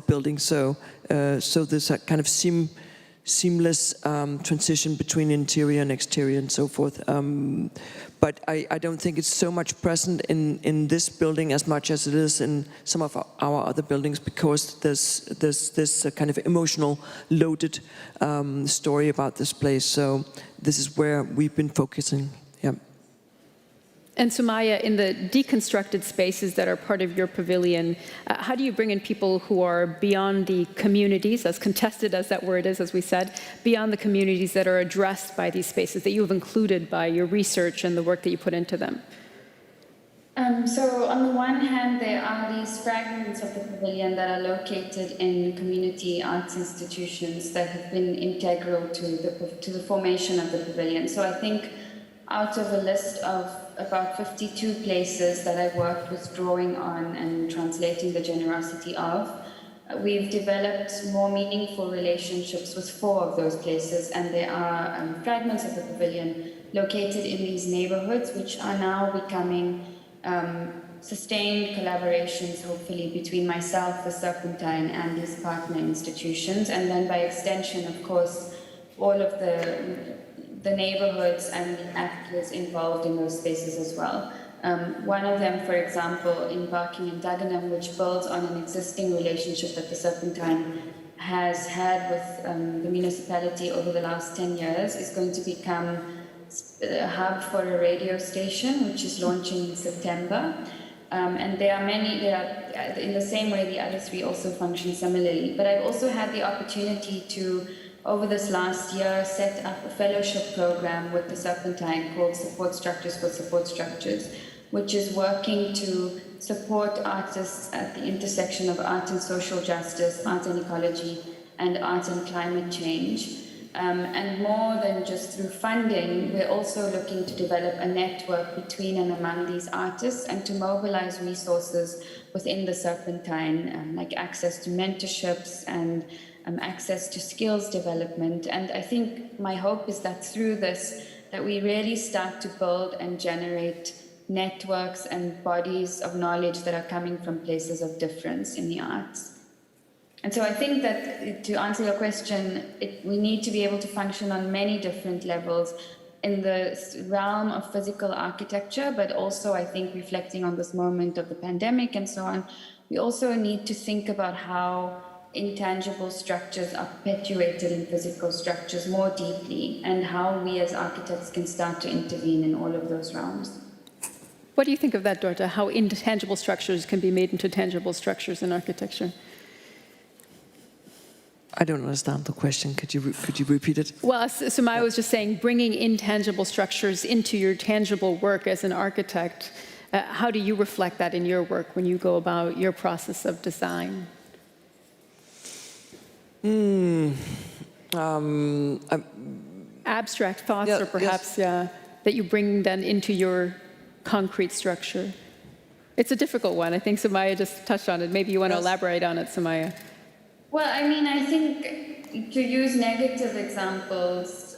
building. So there's a kind of seamless transition between interior and exterior and so forth. But I don't think it's so much present in this building as much as it is in some of our other buildings, because there's this kind of emotional loaded story about this place. So this is where we've been focusing. Yeah. And Sumaya, in the deconstructed spaces that are part of your pavilion, how do you bring in people who are beyond the communities, as contested as that word is, as we said, beyond the communities that are addressed by these spaces, that you have included by your research and the work that you put into them? So on the one hand, there are these fragments of the pavilion that are located in community arts institutions that have been integral to the formation of the pavilion. So I think out of a list of about 52 places that I've worked with drawing on and translating the generosity of, we've developed more meaningful relationships with 4 of those places, and there are fragments of the pavilion located in these neighborhoods, which are now becoming sustained collaborations, hopefully, between myself, the Serpentine, and these partner institutions, and then by extension, of course, all of the neighborhoods and the actors involved in those spaces as well. One of them, for example, embarking in Dagenham, which builds on an existing relationship that the Serpentine has had with the municipality over the last 10 years, is going to become a hub for a radio station, which is launching in September. And there are many, in the same way the other three also function similarly. But I've also had the opportunity to, over this last year, set up a fellowship program with the Serpentine called Support Structures for Support Structures, which is working to support artists at the intersection of art and social justice, art and ecology, and art and climate change. And more than just through funding, we're also looking to develop a network between and among these artists and to mobilize resources within the Serpentine, like access to mentorships and access to skills development. And I think my hope is that through this, that we really start to build and generate networks and bodies of knowledge that are coming from places of difference in the arts. And so I think that, to answer your question, we need to be able to function on many different levels in the realm of physical architecture, but also I think reflecting on this moment of the pandemic and so on, we also need to think about how intangible structures are perpetuated in physical structures more deeply, and how we as architects can start to intervene in all of those realms. What do you think of that, Dorta? How intangible structures can be made into tangible structures in architecture? I don't understand the question. Could you repeat it? Well, Sumaya was just saying, bringing intangible structures into your tangible work as an architect. How do you reflect that in your work when you go about your process of design? Abstract thoughts, or perhaps that you bring then into your concrete structure. It's a difficult one. I think Sumaya just touched on it. Maybe you want to elaborate on it, Sumaya. Well, I mean, I think to use negative examples,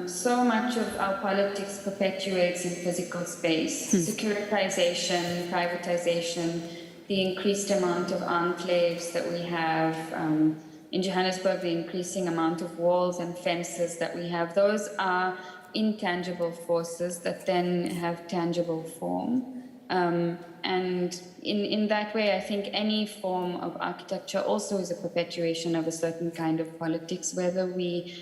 so much of our politics perpetuates in physical space. Securitization, privatization, the increased amount of enclaves that we have. In Johannesburg, the increasing amount of walls and fences that we have. Those are intangible forces that then have tangible form. And in that way, I think any form of architecture also is a perpetuation of a certain kind of politics, whether we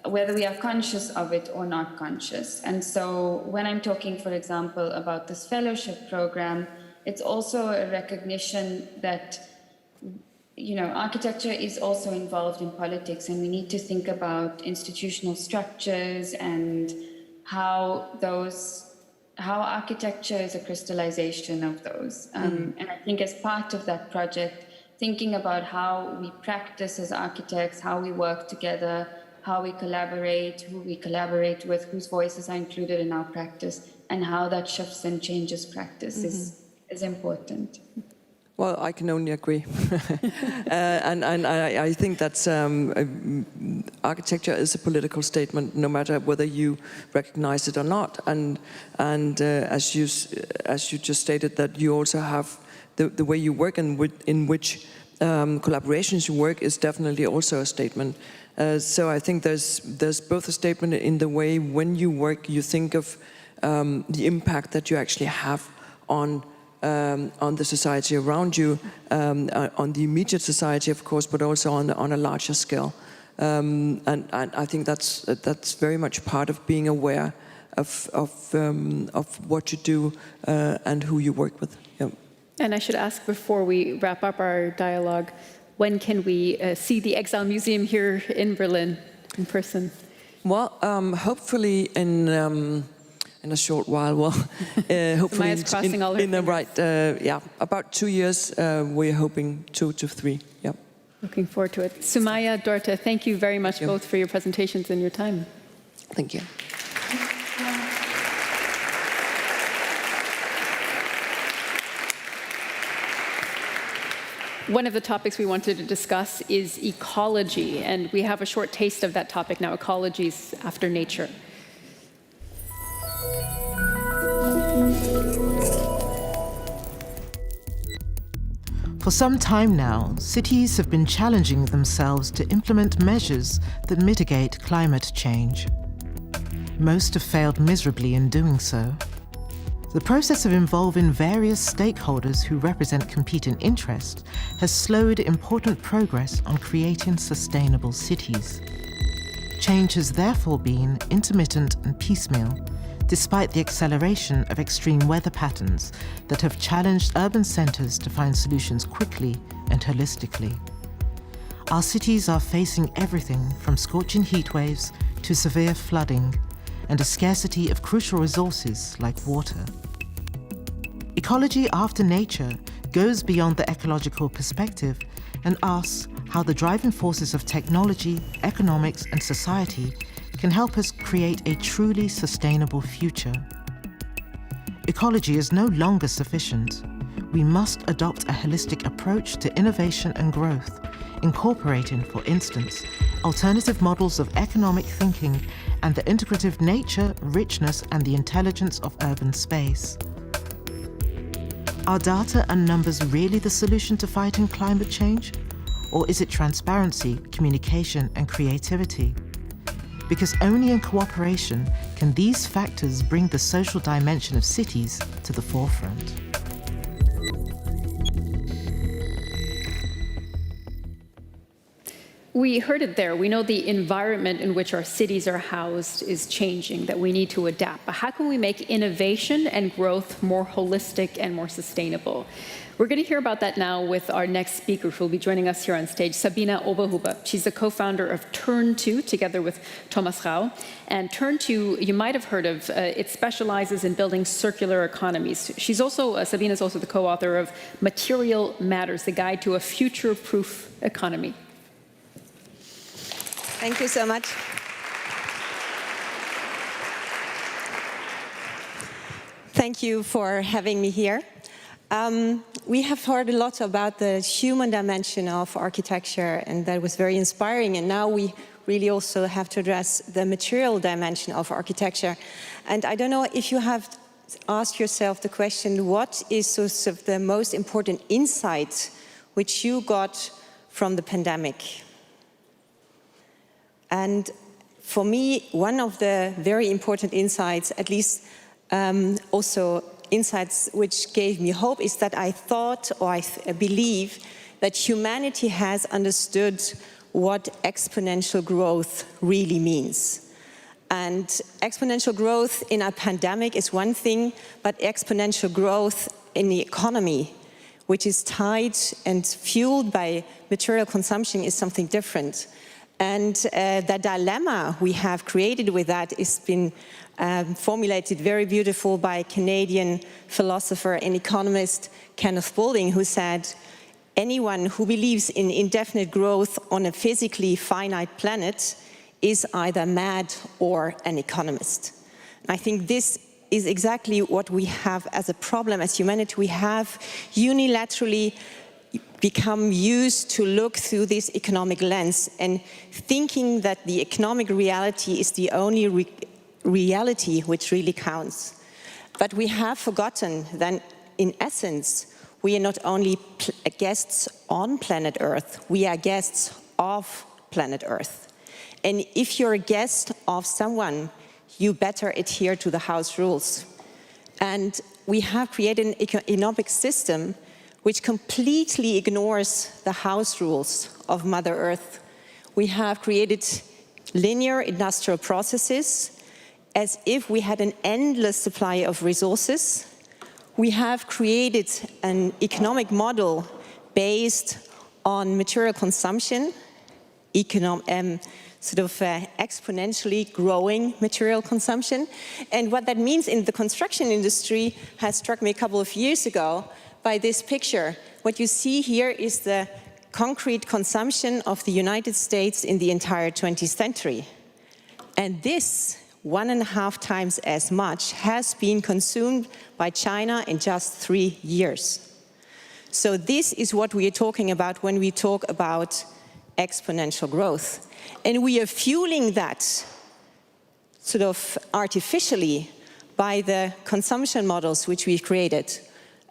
are conscious of it or not conscious. And so when I'm talking, for example, about this fellowship program, it's also a recognition that, you know, architecture is also involved in politics, and we need to think about institutional structures and how architecture is a crystallization of those. And I think as part of that project, thinking about how we practice as architects, how we work together, how we collaborate, who we collaborate with, whose voices are included in our practice, and how that shifts and changes practice is important. Well, I can only agree. and I think that architecture is a political statement, no matter whether you recognize it or not. And as you just stated, that you also have the way you work and in which collaborations you work is definitely also a statement. So I think there's both a statement in the way when you work, you think of the impact that you actually have on the society around you, on the immediate society, of course, but also on a larger scale. And I think that's very much part of being aware of what you do and who you work with. Yeah. And I should ask before we wrap up our dialogue, when can we see the Exile Museum here in Berlin in person? Well, hopefully in a short while. Well, hopefully in the right, about 2 years. We're hoping 2 to 3. Yeah. Looking forward to it. Sumaya, Dorta, thank you very much both for your presentations and your time. Thank you. One of the topics we wanted to discuss is ecology, and we have a short taste of that topic now, ecologies after nature. For some time now, cities have been challenging themselves to implement measures that mitigate climate change. Most have failed miserably in doing so. The process of involving various stakeholders who represent competing interests has slowed important progress on creating sustainable cities. Change has therefore been intermittent and piecemeal, despite the acceleration of extreme weather patterns that have challenged urban centres to find solutions quickly and holistically. Our cities are facing everything from scorching heat waves to severe flooding and a scarcity of crucial resources like water. Ecology after nature goes beyond the ecological perspective and asks how the driving forces of technology, economics, and society can help us create a truly sustainable future. Ecology is no longer sufficient. We must adopt a holistic approach to innovation and growth, incorporating, for instance, alternative models of economic thinking and the integrative nature, richness, and the intelligence of urban space. Are data and numbers really the solution to fighting climate change? Or is it transparency, communication, and creativity? Because only in cooperation can these factors bring the social dimension of cities to the forefront. We heard it there. We know the environment in which our cities are housed is changing, that we need to adapt. But how can we make innovation and growth more holistic and more sustainable? We're going to hear about that now with our next speaker who will be joining us here on stage, Sabine Oberhuber. She's the co-founder of Turn2, together with Thomas Rau. And Turn2, you might have heard of, it specializes in building circular economies. She's also, Sabine is also the co-author of Material Matters, the guide to a future-proof economy. Thank you so much. Thank you for having me here. We have heard a lot about the human dimension of architecture, and that was very inspiring. And now we really also have to address the material dimension of architecture. And I don't know if you have asked yourself the question, what is sort of the most important insight which you got from the pandemic? And for me, one of the very important insights, at least also insights which gave me hope, is that I thought, or I believe, that humanity has understood what exponential growth really means. And exponential growth in a pandemic is one thing, but exponential growth in the economy, which is tied and fueled by material consumption, is something different. And the dilemma we have created with that has been formulated very beautiful by Canadian philosopher and economist Kenneth Boulding, who said, anyone who believes in indefinite growth on a physically finite planet is either mad or an economist. And I think this is exactly what we have as a problem as humanity. We have unilaterally become used to look through this economic lens and thinking that the economic reality is the only reality which really counts. But we have forgotten that in essence, we are not only guests on planet Earth, we are guests of planet Earth. And if you're a guest of someone, you better adhere to the house rules. And we have created an economic system which completely ignores the house rules of Mother Earth. We have created linear industrial processes as if we had an endless supply of resources. We have created an economic model based on material consumption, exponentially growing material consumption. And what that means in the construction industry has struck me a couple of years ago by this picture. What you see here is the concrete consumption of the United States in the entire 20th century. And this 1.5 times as much has been consumed by China in just 3 years. So this is what we are talking about when we talk about exponential growth. And we are fueling that sort of artificially by the consumption models which we've created.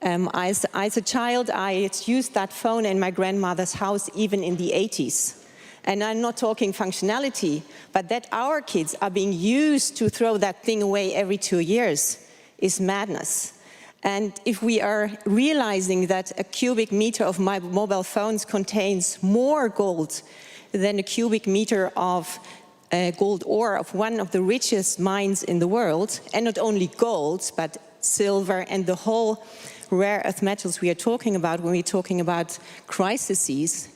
As a child, I used that phone in my grandmother's house even in the 80s. And I'm not talking functionality, but that our kids are being used to throw that thing away every 2 years is madness. And if we are realizing that a cubic meter of my mobile phones contains more gold than a cubic meter of gold ore of one of the richest mines in the world, and not only gold, but silver and the whole rare earth metals we are talking about when we're talking about crises,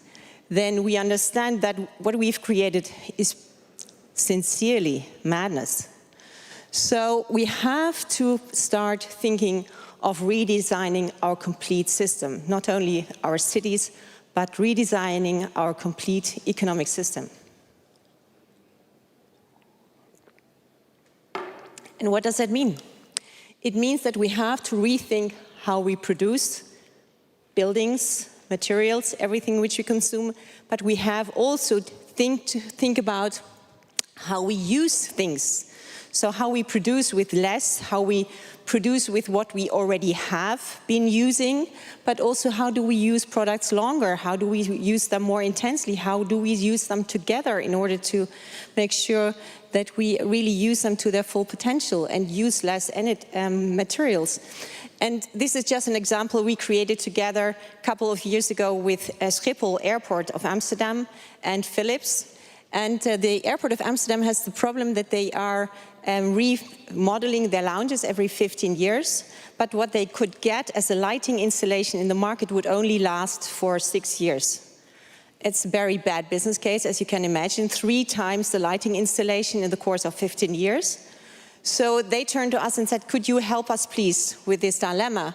then we understand that what we've created is sincerely madness. So we have to start thinking of redesigning our complete system, not only our cities, but redesigning our complete economic system. And what does that mean? It means that we have to rethink how we produce buildings, materials, everything which we consume, but we have also to think about how we use things. So how we produce with less, how we produce with what we already have been using, but also how do we use products longer? How do we use them more intensely? How do we use them together in order to make sure that we really use them to their full potential and use less materials? And this is just an example we created together a couple of years ago with Schiphol Airport of Amsterdam and Philips. And the airport of Amsterdam has the problem that they are remodeling their lounges every 15 years. But what they could get as a lighting installation in the market would only last for 6 years. It's a very bad business case, as you can imagine, 3 times the lighting installation in the course of 15 years. So they turned to us and said, could you help us please with this dilemma?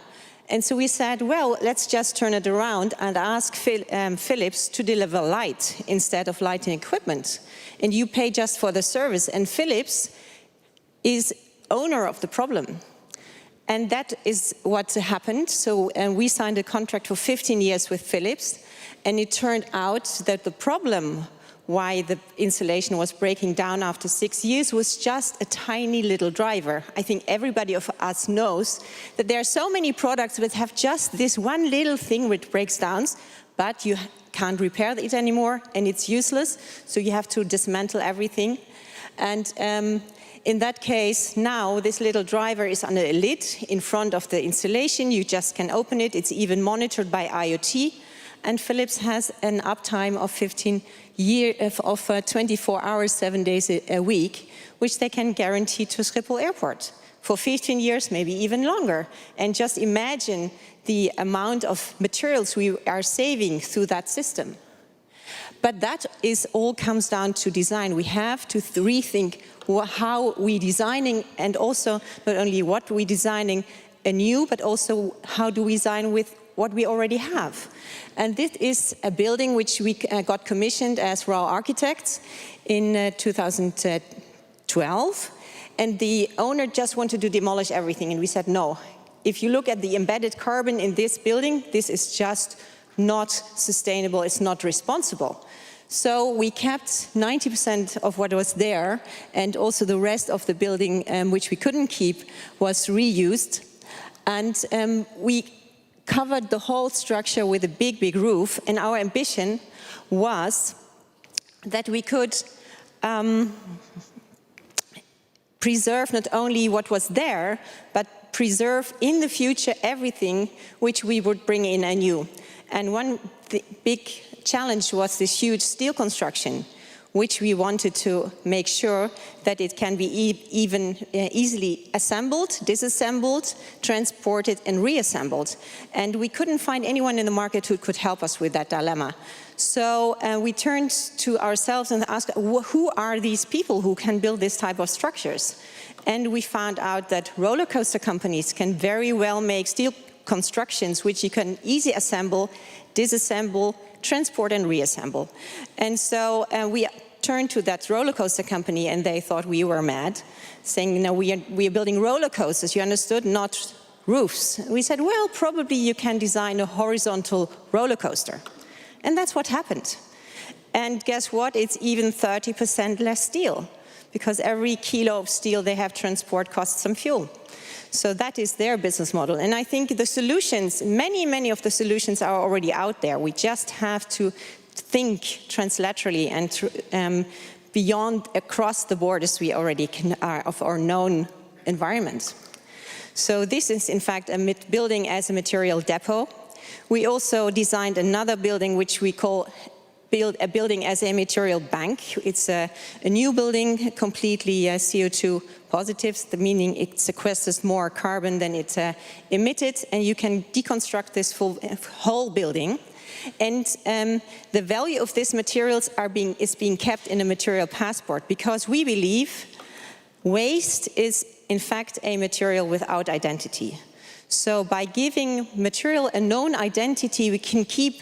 And so we said, well, let's just turn it around and ask Philips to deliver light instead of lighting equipment. And you pay just for the service. And Philips is owner of the problem. And that is what happened. So we signed a contract for 15 years with Philips. And it turned out that the problem why the installation was breaking down after 6 years was just a tiny little driver. I think everybody of us knows that there are so many products that have just this one little thing which breaks down, but you can't repair it anymore and it's useless, so you have to dismantle everything. And in that case, now this little driver is under a lid in front of the installation. You just can open it. It's even monitored by IoT. And Philips has an uptime of 24 hours, 7 days a week, which they can guarantee to Schiphol Airport for 15 years, maybe even longer. And just imagine the amount of materials we are saving through that system. But that all comes down to design. We have to rethink how we're designing, and also not only what we're designing anew, but also how do we design with what we already have. And this is a building which we got commissioned as raw architects in 2012. And the owner just wanted to demolish everything. And we said, no, if you look at the embedded carbon in this building, this is just not sustainable, it's not responsible. So we kept 90% of what was there, and also the rest of the building, which we couldn't keep, was reused. And we covered the whole structure with a big, big roof. And our ambition was that we could preserve not only what was there, but preserve in the future everything which we would bring in anew. And one big challenge was this huge steel construction, which we wanted to make sure that it can be easily assembled, disassembled, transported, and reassembled. And we couldn't find anyone in the market who could help us with that dilemma. So we turned to ourselves and asked, who are these people who can build this type of structures? And we found out that roller coaster companies can very well make steel constructions which you can easily assemble, disassemble, transport, and reassemble. And so we turned to that roller coaster company, and they thought we were mad, saying, no, we are building roller coasters, you understood, not roofs. We said, well, probably you can design a horizontal roller coaster. And that's what happened. And guess what? It's even 30% less steel, because every kilo of steel they have transport costs some fuel. So that is their business model. And I think the solutions, many of the solutions are already out there. We just have to think translaterally and beyond, across the borders we already are of our known environment. So this is in fact a building as a material depot. We also designed another building which we call a building as a material bank. It's a new building, completely CO2 positive, meaning it sequesters more carbon than it emitted, and you can deconstruct this whole building. And the value of these materials is being kept in a material passport, because we believe waste is in fact a material without identity. So by giving material a known identity, we can keep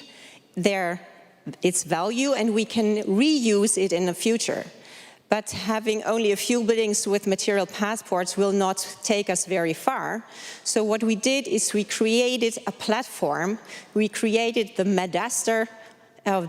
its value and we can reuse it in the future. But having only a few buildings with material passports will not take us very far. So what we did is we created a platform. We created the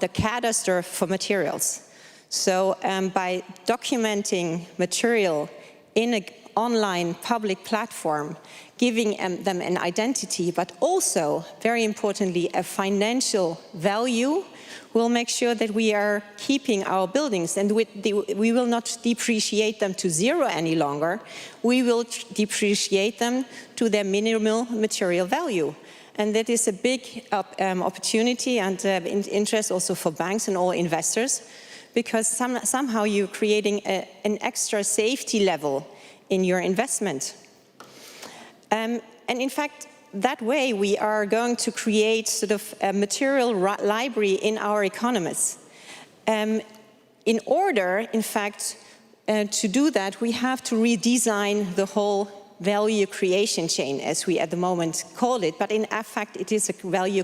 cadastre for materials. So by documenting material in an online public platform, giving them an identity, but also, very importantly, a financial value, we'll make sure that we are keeping our buildings, and we will not depreciate them to zero any longer. We will depreciate them to their minimal material value. And that is a big opportunity and interest also for banks and all investors, because somehow you're creating an extra safety level in your investment. And in fact, that way we are going to create sort of a material library in our economies. In order, in fact, to do that, we have to redesign the whole value creation chain, as we at the moment call it. But in fact, it is a value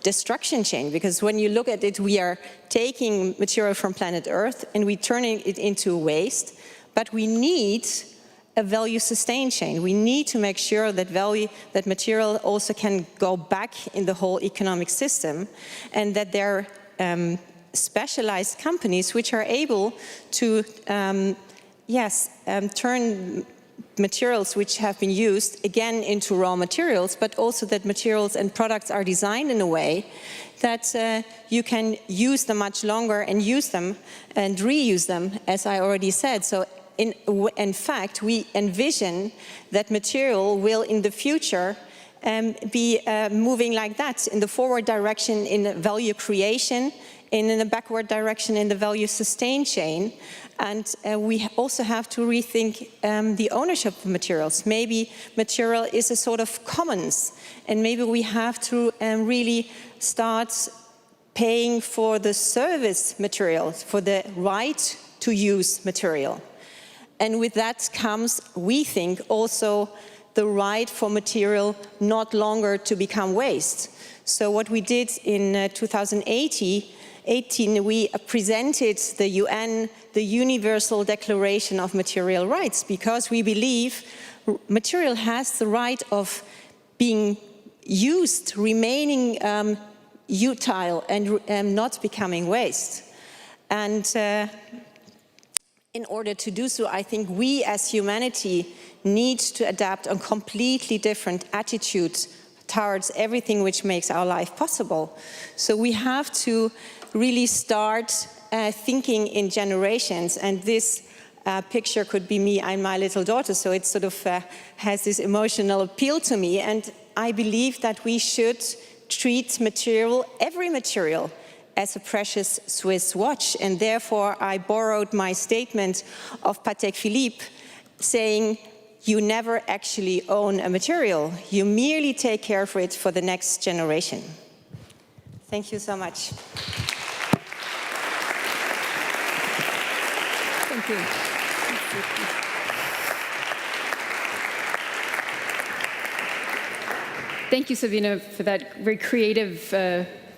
destruction chain, because when you look at it, we are taking material from planet Earth and we're turning it into waste. But we need a value sustain chain. We need to make sure that material also can go back in the whole economic system, and that there are specialized companies which are able to, turn materials which have been used again into raw materials, but also that materials and products are designed in a way that you can use them much longer and use them and reuse them, as I already said. So in fact, we envision that material will in the future be moving like that, in the forward direction in value creation, and in the backward direction in the value sustain chain. And we also have to rethink the ownership of materials. Maybe material is a sort of commons, and maybe we have to really start paying for the service material, for the right to use material. And with that comes, we think, also the right for material not longer to become waste. So what we did in 2018, we presented the UN, the Universal Declaration of Material Rights, because we believe material has the right of being used, remaining utile and not becoming waste. And in order to do so, I think we as humanity need to adapt a completely different attitude towards everything which makes our life possible. So we have to really start thinking in generations, and this picture could be me and my little daughter, so it sort of has this emotional appeal to me, and I believe that we should treat every material, as a precious Swiss watch, and therefore I borrowed my statement of Patek Philippe, saying, you never actually own a material, you merely take care of it for the next generation. Thank you so much. Thank you. Thank you, Sabina, for that very creative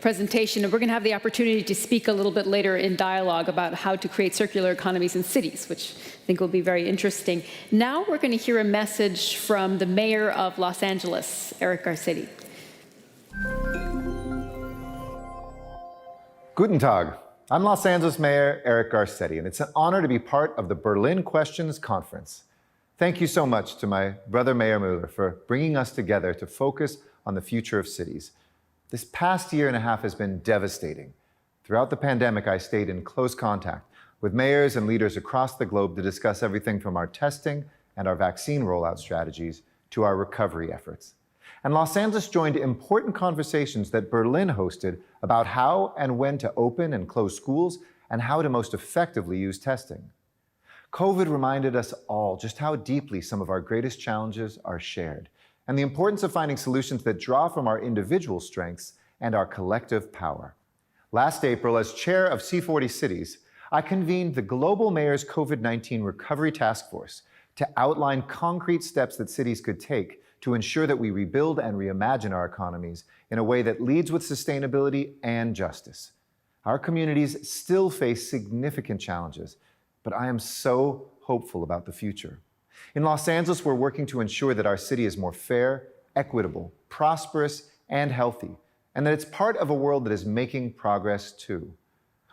presentation. And we're going to have the opportunity to speak a little bit later in dialogue about how to create circular economies in cities, which I think will be very interesting. Now we're going to hear a message from the mayor of Los Angeles, Eric Garcetti. Guten Tag. I'm Los Angeles Mayor Eric Garcetti, and it's an honor to be part of the Berlin Questions Conference. Thank you so much to my brother Mayor Mueller for bringing us together to focus on the future of cities. This past year and a half has been devastating. Throughout the pandemic, I stayed in close contact with mayors and leaders across the globe to discuss everything from our testing and our vaccine rollout strategies to our recovery efforts. And Los Angeles joined important conversations that Berlin hosted about how and when to open and close schools and how to most effectively use testing. COVID reminded us all just how deeply some of our greatest challenges are shared, and the importance of finding solutions that draw from our individual strengths and our collective power. Last April, as chair of C40 Cities, I convened the Global Mayors COVID-19 Recovery Task Force to outline concrete steps that cities could take to ensure that we rebuild and reimagine our economies in a way that leads with sustainability and justice. Our communities still face significant challenges, but I am so hopeful about the future. In Los Angeles, we're working to ensure that our city is more fair, equitable, prosperous, and healthy, and that it's part of a world that is making progress too.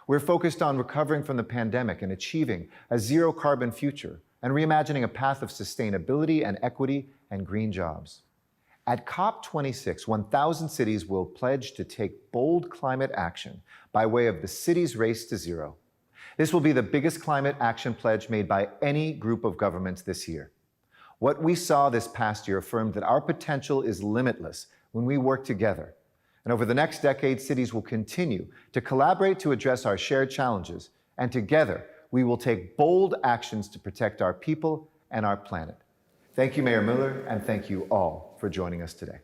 We're focused on recovering from the pandemic and achieving a zero-carbon future and reimagining a path of sustainability and equity and green jobs. At COP26, 1,000 cities will pledge to take bold climate action by way of the Cities Race to Zero. This will be the biggest climate action pledge made by any group of governments this year. What we saw this past year affirmed that our potential is limitless when we work together. And over the next decade, cities will continue to collaborate to address our shared challenges, and together we will take bold actions to protect our people and our planet. Thank you, Mayor Mueller, and thank you all for joining us today.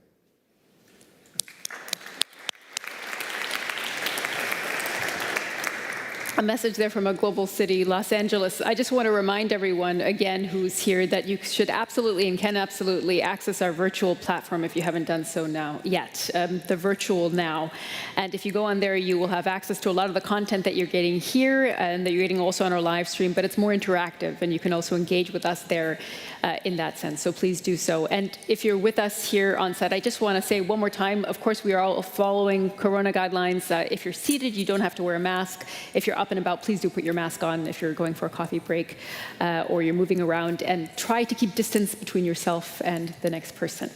A message there from a global city, Los Angeles. I just want to remind everyone again who's here that you should absolutely and can absolutely access our virtual platform if you haven't done so yet, the virtual now. And if you go on there, you will have access to a lot of the content that you're getting here and that you're getting also on our live stream, but it's more interactive and you can also engage with us there in that sense. So please do so. And if you're with us here on set, I just want to say one more time, of course, we are all following Corona guidelines. If you're seated, you don't have to wear a mask. If you're up and about, please do put your mask on if you're going for a coffee break or you're moving around, and try to keep distance between yourself and the next person.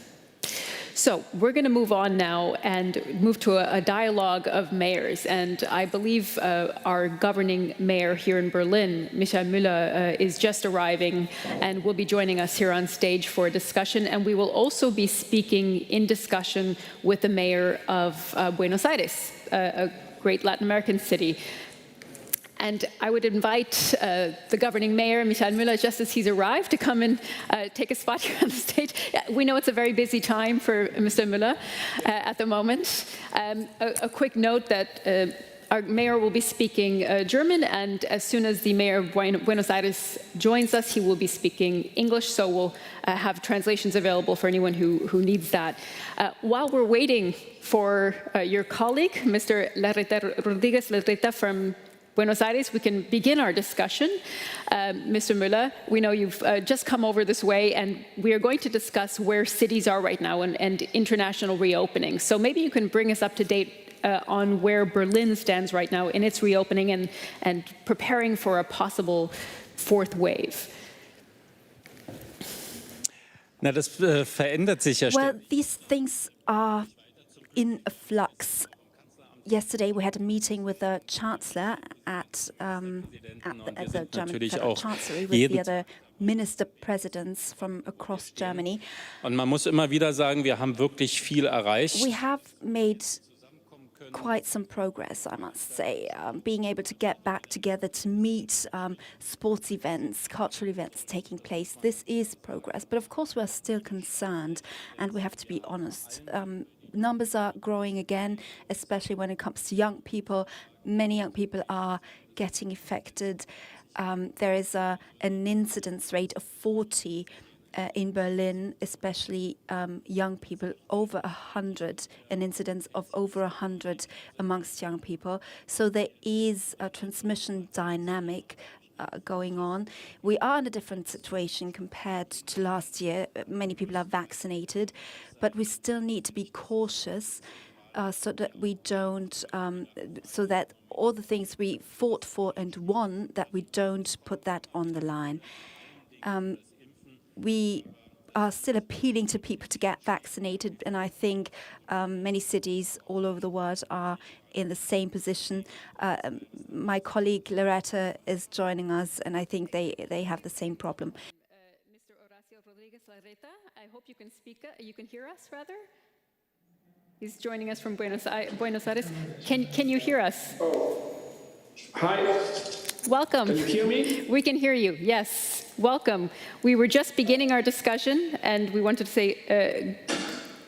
So we're going to move on now and move to a dialogue of mayors. And I believe our governing mayor here in Berlin, Michael Müller, is just arriving and will be joining us here on stage for a discussion. And we will also be speaking in discussion with the mayor of Buenos Aires, a great Latin American city. And I would invite the governing mayor, Michael Müller, just as he's arrived, to come and take a spot here on the stage. We know it's a very busy time for Mr. Müller at the moment. A quick note that our mayor will be speaking German, and as soon as the mayor of Buenos Aires joins us, he will be speaking English, so we'll have translations available for anyone who needs that. While we're waiting for your colleague, Mr. Rodriguez Larreta from Buenos Aires, we can begin our discussion. Mr. Müller, we know you've just come over this way, and we are going to discuss where cities are right now and international reopening. So maybe you can bring us up to date on where Berlin stands right now in its reopening and preparing for a possible fourth wave. Na, das verändert sich ja Well, these things are in a flux. Yesterday, we had a meeting with the Chancellor at the German Federal Chancellery with the other minister presidents from across Germany. Und man muss immer wieder sagen, wir haben wirklich viel erreicht. We have made quite some progress, I must say. Being able to get back together to meet, sports events, cultural events taking place, this is progress. But of course, we're still concerned, and we have to be honest. Numbers are growing again, especially when it comes to young people. Many young people are getting affected. There is an incidence rate of 40 in Berlin, especially young people, over 100, an incidence of over 100 amongst young people. So there is a transmission dynamic going on. We are in a different situation compared to last year. Many people are vaccinated, but we still need to be cautious so that we don't, so that all the things we fought for and won, that we don't put that on the line. We are still appealing to people to get vaccinated, and I think many cities all over the world are in the same position. My colleague Loretta is joining us, and I think they have the same problem. Mr. Horacio Rodriguez Larreta, I hope you can speak. You can hear us, rather. He's joining us from Buenos Aires. Can you hear us? Oh, hi. Welcome. Can you hear me? We can hear you, yes. Welcome. We were just beginning our discussion, and we wanted to say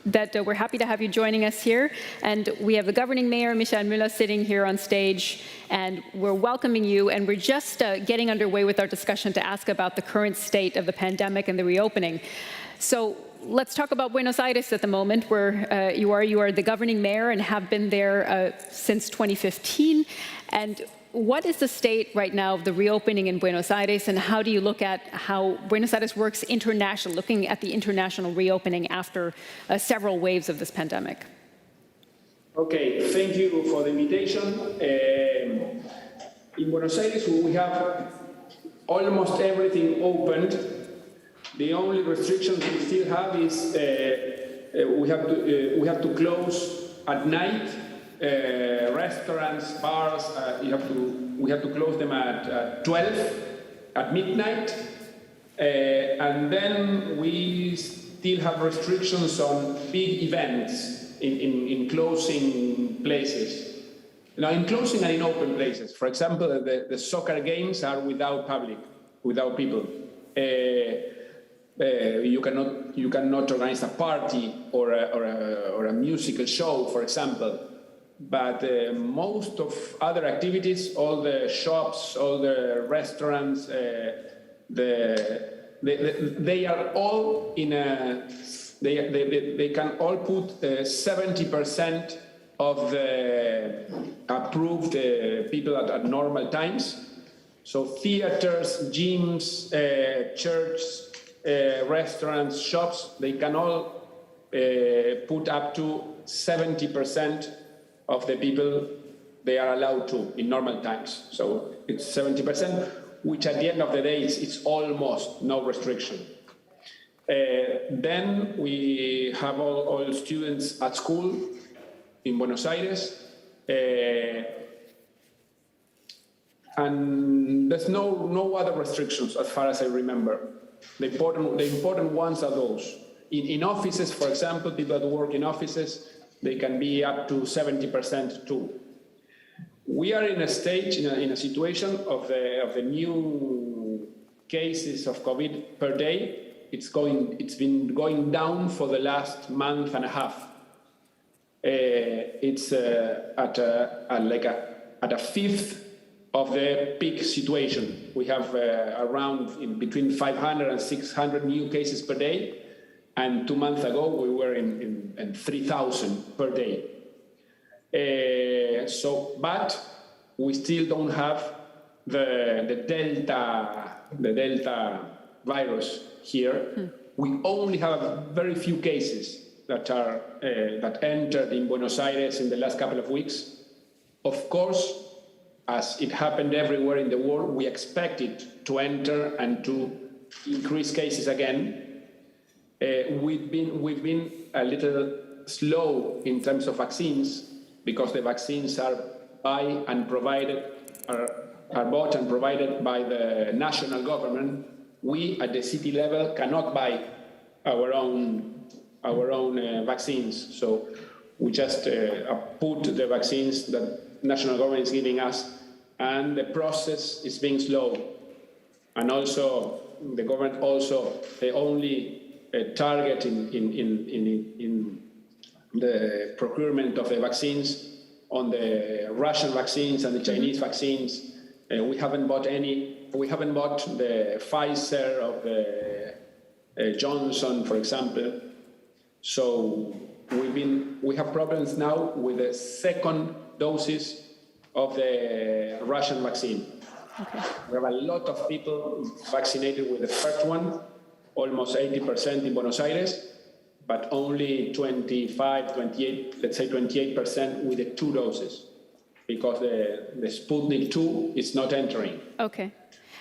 that we're happy to have you joining us here. And we have the governing mayor, Michael Müller, sitting here on stage, and we're welcoming you. And we're just getting underway with our discussion to ask about the current state of the pandemic and the reopening. So let's talk about Buenos Aires at the moment, where you are. You are the governing mayor and have been there since 2015. And what is the state right now of the reopening in Buenos Aires, and how do you look at how Buenos Aires works international, looking at the international reopening after several waves of this pandemic? Okay, thank you for the invitation. In Buenos Aires, we have almost everything opened. The only restrictions we still have is we have to close at night. Restaurants, bars, we have to close them at 12 at midnight, and then we still have restrictions on big events in closing places. Now, in closing and in open places, for example, the soccer games are without public, without people. You cannot organize a party or a musical show, for example. But most of other activities, all the shops, all the restaurants, they are all in a. They can all put 70% of the approved people at normal times. So theaters, gyms, churches, restaurants, shops, they can all put up to 70% of the people they are allowed to in normal times. So it's 70%, which at the end of the day, it's almost no restriction. Then we have all students at school in Buenos Aires. And there's no other restrictions as far as I remember. The important ones are those. In offices, for example, people that work in offices, they can be up to 70% too. We are in a stage, in a situation of the new cases of COVID per day. It's been going down for the last month and a half. It's at a fifth of the peak situation. We have around between 500 and 600 new cases per day. And 2 months ago, we were in 3,000 per day. But we still don't have the Delta virus here. We only have very few cases that entered in Buenos Aires in the last couple of weeks. Of course, as it happened everywhere in the world, we expect it to enter and to increase cases again. We've been a little slow in terms of vaccines because the vaccines are bought and provided by the national government. We at the city level cannot buy our own vaccines, so we just put the vaccines that national government is giving us, and the process is being slow. And also the government they only target in the procurement of the vaccines on the Russian vaccines and the Chinese vaccines. We haven't bought any. We haven't bought the Pfizer of the Johnson, for example. So we have problems now with the second doses of the Russian vaccine. Okay. We have a lot of people vaccinated with the first one, almost 80% in Buenos Aires, but only 25, 28, let's say 28% with the 2 doses, because the Sputnik 2 is not entering. Okay.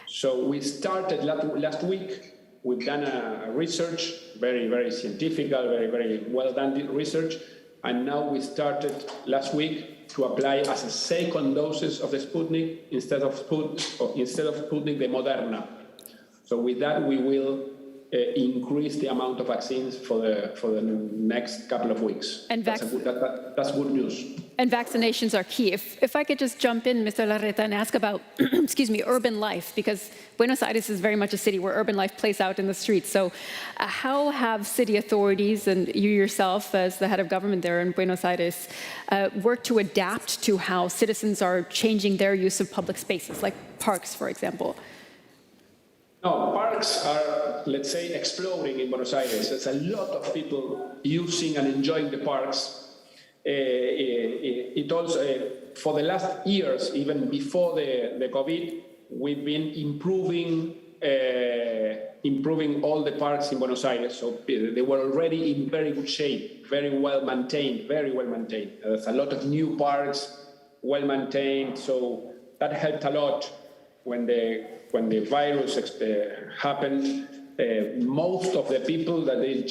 So we started last week. We've done a research, very, very scientific, very, very well done research. And now we started last week to apply as a second doses of the Sputnik instead of Sputnik, the Moderna. So with that, we will increase the amount of vaccines for the next couple of weeks. And that's good news. And vaccinations are key. If I could just jump in, Mr. Larreta, and ask about, excuse me, urban life, because Buenos Aires is very much a city where urban life plays out in the streets. So how have city authorities and you yourself as the head of government there in Buenos Aires worked to adapt to how citizens are changing their use of public spaces, like parks, for example? No, parks are, let's say, exploding in Buenos Aires. There's a lot of people using and enjoying the parks. It also, for the last years, even before the COVID, we've been improving all the parks in Buenos Aires. So they were already in very good shape, very well maintained. There's a lot of new parks, well maintained. So that helped a lot when the virus happened. Most of the people that they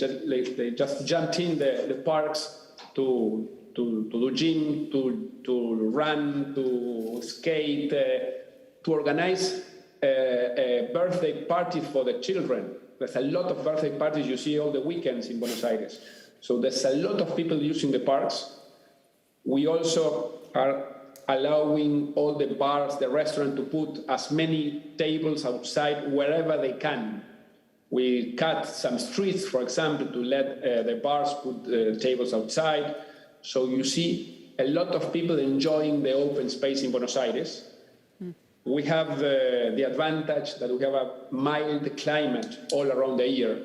just jumped in the parks to do gym, to run, to skate, to organize a birthday party for the children. There's a lot of birthday parties you see all the weekends in Buenos Aires. So there's a lot of people using the parks. We also are allowing all the bars, the restaurant to put as many tables outside wherever they can. We cut some streets, for example, to let the bars put tables outside. So you see a lot of people enjoying the open space in Buenos Aires. We have the advantage that we have a mild climate all around the year.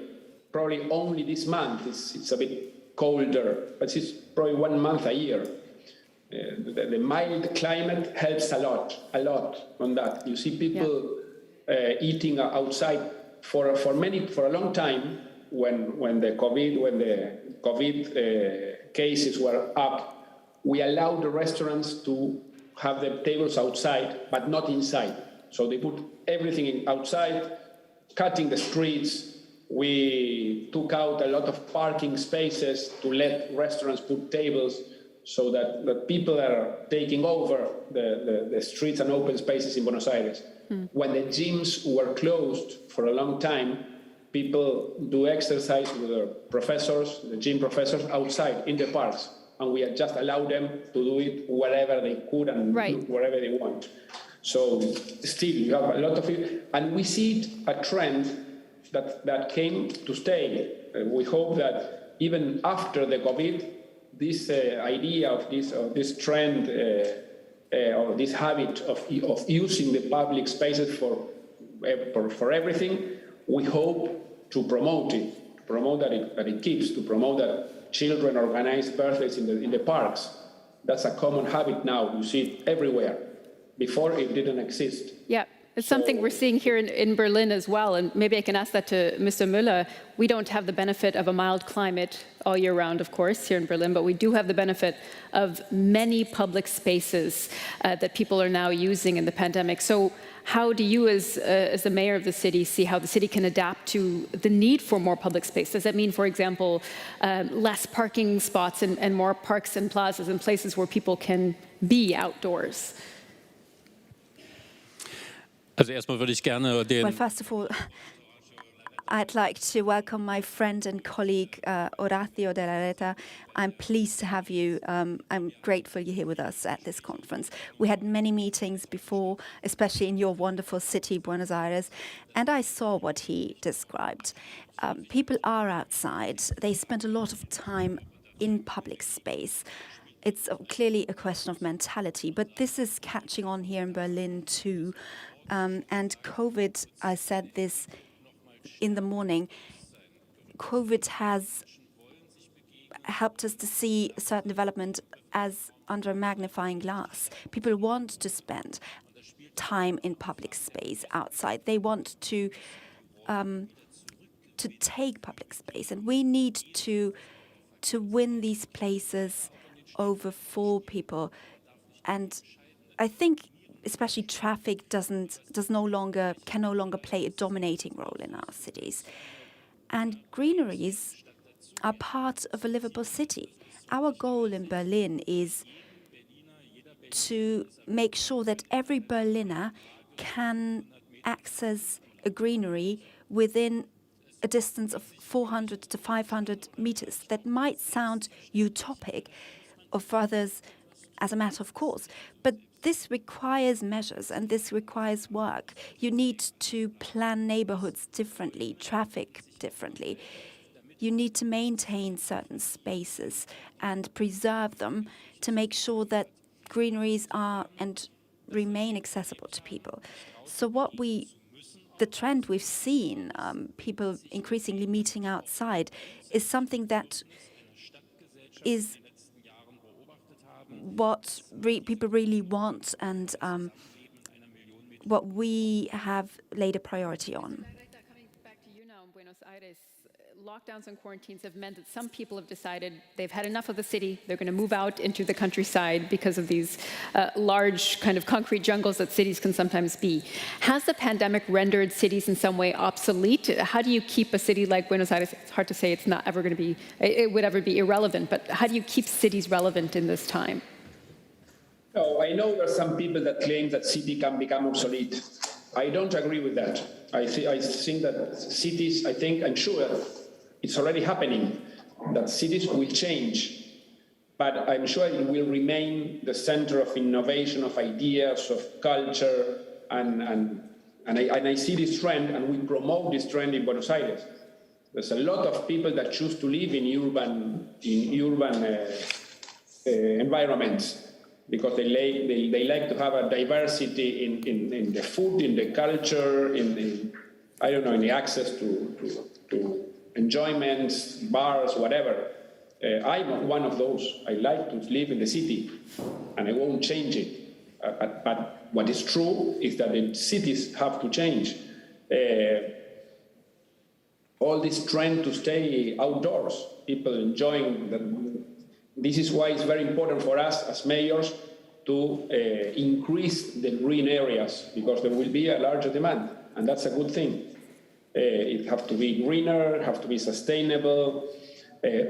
Probably only this month it's a bit colder, but it's probably 1 month a year. The mild climate helps a lot on that. You see people eating outside for a long time when the COVID cases were up. We allowed the restaurants to have the tables outside, but not inside. So they put everything outside, cutting the streets. We took out a lot of parking spaces to let restaurants put tables, so that people are taking over the streets and open spaces in Buenos Aires. When the gyms were closed for a long time, people do exercise with their professors, the gym professors, outside in the parks. And we had just allowed them to do it wherever they could and wherever they want. So still, you have a lot of it. And we see a trend that came to stay. We hope that even after the COVID, this idea of this trend or this habit of using the public spaces for everything, we hope to promote it, that it keeps, to promote that children organize birthdays in the parks. That's a common habit now. You see it everywhere. Before, it didn't exist. Yeah. It's something we're seeing here in Berlin as well, and maybe I can ask that to Mr. Müller. We don't have the benefit of a mild climate all year round, of course, here in Berlin, but we do have the benefit of many public spaces that people are now using in the pandemic. So how do you, as the mayor of the city, see how the city can adapt to the need for more public space? Does that mean, for example, less parking spots and more parks and plazas and places where people can be outdoors? Well, first of all, I'd like to welcome my friend and colleague, Horacio de Larreta. I'm pleased to have you. I'm grateful you're here with us at this conference. We had many meetings before, especially in your wonderful city, Buenos Aires, and I saw what he described. People are outside. They spend a lot of time in public space. It's clearly a question of mentality, but this is catching on here in Berlin too. And COVID, I said this in the morning, COVID has helped us to see a certain development as under a magnifying glass. People want to spend time in public space outside. They want to to take public space, and we need to win these places over for people. And I think especially traffic can no longer play a dominating role in our cities. And greeneries are part of a livable city. Our goal in Berlin is to make sure that every Berliner can access a greenery within a distance of 400 to 500 meters. That might sound utopic, or for others as a matter of course, but this requires measures and this requires work. You need to plan neighborhoods differently, traffic differently. You need to maintain certain spaces and preserve them to make sure that greeneries are and remain accessible to people. So the trend we've seen, people increasingly meeting outside, is something that is what people really want and what we have laid a priority on. Coming back to you now in Buenos Aires, lockdowns and quarantines have meant that some people have decided they've had enough of the city. They're going to move out into the countryside because of these large kind of concrete jungles that cities can sometimes be. Has the pandemic rendered cities in some way obsolete? How do you keep a city like Buenos Aires? It's hard to say it's not ever going to be, it would ever be irrelevant, but how do you keep cities relevant in this time? No, I know there are some people that claim that city can become obsolete. I don't agree with that. I think that cities, I'm sure it's already happening, that cities will change, but I'm sure it will remain the center of innovation, of ideas, of culture, and I see this trend, and we promote this trend in Buenos Aires. There's a lot of people that choose to live in urban environments, because they like to have a diversity in the food, in the culture, in the access to enjoyments, bars, whatever. I'm one of those. I like to live in the city, and I won't change it. But what is true is that the cities have to change. All this trend to stay outdoors, people enjoying this is why it's very important for us as mayors to increase the green areas, because there will be a larger demand, and that's a good thing. It has to be greener, have to be sustainable.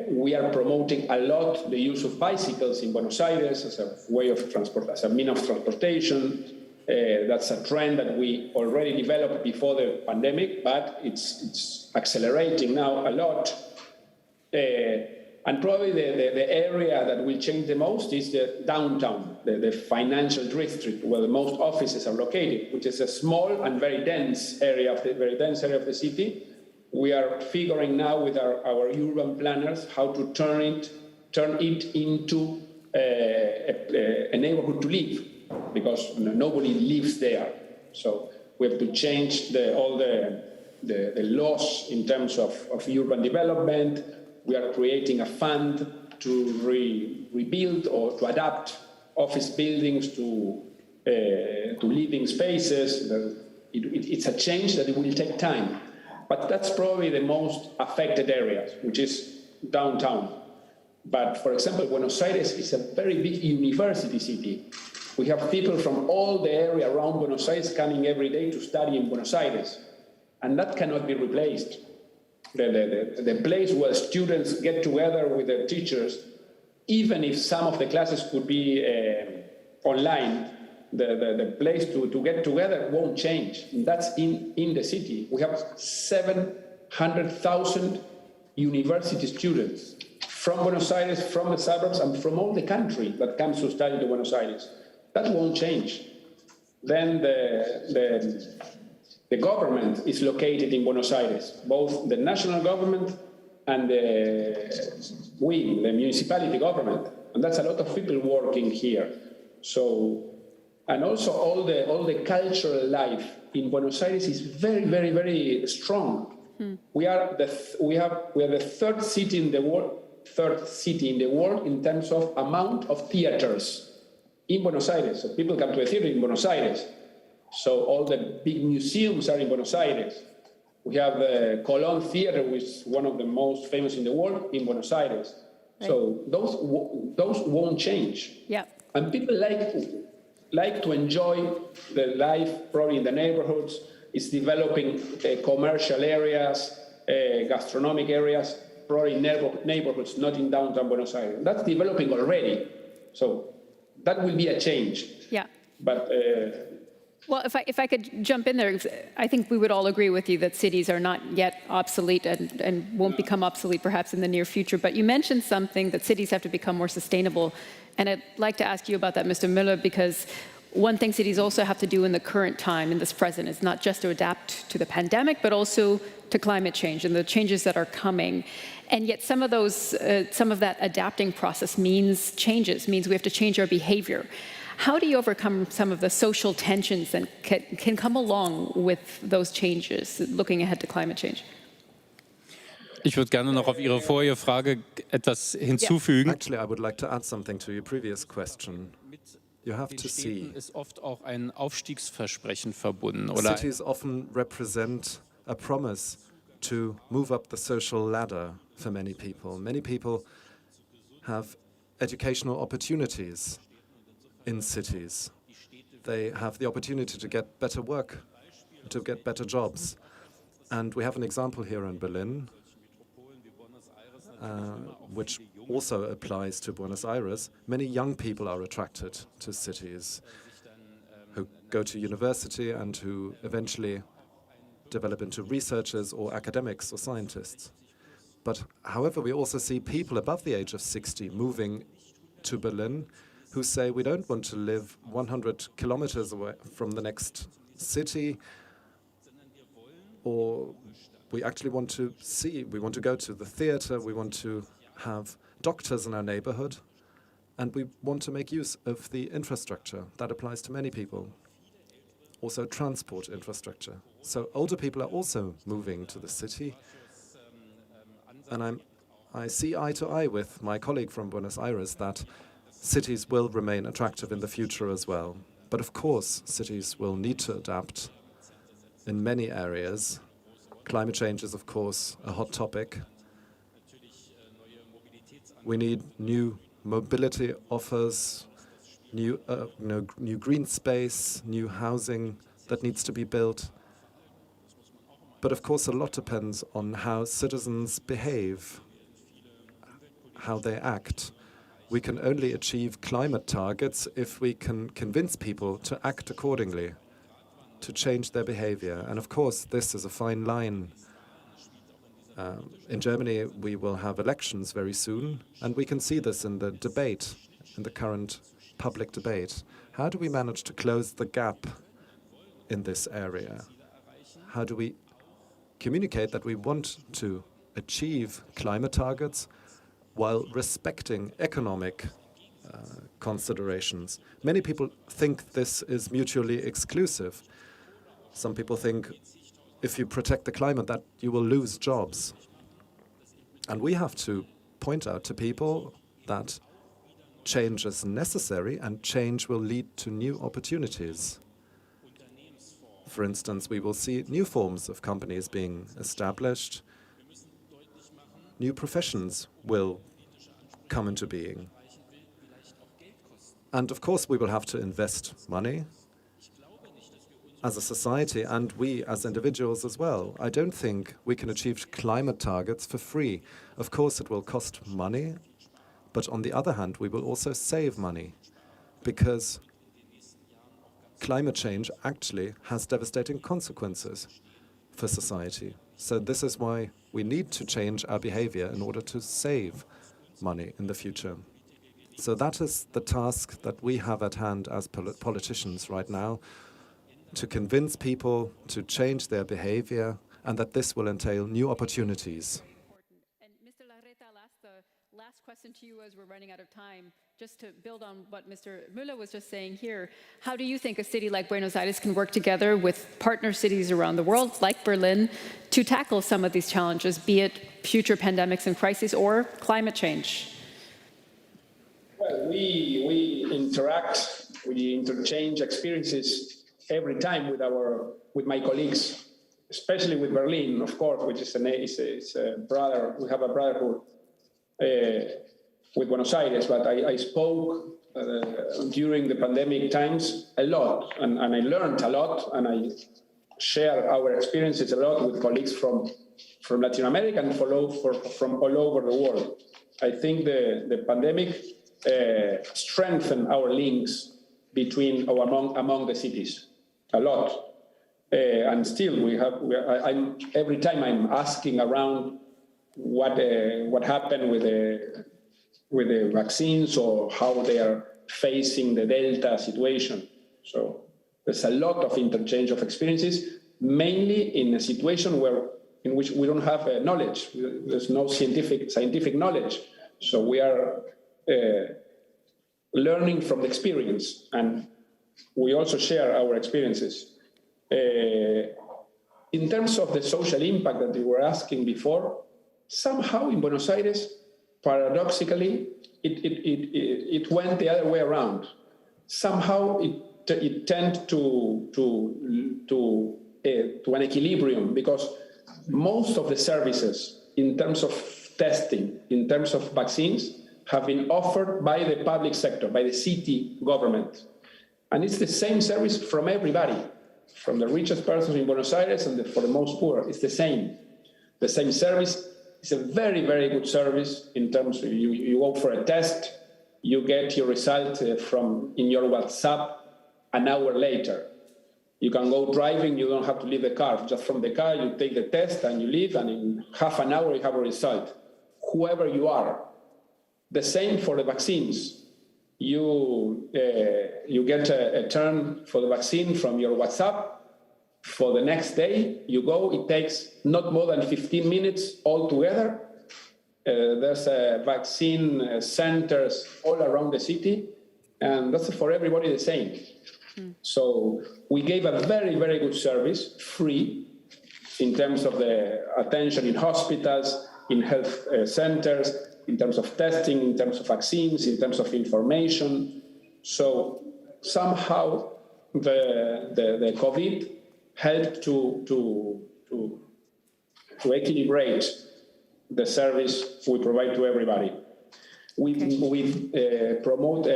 We are promoting a lot the use of bicycles in Buenos Aires as a way of transport, as a means of transportation. That's a trend that we already developed before the pandemic, but it's accelerating now a lot. And probably the area that will change the most is the downtown, the financial district where the most offices are located, which is a small and very dense area of the city. We are figuring now with our urban planners how to turn it into a neighborhood to live, because nobody lives there. So we have to change all the laws in terms of urban development. We are creating a fund to rebuild or to adapt office buildings to living spaces. It's a change that it will take time. But that's probably the most affected area, which is downtown. But for example, Buenos Aires is a very big university city. We have people from all the area around Buenos Aires coming every day to study in Buenos Aires. And that cannot be replaced. The place where students get together with their teachers, even if some of the classes could be online, the place to get together won't change. That's in the city. We have 700,000 university students from Buenos Aires, from the suburbs, and from all the country that comes to study in Buenos Aires. That won't change. Then the government is located in Buenos Aires, both the national government and the municipality government. And that's a lot of people working here. So, and also all the cultural life in Buenos Aires is very, very, very strong. We are the third city in the world in terms of amount of theaters in Buenos Aires. So people come to a theater in Buenos Aires. So all the big museums are in Buenos Aires. We have the Colón Theater, which is one of the most famous in the world, in Buenos Aires. Right. So those won't change. Yeah. And people like to enjoy the life probably in the neighborhoods. It's developing commercial areas, gastronomic areas, probably neighborhoods, not in downtown Buenos Aires. That's developing already. So that will be a change. Yeah. But well, if I could jump in there, I think we would all agree with you that cities are not yet obsolete and won't become obsolete perhaps in the near future. But you mentioned something that cities have to become more sustainable. And I'd like to ask you about that, Mr. Müller, because one thing cities also have to do in the current time, in this present, is not just to adapt to the pandemic, but also to climate change and the changes that are coming. And yet some of that adapting process means we have to change our behavior. How do you overcome some of the social tensions that can come along with those changes, looking ahead to climate change? Ich würde gerne noch auf Ihre vorige Frage etwas hinzufügen. Actually, I would like to add something to your previous question. You have to see. Ist oft auch ein Aufstiegsversprechen verbunden, oder? Cities often represent a promise to move up the social ladder for many people. Many people have educational opportunities in cities. They have the opportunity to get better work, to get better jobs. And we have an example here in Berlin, which also applies to Buenos Aires. Many young people are attracted to cities, who go to university and who eventually develop into researchers or academics or scientists. But however, we also see people above the age of 60 moving to Berlin who say we don't want to live 100 kilometers away from the next city, or we actually want to go to the theater, we want to have doctors in our neighborhood, and we want to make use of the infrastructure. That applies to many people. Also transport infrastructure. So older people are also moving to the city. And I see eye to eye with my colleague from Buenos Aires that cities will remain attractive in the future as well. But of course, cities will need to adapt in many areas. Climate change is, of course, a hot topic. We need new mobility offers, new green space, new housing that needs to be built. But of course, a lot depends on how citizens behave, how they act. We can only achieve climate targets if we can convince people to act accordingly, to change their behavior. And of course, this is a fine line. In Germany, we will have elections very soon, and we can see this in the debate, in the current public debate. How do we manage to close the gap in this area? How do we communicate that we want to achieve climate targets while respecting economic considerations? Many people think this is mutually exclusive. Some people think if you protect the climate that you will lose jobs. And we have to point out to people that change is necessary and change will lead to new opportunities. For instance, we will see new forms of companies being established. New professions will come into being. And of course, we will have to invest money as a society and we as individuals as well. I don't think we can achieve climate targets for free. Of course, it will cost money, but on the other hand, we will also save money because climate change actually has devastating consequences for society. So this is why we need to change our behavior in order to save money in the future. So that is the task that we have at hand as politicians right now, to convince people to change their behavior and that this will entail new opportunities. And Mr. Larreta, last question to you as we're running out of time. Just to build on what Mr. Müller was just saying here, how do you think a city like Buenos Aires can work together with partner cities around the world, like Berlin, to tackle some of these challenges, be it future pandemics and crises or climate change? Well, we interchange experiences every time with my colleagues especially with Berlin, of course, which is a brother. We have a brotherhood with Buenos Aires, but I spoke during the pandemic times a lot, and I learned a lot, and I share our experiences a lot with colleagues from Latin America and from all over the world. I think the pandemic strengthened our links between or among the cities a lot. And still, every time I'm asking around what happened with the vaccines or how they are facing the Delta situation. So there's a lot of interchange of experiences, mainly in a situation in which we don't have knowledge. There's no scientific knowledge. So we are learning from the experience, and we also share our experiences. In terms of the social impact that you were asking before, somehow in Buenos Aires, paradoxically, it went the other way around. Somehow it tended to an equilibrium, because most of the services in terms of testing, in terms of vaccines, have been offered by the public sector, by the city government. And it's the same service from everybody, from the richest person in Buenos Aires and for the most poor. It's the same service. It's a very, very good service in terms of you go for a test, you get your result in your WhatsApp an hour later. You can go driving, you don't have to leave the car. Just from the car, you take the test and you leave, and in half an hour you have a result, whoever you are. The same for the vaccines. You get a turn for the vaccine from your WhatsApp. For the next day, you go, it takes not more than 15 minutes altogether. There's vaccine centers all around the city, and that's for everybody the same. So we gave a very, very good service, free, in terms of the attention in hospitals, in health centers, in terms of testing, in terms of vaccines, in terms of information. So somehow the COVID helped to equilibrate the service we provide to everybody. We promote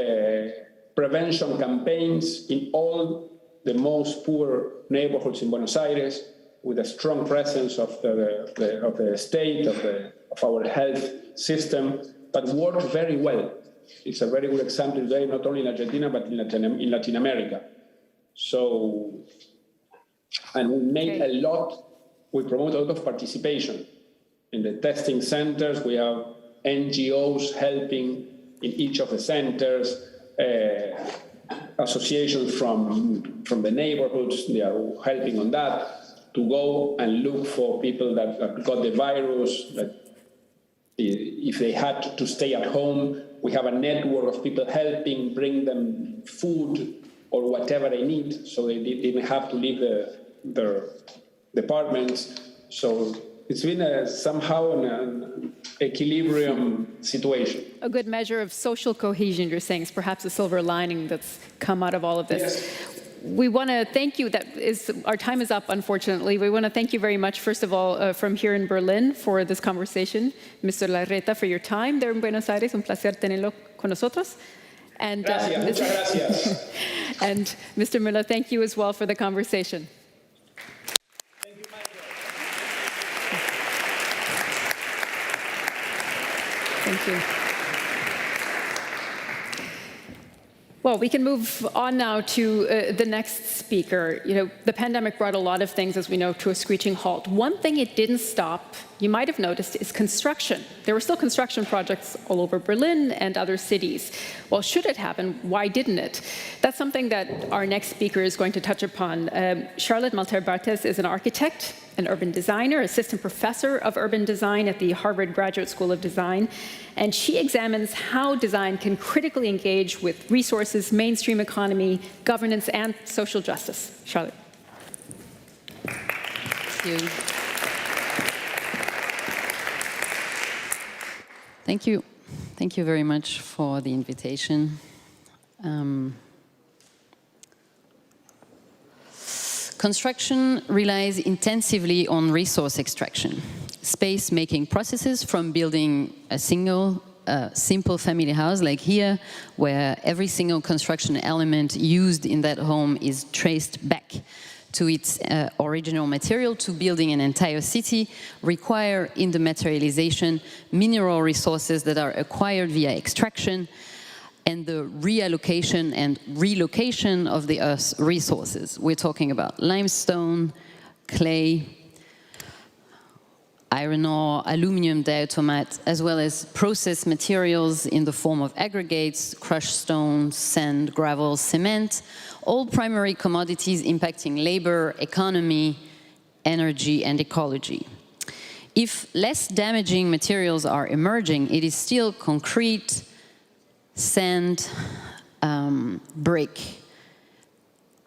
prevention campaigns in all the most poor neighborhoods in Buenos Aires, with a strong presence of the state, of our health system, that worked very well. It's a very good example today, not only in Argentina, but in Latin America. So, and we made we promote a lot of participation. In the testing centers, we have NGOs helping in each of the centers, associations from the neighborhoods, they are helping on that, to go and look for people that got the virus, that if they had to stay at home, we have a network of people helping, bring them food or whatever they need, so they didn't have to leave their apartments. So it's been somehow an equilibrium situation. A good measure of social cohesion, you're saying, is perhaps a silver lining that's come out of all of this. Yes. We want to thank you. Our time is up, unfortunately. We want to thank you very much, first of all, from here in Berlin for this conversation. Mr. Larreta, for your time there in Buenos Aires. Un placer tenerlo con nosotros. And, gracias, muchas gracias. And Mr. Müller, thank you as well for the conversation. Thank you, Michael. Thank you. Well, we can move on now to the next speaker. You know, the pandemic brought a lot of things, as we know, to a screeching halt. One thing it didn't stop, you might have noticed, is construction. There were still construction projects all over Berlin and other cities. Well, should it happen, why didn't it? That's something that our next speaker is going to touch upon. Charlotte Malter-Barthes is an architect, an urban designer, assistant professor of urban design at the Harvard Graduate School of Design, and she examines how design can critically engage with resources, mainstream economy, governance, and social justice. Charlotte. Thank you. Thank you. Thank you very much for the invitation. Construction relies intensively on resource extraction, space-making processes from building a single simple family house like here, where every single construction element used in that home is traced back to its original material, to building an entire city, require in the materialization mineral resources that are acquired via extraction, and the reallocation and relocation of the Earth's resources. We're talking about limestone, clay, iron ore, aluminum diatomates, as well as processed materials in the form of aggregates, crushed stone, sand, gravel, cement, all primary commodities impacting labor, economy, energy, and ecology. If less damaging materials are emerging, it is still concrete, sand, brick,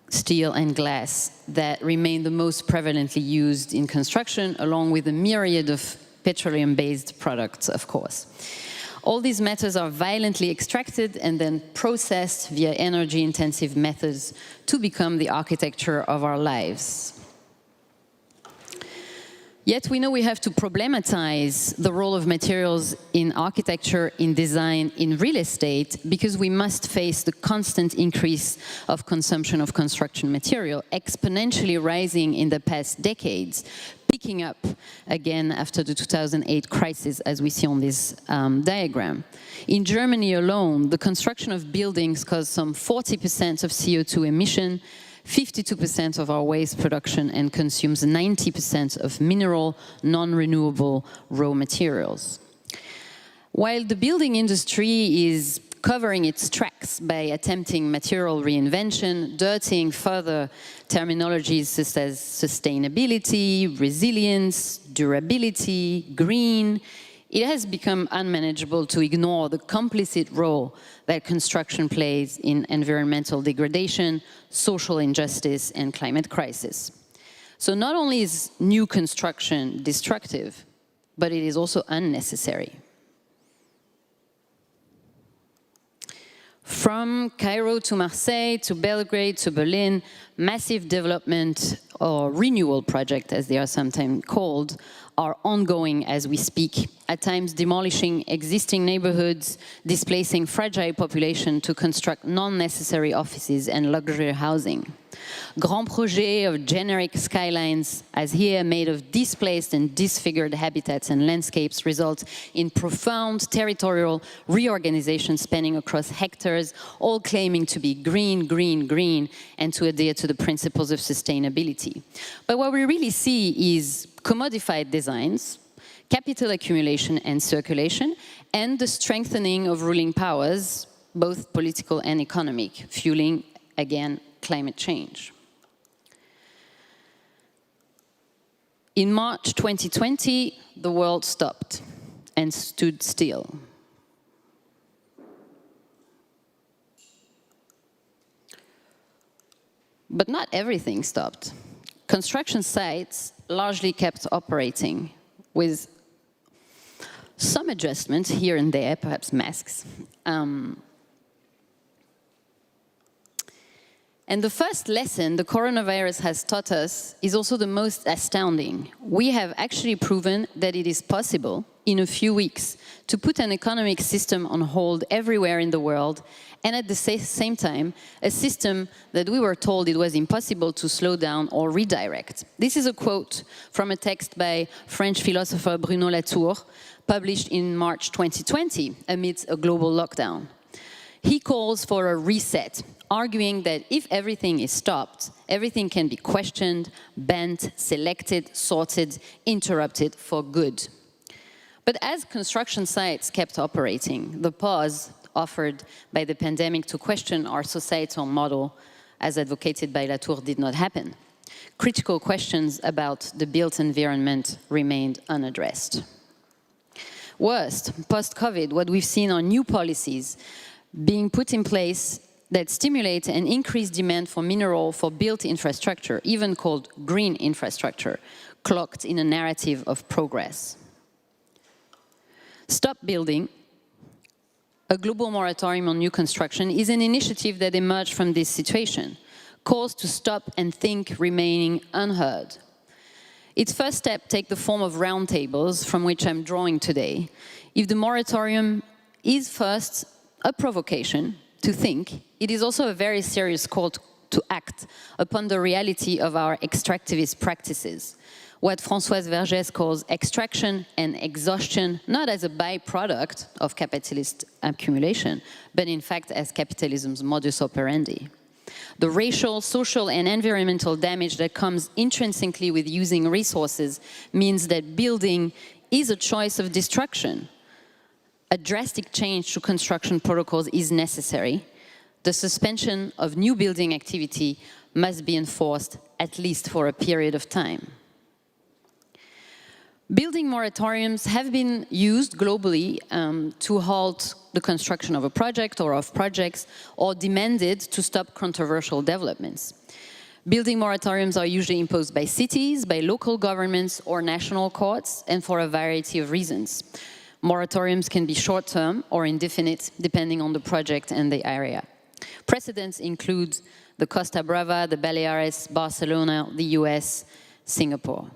steel and glass that remain the most prevalently used in construction, along with a myriad of petroleum-based products, of course. All these metals are violently extracted and then processed via energy-intensive methods to become the architecture of our lives. Yet we know we have to problematize the role of materials in architecture, in design, in real estate, because we must face the constant increase of consumption of construction material, exponentially rising in the past decades, picking up again after the 2008 crisis, as we see on this diagram. In Germany alone, the construction of buildings caused some 40% of CO2 emission, 52% of our waste production, and consumes 90% of mineral, non-renewable raw materials. While the building industry is covering its tracks by attempting material reinvention, dirtying further terminologies such as sustainability, resilience, durability, green, it has become unmanageable to ignore the complicit role that construction plays in environmental degradation, social injustice, and climate crisis. So not only is new construction destructive, but it is also unnecessary. From Cairo to Marseille, to Belgrade, to Berlin, massive development or renewal projects, as they are sometimes called, are ongoing as we speak, at times demolishing existing neighborhoods, displacing fragile population to construct non-necessary offices and luxury housing. Grand projets of generic skylines, as here, made of displaced and disfigured habitats and landscapes, result in profound territorial reorganization spanning across hectares, all claiming to be green, green, green, and to adhere to the principles of sustainability. But what we really see is commodified designs, capital accumulation and circulation, and the strengthening of ruling powers, both political and economic, fueling, again, climate change. In March 2020, the world stopped and stood still. But not everything stopped. Construction sites largely kept operating, with some adjustments here and there, perhaps masks. And the first lesson the coronavirus has taught us is also the most astounding. We have actually proven that it is possible, in a few weeks, to put an economic system on hold everywhere in the world, and at the same time, a system that we were told it was impossible to slow down or redirect. This is a quote from a text by French philosopher Bruno Latour, published in March 2020, amidst a global lockdown. He calls for a reset, arguing that if everything is stopped, everything can be questioned, banned, selected, sorted, interrupted for good. But as construction sites kept operating, the pause offered by the pandemic to question our societal model, as advocated by Latour, did not happen. Critical questions about the built environment remained unaddressed. Worst, post-COVID, what we've seen are new policies being put in place that stimulate an increased demand for mineral for built infrastructure, even called green infrastructure, cloaked in a narrative of progress. Stop Building, a global moratorium on new construction, is an initiative that emerged from this situation. calls to stop and think remaining unheard. Its first step takes the form of roundtables, from which I'm drawing today. If the moratorium is first a provocation to think, it is also a very serious call to act upon the reality of our extractivist practices, what Françoise Vergès calls extraction and exhaustion, not as a byproduct of capitalist accumulation, but in fact as capitalism's modus operandi. The racial, social, and environmental damage that comes intrinsically with using resources means that building is a choice of destruction. A drastic change to construction protocols is necessary. The suspension of new building activity must be enforced at least for a period of time. Building moratoriums have been used globally to halt the construction of a project or of projects, or demanded to stop controversial developments. Building moratoriums are usually imposed by cities, by local governments, or national courts, and for a variety of reasons. Moratoriums can be short-term or indefinite, depending on the project and the area. Precedents include the Costa Brava, the Baleares, Barcelona, the US, Singapore.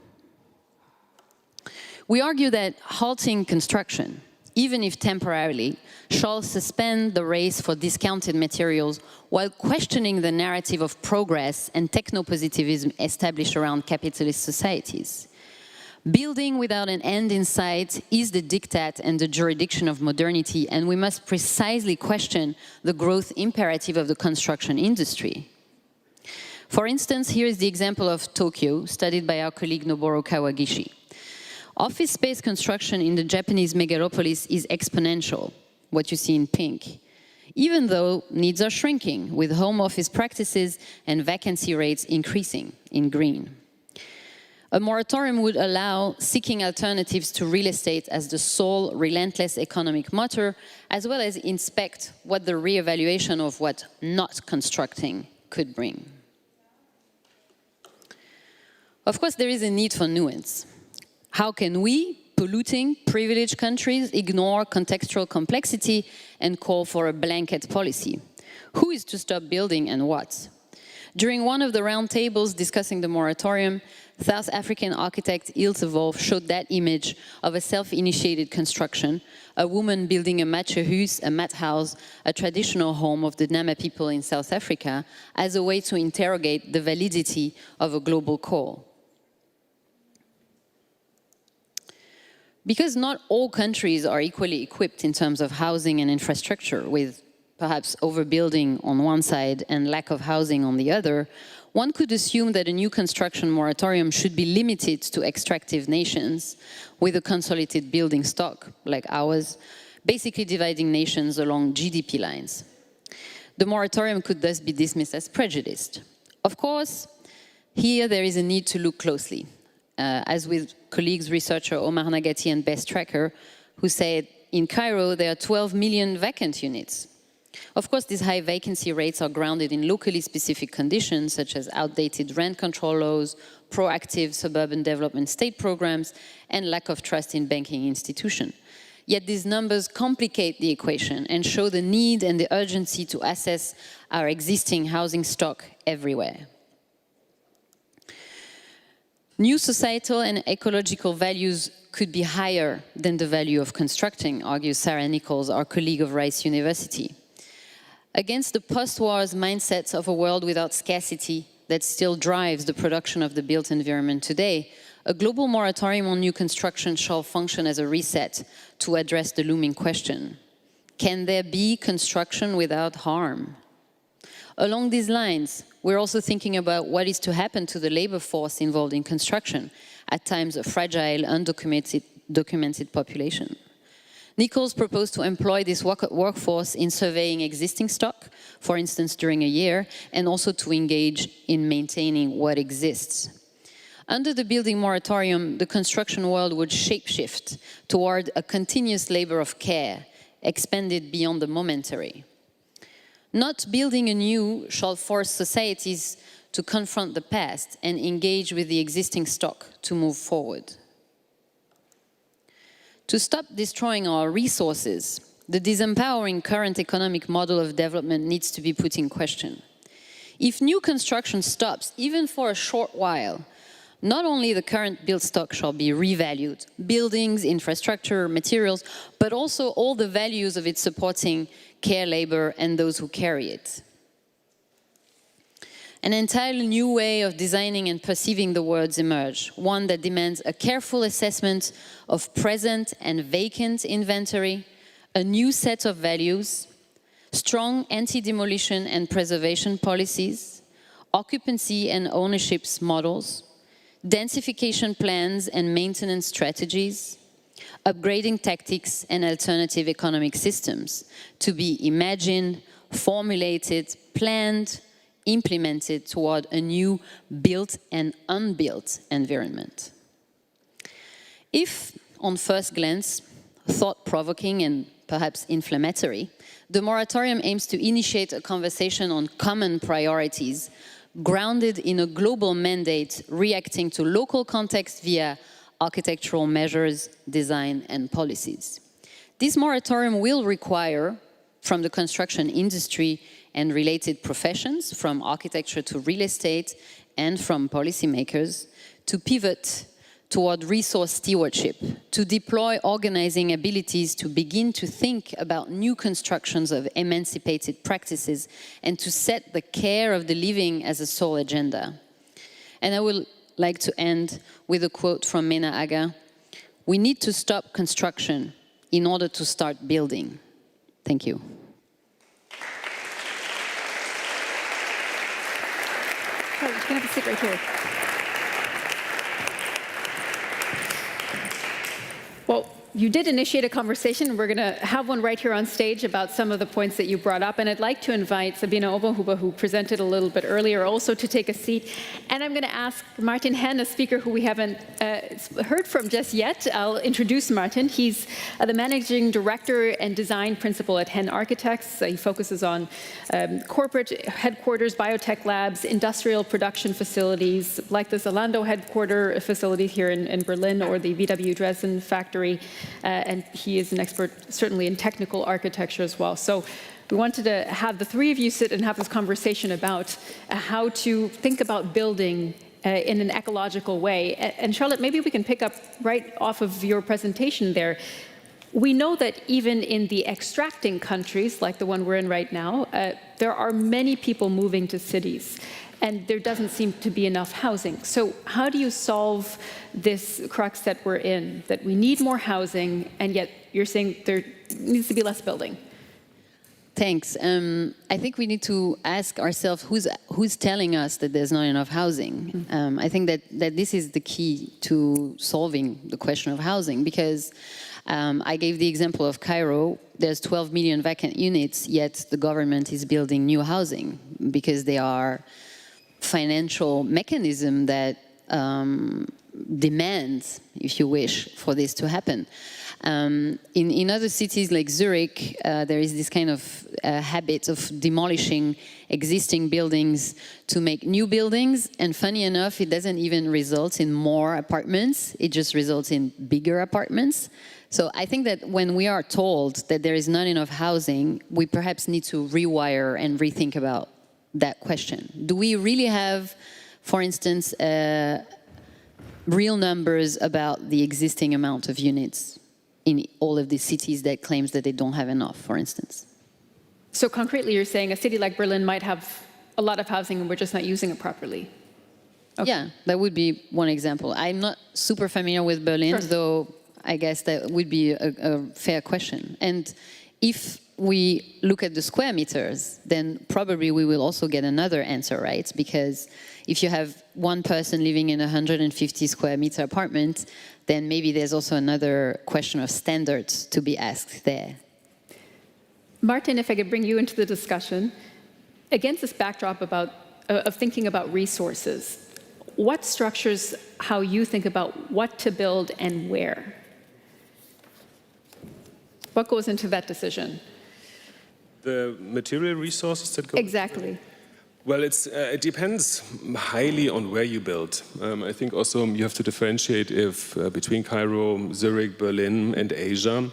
We argue that halting construction, even if temporarily, shall suspend the race for discounted materials while questioning the narrative of progress and techno-positivism established around capitalist societies. Building without an end in sight is the diktat and the jurisdiction of modernity, and we must precisely question the growth imperative of the construction industry. For instance, here is the example of Tokyo, studied by our colleague Noboru Kawagishi. Office space construction in the Japanese megalopolis is exponential, what you see in pink, even though needs are shrinking, with home office practices and vacancy rates increasing in green. A moratorium would allow seeking alternatives to real estate as the sole relentless economic motor, as well as inspect what the re-evaluation of what not constructing could bring. Of course, there is a need for nuance. How can we, polluting, privileged countries, ignore contextual complexity and call for a blanket policy? Who is to stop building and what? During one of the roundtables discussing the moratorium, South African architect Ilse Wolff showed that image of a self-initiated construction, a woman building a matjehuis, a mat house, a traditional home of the Nama people in South Africa, as a way to interrogate the validity of a global call. Because not all countries are equally equipped in terms of housing and infrastructure, with perhaps overbuilding on one side and lack of housing on the other, one could assume that a new construction moratorium should be limited to extractive nations with a consolidated building stock, like ours, basically dividing nations along GDP lines. The moratorium could thus be dismissed as prejudiced. Of course, here there is a need to look closely. As with colleagues researcher Omar Nagati and Best Tracker, who said in Cairo there are 12 million vacant units. Of course, these high vacancy rates are grounded in locally specific conditions, such as outdated rent control laws, proactive suburban development state programs, and lack of trust in banking institutions. Yet these numbers complicate the equation and show the need and the urgency to assess our existing housing stock everywhere. New societal and ecological values could be higher than the value of constructing, argues Sarah Nichols, our colleague of Rice University. Against the post-wars mindsets of a world without scarcity that still drives the production of the built environment today, a global moratorium on new construction shall function as a reset to address the looming question: can there be construction without harm? Along these lines, we're also thinking about what is to happen to the labor force involved in construction, at times a fragile, undocumented population. Nichols proposed to employ this workforce in surveying existing stock, for instance during a year, and also to engage in maintaining what exists. Under the building moratorium, the construction world would shapeshift toward a continuous labor of care, expanded beyond the momentary. Not building anew shall force societies to confront the past and engage with the existing stock to move forward. To stop destroying our resources, the disempowering current economic model of development needs to be put in question. If new construction stops, even for a short while, not only the current build stock shall be revalued, buildings, infrastructure, materials, but also all the values of its supporting care labor and those who carry it. An entirely new way of designing and perceiving the words emerge, one that demands a careful assessment of present and vacant inventory, a new set of values, strong anti-demolition and preservation policies, occupancy and ownership models, densification plans and maintenance strategies, upgrading tactics and alternative economic systems to be imagined, formulated, planned, implemented toward a new built and unbuilt environment. If, on first glance, thought-provoking and perhaps inflammatory, the moratorium aims to initiate a conversation on common priorities grounded in a global mandate reacting to local context via architectural measures, design, and policies. This moratorium will require, from the construction industry and related professions, from architecture to real estate, and from policymakers, to pivot toward resource stewardship, to deploy organizing abilities to begin to think about new constructions of emancipated practices, and to set the care of the living as a sole agenda. And I would like to end with a quote from Mena Aga: "We need to stop construction in order to start building." Thank you. Oh, you can have a seat right here. Well, you did initiate a conversation. We're going to have one right here on stage about some of the points that you brought up. And I'd like to invite Sabine Oberhuber, who presented a little bit earlier, also to take a seat. And I'm going to ask Martin Henn, a speaker who we haven't heard from just yet. I'll introduce Martin. He's the managing director and design principal at Henn Architects. He focuses on corporate headquarters, biotech labs, industrial production facilities, like the Zalando headquarter facility here in Berlin, or the VW Dresden factory. And he is an expert, certainly, in technical architecture as well. So we wanted to have the three of you sit and have this conversation about how to think about building in an ecological way. And Charlotte, maybe we can pick up right off of your presentation there. We know that even in the extracting countries, like the one we're in right now, there are many people moving to cities, and there doesn't seem to be enough housing. So how do you solve this crux that we're in, that we need more housing, and yet you're saying there needs to be less building? Thanks. I think we need to ask ourselves who's telling us that there's not enough housing. I think that this is the key to solving the question of housing, because I gave the example of Cairo. There's 12 million vacant units, yet the government is building new housing because they are financial mechanism that demands, if you wish, for this to happen. In other cities like Zurich, there is this kind of habit of demolishing existing buildings to make new buildings, and funny enough, it doesn't even result in more apartments, it just results in bigger apartments. So I think that when we are told that there is not enough housing, we perhaps need to rewire and rethink about that question. Do we really have, for instance, real numbers about the existing amount of units in all of these cities that claims that they don't have enough, for instance? So concretely, you're saying a city like Berlin might have a lot of housing and we're just not using it properly? Okay. Yeah, that would be one example. I'm not super familiar with Berlin, Sure. though I guess that would be a fair question. And if we look at the square meters, then probably we will also get another answer, right? Because if you have one person living in a 150 square meter apartment, then maybe there's also another question of standards to be asked there. Martin, if I could bring you into the discussion, against this backdrop of thinking about resources, what structures how you think about what to build and where? What goes into that decision? The material resources that go? Exactly. Well, it depends highly on where you build. I think also you have to differentiate if between Cairo, Zurich, Berlin, and Asia.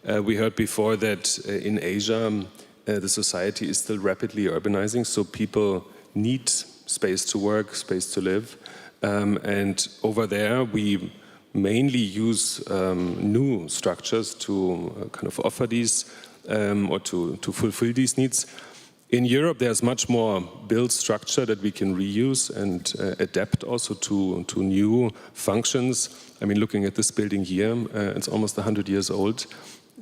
We heard before that in Asia, the society is still rapidly urbanizing, so people need space to work, space to live. And over there, we mainly use new structures to kind of offer these or to fulfill these needs. In Europe, there's much more built structure that we can reuse and adapt also to new functions. I mean, looking at this building here, it's almost 100 years old.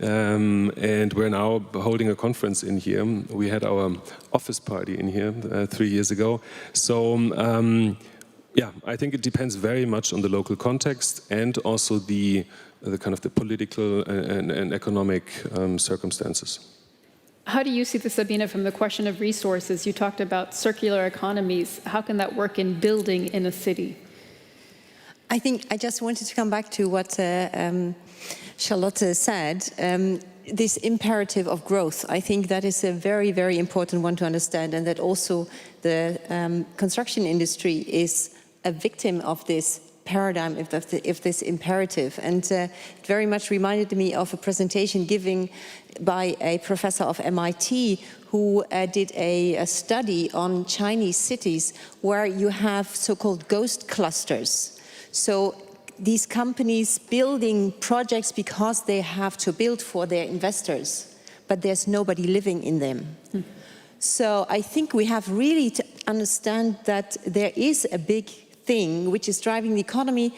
And we're now holding a conference in here. We had our office party in here 3 years ago. So, yeah, I think it depends very much on the local context and also the kind of the political and economic circumstances. How do you see this, Sabine, from the question of resources? You talked about circular economies. How can that work in building in a city? I think I just wanted to come back to what Charlotte said. This imperative of growth, I think that is a very, very important one to understand, and that also the construction industry is a victim of this paradigm, if this imperative. And it very much reminded me of a presentation given by a professor of MIT who did a study on Chinese cities where you have so-called ghost clusters. So these companies building projects because they have to build for their investors, but there's nobody living in them. So I think we have really to understand that there is a big thing which is driving the economy,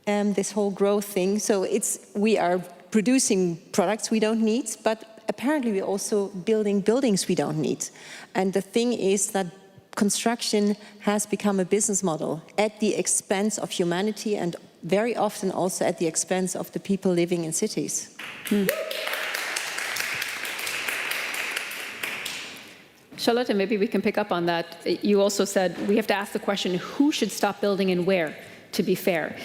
this whole growth thing. So we are producing products we don't need, but apparently we're also building buildings we don't need. And the thing is that construction has become a business model at the expense of humanity and very often also at the expense of the people living in cities. Charlotte, maybe we can pick up on that. You also said we have to ask the question, who should stop building and where, to be fair?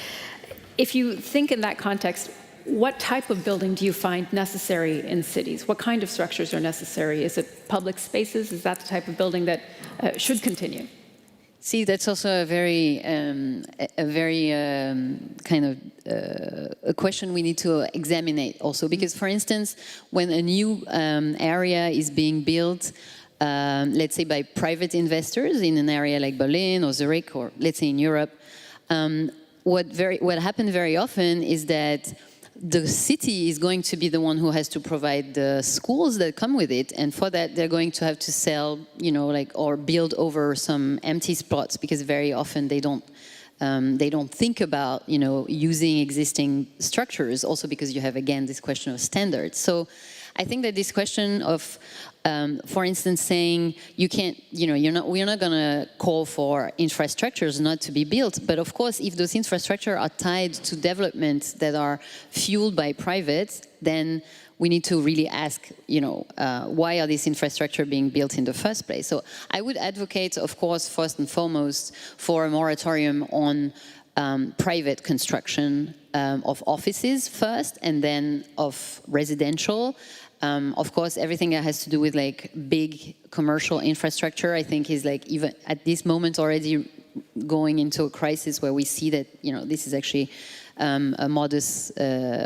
If you think in that context, what type of building do you find necessary in cities? What kind of structures are necessary? Is it public spaces? Is that the type of building that should continue? See, that's also a very kind of a question we need to examine also. Because, for instance, when a new area is being built, let's say by private investors in an area like Berlin or Zurich, or let's say in Europe, what happened very often is that the city is going to be the one who has to provide the schools that come with it, and for that they're going to have to sell, or build over some empty spots, because very often they don't think about, using existing structures. Also because you have again this question of standards. So I think that this question of, for instance, saying you can't, we're not going to call for infrastructures not to be built, but of course, if those infrastructures are tied to developments that are fueled by private, then we need to really ask, why are these infrastructure being built in the first place? So I would advocate, of course, first and foremost, for a moratorium on private construction of offices first, and then of residential. Of course, everything that has to do with big commercial infrastructure, I think is even at this moment already going into a crisis where we see that, this is actually a modus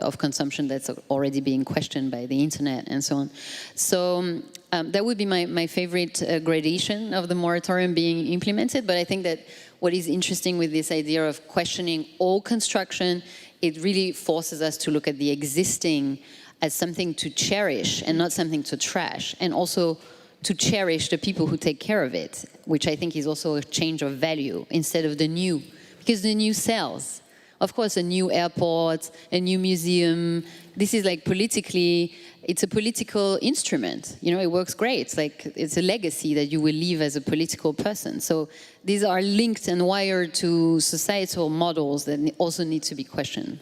of consumption that's already being questioned by the internet and so on. So that would be my favorite gradation of the moratorium being implemented. But I think that what is interesting with this idea of questioning all construction, it really forces us to look at the existing as something to cherish and not something to trash, and also to cherish the people who take care of it, which I think is also a change of value instead of the new, because the new sells. Of course, a new airport, a new museum, this is politically, it's a political instrument. It works great. It's a legacy that you will leave as a political person. So these are linked and wired to societal models that also need to be questioned.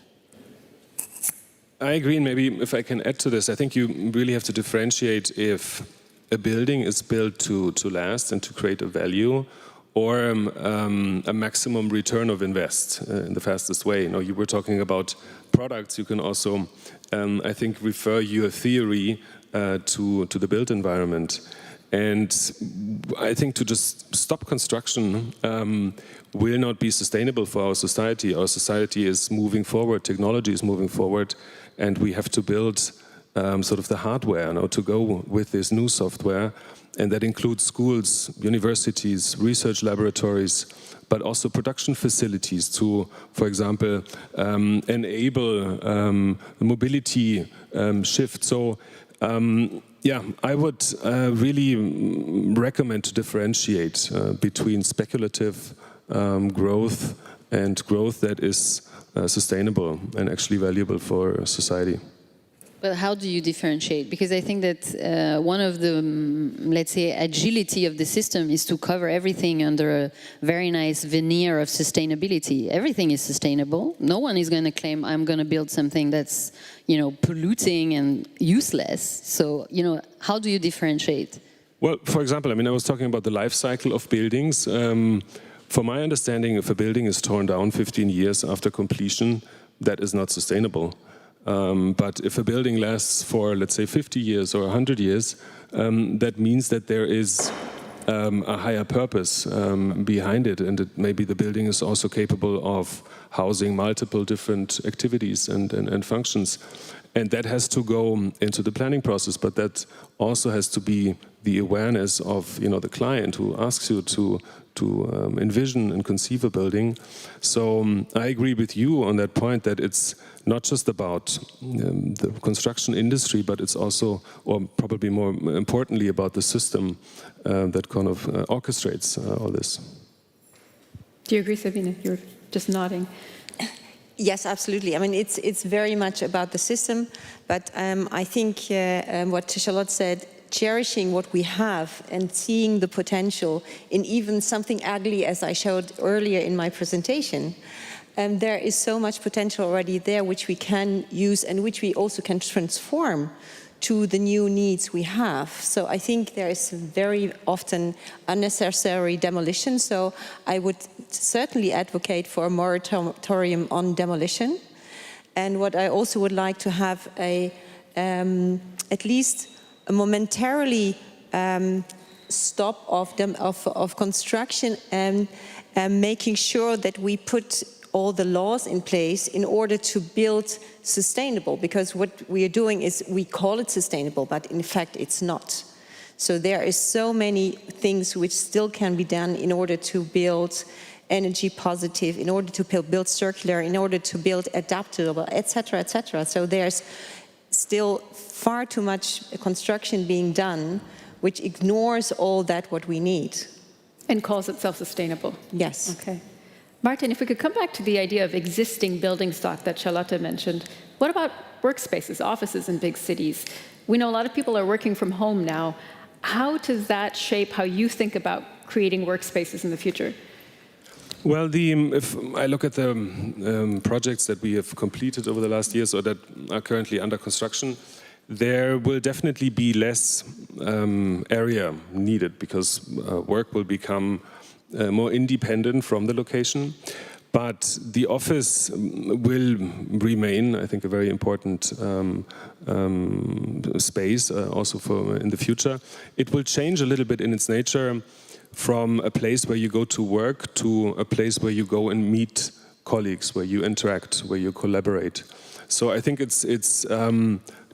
I agree, and maybe if I can add to this, I think you really have to differentiate if a building is built to last and to create a value, or a maximum return of invest in the fastest way. You were talking about products. You can also, I think, refer your theory to the built environment. And I think to just stop construction will not be sustainable for our society. Our society is moving forward, technology is moving forward, and we have to build sort of the hardware to go with this new software. And that includes schools, universities, research laboratories, but also production facilities to, for example, enable the mobility shift. So, yeah, I would really recommend to differentiate between speculative growth and growth that is sustainable and actually valuable for society. But how do you differentiate? Because I think that one of the, let's say, agility of the system is to cover everything under a very nice veneer of sustainability. Everything is sustainable. No one is going to claim, I'm going to build something that's, polluting and useless. So, how do you differentiate? Well, for example, I was talking about the life cycle of buildings. For my understanding, if a building is torn down 15 years after completion, that is not sustainable. But if a building lasts for, let's say, 50 years or 100 years, that means that there is a higher purpose behind it, and that maybe the building is also capable of housing multiple different activities and functions. And that has to go into the planning process, but that also has to be the awareness of the client who asks you to envision and conceive a building. So I agree with you on that point that it's not just about the construction industry, but it's also, or probably more importantly, about the system that kind of orchestrates all this. Do you agree, Sabine? You're just nodding. Yes, absolutely. It's very much about the system, but I think what Charlotte said, cherishing what we have and seeing the potential in even something ugly, as I showed earlier in my presentation. There is so much potential already there which we can use and which we also can transform to the new needs we have. So I think there is very often unnecessary demolition. So I would certainly advocate for a moratorium on demolition. And what I also would like to have at least a momentarily stop of construction and making sure that we put all the laws in place in order to build sustainable, because what we are doing is we call it sustainable, but in fact it's not. So there is so many things which still can be done in order to build energy positive, in order to build circular, in order to build adaptable, etc., etc. So there's still far too much construction being done which ignores all that what we need. And calls itself sustainable. Yes. Okay. Martin, if we could come back to the idea of existing building stock that Charlotte mentioned, what about workspaces, offices in big cities? We know a lot of people are working from home now. How does that shape how you think about creating workspaces in the future? Well, if I look at the projects that we have completed over the last years or that are currently under construction, there will definitely be less area needed because work will become more independent from the location. But the office will remain, I think, a very important space also for in the future. It will change a little bit in its nature from a place where you go to work to a place where you go and meet colleagues, where you interact, where you collaborate. So I think it's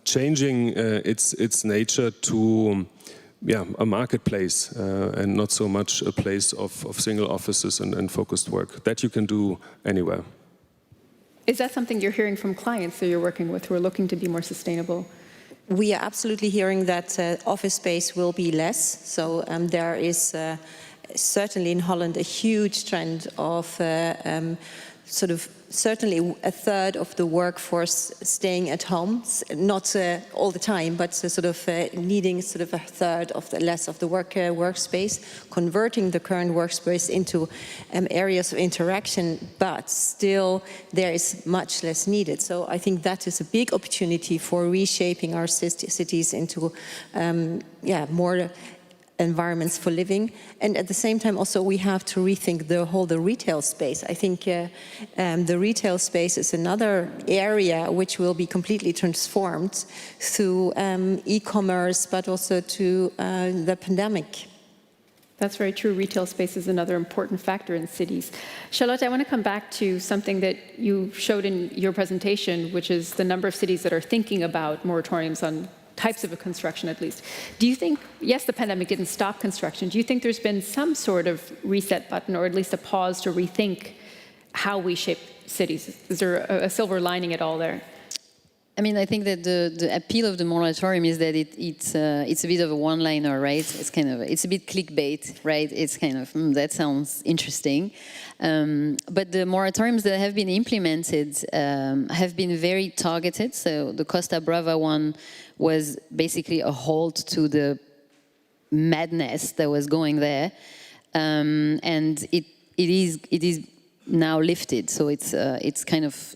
changing its nature to a marketplace and not so much a place of single offices and focused work that you can do anywhere. Is that something you're hearing from clients that you're working with who are looking to be more sustainable? We are absolutely hearing that office space will be less. So there is certainly in Holland a huge trend of certainly a third of the workforce staying at home, not all the time, but needing a third of the less of the workspace, converting the current workspace into areas of interaction, but still there is much less needed. So I think that is a big opportunity for reshaping our cities into more environments for living, and at the same time also we have to rethink the retail space. I think the retail space is another area which will be completely transformed through e-commerce, but also to the pandemic. That's very true. Retail space is another important factor in cities. Charlotte, I want to come back to something that you showed in your presentation, which is the number of cities that are thinking about moratoriums on types of construction, at least. Do you think, yes, the pandemic didn't stop construction. Do you think there's been some sort of reset button, or at least a pause to rethink how we shape cities? Is there a silver lining at all there? I mean, I think that the appeal of the moratorium is that it's a bit of a one-liner, right? It's a bit clickbait, right? It's kind of, that sounds interesting. But the moratoriums that have been implemented have been very targeted. So the Costa Brava one was basically a halt to the madness that was going there. And it is now lifted, so it's kind of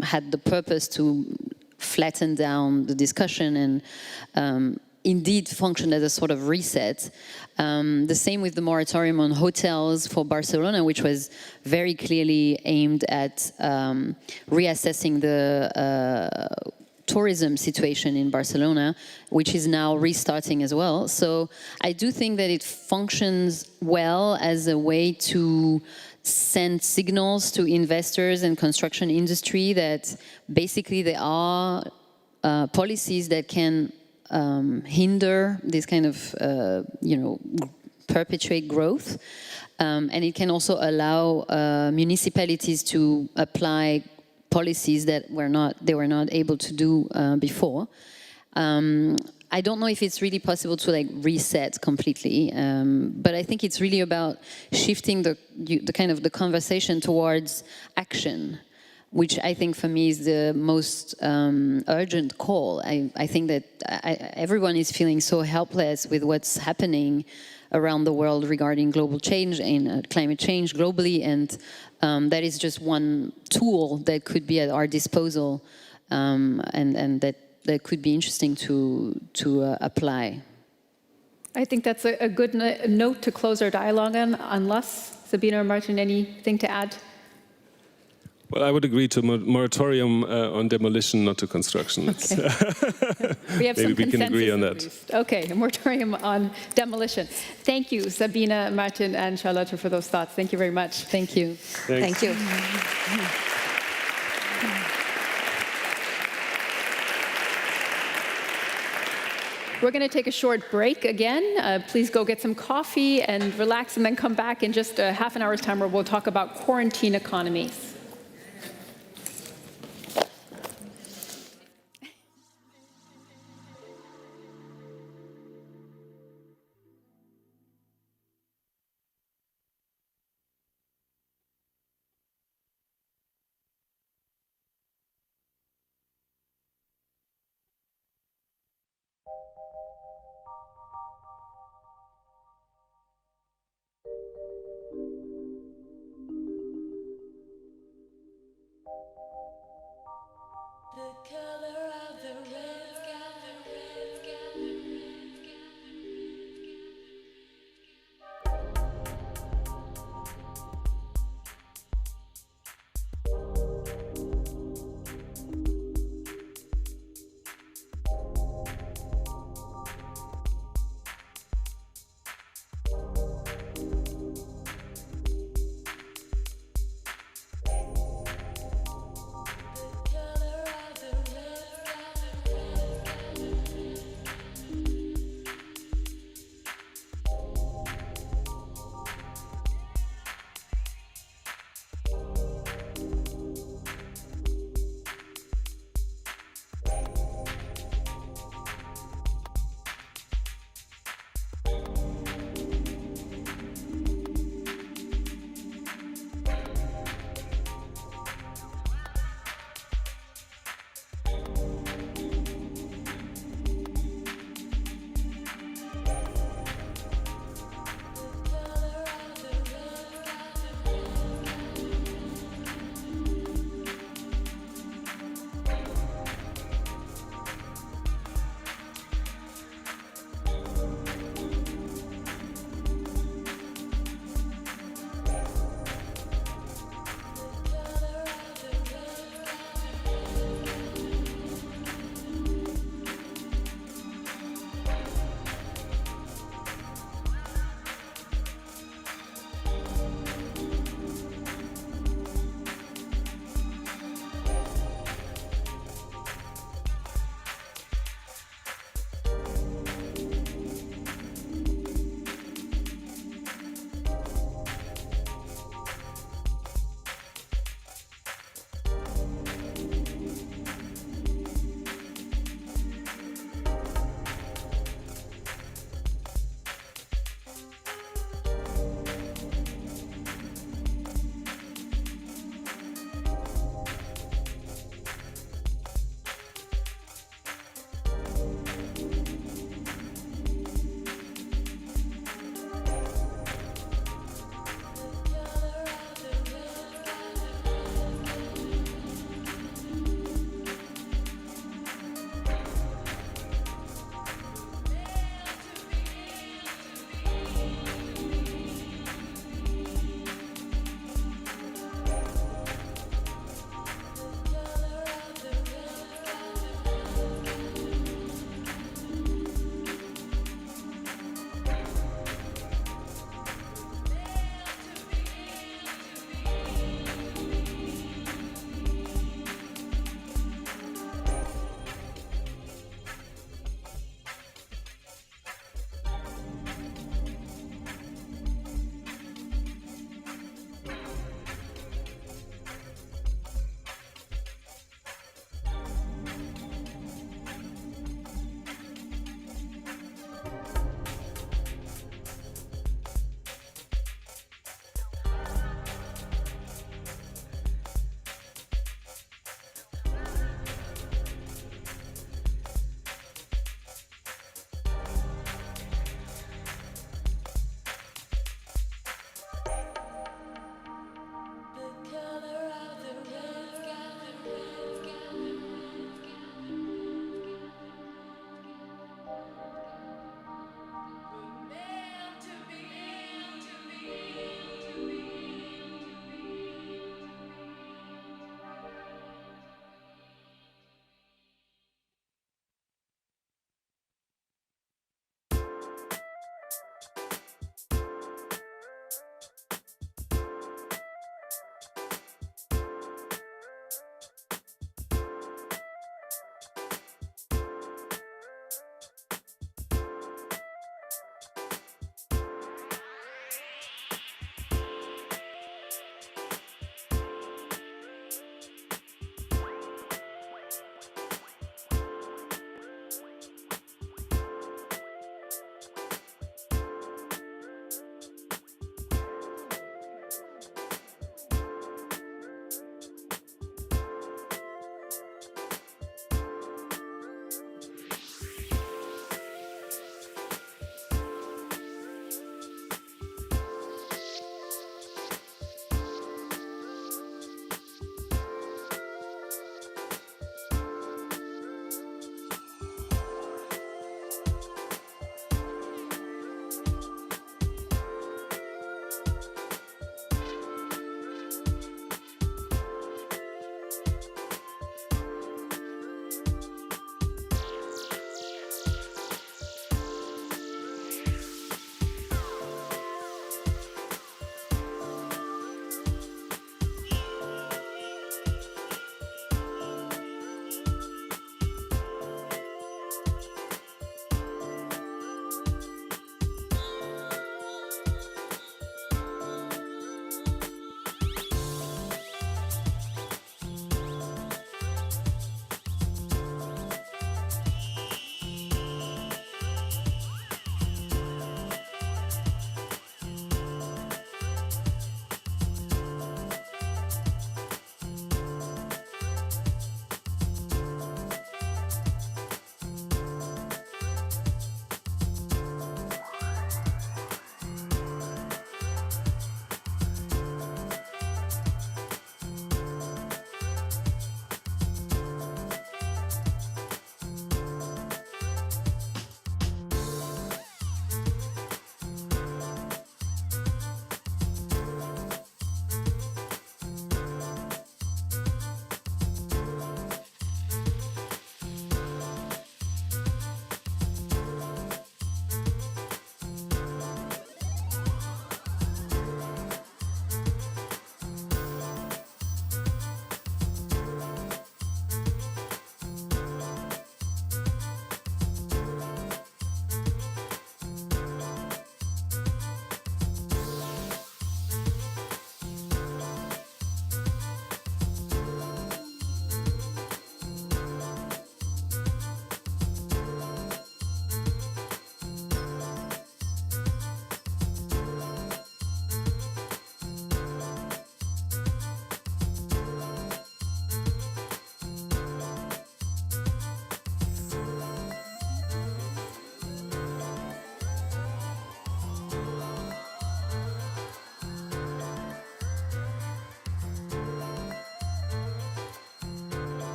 had the purpose to flatten down the discussion and indeed function as a sort of reset. The same with the moratorium on hotels for Barcelona, which was very clearly aimed at reassessing the tourism situation in Barcelona, which is now restarting as well. So I do think that it functions well as a way to send signals to investors and construction industry that basically there are policies that can hinder this kind of, perpetuate growth. And it can also allow municipalities to apply policies that they were not able to do before. I don't know if it's really possible to reset completely, but I think it's really about shifting the kind of the conversation towards action, which I think for me is the most urgent call. I think that everyone is feeling so helpless with what's happening around the world regarding global change and climate change globally, and that is just one tool that could be at our disposal, and that could be interesting to apply. I think that's a good note to close our dialogue on, unless, Sabina or Martin, anything to add? Well, I would agree to moratorium on demolition, not to construction. Okay. Maybe we can agree on that. Okay, a moratorium on demolition. Thank you, Sabina, Martin, and Charlotte, for those thoughts. Thank you very much. Thank you. Thanks. Thank you. We're going to take a short break again. Please go get some coffee and relax, and then come back in just a half an hour's time where we'll talk about quarantine economies.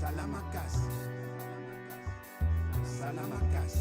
Salamakas. Salamakas.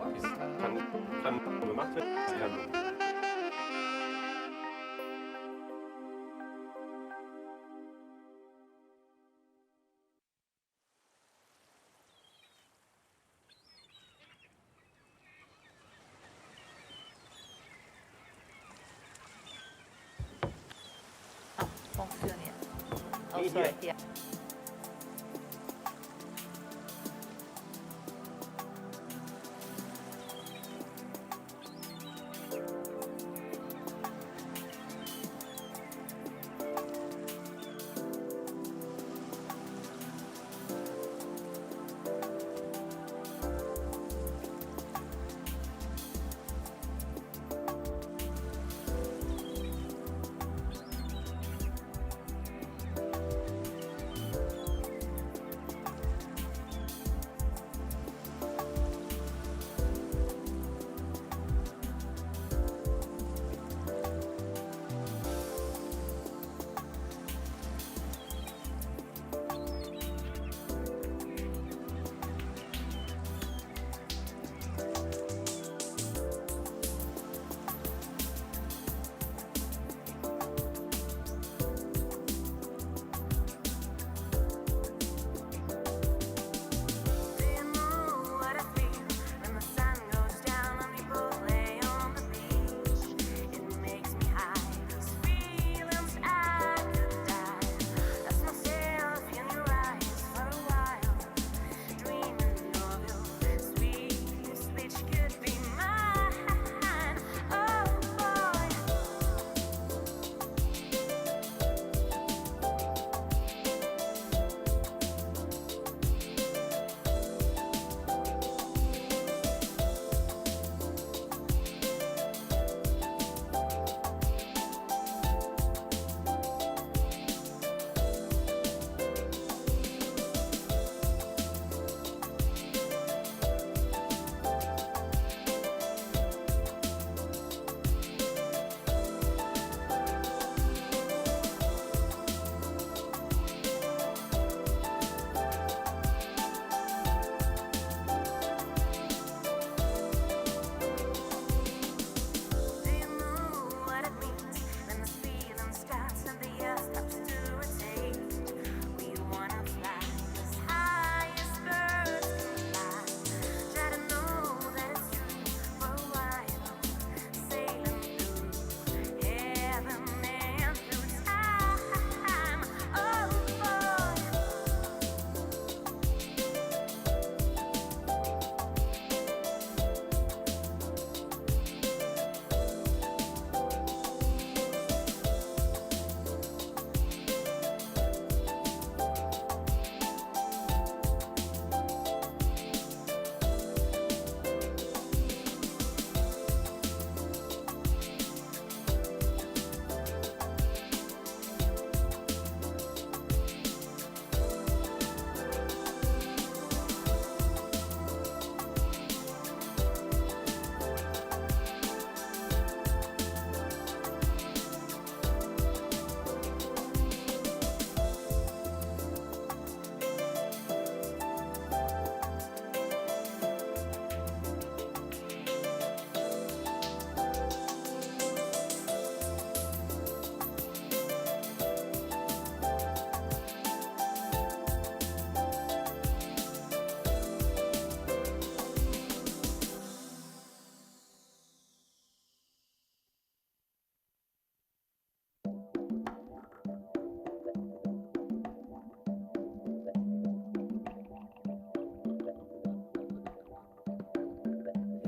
Kann gemacht werden. Fonctionniert. Oh, sorry. Yeah.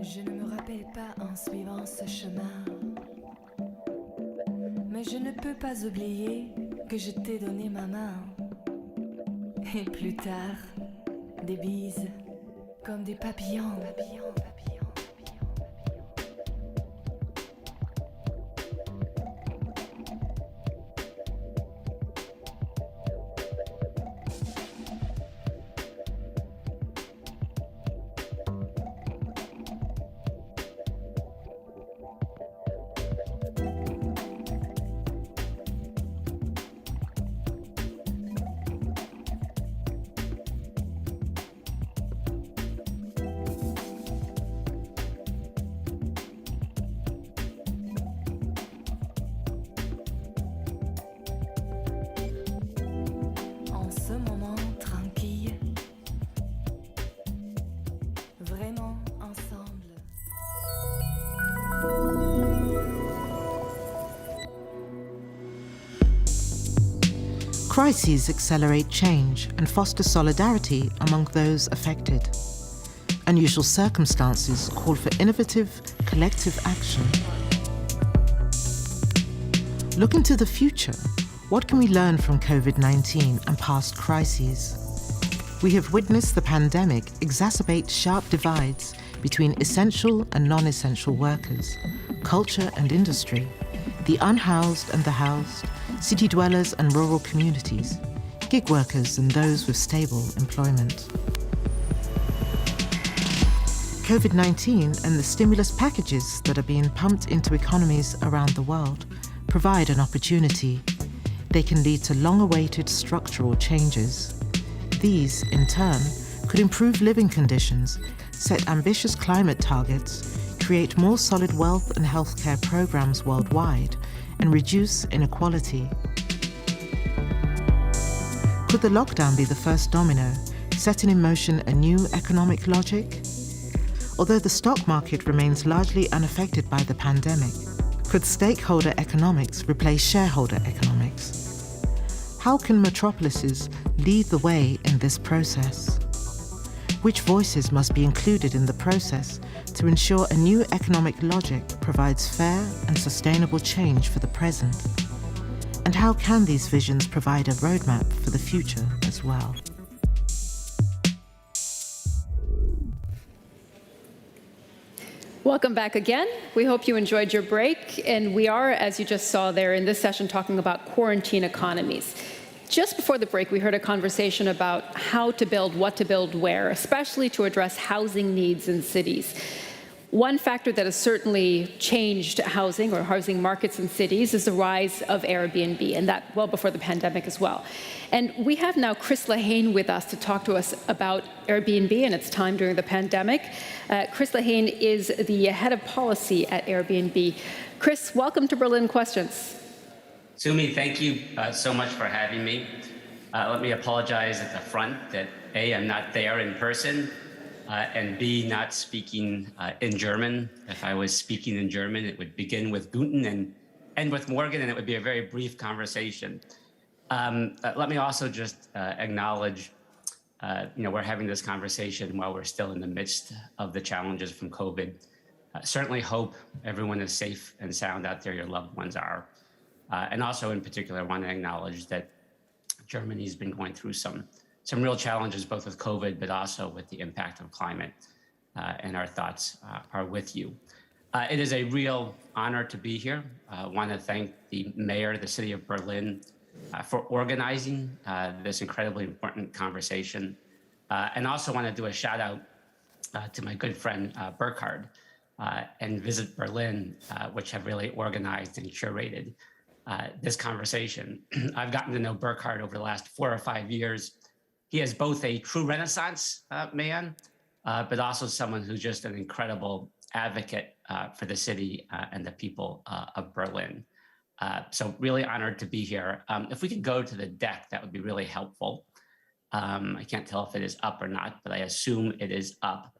Je ne me rappelle pas en suivant ce chemin, mais je ne peux pas oublier que je t'ai donné ma main. Et plus tard, des bises comme des papillons. Crises accelerate change and foster solidarity among those affected. Unusual circumstances call for innovative, collective action. Looking to the future, what can we learn from COVID-19 and past crises? We have witnessed the pandemic exacerbate sharp divides between essential and non-essential workers, culture and industry, the unhoused and the housed, city dwellers and rural communities, gig workers and those with stable employment. COVID-19 and the stimulus packages that are being pumped into economies around the world provide an opportunity. They can lead to long-awaited structural changes. These, in turn, could improve living conditions, set ambitious climate targets, create more solid wealth and healthcare programs worldwide, and reduce inequality. Could the lockdown be the first domino, setting in motion a new economic logic? Although the stock market remains largely unaffected by the pandemic, could stakeholder economics replace shareholder economics? How can metropolises lead the way in this process? Which voices must be included in the process to ensure a new economic logic provides fair and sustainable change for the present? And how can these visions provide a roadmap for the future as well? Welcome back again. We hope you enjoyed your break. And we are, as you just saw there in this session, talking about quarantine economies. Just before the break, we heard a conversation about how to build, what to build where, especially to address housing needs in cities. One factor that has certainly changed housing or housing markets in cities is the rise of Airbnb, and that well before the pandemic as well. And we have now Chris Lehane with us to talk to us about Airbnb and its time during the pandemic. Chris Lehane is the head of policy at Airbnb. Chris, welcome to Berlin Questions. Sumi, thank you so much for having me. Let me apologize at the front that A, I'm not there in person, and B, not speaking in German. If I was speaking in German, it would begin with Guten and end with Morgen, and it would be a very brief conversation. Let me also just acknowledge, we're having this conversation while we're still in the midst of the challenges from COVID. Certainly hope everyone is safe and sound out there, your loved ones are. And also in particular, I want to acknowledge that Germany's been going through some real challenges, both with COVID, but also with the impact of climate, and our thoughts are with you. It is a real honor to be here. I want to thank the mayor of the city of Berlin for organizing this incredibly important conversation. And also want to do a shout out to my good friend Burkhard and Visit Berlin, which have really organized and curated this conversation. I've gotten to know Burkhard over the last 4 or 5 years. He is both a true Renaissance man, but also someone who's just an incredible advocate for the city and the people of Berlin. So really honored to be here. If we could go to the deck, that would be really helpful. I can't tell if it is up or not, but I assume it is up.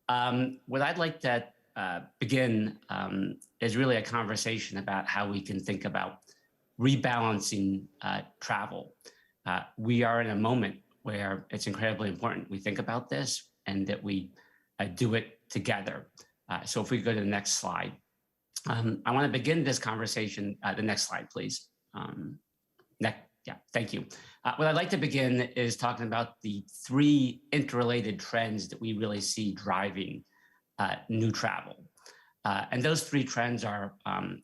What I'd like to begin is really a conversation about how we can think about rebalancing travel. We are in a moment where it's incredibly important we think about this and that we do it together. So if we go to the next slide. I want to begin this conversation, the next slide, please. Yeah, thank you. What I'd like to begin is talking about the 3 interrelated trends that we really see driving new travel. And those 3 trends are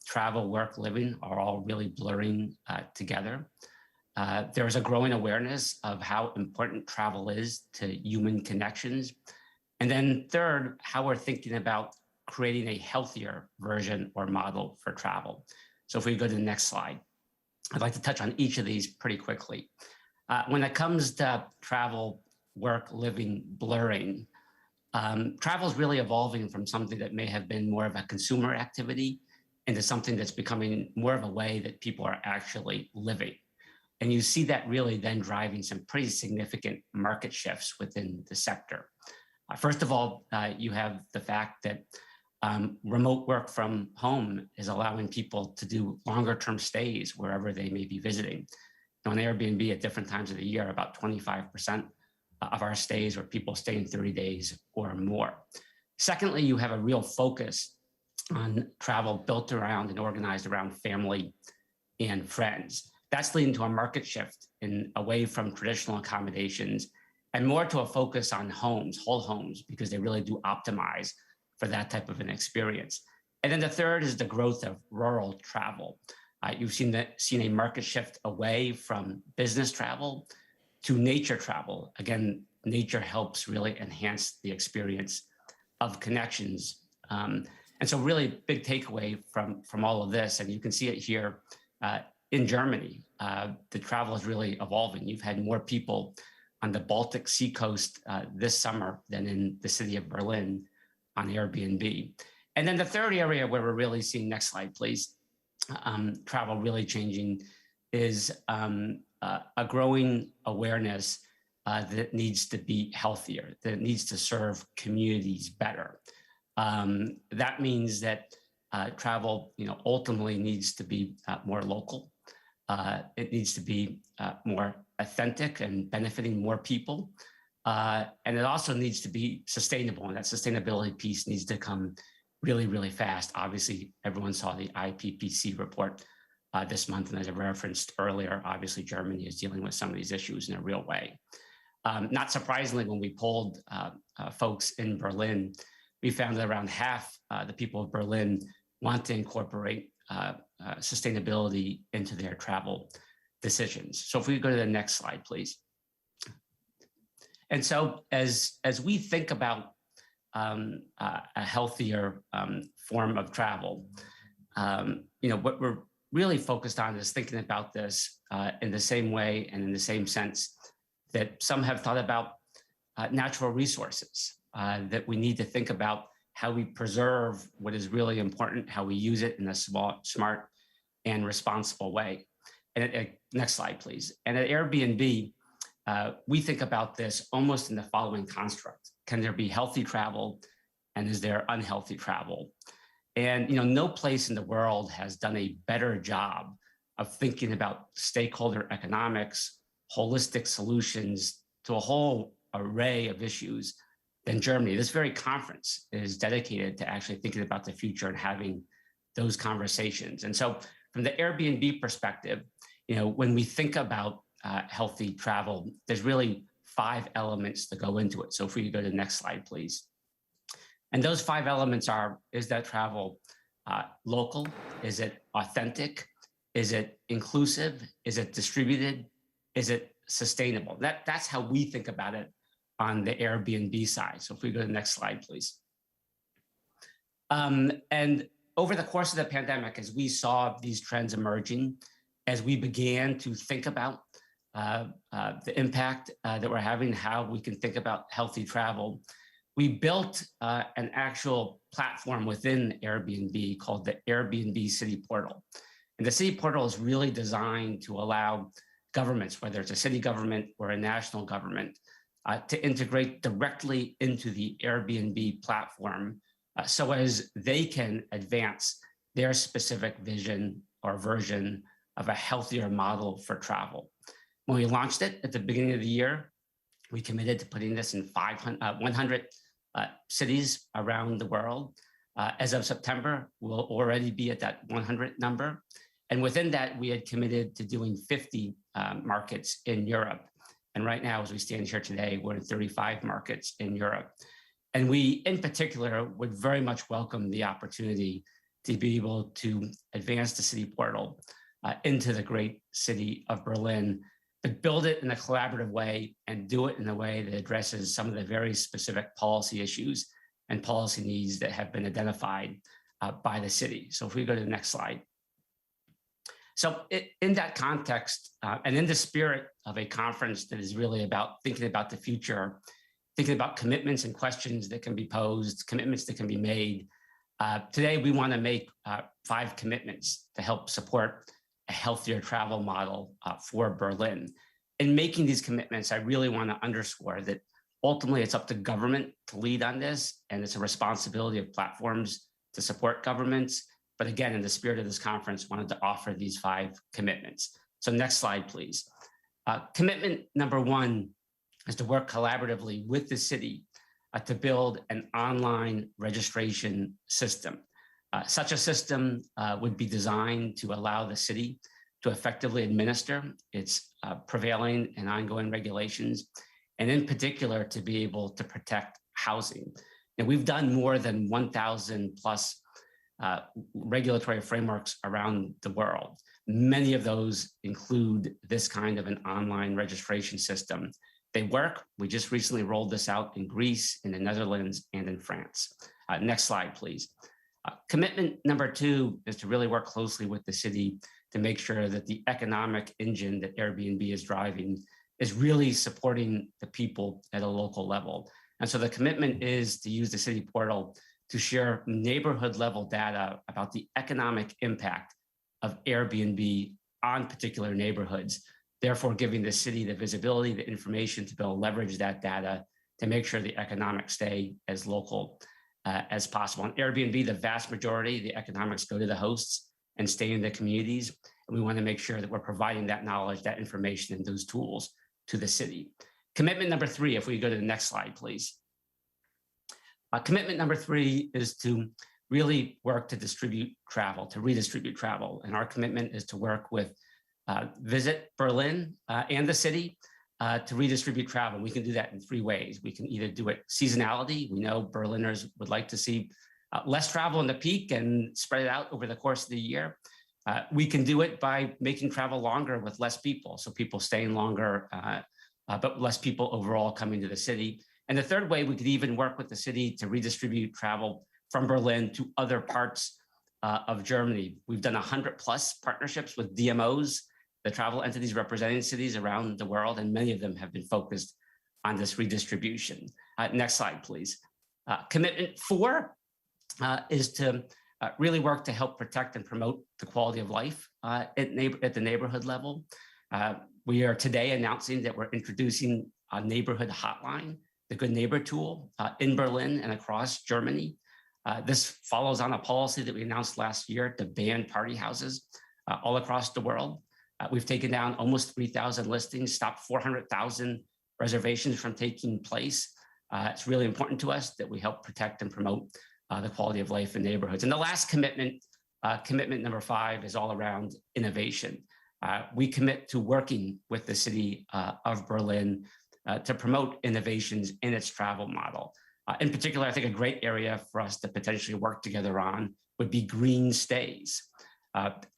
travel, work, living are all really blurring together. There's a growing awareness of how important travel is to human connections. And then third, how we're thinking about creating a healthier version or model for travel. So if we go to the next slide, I'd like to touch on each of these pretty quickly. When it comes to travel, work, living, blurring, travel is really evolving from something that may have been more of a consumer activity into something that's becoming more of a way that people are actually living. And you see that really then driving some pretty significant market shifts within the sector. First of all, you have the fact that remote work from home is allowing people to do longer term stays wherever they may be visiting. on Airbnb at different times of the year, about 25% of our stays were people staying 30 days or more. Secondly, you have a real focus on travel built around and organized around family and friends. That's leading to a market shift away from traditional accommodations and more to a focus on homes, whole homes, because they really do optimize for that type of an experience. And then the third is the growth of rural travel. You've seen a market shift away from business travel to nature travel. Again, nature helps really enhance the experience of connections. And so really big takeaway from all of this, and you can see it here in Germany, the travel is really evolving. You've had more people on the Baltic Sea coast this summer than in the city of Berlin on Airbnb. And then the third area where we're really seeing, next slide, please, travel really changing is a growing awareness that needs to be healthier, that needs to serve communities better. That means that travel, ultimately needs to be more local. It needs to be more authentic and benefiting more people. And it also needs to be sustainable. And that sustainability piece needs to come really, really fast. Obviously, everyone saw the IPCC report this month. And as I referenced earlier, obviously, Germany is dealing with some of these issues in a real way. Not surprisingly, when we polled folks in Berlin, we found that around half the people of Berlin want to incorporate sustainability into their travel decisions. So if we go to the next slide, please. And so as we think about a healthier form of travel, what we're really focused on is thinking about this in the same way and in the same sense that some have thought about natural resources, that we need to think about how we preserve what is really important, how we use it in a smart and responsible way. And next slide, please. And at Airbnb, we think about this almost in the following construct. Can there be healthy travel, and is there unhealthy travel? And no place in the world has done a better job of thinking about stakeholder economics, holistic solutions to a whole array of issues than Germany. This very conference is dedicated to actually thinking about the future and having those conversations. And so from the Airbnb perspective, when we think about healthy travel, there's really 5 elements that go into it. So if we could go to the next slide, please. And those 5 elements are, is that travel local? Is it authentic? Is it inclusive? Is it distributed? Is it sustainable? That's how we think about it on the Airbnb side. So if we go to the next slide, please. And over the course of the pandemic, as we saw these trends emerging, as we began to think about the impact that we're having, how we can think about healthy travel, we built an actual platform within Airbnb called the Airbnb City Portal. And the City Portal is really designed to allow governments, whether it's a city government or a national government, to integrate directly into the Airbnb platform so as they can advance their specific vision or version of a healthier model for travel. When we launched it at the beginning of the year, we committed to putting this in 100 cities around the world. As of September, we'll already be at that 100 number. And within that, we had committed to doing 50 markets in Europe. And right now, as we stand here today, we're in 35 markets in Europe. And we, in particular, would very much welcome the opportunity to be able to advance the City Portal into the great city of Berlin, but build it in a collaborative way and do it in a way that addresses some of the very specific policy issues and policy needs that have been identified by the city. So if we go to the next slide. So in that context, and in the spirit of a conference that is really about thinking about the future, thinking about commitments and questions that can be posed, commitments that can be made, today we want to make 5 commitments to help support a healthier travel model for Berlin. In making these commitments, I really want to underscore that ultimately it's up to government to lead on this, and it's a responsibility of platforms to support governments. But again, in the spirit of this conference, wanted to offer these 5 commitments. So next slide, please. Commitment number one is to work collaboratively with the city to build an online registration system. Such a system would be designed to allow the city to effectively administer its prevailing and ongoing regulations, and in particular, to be able to protect housing. And we've done more than 1,000 plus regulatory frameworks around the world. Many of those include this kind of an online registration system. They work. We just recently rolled this out in Greece, in the Netherlands, and in France. Next slide, please. Commitment number two is to really work closely with the city to make sure that the economic engine that Airbnb is driving is really supporting the people at a local level. And so the commitment is to use the city portal to share neighborhood level data about the economic impact of Airbnb on particular neighborhoods, therefore giving the city the visibility, the information to be able to leverage that data to make sure the economics stay as local as possible. On Airbnb, the vast majority of the economics go to the hosts and stay in the communities. And we want to make sure that we're providing that knowledge, that information, and those tools to the city. Commitment number three, if we go to the next slide, please. Commitment number three is to really work to distribute travel, to redistribute travel. And our commitment is to work with Visit Berlin and the city to redistribute travel. We can do that in three ways. We can either do it seasonality. We know Berliners would like to see less travel in the peak and spread it out over the course of the year. We can do it by making travel longer with less people, so people staying longer, but less people overall coming to the city. And the third way, we could even work with the city to redistribute travel from Berlin to other parts of Germany. We've done 100+ partnerships with DMOs, the travel entities representing cities around the world, and many of them have been focused on this redistribution. Next slide, please. Commitment four is to really work to help protect and promote the quality of life at the neighborhood level. We are today announcing that we're introducing a neighborhood hotline, the Good Neighbor tool, in Berlin and across Germany. This follows on a policy that we announced last year to ban party houses all across the world. We've taken down almost 3,000 listings, stopped 400,000 reservations from taking place. It's really important to us that we help protect and promote the quality of life in neighborhoods. And the last commitment, commitment number five, is all around innovation. We commit to working with the city of Berlin to promote innovations in its travel model. In particular, I think a great area for us to potentially work together on would be green stays.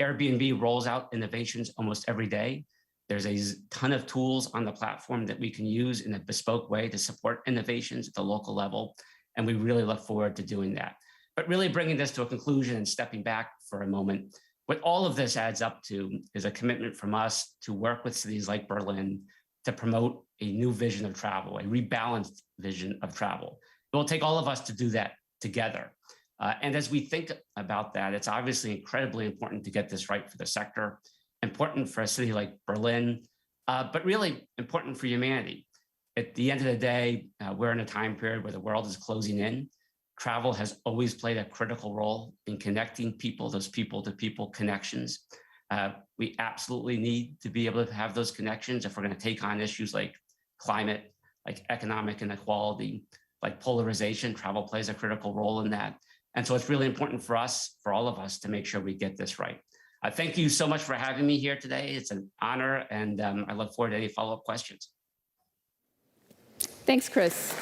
Airbnb rolls out innovations almost every day. There's a ton of tools on the platform that we can use in a bespoke way to support innovations at the local level, and we really look forward to doing that. But really bringing this to a conclusion and stepping back for a moment, what all of this adds up to is a commitment from us to work with cities like Berlin to promote a new vision of travel, a rebalanced vision of travel. It will take all of us to do that together. And as we think about that, it's obviously incredibly important to get this right for the sector, important for a city like Berlin, but really important for humanity. At the end of the day, we're in a time period where the world is closing in. Travel has always played a critical role in connecting people, those people-to-people connections. We absolutely need to be able to have those connections if we're going to take on issues like climate, like economic inequality, like polarization. Travel plays a critical role in that. And so it's really important for us, for all of us, to make sure we get this right. Thank you so much for having me here today. It's an honor, and I look forward to any follow-up questions. Thanks, Chris.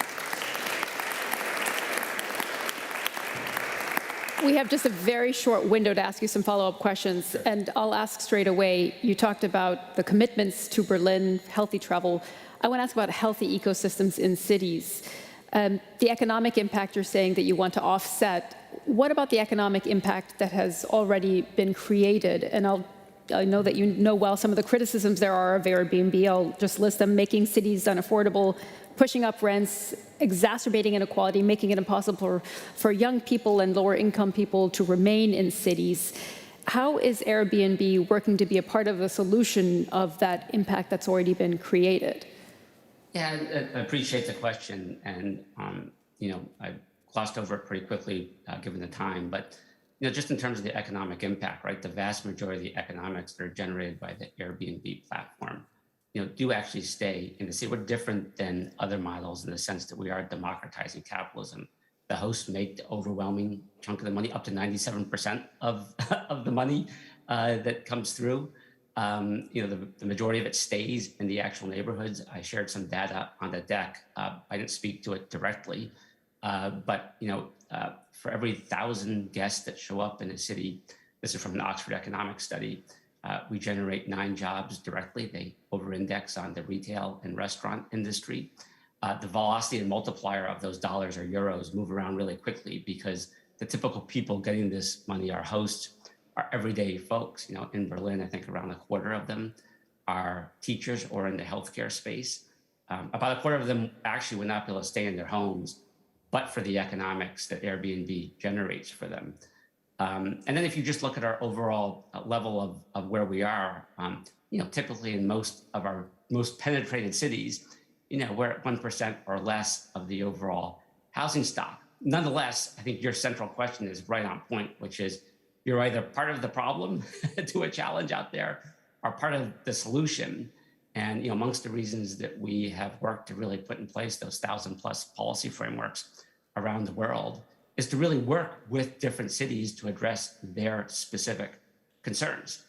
We have just a very short window to ask you some follow-up questions, and I'll ask straight away. You talked about the commitments to Berlin, healthy travel. I want to ask about healthy ecosystems in cities. The economic impact you're saying that you want to offset. What about the economic impact that has already been created? And I know that you know well some of the criticisms there are of Airbnb. I'll just list them: making cities unaffordable, pushing up rents, exacerbating inequality, making it impossible for young people and lower income people to remain in cities. How is Airbnb working to be a part of the solution of that impact that's already been created? Yeah, I appreciate the question, and I glossed over it pretty quickly given the time. But just in terms of the economic impact, right? The vast majority of the economics that are generated by the Airbnb platform do actually stay in the city. We're different than other models in the sense that we are democratizing capitalism. The hosts make the overwhelming chunk of the money, up to 97% of the money that comes through. The majority of it stays in the actual neighborhoods. I shared some data on the deck. I didn't speak to it directly, but for every 1,000 guests that show up in a city, this is from an Oxford economics study, we generate 9 jobs directly. They over-index on the retail and restaurant industry. The velocity and multiplier of those dollars or euros move around really quickly because the typical people getting this money are hosts, are everyday folks. In Berlin, I think around a quarter of them are teachers or in the healthcare space. About a quarter of them actually would not be able to stay in their homes, but for the economics that Airbnb generates for them. And then if you just look at our overall level of where we are, typically in most of our most penetrated cities, we're at 1% or less of the overall housing stock. Nonetheless, I think your central question is right on point, which is you're either part of the problem to a challenge out there or part of the solution. And amongst the reasons that we have worked to really put in place those 1,000+ policy frameworks around the world is to really work with different cities to address their specific concerns.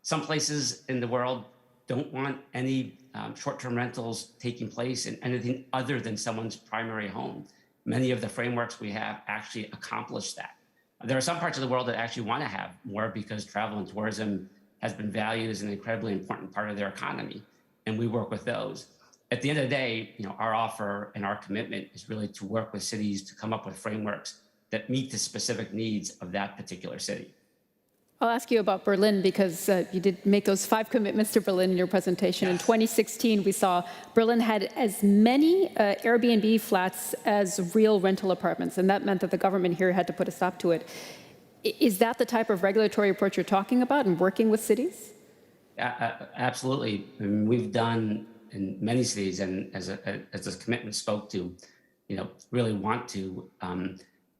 Some places in the world don't want any short-term rentals taking place in anything other than someone's primary home. Many of the frameworks we have actually accomplish that. There are some parts of the world that actually want to have more because travel and tourism has been valued as an incredibly important part of their economy, and we work with those. At the end of the day, our offer and our commitment is really to work with cities to come up with frameworks that meet the specific needs of that particular city. I'll ask you about Berlin because you did make those 5 commitments to Berlin in your presentation. Yes. In 2016, we saw Berlin had as many Airbnb flats as real rental apartments, and that meant that the government here had to put a stop to it. Is that the type of regulatory approach you're talking about in working with cities? Absolutely. We've done in many cities, and as this commitment spoke to, really want to,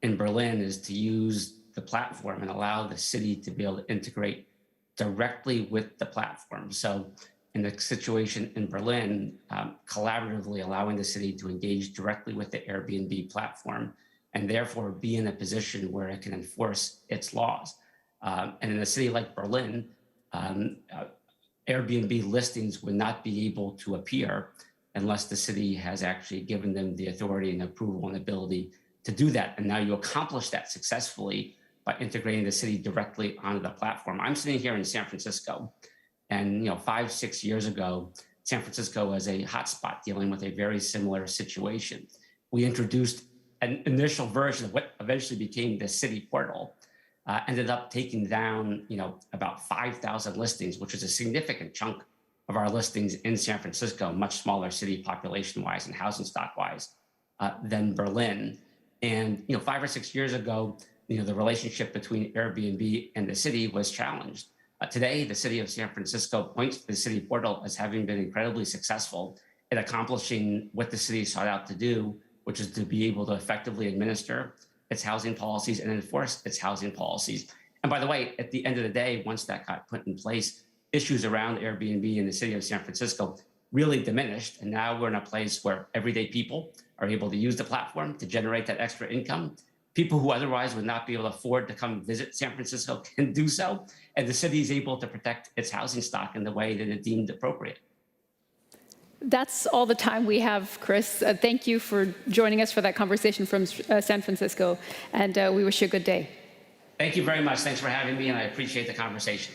in Berlin, is to use the platform and allow the city to be able to integrate directly with the platform. So in the situation in Berlin, collaboratively allowing the city to engage directly with the Airbnb platform and therefore be in a position where it can enforce its laws. And in a city like Berlin, Airbnb listings would not be able to appear unless the city has actually given them the authority and approval and ability to do that. And now you accomplish that successfully by integrating the city directly onto the platform. I'm sitting here in San Francisco, and 5-6 years ago, San Francisco was a hotspot dealing with a very similar situation. We introduced an initial version of what eventually became the city portal, ended up taking down about 5,000 listings, which is a significant chunk of our listings in San Francisco, much smaller city population-wise and housing stock-wise than Berlin. And 5 or 6 years ago, the relationship between Airbnb and the city was challenged. Today, the city of San Francisco points to the city portal as having been incredibly successful in accomplishing what the city sought out to do, which is to be able to effectively administer its housing policies and enforce its housing policies. And by the way, at the end of the day, once that got put in place, issues around Airbnb in the city of San Francisco really diminished. And now we're in a place where everyday people are able to use the platform to generate that extra income. People who otherwise would not be able to afford to come visit San Francisco can do so. And the city is able to protect its housing stock in the way that it deemed appropriate. That's all the time we have, Chris. Thank you for joining us for that conversation from San Francisco, and we wish you a good day. Thank you very much. Thanks for having me, and I appreciate the conversation.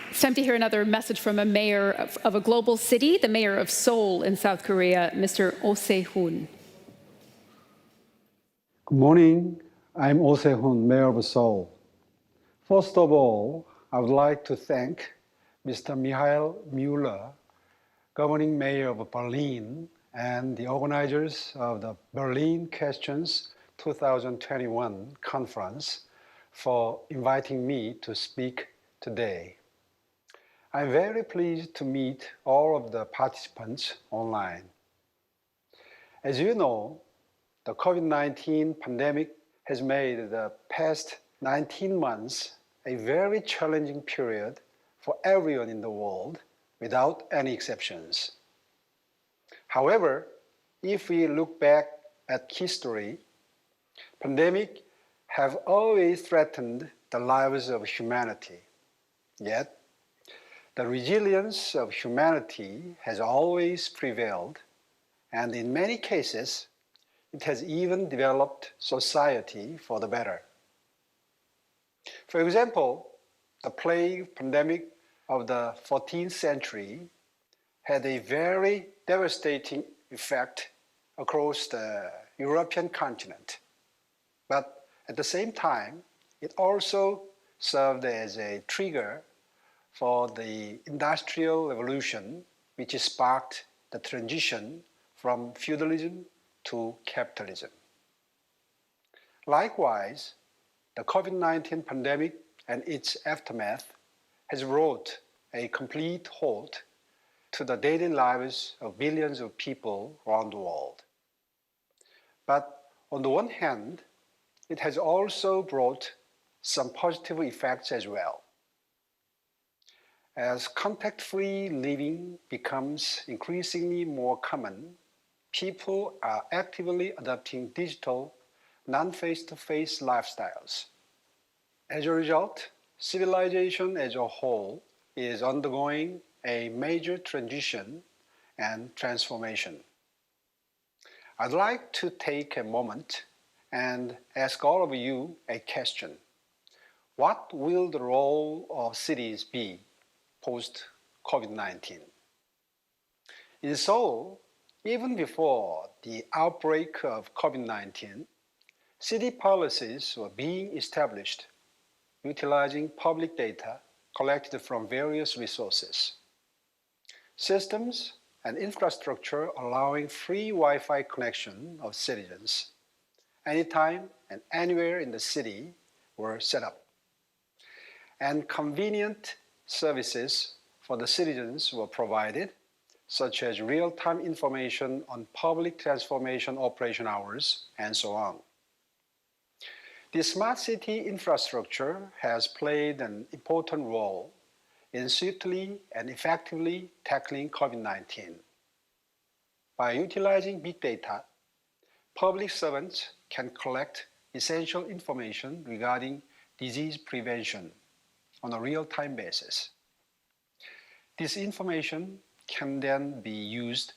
It's time to hear another message from a mayor of a global city, the mayor of Seoul in South Korea, Mr. Oh Se-hoon. Good morning. I'm Oh Se-hoon, mayor of Seoul. First of all, I would like to thank Mr. Michael Müller, governing mayor of Berlin, and the organizers of the Berlin Questions 2021 conference for inviting me to speak today. I'm very pleased to meet all of the participants online. As you know, the COVID-19 pandemic has made the past 19 months a very challenging period for everyone in the world, without any exceptions. However, if we look back at history, pandemics have always threatened the lives of humanity. Yet, the resilience of humanity has always prevailed, and in many cases, it has even developed society for the better. For example, the plague pandemic of the 14th century had a very devastating effect across the European continent. But at the same time, it also served as a trigger for the Industrial Revolution, which sparked the transition from feudalism to capitalism. Likewise, the COVID-19 pandemic and its aftermath has brought a complete halt to the daily lives of billions of people around the world. But on the one hand, it has also brought some positive effects as well. As contact-free living becomes increasingly more common, people are actively adopting digital, non-face-to-face lifestyles. As a result, civilization as a whole is undergoing a major transition and transformation. I'd like to take a moment and ask all of you a question. What will the role of cities be post-COVID-19? In Seoul, even before the outbreak of COVID-19, city policies were being established utilizing public data collected from various resources. Systems and infrastructure allowing free Wi-Fi connection of citizens anytime and anywhere in the city were set up. And convenient services for the citizens were provided, such as real-time information on public transformation operation hours, and so on. The smart city infrastructure has played an important role in swiftly and effectively tackling COVID-19. By utilizing big data, public servants can collect essential information regarding disease prevention on a real-time basis. This information can then be used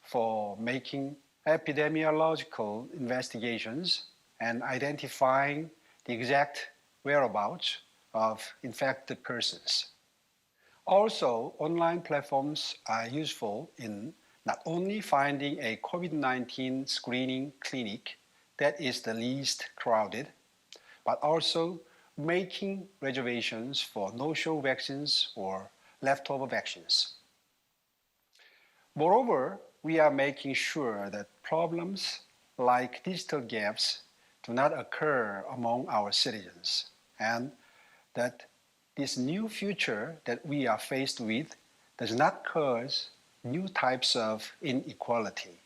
for making epidemiological investigations and identifying the exact whereabouts of infected persons. Also, online platforms are useful in not only finding a COVID-19 screening clinic that is the least crowded, but also making reservations for no-show vaccines or leftover vaccines. Moreover, we are making sure that problems like digital gaps do not occur among our citizens, and that this new future that we are faced with does not cause new types of inequality.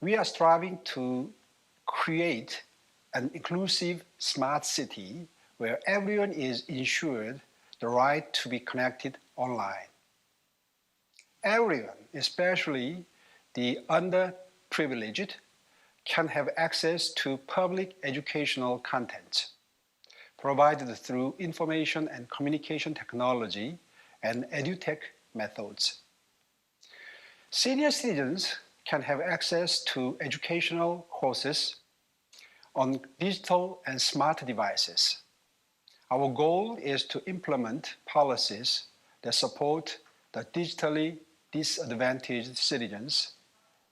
We are striving to create an inclusive smart city where everyone is ensured the right to be connected online. Everyone, especially the underprivileged, can have access to public educational content provided through information and communication technology and edutech methods. Senior citizens can have access to educational courses on digital and smart devices. Our goal is to implement policies that support the digitally disadvantaged citizens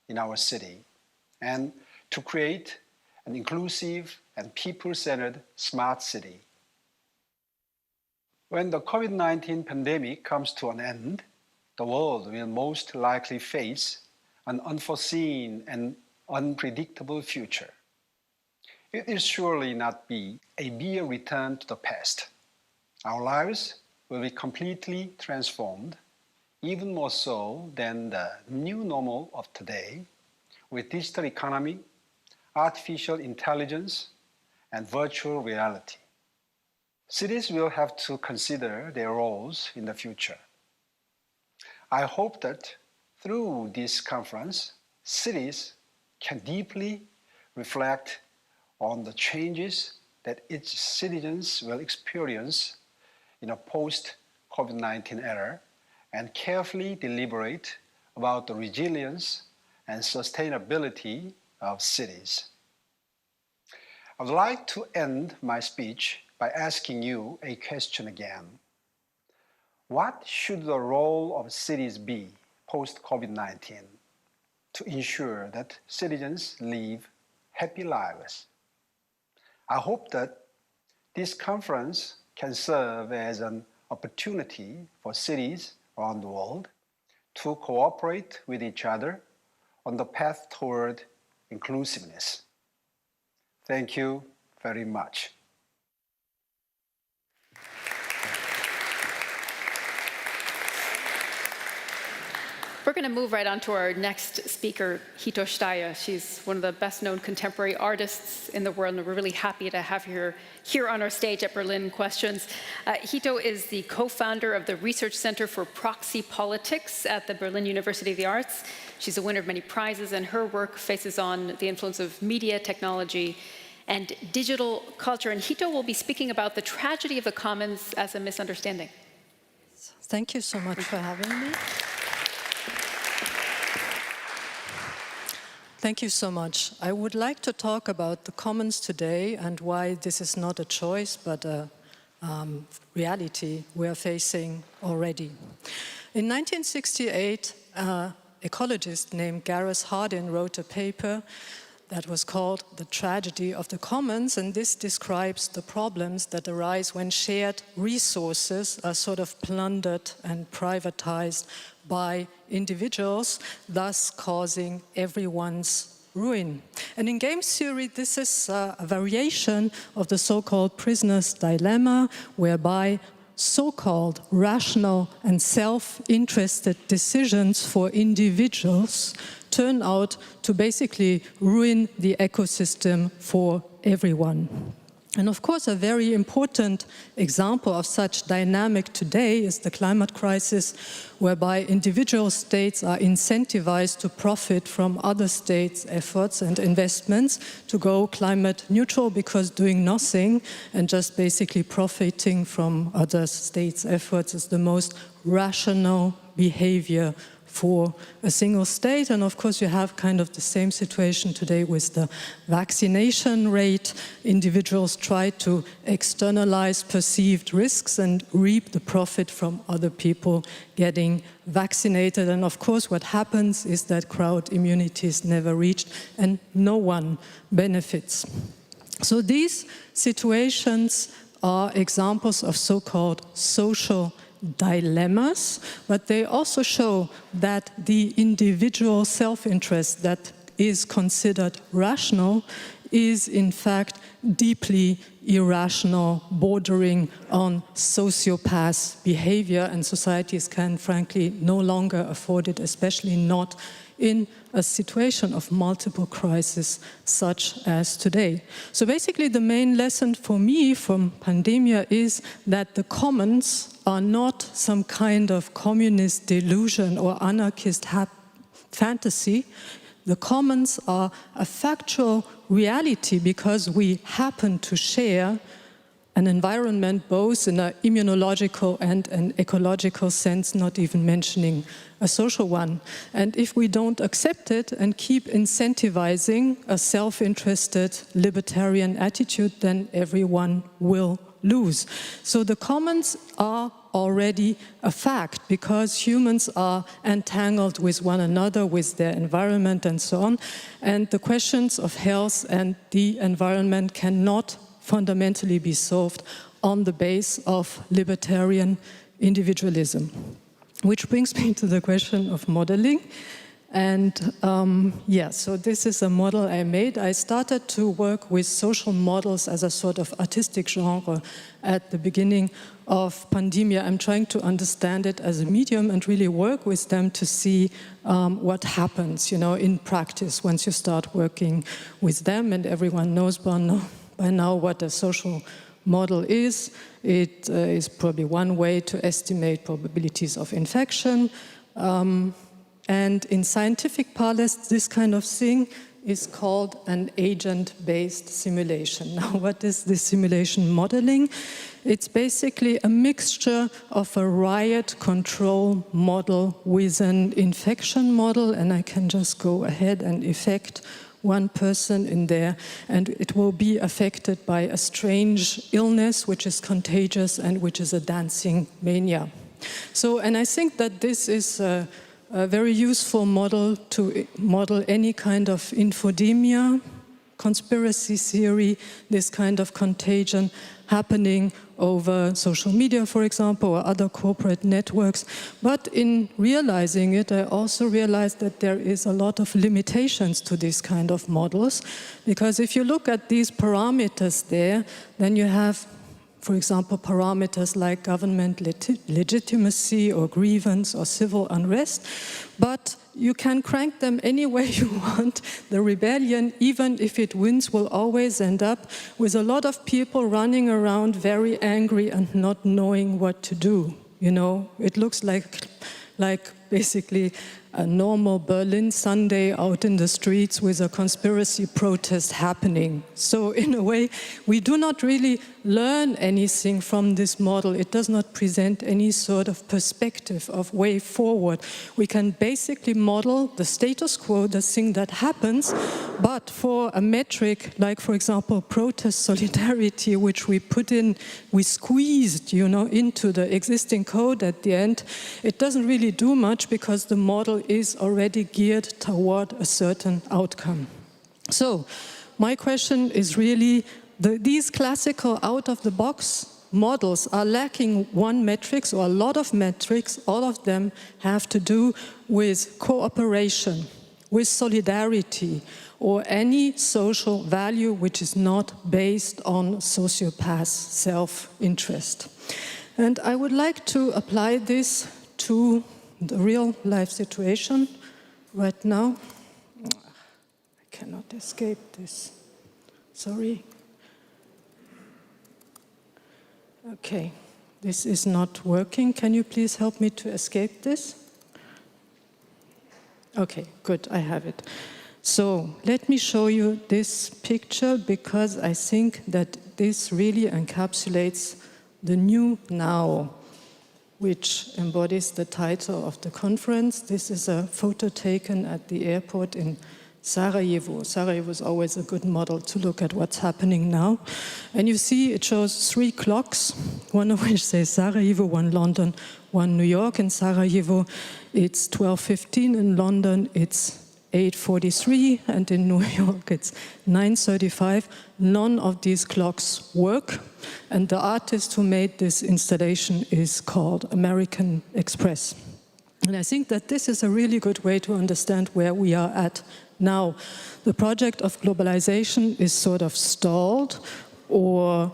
in our city and to create an inclusive and people-centered smart city. When the COVID-19 pandemic comes to an end, the world will most likely face an unforeseen and unpredictable future. It will surely not be a mere return to the past. Our lives will be completely transformed, even more so than the new normal of today, with digital economy, artificial intelligence, and virtual reality. Cities will have to consider their roles in the future. I hope that through this conference, cities can deeply reflect on the changes that its citizens will experience in a post-COVID-19 era and carefully deliberate about the resilience and sustainability of cities. I would like to end my speech by asking you a question again. What should the role of cities be post-COVID-19 to ensure that citizens live happy lives? I hope that this conference can serve as an opportunity for cities around the world to cooperate with each other on the path toward inclusiveness. Thank you very much. We're going to move right on to our next speaker, Hito Staya. She's one of the best-known contemporary artists in the world, and we're really happy to have her here on our stage at Berlin Questions. Hito is the co-founder of the Research Center for Proxy Politics at the Berlin University of the Arts. She's a winner of many prizes, and her work faces on the influence of media, technology, and digital culture. And Hito will be speaking about the tragedy of the commons as a misunderstanding. Thank you so much for having me. Thank you so much. I would like to talk about the commons today and why this is not a choice, but a reality we are facing already. In 1968, an ecologist named Gareth Hardin wrote a paper that was called The Tragedy of the Commons, and this describes the problems that arise when shared resources are sort of plundered and privatized by individuals, thus causing everyone's ruin. And in game theory, this is a variation of the so-called prisoner's dilemma, whereby so-called rational and self-interested decisions for individuals turn out to basically ruin the ecosystem for everyone. And of course, a very important example of such dynamic today is the climate crisis, whereby individual states are incentivized to profit from other states' efforts and investments to go climate neutral, because doing nothing and just basically profiting from other states' efforts is the most rational behavior for a single state. And of course, you have kind of the same situation today with the vaccination rate. Individuals try to externalize perceived risks and reap the profit from other people getting vaccinated. And of course, what happens is that crowd immunity is never reached and no one benefits. So these situations are examples of so-called social dilemmas, but they also show that the individual self-interest that is considered rational is in fact deeply irrational, bordering on sociopath behavior, and societies can frankly no longer afford it, especially not in a situation of multiple crises such as today. So basically the main lesson for me from pandemia is that the commons are not some kind of communist delusion or anarchist fantasy. The commons are a factual reality because we happen to share an environment both in an immunological and an ecological sense, not even mentioning a social one. And if we don't accept it and keep incentivizing a self-interested libertarian attitude, then everyone will lose. So the commons are already a fact because humans are entangled with one another, with their environment and so on. And the questions of health and the environment cannot fundamentally be solved on the base of libertarian individualism. Which brings me to the question of modeling. And yeah, so this is a model I made. I started to work with social models as a sort of artistic genre at the beginning of pandemia. I'm trying to understand it as a medium and really work with them to see what happens, you know, in practice once you start working with them. And everyone knows by now what a social model is. It is probably one way to estimate probabilities of infection. And in scientific parlance, this kind of thing is called an agent-based simulation. Now, what is this simulation modeling? It's basically a mixture of a riot control model with an infection model, and I can just go ahead and affect one person in there, and it will be affected by a strange illness which is contagious and which is a dancing mania. So, and I think that this is a very useful model to model any kind of infodemia, conspiracy theory, this kind of contagion happening over social media, for example, or other corporate networks. But in realizing it, I also realized that there is a lot of limitations to these kind of models, because if you look at these parameters there, then you have, for example, parameters like government legitimacy or grievance or civil unrest, but you can crank them any way you want. The rebellion, even if it wins, will always end up with a lot of people running around very angry and not knowing what to do. You know, it looks like basically a normal Berlin Sunday out in the streets with a conspiracy protest happening. So in a way, we do not really learn anything from this model. It does not present any sort of perspective of way forward. We can basically model the status quo, the thing that happens, but for a metric like, for example, protest solidarity, which we put in, we squeezed, you know, into the existing code at the end, it doesn't really do much because the model is already geared toward a certain outcome. So my question is really, these classical out-of-the-box models are lacking one metric or a lot of metrics. All of them have to do with cooperation, with solidarity, or any social value which is not based on sociopath self-interest. And I would like to apply this to the real life situation right now. I cannot escape this. Sorry. Okay, this is not working. Can you please help me to escape this? Okay, good, I have it. So let me show you this picture because I think that this really encapsulates the new now, which embodies the title of the conference. This is a photo taken at the airport in Sarajevo. Sarajevo is always a good model to look at what's happening now. And you see it shows 3 clocks, one of which says Sarajevo, one London, one New York. In Sarajevo, it's 12:15. In London, it's 8:43, and in New York it's 9:35. None of these clocks work, and the artist who made this installation is called American Express. And I think that this is a really good way to understand where we are at now. The project of globalization is sort of stalled, or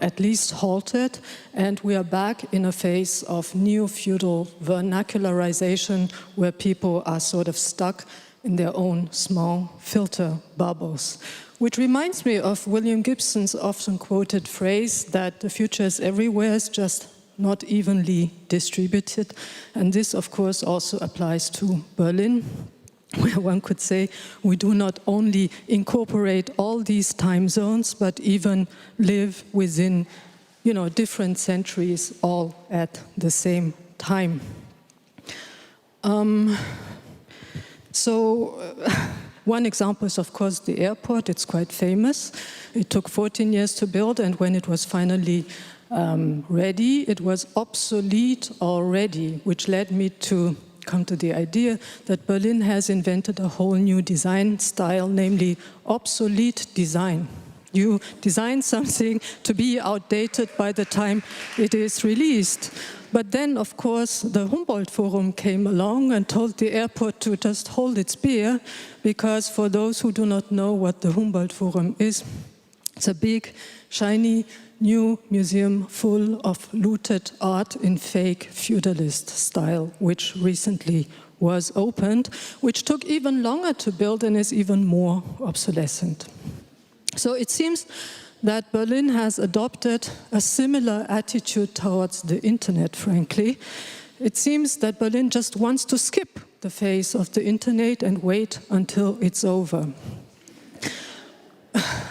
at least halted, and we are back in a phase of neo-feudal vernacularization where people are sort of stuck in their own small filter bubbles. Which reminds me of William Gibson's often quoted phrase that the future is everywhere, it's just not evenly distributed. And this, of course, also applies to Berlin, where one could say we do not only incorporate all these time zones, but even live within, you know, different centuries all at the same time. One example is, of course, the airport. It's quite famous. It took 14 years to build, and when it was finally ready, it was obsolete already, which led me to come to the idea that Berlin has invented a whole new design style, namely obsolete design. You design something to be outdated by the time it is released. But then, of course, the Humboldt Forum came along and told the airport to just hold its beer, because for those who do not know what the Humboldt Forum is, it's a big, shiny, new museum full of looted art in fake feudalist style, which recently was opened, which took even longer to build and is even more obsolescent. So it seems that Berlin has adopted a similar attitude towards the internet, frankly. It seems that Berlin just wants to skip the phase of the internet and wait until it's over.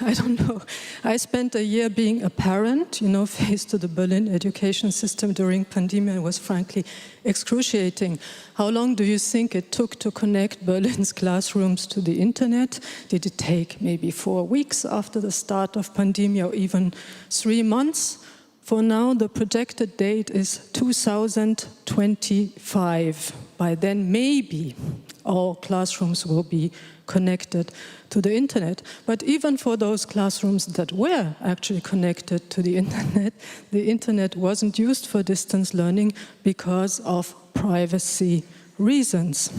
I don't know. I spent a year being a parent, faced to the Berlin education system during pandemic. It was frankly excruciating. How long do you think it took to connect Berlin's classrooms to the internet? Did it take maybe 4 weeks after the start of pandemic, or even 3 months? For now, the projected date is 2025. By then, maybe all classrooms will be connected to the internet. But even for those classrooms that were actually connected to the internet wasn't used for distance learning because of privacy reasons.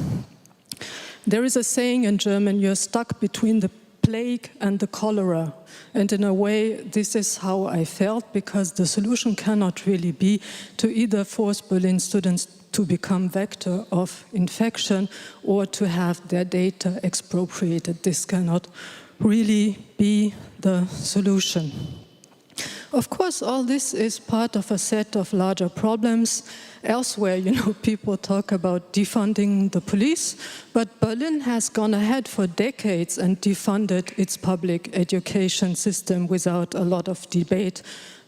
There is a saying in German, you're stuck between the plague and the cholera. And in a way, this is how I felt, because the solution cannot really be to either force Berlin students to become vector of infection or to have their data expropriated. This cannot really be the solution. Of course, all this is part of a set of larger problems. Elsewhere, people talk about defunding the police, but Berlin has gone ahead for decades and defunded its public education system without a lot of debate.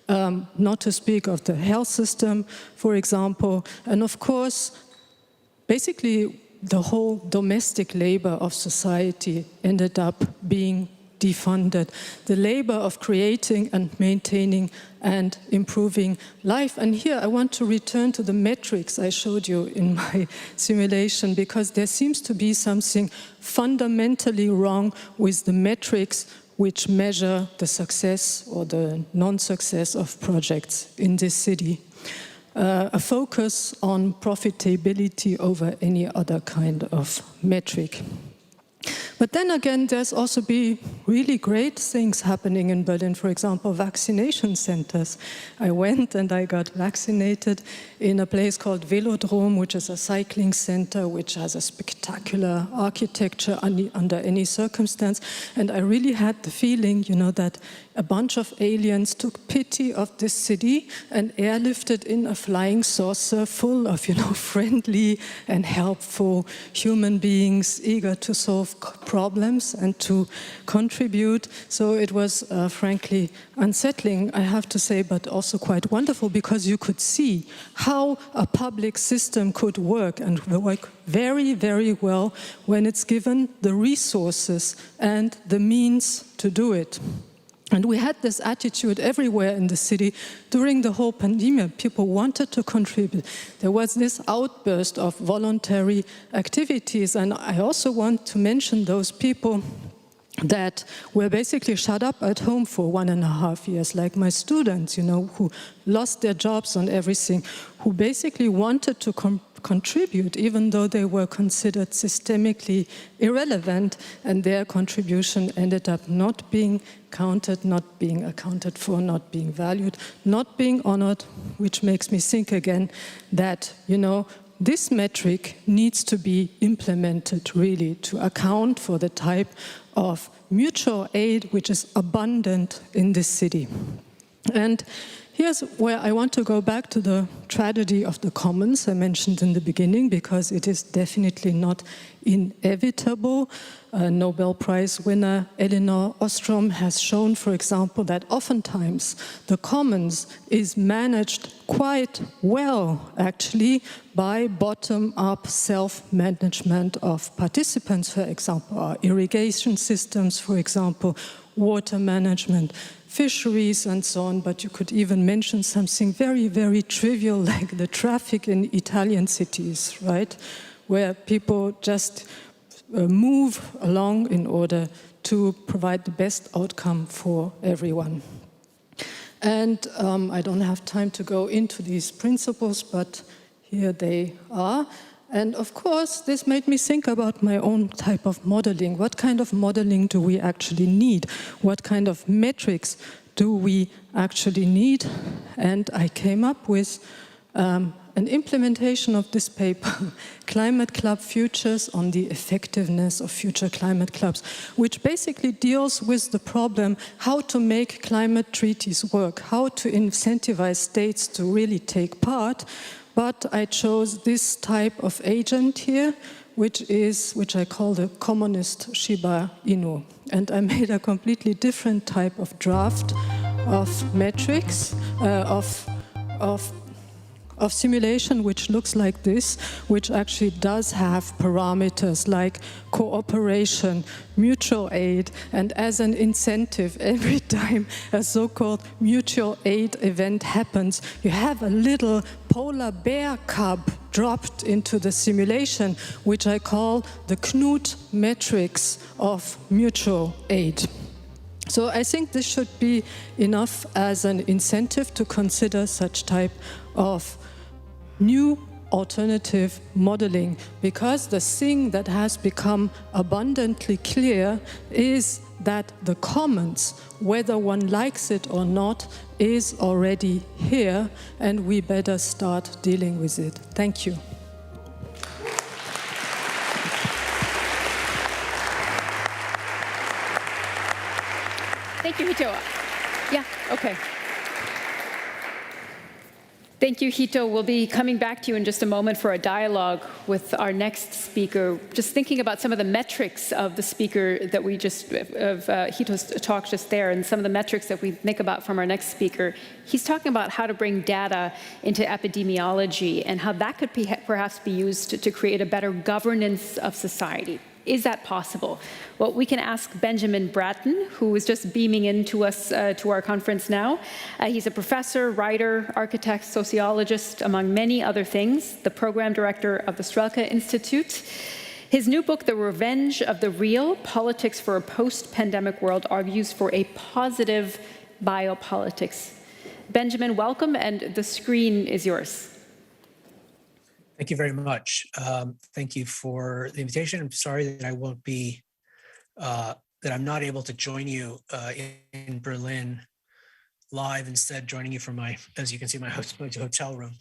Not to speak of the health system, for example. And of course, basically the whole domestic labor of society ended up being defunded. The labor of creating and maintaining and improving life. And here I want to return to the metrics I showed you in my simulation, because there seems to be something fundamentally wrong with the metrics which measure the success or the non-success of projects in this city. A focus on profitability over any other kind of metric. But then again, there's also been really great things happening in Berlin. For example, vaccination centers. I went and I got vaccinated in a place called Velodrom, which is a cycling center, which has a spectacular architecture under any circumstance. And I really had the feeling, that a bunch of aliens took pity of this city and airlifted in a flying saucer full of, friendly and helpful human beings eager to solve problems and to contribute. So it was frankly unsettling, I have to say, but also quite wonderful, because you could see how a public system could work, and work very, very well when it's given the resources and the means to do it. And we had this attitude everywhere in the city during the whole pandemic. People wanted to contribute. There was this outburst of voluntary activities. And I also want to mention those people that were basically shut up at home for 1.5 years, like my students, who lost their jobs and everything, who basically wanted to contribute, even though they were considered systemically irrelevant, and their contribution ended up not being counted, not being accounted for, not being valued, not being honored, which makes me think again that, this metric needs to be implemented really to account for the type of mutual aid which is abundant in this city. And here's where I want to go back to the tragedy of the commons I mentioned in the beginning, because it is definitely not inevitable. Nobel Prize winner Elinor Ostrom has shown, for example, that oftentimes the commons is managed quite well, actually, by bottom-up self-management of participants, for example, our irrigation systems, for example, water management, fisheries and so on, but you could even mention something very, very trivial like the traffic in Italian cities, right? Where people just move along in order to provide the best outcome for everyone. And I don't have time to go into these principles, but here they are. And of course, this made me think about my own type of modeling. What kind of modeling do we actually need? What kind of metrics do we actually need? And I came up with an implementation of this paper, Climate Club Futures on the Effectiveness of Future Climate Clubs, which basically deals with the problem how to make climate treaties work, how to incentivize states to really take part. But I chose this type of agent here, which I call the communist Shiba Inu. And I made a completely different type of draft of metrics, of simulation, which looks like this, which actually does have parameters like cooperation, mutual aid, and as an incentive, every time a so-called mutual aid event happens, you have a little polar bear cub dropped into the simulation, which I call the Knut metrics of mutual aid. So I think this should be enough as an incentive to consider such type of new alternative modeling, because the thing that has become abundantly clear is that the commons, whether one likes it or not, is already here, and we better start dealing with it. Thank you. Thank you, Hito. Yeah, okay. Thank you, Hito. We'll be coming back to you in just a moment for a dialogue with our next speaker. Just thinking about some of the metrics of the speaker that we just, of Hito's talk just there, and some of the metrics that we think about from our next speaker. He's talking about how to bring data into epidemiology and how that could perhaps be used to create a better governance of society. Is that possible? Well, we can ask Benjamin Bratton, who is just beaming into us to our conference now. He's a professor, writer, architect, sociologist, among many other things, the program director of the Strelka Institute. His new book, The Revenge of the Real, Politics for a Post-Pandemic World, argues for a positive biopolitics. Benjamin, welcome, and the screen is yours. Thank you very much. Thank you for the invitation. I'm sorry that I won't be, that I'm not able to join you in Berlin live, instead joining you from my, as you can see, my hotel room.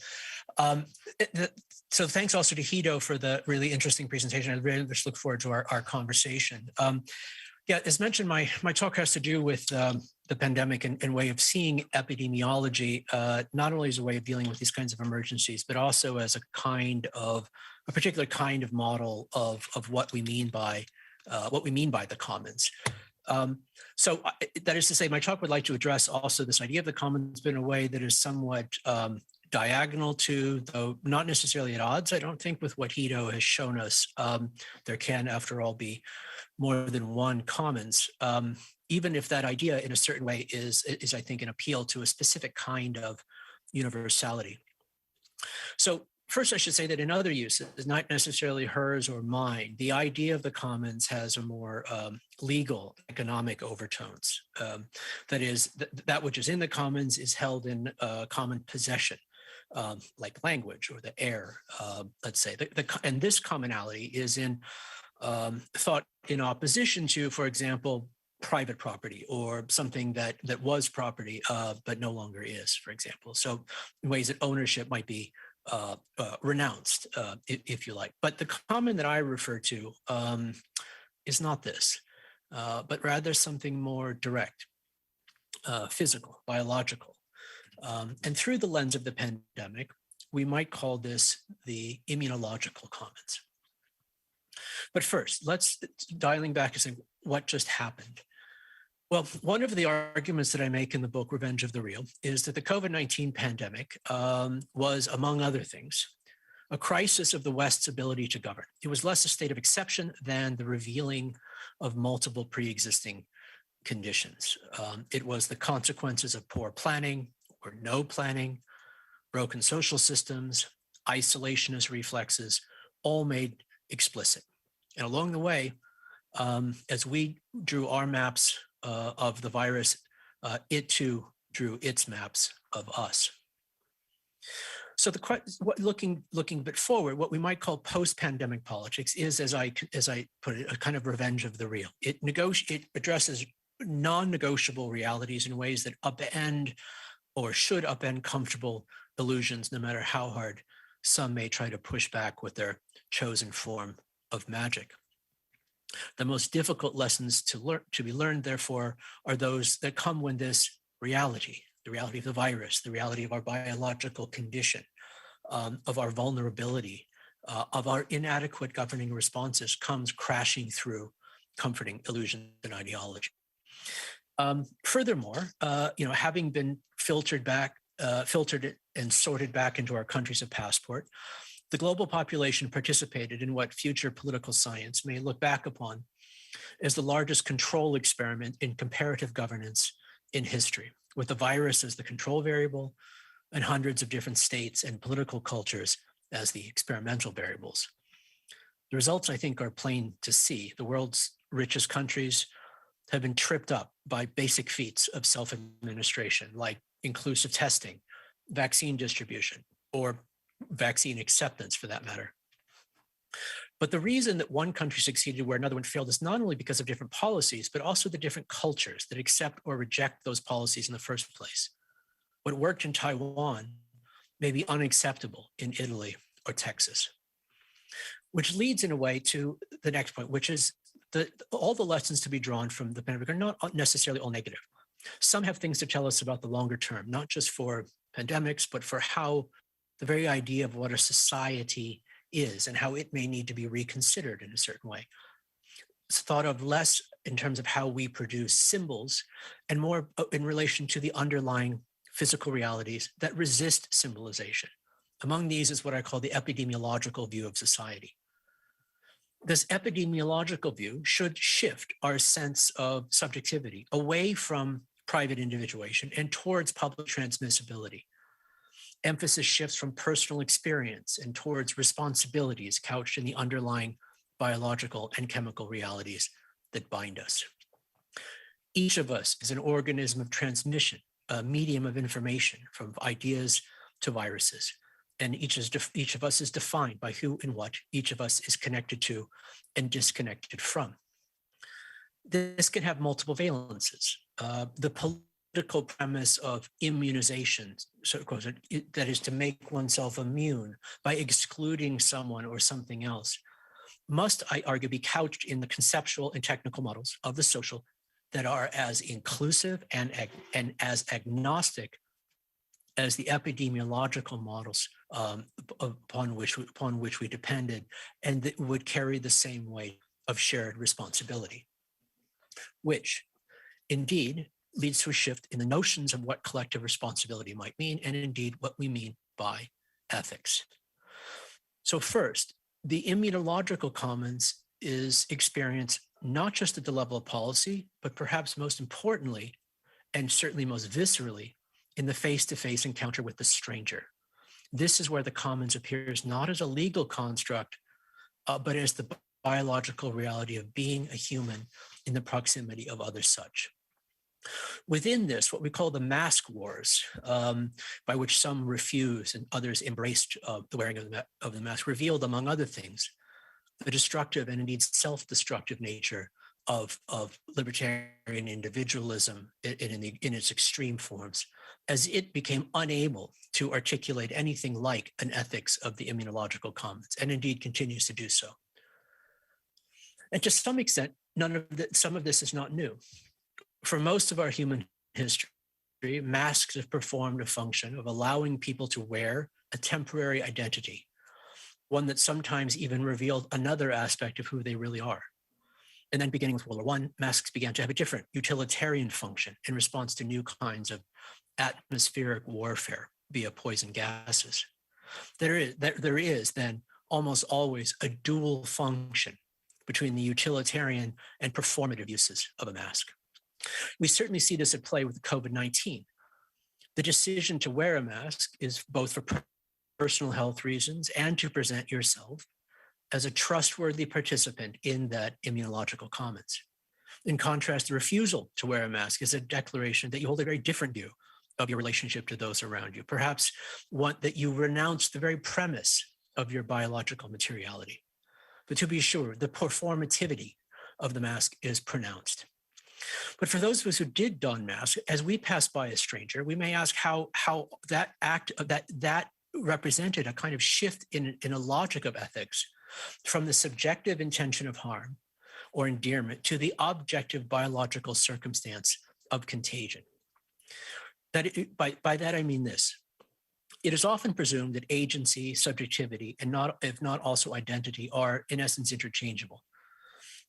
So thanks also to Hito for the really interesting presentation. I really just look forward to our conversation. Yeah, as mentioned, my talk has to do with the pandemic and way of seeing epidemiology, not only as a way of dealing with these kinds of emergencies, but also as a particular kind of model of what we mean by the commons. So that is to say, my talk would like to address also this idea of the commons, but in a way that is somewhat diagonal to, though not necessarily at odds, I don't think, with what Hito has shown us. There can, after all, be more than one commons, even if that idea in a certain way is I think, an appeal to a specific kind of universality. So first, I should say that in other uses, not necessarily hers or mine, the idea of the commons has a more legal, economic overtones. That is, that which is in the commons is held in common possession, like language or the air, let's say. And this commonality is in thought in opposition to, for example, private property, or something that was property but no longer is, for example. So in ways that ownership might be renounced, if you like. But the common that I refer to is not this, but rather something more direct, physical, biological. And through the lens of the pandemic, we might call this the immunological commons. But first, let's dialing back and say, what just happened? Well, one of the arguments that I make in the book, Revenge of the Real, is that the COVID-19 pandemic was, among other things, a crisis of the West's ability to govern. It was less a state of exception than the revealing of multiple pre-existing conditions. It was the consequences of poor planning or no planning, broken social systems, isolationist reflexes, all made explicit. And along the way, as we drew our maps of the virus, it too drew its maps of us. So looking a bit forward, what we might call post-pandemic politics is, as I put it, a kind of revenge of the real. It addresses non-negotiable realities in ways that upend or should upend comfortable illusions, no matter how hard some may try to push back with their chosen form of magic. The most difficult lessons to be learned, therefore, are those that come when this reality, the reality of the virus, the reality of our biological condition, of our vulnerability, of our inadequate governing responses comes crashing through comforting illusions and ideology. Furthermore, having been filtered and sorted back into our countries of passport, the global population participated in what future political science may look back upon as the largest control experiment in comparative governance in history, with the virus as the control variable and hundreds of different states and political cultures as the experimental variables. The results, I think, are plain to see. The world's richest countries have been tripped up by basic feats of self-administration, like inclusive testing, vaccine distribution, or vaccine acceptance for that matter. But the reason that one country succeeded where another one failed is not only because of different policies, but also the different cultures that accept or reject those policies in the first place. What worked in Taiwan may be unacceptable in Italy or Texas. Which leads in a way to the next point, which is that all the lessons to be drawn from the pandemic are not necessarily all negative. Some have things to tell us about the longer term, not just for pandemics, but for how the very idea of what a society is and how it may need to be reconsidered in a certain way. It's thought of less in terms of how we produce symbols and more in relation to the underlying physical realities that resist symbolization. Among these is what I call the epidemiological view of society. This epidemiological view should shift our sense of subjectivity away from private individuation and towards public transmissibility. Emphasis shifts from personal experience and towards responsibilities couched in the underlying biological and chemical realities that bind us. Each of us is an organism of transmission, a medium of information from ideas to viruses. And each of us is defined by who and what each of us is connected to and disconnected from. This can have multiple valences. The political premise of immunization, that is to make oneself immune by excluding someone or something else, must, I argue, be couched in the conceptual and technical models of the social that are as inclusive and as agnostic as the epidemiological models upon which we depended, and that would carry the same weight of shared responsibility, which indeed leads to a shift in the notions of what collective responsibility might mean, and indeed what we mean by ethics. So first, the immunological commons is experienced not just at the level of policy, but perhaps most importantly, and certainly most viscerally, in the face-to-face encounter with the stranger. This is where the commons appears not as a legal construct, but as the biological reality of being a human in the proximity of other such. Within this, what we call the mask wars, by which some refused and others embraced the wearing of the mask, revealed, among other things, the destructive and indeed self-destructive nature of libertarian individualism in its extreme forms, as it became unable to articulate anything like an ethics of the immunological commons, and indeed continues to do so. And to some extent, some of this is not new. For most of our human history, masks have performed a function of allowing people to wear a temporary identity, one that sometimes even revealed another aspect of who they really are. And then beginning with World War I, masks began to have a different utilitarian function in response to new kinds of atmospheric warfare via poison gases. There is then almost always a dual function between the utilitarian and performative uses of a mask. We certainly see this at play with COVID-19. The decision to wear a mask is both for personal health reasons and to present yourself as a trustworthy participant in that immunological commons. In contrast, the refusal to wear a mask is a declaration that you hold a very different view of your relationship to those around you. Perhaps one that you renounce the very premise of your biological materiality. But to be sure, the performativity of the mask is pronounced. But for those of us who did don masks, as we pass by a stranger, we may ask how that act that represented a kind of shift in a logic of ethics from the subjective intention of harm or endearment to the objective biological circumstance of contagion. By that I mean this. It is often presumed that agency, subjectivity, and if not also identity are in essence interchangeable.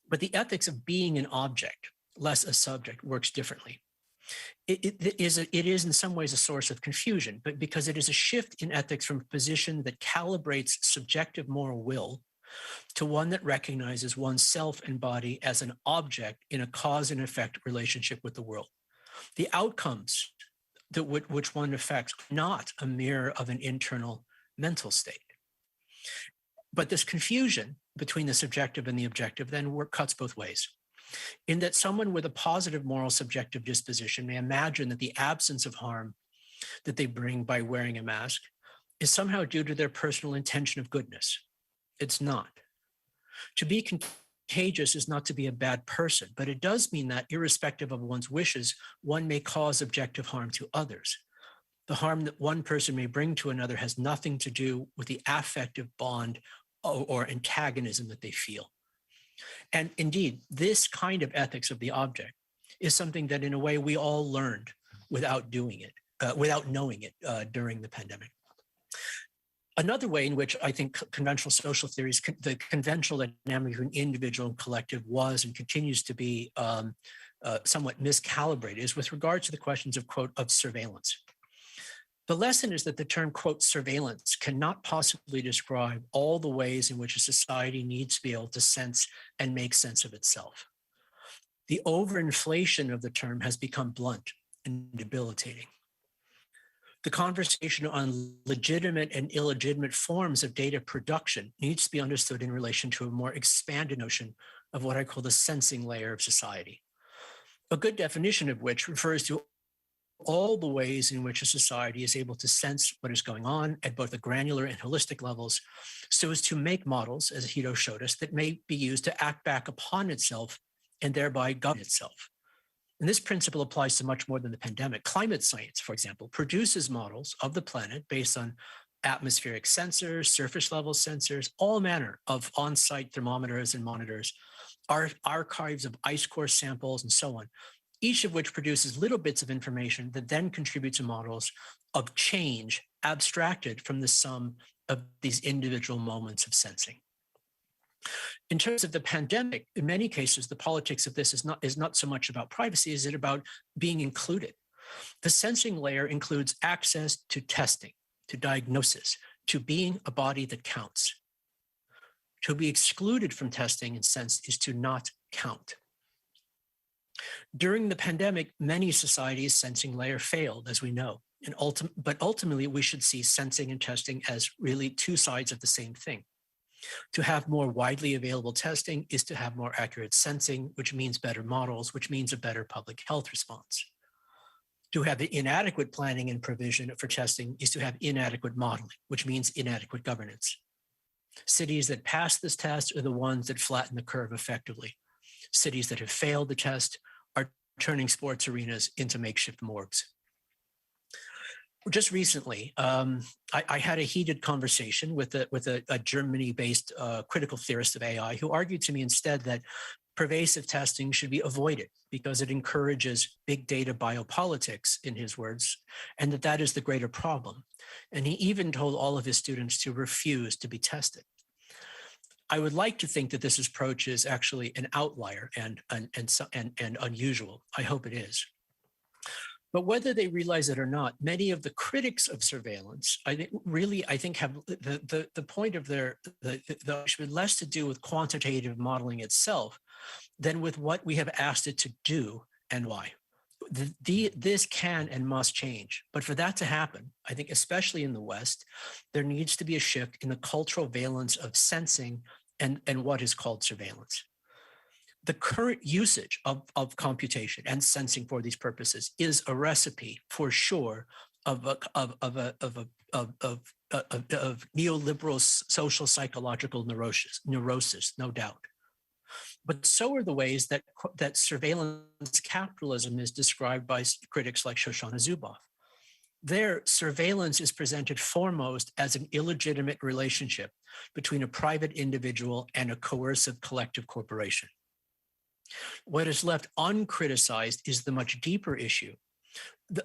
But the ethics of being an object, less a subject, works differently. It is in some ways a source of confusion, but because it is a shift in ethics from a position that calibrates subjective moral will to one that recognizes one's self and body as an object in a cause and effect relationship with the world. The outcomes which one affects, not a mirror of an internal mental state. But this confusion between the subjective and the objective then cuts both ways, in that someone with a positive moral subjective disposition may imagine that the absence of harm that they bring by wearing a mask is somehow due to their personal intention of goodness. It's not. To be contagious is not to be a bad person, but it does mean that irrespective of one's wishes, one may cause objective harm to others. The harm that one person may bring to another has nothing to do with the affective bond or antagonism that they feel. And indeed, this kind of ethics of the object is something that in a way we all learned without doing it, without knowing it during the pandemic. Another way in which I think conventional social theories, the conventional dynamic between individual and collective was and continues to be somewhat miscalibrated is with regard to the questions of, quote, of surveillance. The lesson is that the term, quote, surveillance cannot possibly describe all the ways in which a society needs to be able to sense and make sense of itself. The overinflation of the term has become blunt and debilitating. The conversation on legitimate and illegitimate forms of data production needs to be understood in relation to a more expanded notion of what I call the sensing layer of society. A good definition of which refers to all the ways in which a society is able to sense what is going on at both the granular and holistic levels, so as to make models, as Hito showed us, that may be used to act back upon itself and thereby govern itself. And this principle applies to much more than the pandemic. Climate science, for example, produces models of the planet based on atmospheric sensors, surface level sensors, all manner of on-site thermometers and monitors, archives of ice core samples, and so on, each of which produces little bits of information that then contribute to models of change abstracted from the sum of these individual moments of sensing. In terms of the pandemic, in many cases, the politics of this is not so much about privacy, is it about being included. The sensing layer includes access to testing, to diagnosis, to being a body that counts. To be excluded from testing and sensed is to not count. During the pandemic, many societies' sensing layer failed, as we know, but ultimately we should see sensing and testing as really two sides of the same thing. To have more widely available testing is to have more accurate sensing, which means better models, which means a better public health response. To have inadequate planning and provision for testing is to have inadequate modeling, which means inadequate governance. Cities that pass this test are the ones that flatten the curve effectively. Cities that have failed the test are turning sports arenas into makeshift morgues. Just recently, I had a heated conversation with a Germany-based critical theorist of AI who argued to me instead that pervasive testing should be avoided because it encourages big data biopolitics, in his words, and that is the greater problem. And he even told all of his students to refuse to be tested. I would like to think that this approach is actually an outlier and unusual. I hope it is. But whether they realize it or not, many of the critics of surveillance, I think have the point of their should less to do with quantitative modeling itself than with what we have asked it to do and why. This can and must change. But for that to happen, I think especially in the West, there needs to be a shift in the cultural valence of sensing and what is called surveillance. the current usage of computation and sensing for these purposes is a recipe for sure of neoliberal social psychological neurosis, no doubt. But so are the ways that surveillance capitalism is described by critics like Shoshana Zuboff. There, surveillance is presented foremost as an illegitimate relationship between a private individual and a coercive collective corporation. What is left uncriticized is the much deeper issue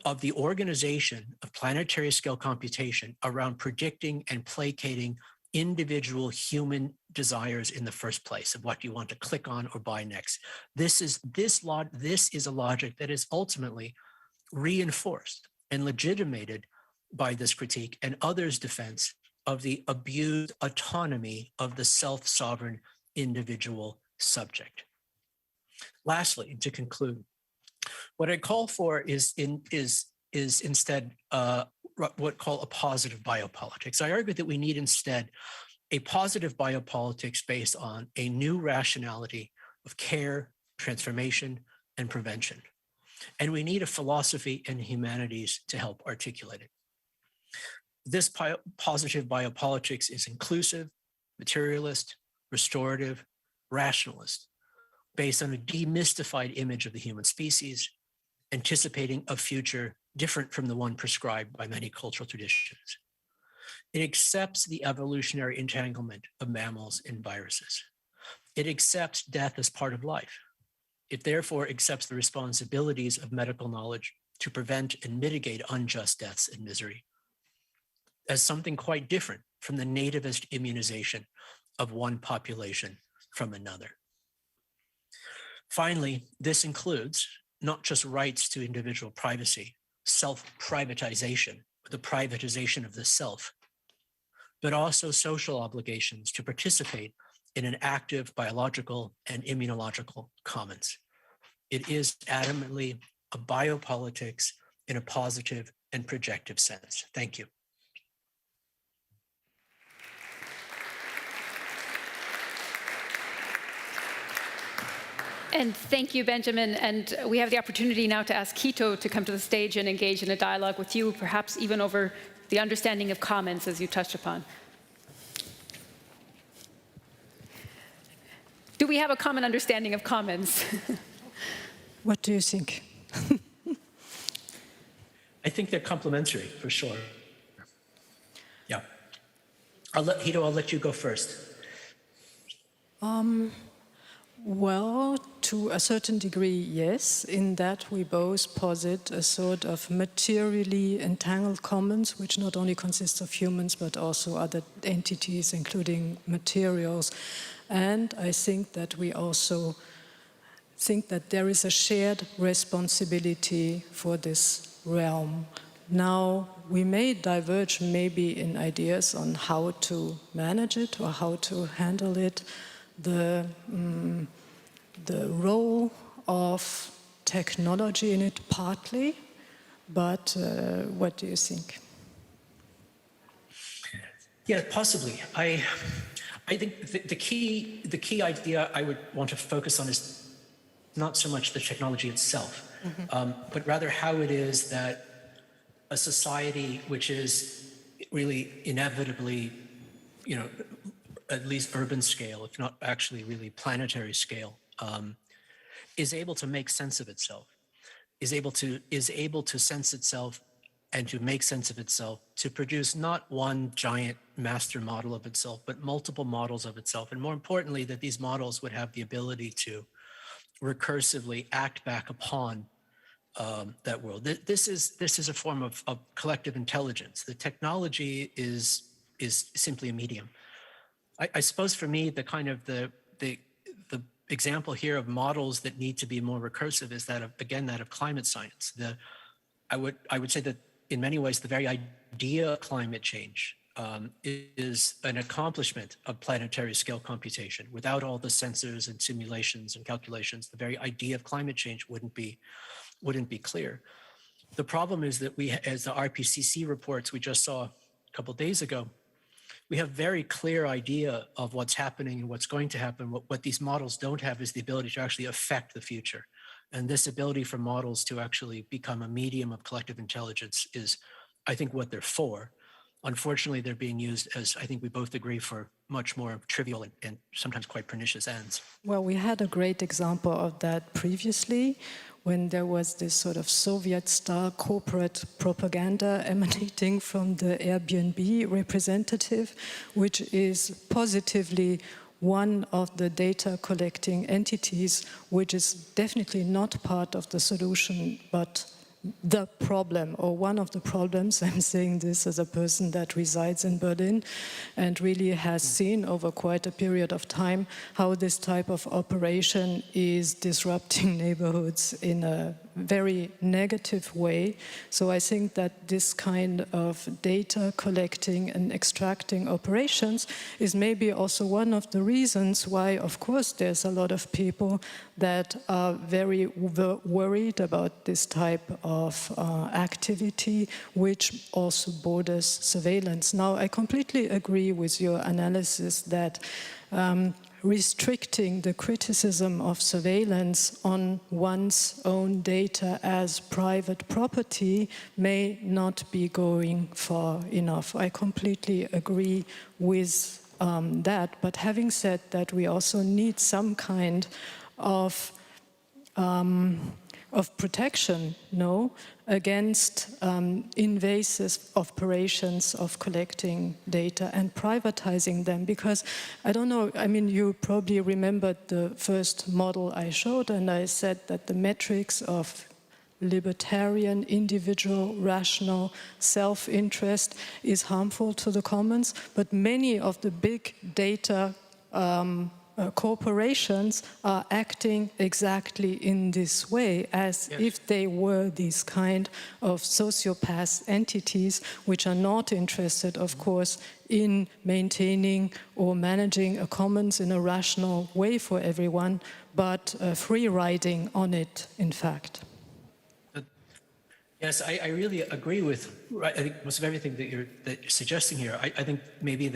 of the organization of planetary scale computation around predicting and placating individual human desires in the first place of what you want to click on or buy next. This is a logic that is ultimately reinforced and legitimated by this critique and others' defense of the abused autonomy of the self-sovereign individual subject. Lastly, to conclude, what I call for is instead what call a positive biopolitics. I argue that we need instead a positive biopolitics based on a new rationality of care, transformation, and prevention. And we need a philosophy and humanities to help articulate it. This positive biopolitics is inclusive, materialist, restorative, rationalist, based on a demystified image of the human species, anticipating a future different from the one prescribed by many cultural traditions. It accepts the evolutionary entanglement of mammals and viruses. It accepts death as part of life. It therefore accepts the responsibilities of medical knowledge to prevent and mitigate unjust deaths and misery as something quite different from the nativist immunization of one population from another. Finally, this includes not just rights to individual privacy, self-privatization, the privatization of the self, but also social obligations to participate in an active biological and immunological commons. It is adamantly a biopolitics in a positive and projective sense. Thank you. And thank you, Benjamin. And we have the opportunity now to ask Quito to come to the stage and engage in a dialogue with you, perhaps even over the understanding of commons, as you touched upon. Do we have a common understanding of commons? What do you think? I think they're complementary, for sure. Yeah. Hito, I'll let you go first. Well, to a certain degree, yes, in that we both posit a sort of materially entangled commons, which not only consists of humans, but also other entities, including materials. And I think that we also think that there is a shared responsibility for this realm. Now, we may diverge maybe in ideas on how to manage it or how to handle it. The role of technology in it partly, but what do you think? Yeah, possibly. I think the key idea I would want to focus on is not so much the technology itself, but rather how it is that a society which is really inevitably, at least urban scale, if not actually really planetary scale, is able to make sense of itself, is able to sense itself and to make sense of itself, to produce not one giant master model of itself, but multiple models of itself. And more importantly, that these models would have the ability to recursively act back upon that world. This is a form of collective intelligence. The technology is simply a medium. I suppose for me, the example here of models that need to be more recursive is that of climate science. I would say that in many ways, the very idea of climate change is an accomplishment of planetary scale computation. Without all the sensors and simulations and calculations, the very idea of climate change wouldn't be clear. The problem is that as the RPCC reports we just saw a couple of days ago, we have very clear idea of what's happening and what's going to happen. What these models don't have is the ability to actually affect the future. And this ability for models to actually become a medium of collective intelligence is, I think, what they're for. Unfortunately, they're being used, as I think we both agree, for much more trivial and sometimes quite pernicious ends. Well, we had a great example of that previously when there was this sort of Soviet-style corporate propaganda emanating from the Airbnb representative, which is positively one of the data collecting entities, which is definitely not part of the solution, but the problem, or one of the problems. I'm saying this as a person that resides in Berlin and really has seen over quite a period of time how this type of operation is disrupting neighborhoods in a very negative way. So I think that this kind of data collecting and extracting operations is maybe also one of the reasons why, of course, there's a lot of people that are very worried about this type of activity, which also borders surveillance. Now, I completely agree with your analysis that restricting the criticism of surveillance on one's own data as private property may not be going far enough. I completely agree with that. But having said that, we also need some kind of protection, against invasive operations of collecting data and privatizing them. Because, I don't know, I mean, you probably remembered the first model I showed, and I said that the metrics of libertarian, individual, rational self-interest is harmful to the commons, but many of the big data corporations are acting exactly in this way, as if they were these kind of sociopath entities which are not interested, of course, in maintaining or managing a commons in a rational way for everyone, but free riding on it, in fact. Yes, I really agree with I think most of everything that you're suggesting here. I think maybe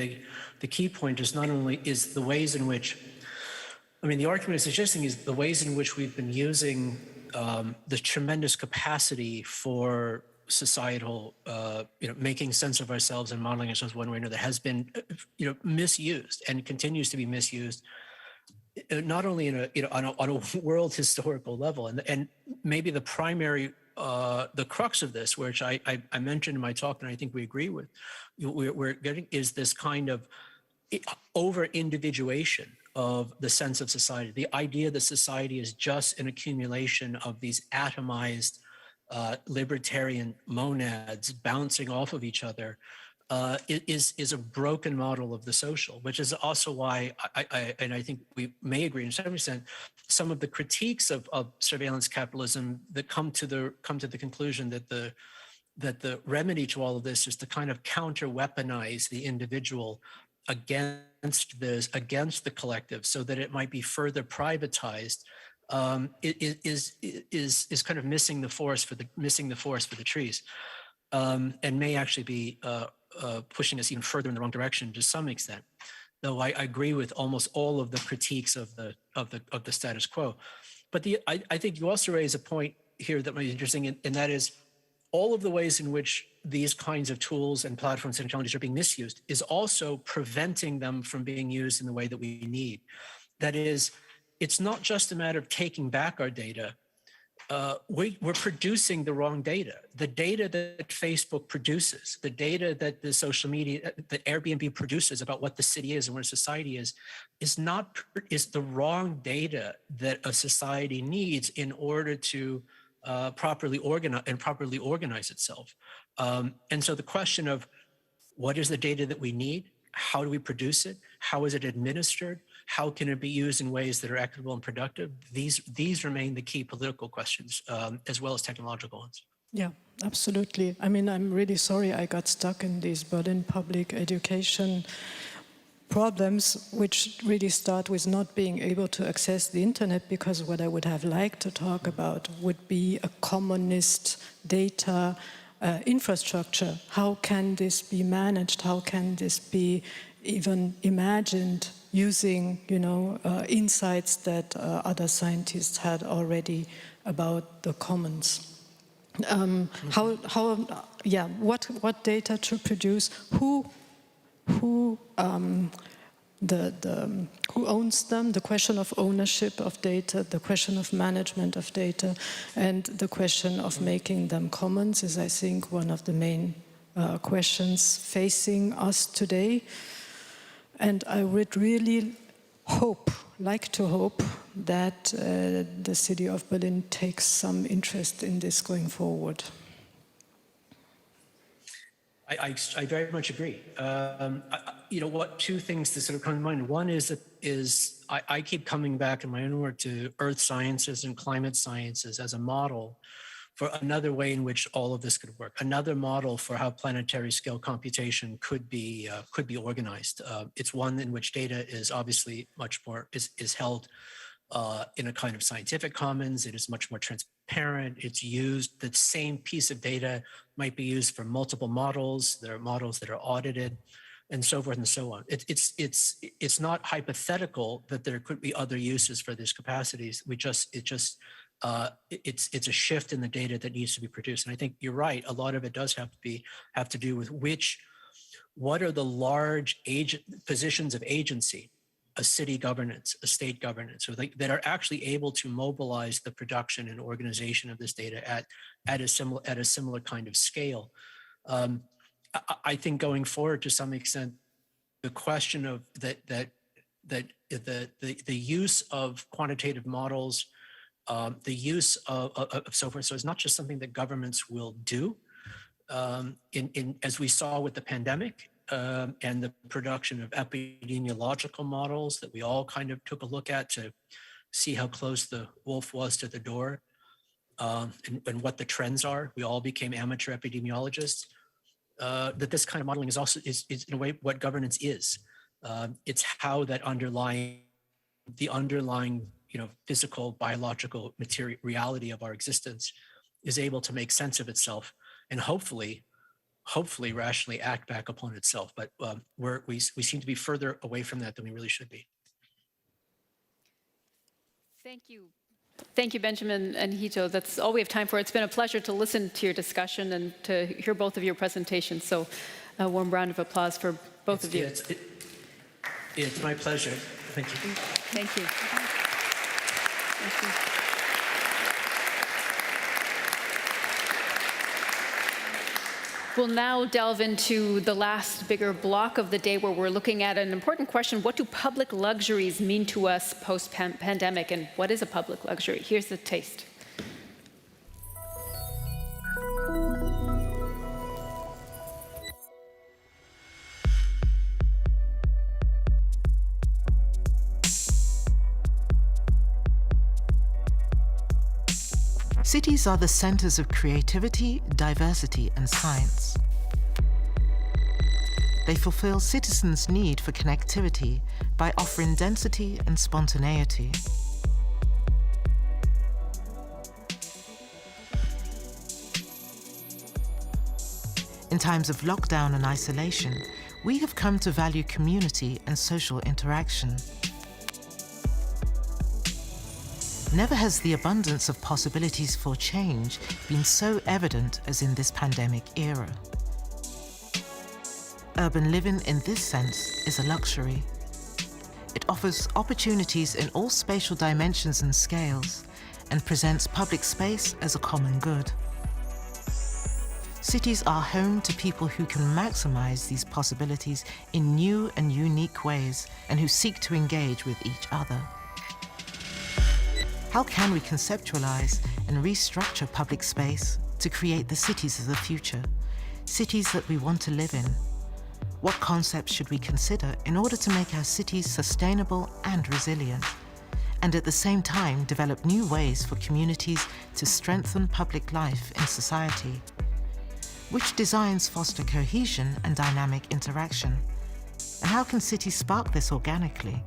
the key point is not only is the ways in which, I mean, the argument is suggesting is the ways in which we've been using the tremendous capacity for societal, making sense of ourselves and modeling ourselves one way or another has been, misused and continues to be misused. Not only in on a world historical level, and maybe the primary, the crux of this, which I mentioned in my talk, and I think we agree with, we're getting is this kind of over-individuation of the sense of society. The idea that society is just an accumulation of these atomized libertarian monads bouncing off of each other is a broken model of the social, which is also why I think we may agree in some extent, some of the critiques of surveillance capitalism that come to the conclusion that the remedy to all of this is to kind of counter-weaponize the individual against the collective, so that it might be further privatized, is kind of missing the forest for the trees, and may actually be pushing us even further in the wrong direction to some extent. Though I agree with almost all of the critiques of the status quo. But I think you also raise a point here that might be interesting, and that is all of the ways in which these kinds of tools and platforms and technologies are being misused is also preventing them from being used in the way that we need. That is, it's not just a matter of taking back our data. We're producing the wrong data. The data that Facebook produces, the data that the social media, that Airbnb produces about what the city is and what a society is the wrong data that a society needs in order to properly organize itself. And so the question of what is the data that we need? How do we produce it? How is it administered? How can it be used in ways that are equitable and productive? These remain the key political questions, as well as technological ones. Yeah, absolutely. I mean, I'm really sorry I got stuck in these Berlin public education problems, which really start with not being able to access the internet, because what I would have liked to talk about would be a communist data infrastructure. How can this be managed? How can this be even imagined using, insights that other scientists had already about the commons? What data to produce? Who owns them? The question of ownership of data, the question of management of data, and the question of making them commons is, I think, one of the main questions facing us today. And I would really like to hope that the city of Berlin takes some interest in this going forward. I very much agree. Two things that sort of come to mind. One is I keep coming back in my own work to earth sciences and climate sciences as a model for another way in which all of this could work. Another model for how planetary scale computation could be organized. It's one in which data is obviously much more is held in a kind of scientific commons. It is much more transparent. It's used, the same piece of data might be used for multiple models. There are models that are audited and so forth and so on. It's not hypothetical that there could be other uses for these capacities. It's a shift in the data that needs to be produced. And I think you're right. A lot of it does have to do with what are the large positions of agency, a city governance, a state governance, that are actually able to mobilize the production and organization of this data at a similar kind of scale. I think going forward, to some extent, the question of the use of quantitative models, the use of so forth. So it's not just something that governments will do. As we saw with the pandemic and the production of epidemiological models that we all kind of took a look at to see how close the wolf was to the door and what the trends are. We all became amateur epidemiologists. That this kind of modeling is in a way what governance is. It's how that underlying physical, biological reality of our existence is able to make sense of itself and hopefully rationally act back upon itself. But we seem to be further away from that than we really should be. Thank you. Thank you, Benjamin and Hito. That's all we have time for. It's been a pleasure to listen to your discussion and to hear both of your presentations. So a warm round of applause for both of you. It's my pleasure. Thank you. Thank you. Thank you. We'll now delve into the last bigger block of the day where we're looking at an important question. What do public luxuries mean to us post-pandemic, and what is a public luxury? Here's the taste. Cities are the centers of creativity, diversity, and science. They fulfill citizens' need for connectivity by offering density and spontaneity. In times of lockdown and isolation, we have come to value community and social interaction. Never has the abundance of possibilities for change been so evident as in this pandemic era. Urban living in this sense is a luxury. It offers opportunities in all spatial dimensions and scales and presents public space as a common good. Cities are home to people who can maximize these possibilities in new and unique ways and who seek to engage with each other. How can we conceptualize and restructure public space to create the cities of the future, cities that we want to live in? What concepts should we consider in order to make our cities sustainable and resilient, and at the same time develop new ways for communities to strengthen public life in society? Which designs foster cohesion and dynamic interaction? And how can cities spark this organically?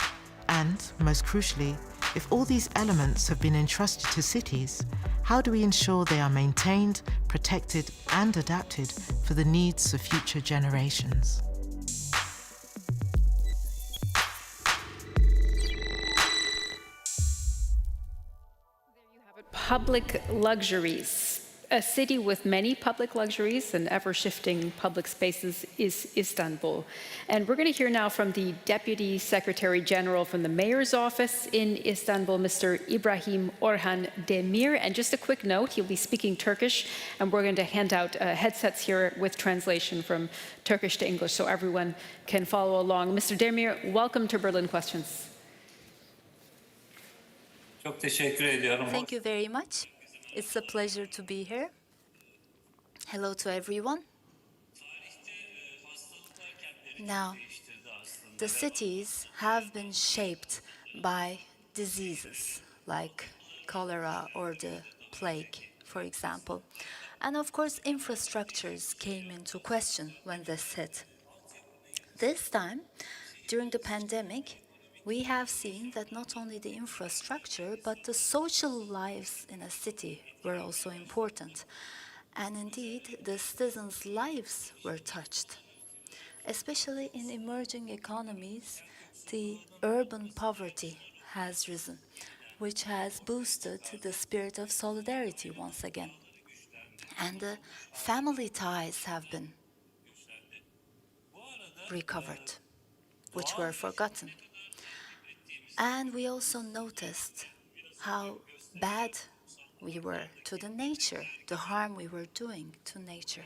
And, most crucially, If all these elements have been entrusted to cities, how do we ensure they are maintained, protected, and adapted for the needs of future generations? Public luxuries. A city with many public luxuries and ever-shifting public spaces is Istanbul. And we're going to hear now from the Deputy Secretary General from the Mayor's Office in Istanbul, Mr. Ibrahim Orhan Demir. And just a quick note, he'll be speaking Turkish, and we're going to hand out headsets here with translation from Turkish to English so everyone can follow along. Mr. Demir, welcome to Berlin Questions. Thank you very much. It's a pleasure to be here. Hello to everyone. Now, the cities have been shaped by diseases like cholera or the plague, for example. And of course, infrastructures came into question when this hit. This time, during the pandemic, we have seen that not only the infrastructure, but the social lives in a city were also important. And indeed, the citizens' lives were touched. Especially in emerging economies, the urban poverty has risen, which has boosted the spirit of solidarity once again. And the family ties have been recovered, which were forgotten. And we also noticed how bad we were to the nature, the harm we were doing to nature.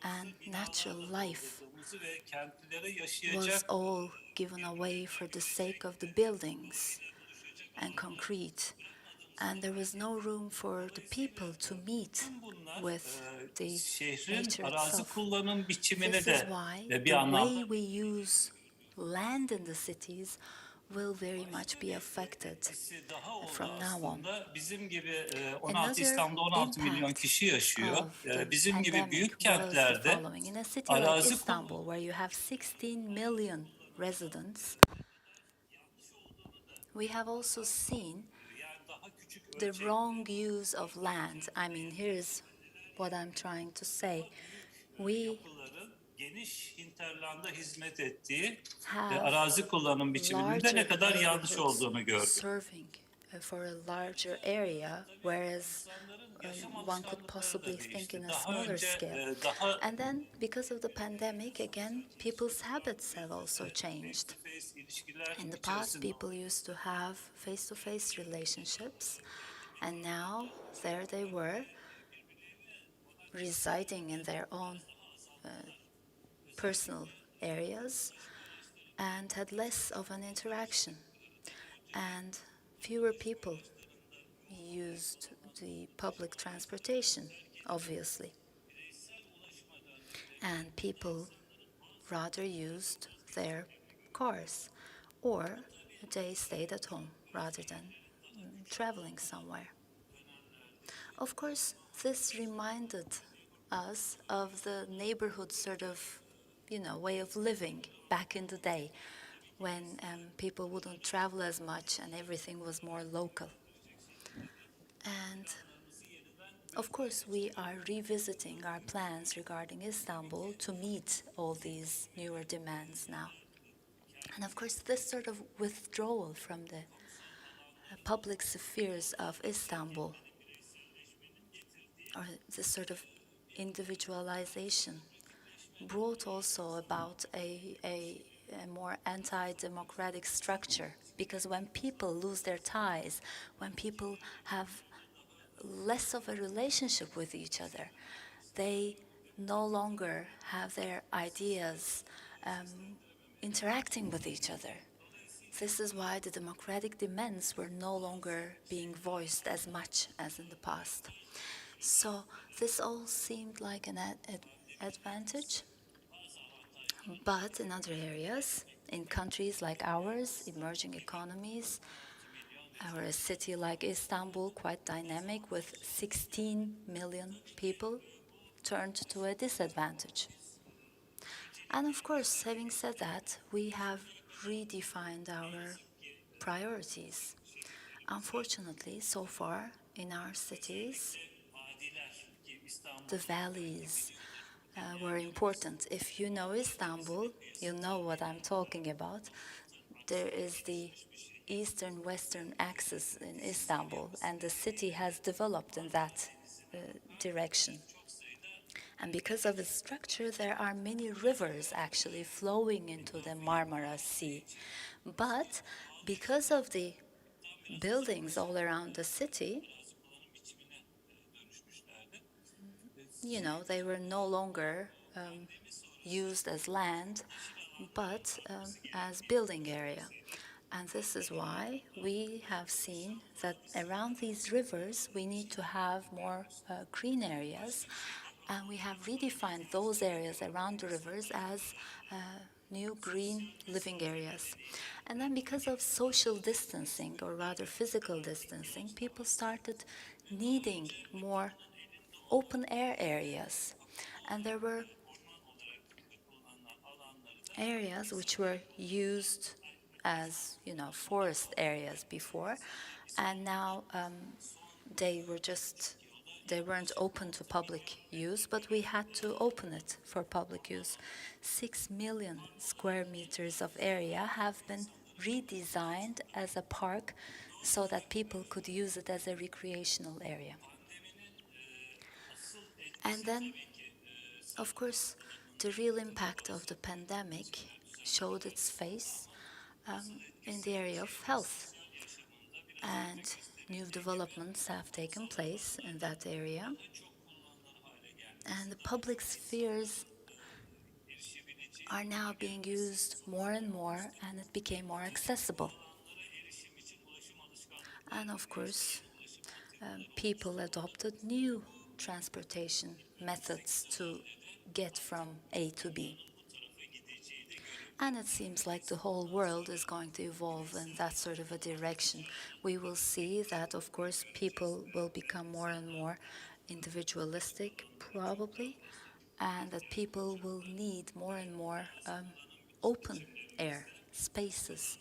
And natural life was all given away for the sake of the buildings and concrete. And there was no room for the people to meet with the nature itself. This is why the way we use land in the cities will very much be affected from now on. Another impact of the pandemic was the following. In a city like Istanbul, where you have 16 million residents, we have also seen the wrong use of land. I mean, here's what I'm trying to say. We have serving for a larger area, whereas one could possibly think in a smaller scale. And then, because of the pandemic, again, people's habits have also changed. In the past, people used to have face-to-face relationships, and now there they were, residing in their own personal areas, and had less of an interaction. And fewer people used the public transportation, obviously. And people rather used their cars, or they stayed at home rather than traveling somewhere. Of course, this reminded us of the neighborhood sort of, way of living back in the day, when people wouldn't travel as much and everything was more local. And of course, we are revisiting our plans regarding Istanbul to meet all these newer demands now. And of course, this sort of withdrawal from the public spheres of Istanbul, or this sort of individualization, brought also about a more anti-democratic structure. Because when people lose their ties, when people have less of a relationship with each other, they no longer have their ideas interacting with each other. This is why the democratic demands were no longer being voiced as much as in the past. So this all seemed like an advantage. But in other areas, in countries like ours, emerging economies, or a city like Istanbul, quite dynamic with 16 million people, turned to a disadvantage. And of course, having said that, we have redefined our priorities. Unfortunately, so far in our cities, the valleys were important. If you know Istanbul, you know what I'm talking about. There is the eastern-western axis in Istanbul, and the city has developed in that direction. And because of its structure, there are many rivers actually flowing into the Marmara Sea. But because of the buildings all around the city, you know, they were no longer used as land, but as building area. And this is why we have seen that around these rivers, we need to have more green areas. And we have redefined those areas around the rivers as new green living areas. And then because of social distancing, or rather physical distancing, people started needing more open air areas. And there were areas which were used as, you know, forest areas before, and now they weren't open to public use, but we had to open it for public use. 6 million square meters of area have been redesigned as a park so that people could use it as a recreational area. And then, of course, the real impact of the pandemic showed its face in the area of health. And new developments have taken place in that area. And the public spheres are now being used more and more, and it became more accessible. And of course, people adopted new transportation methods to get from A to B. And it seems like the whole world is going to evolve in that sort of a direction. We will see that, of course, people will become more and more individualistic, probably, and that people will need more and more open air spaces.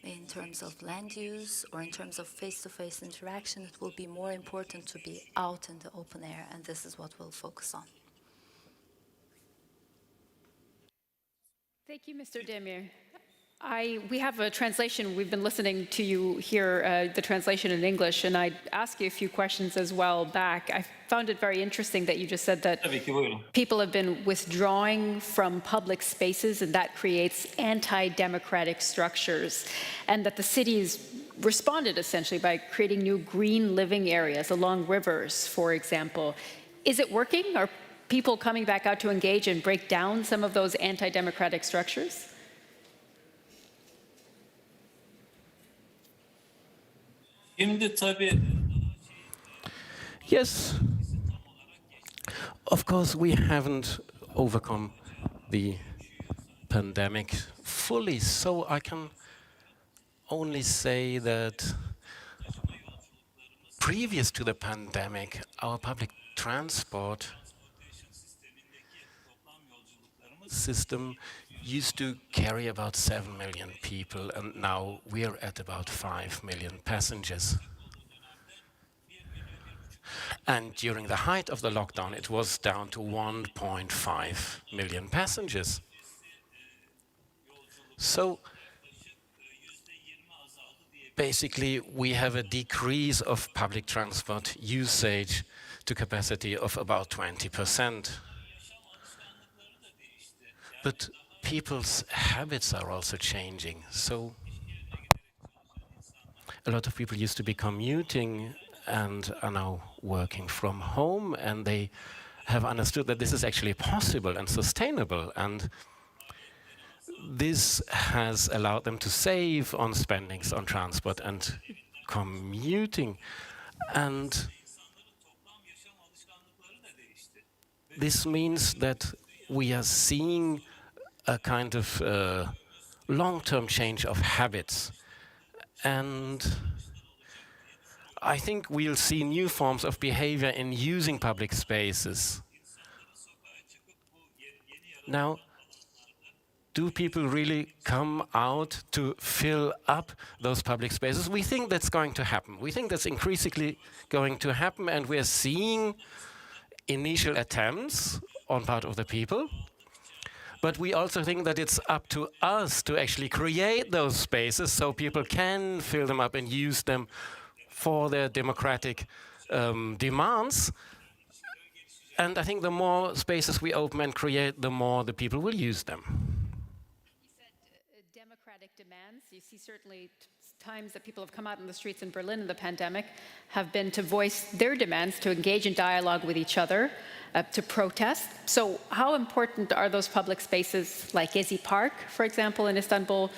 In terms of land use or in terms of face-to-face interaction, it will be more important to be out in the open air, and this is what we'll focus on. Thank you, Mr. Demir. We have a translation. We've been listening to you hear the translation in English, and I'd ask you a few questions as well back. I found it very interesting that you just said that people have been withdrawing from public spaces, and that creates anti-democratic structures, and that the cities responded essentially by creating new green living areas along rivers, for example. Is it working? Are people coming back out to engage and break down some of those anti-democratic structures? Yes. Of course, we haven't overcome the pandemic fully, so I can only say that previous to the pandemic, our public transport system used to carry about 7 million people, and now we're at about 5 million passengers. And during the height of the lockdown, it was down to 1.5 million passengers. So basically, we have a decrease of public transport usage to capacity of about 20%. But people's habits are also changing. So a lot of people used to be commuting and are now working from home, and they have understood that this is actually possible and sustainable. And this has allowed them to save on spendings on transport and commuting. And this means that we are seeing a kind of long-term change of habits. And I think we'll see new forms of behavior in using public spaces. Now, do people really come out to fill up those public spaces? We think that's going to happen. We think that's increasingly going to happen, and we're seeing initial attempts on part of the people. But we also think that it's up to us to actually create those spaces so people can fill them up and use them for their democratic demands. And I think the more spaces we open and create, the more the people will use them. You said democratic demands. You see certainly times that people have come out in the streets in Berlin in the pandemic have been to voice their demands, to engage in dialogue with each other, to protest. So how important are those public spaces like Gezi Park, for example, in Istanbul,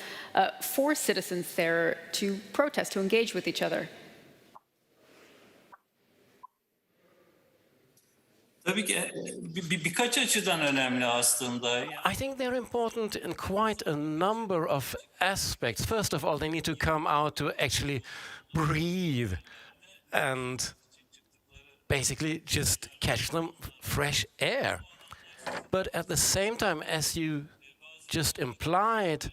for citizens there to protest, to engage with each other? Tabii ki birkaç açıdan önemli aslında. I think they're important in quite a number of aspects. First of all, they need to come out to actually breathe and basically just catch them fresh air. But at the same time, as you just implied,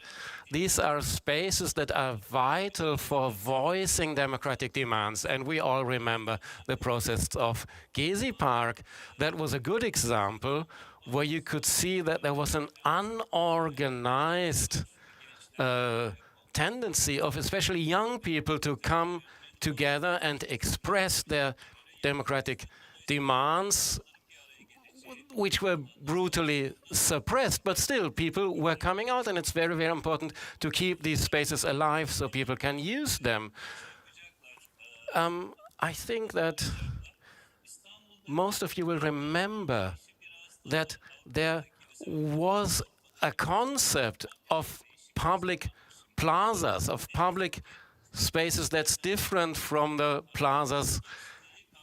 these are spaces that are vital for voicing democratic demands. And we all remember the process of Gezi Park. That was a good example where you could see that there was an unorganized tendency of especially young people to come together and express their democratic demands, which were brutally suppressed, but still people were coming out, and it's very, very important to keep these spaces alive so people can use them. I think that most of you will remember that there was a concept of public plazas, of public spaces that's different from the plazas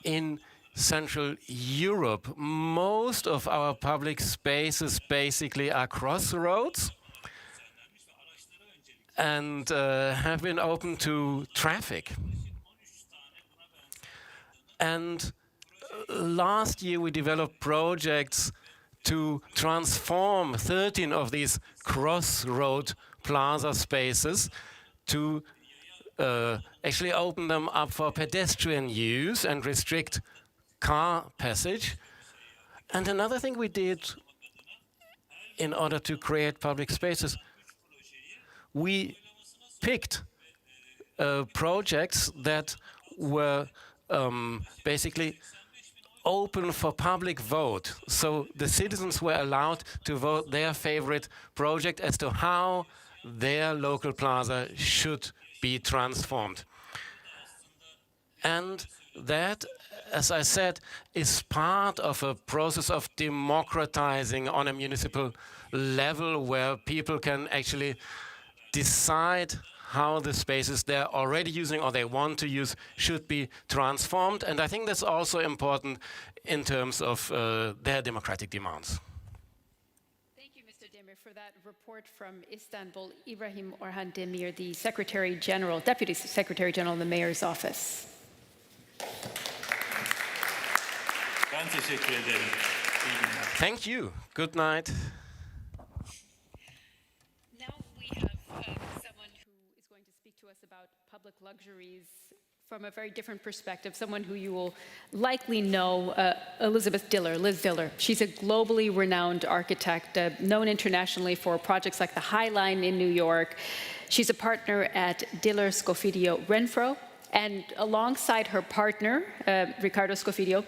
in Central Europe. Most of our public spaces basically are crossroads and have been open to traffic. And last year we developed projects to transform 13 of these crossroad plaza spaces to actually open them up for pedestrian use and restrict car passage. And another thing we did in order to create public spaces, we picked projects that were basically open for public vote. So the citizens were allowed to vote their favorite project as to how their local plaza should be transformed. And that, as I said, is part of a process of democratizing on a municipal level where people can actually decide how the spaces they're already using or they want to use should be transformed. And I think that's also important in terms of their democratic demands. Thank you, Mr. Demir, for that report from Istanbul. Ibrahim Orhan Demir, the Secretary General, Deputy Secretary General in the Mayor's Office. Ben teşekkür ederim. Thank you. Good night. Now we have someone who is going to speak to us about public luxuries from a very different perspective, someone who you will likely know, Liz Diller. She's a globally renowned architect, known internationally for projects like the High Line in New York. She's a partner at Diller Scofidio Renfro. And alongside her partner, Riccardo Scofidio,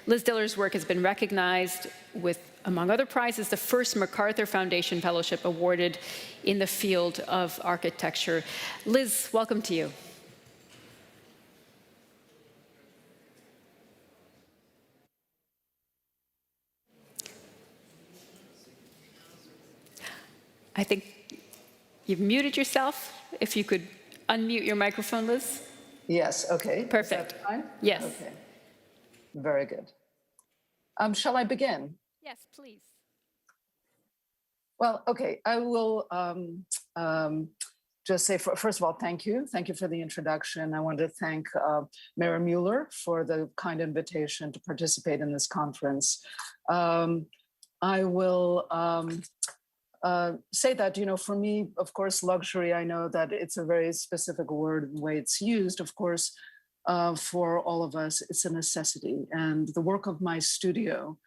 Liz Diller's work has been recognized with, among other prizes, the first MacArthur Foundation Fellowship awarded in the field of architecture. Liz, welcome to you. I think you've muted yourself. If you could unmute your microphone, Liz. Yes, okay. Perfect. Is that fine? Yes. Okay. Very good. Shall I begin? Yes, please. Well, okay, I will just say, first of all, thank you. Thank you for the introduction. I want to thank Mayor Mueller for the kind invitation to participate in this conference. I will say that, for me, of course, luxury, I know that it's a very specific word, the way it's used, of course, for all of us, it's a necessity. And the work of my studio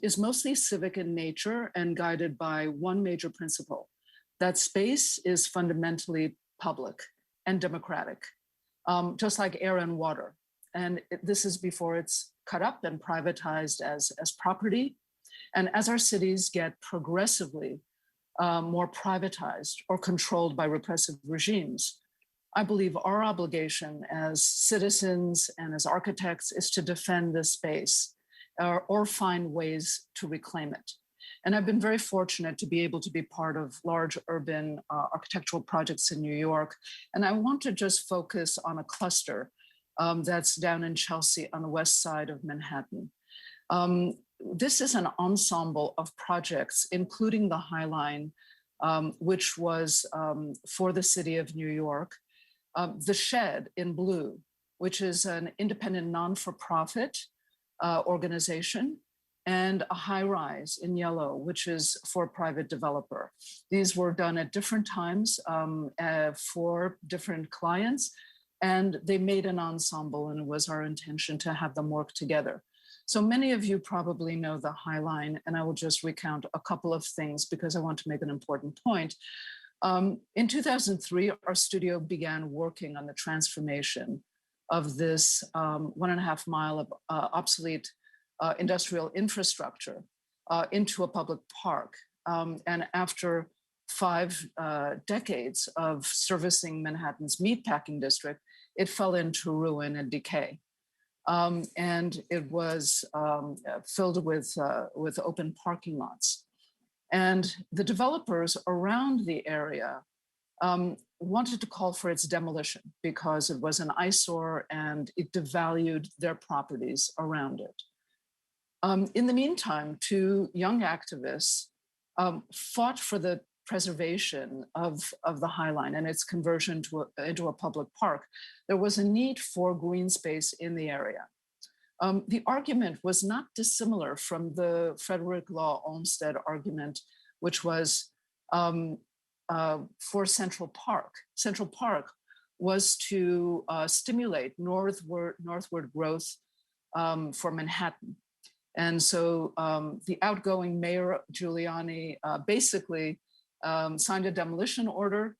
is mostly civic in nature and guided by one major principle, that space is fundamentally public and democratic, just like air and water. And this is before it's cut up and privatized as property. And as our cities get progressively more privatized or controlled by repressive regimes, I believe our obligation as citizens and as architects is to defend this space or find ways to reclaim it. And I've been very fortunate to be able to be part of large urban architectural projects in New York. And I want to just focus on a cluster that's down in Chelsea on the west side of Manhattan. This is an ensemble of projects, including the High Line, which was for the city of New York, the Shed in blue, which is an independent non-for-profit organization, and a High Rise in yellow, which is for a private developer. These were done at different times for different clients, and they made an ensemble, and it was our intention to have them work together. So many of you probably know the High Line, and I will just recount a couple of things because I want to make an important point. In 2003, our studio began working on the transformation of this 1.5 mile of obsolete industrial infrastructure into a public park. And after 5 decades of servicing Manhattan's meatpacking district, it fell into ruin and decay. And it was filled with open parking lots. And the developers around the area wanted to call for its demolition because it was an eyesore and it devalued their properties around it. In the meantime, 2 young activists fought for the preservation of the High Line and its conversion into a public park. There was a need for green space in the area. The argument was not dissimilar from the Frederick Law Olmsted argument, which was for Central Park. Central Park was to stimulate northward growth for Manhattan. And so the outgoing mayor, Giuliani, basically signed a demolition order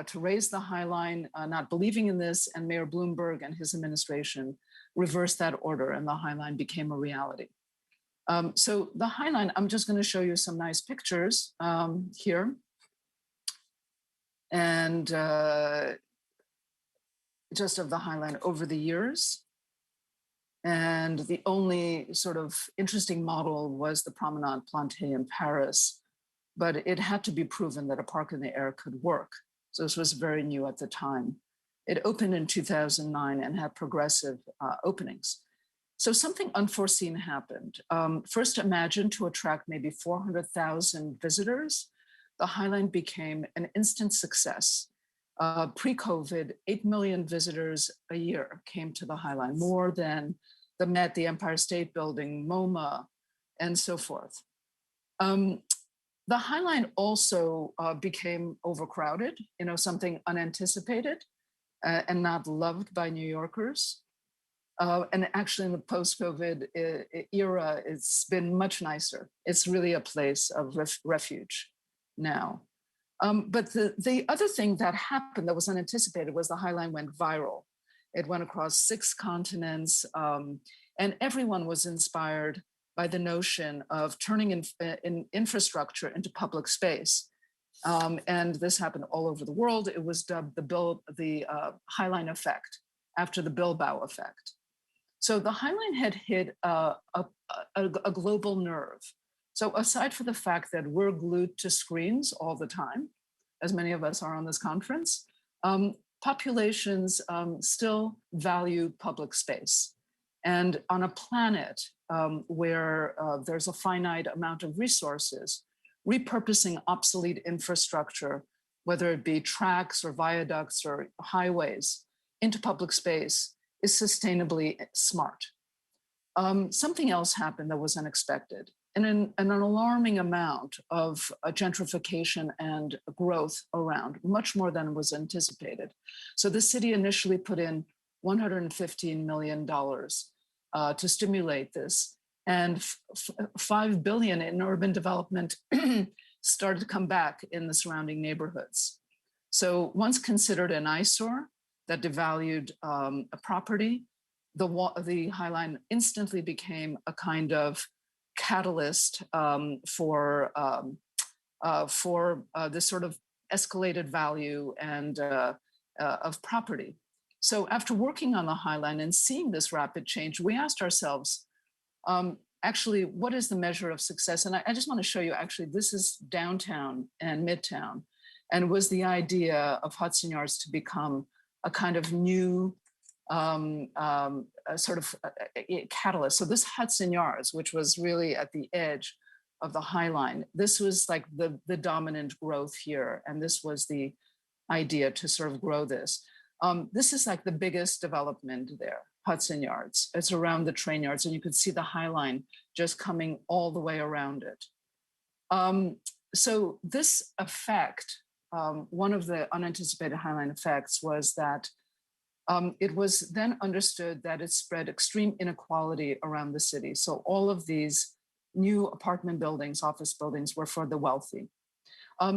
to raise the High Line, not believing in this, and Mayor Bloomberg and his administration reversed that order, and the High Line became a reality. So the High Line, I'm just going to show you some nice pictures here. And just of the High Line over the years. And the only sort of interesting model was the Promenade Plantée in Paris, but it had to be proven that a park in the air could work. So this was very new at the time. It opened in 2009 and had progressive openings. So something unforeseen happened. First imagined to attract maybe 400,000 visitors, the High Line became an instant success. Pre-COVID, 8 million visitors a year came to the High Line, more than the Met, the Empire State Building, MoMA, and so forth. The High Line also became overcrowded, something unanticipated and not loved by New Yorkers. And actually in the post-COVID era, it's been much nicer. It's really a place of refuge now. But the other thing that happened that was unanticipated was the High Line went viral. It went across 6 continents, and everyone was inspired by the notion of turning in infrastructure into public space. And this happened all over the world. It was dubbed the High Line effect, after the Bilbao effect. So the High Line had hit a global nerve. So aside from the fact that we're glued to screens all the time, as many of us are on this conference, populations still value public space. And on a planet where there's a finite amount of resources, repurposing obsolete infrastructure, whether it be tracks or viaducts or highways, into public space is sustainably smart. Something else happened that was unexpected. an alarming amount of gentrification and growth around, much more than was anticipated. So the city initially put in $115 million to stimulate this, and $5 billion in urban development started to come back in the surrounding neighborhoods. So once considered an eyesore that devalued a property, the High Line instantly became a kind of catalyst for this sort of escalated value and of property. So after working on the High Line and seeing this rapid change, we asked ourselves, actually, what is the measure of success? And I just want to show you, actually, this is downtown and Midtown, and was the idea of Hudson Yards to become a kind of new sort of catalyst. So this Hudson Yards, which was really at the edge of the High Line, this was like the dominant growth here. And this was the idea to sort of grow this. This is like the biggest development there, Hudson Yards. It's around the train yards, and you could see the High Line just coming all the way around it. So this effect, one of the unanticipated High Line effects was that it was then understood that it spread extreme inequality around the city. So all of these new apartment buildings, office buildings, were for the wealthy.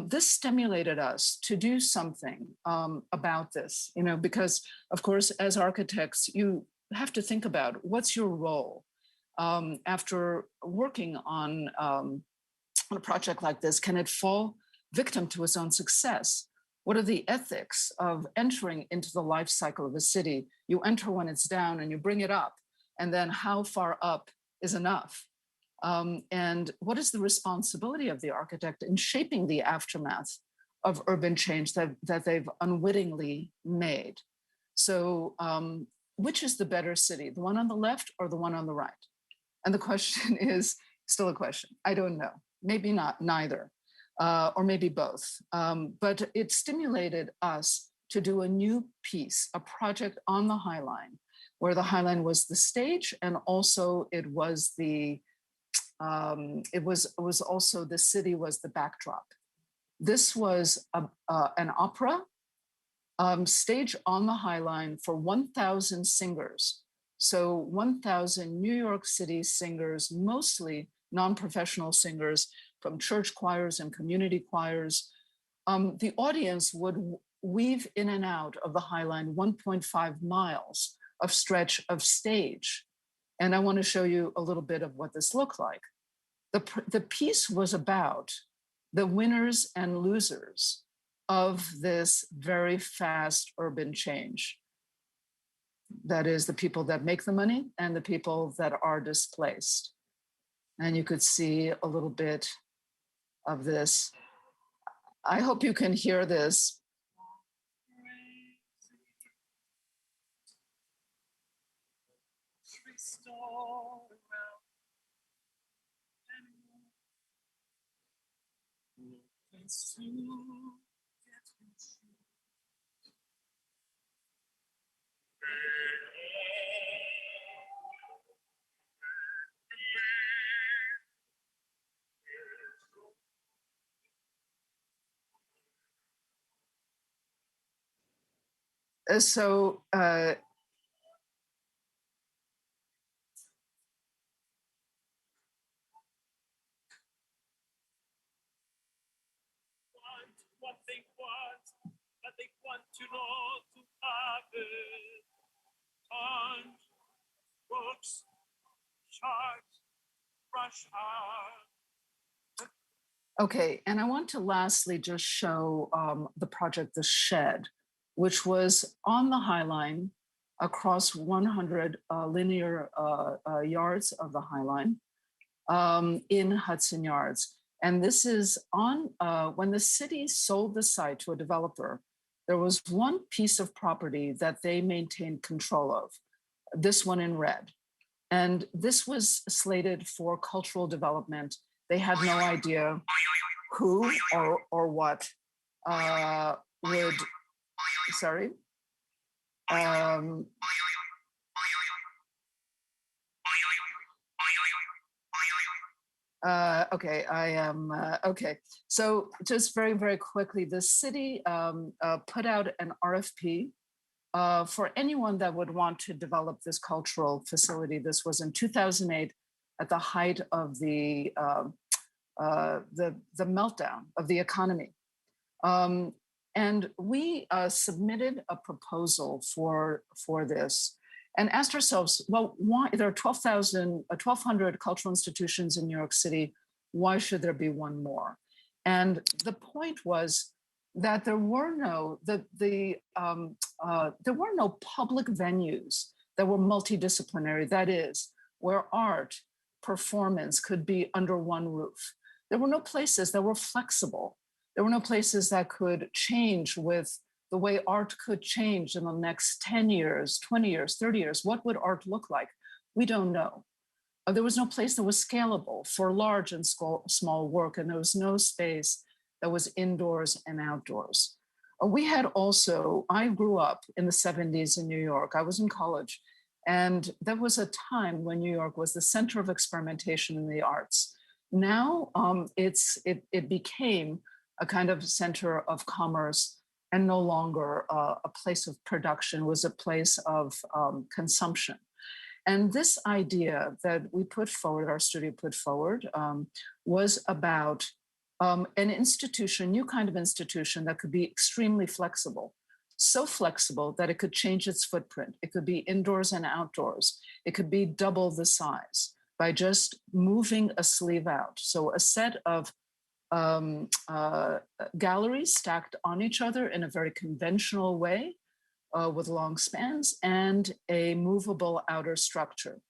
This stimulated us to do something about this, you know, because of course, as architects, you have to think about what's your role after working on a project like this. Can it fall victim to its own success? What are the ethics of entering into the life cycle of a city? You enter when it's down and you bring it up, and then how far up is enough? And what is the responsibility of the architect in shaping the aftermath of urban change that they've unwittingly made? So which is the better city, the one on the left or the one on the right? And the question is still a question. I don't know, maybe not, neither. Or maybe both. But it stimulated us to do a new piece, a project on the High Line, where the High Line was the stage, and also it was also the city was the backdrop. This was an opera staged on the High Line for 1,000 singers. So 1,000 New York City singers, mostly non-professional singers, from church choirs and community choirs. The audience would weave in and out of the High Line 1.5 miles of stretch of stage. And I want to show you a little bit of what this looked like. The piece was about the winners and losers of this very fast urban change. That is, the people that make the money and the people that are displaced. And you could see a little bit of this. I hope you can hear this. So what they want, but they want to know to have it. Tons, books, charts, brush art. okay, and I want to lastly just show the project The Shed, which was on the High Line across 100 linear yards of the High Line in Hudson Yards. And this is on, when the city sold the site to a developer, there was one piece of property that they maintained control of, this one in red. And this was slated for cultural development. They had no idea who or what would, sorry. Okay, I am, okay. So just very, very quickly, the city put out an RFP for anyone that would want to develop this cultural facility. This was in 2008 at the height of the meltdown of the economy. And we submitted a proposal for this and asked ourselves, well, why there are 1,200 cultural institutions in New York City. Why should there be one more? And the point was that there were no public venues that were multidisciplinary. That is, where art, performance could be under one roof. There were no places that were flexible. There were no places that could change with the way art could change in the next 10 years, 20 years, 30 years. What would art look like? We don't know. There was no place that was scalable for large and small work, and there was no space that was indoors and outdoors. We had also, I grew up in the 70s in New York. I was in college, and there was a time when New York was the center of experimentation in the arts. Now it became a kind of center of commerce and no longer a place of production, was a place of consumption. And this idea that we put forward, our studio put forward, was about an institution, new kind of institution that could be extremely flexible, so flexible that it could change its footprint. It could be indoors and outdoors. It could be double the size by just moving a sleeve out. So a set of galleries stacked on each other in a very conventional way with long spans and a movable outer structure.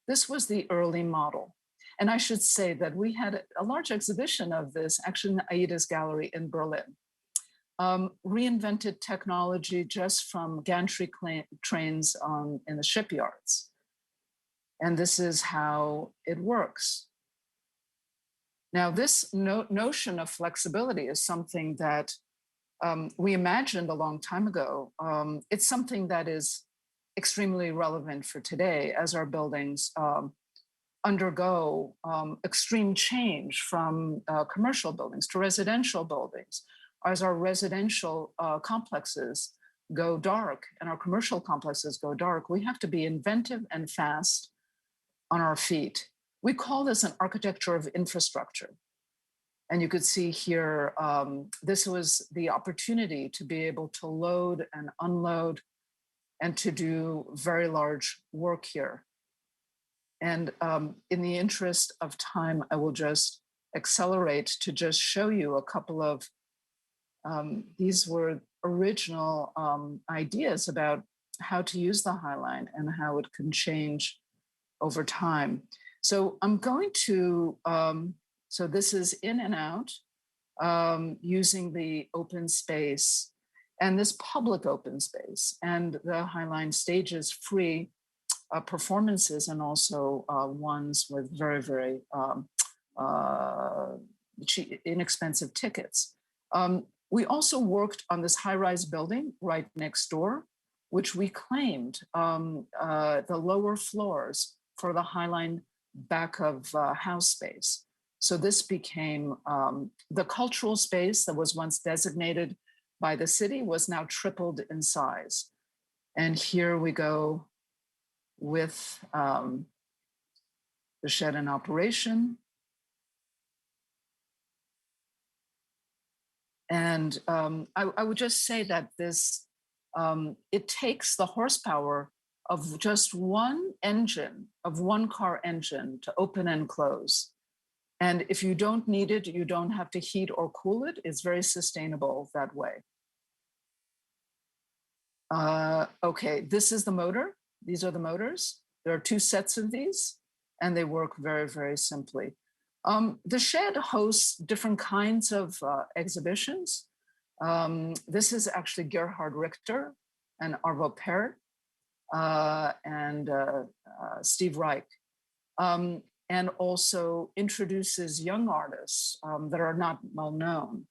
This was the early model. And I should say that we had a large exhibition of this, actually in the Aida's Gallery in Berlin. Reinvented technology just from gantry trains in the shipyards. And this is how it works. Now, this notion of flexibility is something that we imagined a long time ago. It's something that is extremely relevant for today as our buildings undergo extreme change from commercial buildings to residential buildings. As our residential complexes go dark and our commercial complexes go dark, we have to be inventive and fast on our feet. We call this an architecture of infrastructure. And you could see here, this was the opportunity to be able to load and unload and to do very large work here. And in the interest of time, I will just accelerate to just show you a couple of, these were original ideas about how to use the Highline and how it can change over time. So I'm going to, so this is in and out using the open space and this public open space, and the Highline stages free performances and also ones with very, very cheap, inexpensive tickets. We also worked on this high-rise building right next door, which we claimed the lower floors for the Highline back of house space. So this became the cultural space that was once designated by the city was now tripled in size. And here we go with the shed in operation. And I would just say that this, it takes the horsepower of just one engine, of one car engine to open and close. And if you don't need it, you don't have to heat or cool it. It's very sustainable that way. Okay, this is the motor. These are the motors. There are two sets of these, and they work very, very simply. The shed hosts different kinds of exhibitions. This is actually Gerhard Richter and Arvo Pärt and Steve Reich, and also introduces young artists that are not well known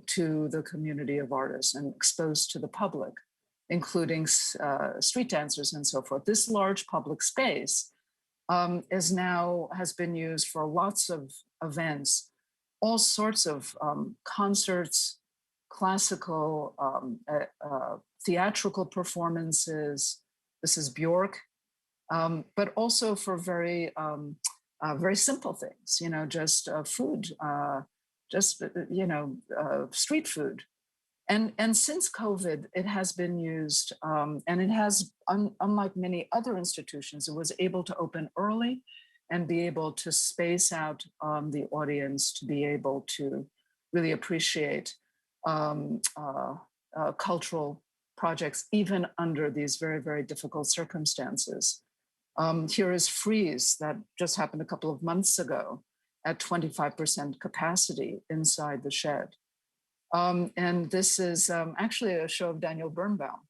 to the community of artists and exposed to the public, including street dancers and so forth. This large public space has been used for lots of events, all sorts of concerts, classical, theatrical performances. This is Bjork, but also for very simple things, just food, street food. And since COVID, it has been used, and it has, unlike many other institutions, it was able to open early and be able to space out the audience to be able to really appreciate cultural projects, even under these very, very difficult circumstances. Here is Freeze that just happened a couple of months ago at 25% capacity inside the shed. And this is actually a show of Daniel Birnbaum,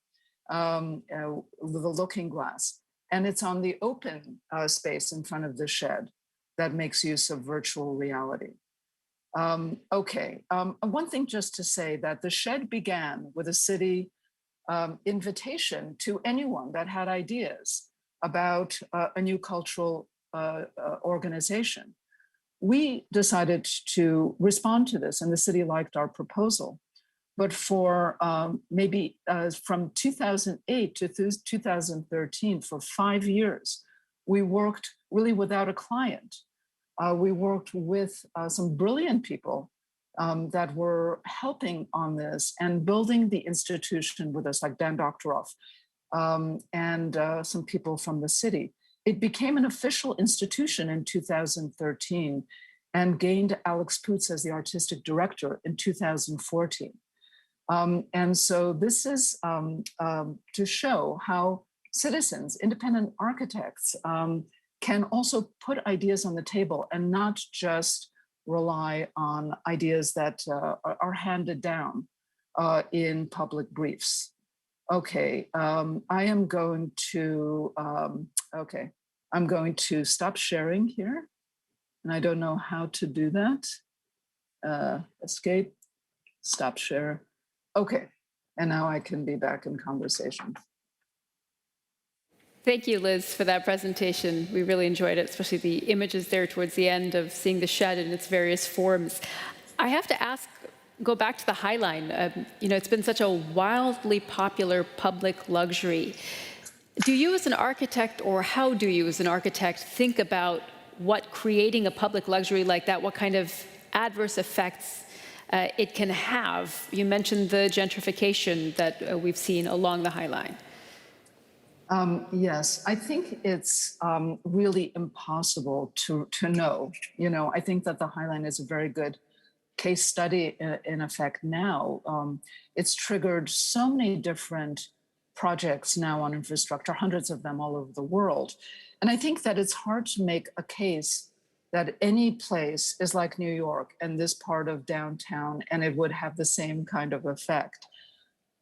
The Looking Glass. And it's on the open space in front of the shed that makes use of virtual reality. One thing just to say that the shed began with a city invitation to anyone that had ideas about a new cultural organization. We decided to respond to this, and the city liked our proposal. But for maybe from 2008 to 2013, for 5 years, we worked really without a client. We worked with some brilliant people that were helping on this and building the institution with us, like Dan Doctoroff, and some people from the city. It became an official institution in 2013 and gained Alex Poots as the artistic director in 2014. And so this is to show how citizens, independent architects, can also put ideas on the table and not just rely on ideas that are handed down in public briefs. Okay, I am going to, I'm going to stop sharing here. And I don't know how to do that. Escape, stop share. Okay, and now I can be back in conversation. Thank you, Liz, for that presentation. We really enjoyed it, especially the images there towards the end of seeing the shed in its various forms. I have to ask, go back to the High Line. It's been such a wildly popular public luxury. Do you as an architect, or how do you as an architect think about what creating a public luxury like that, what kind of adverse effects it can have? You mentioned the gentrification that we've seen along the High Line. Yes, I think it's really impossible to know. I think that the High Line is a very good case study in effect now. It's triggered so many different projects now on infrastructure, hundreds of them all over the world. And I think that it's hard to make a case that any place is like New York and this part of downtown, and it would have the same kind of effect.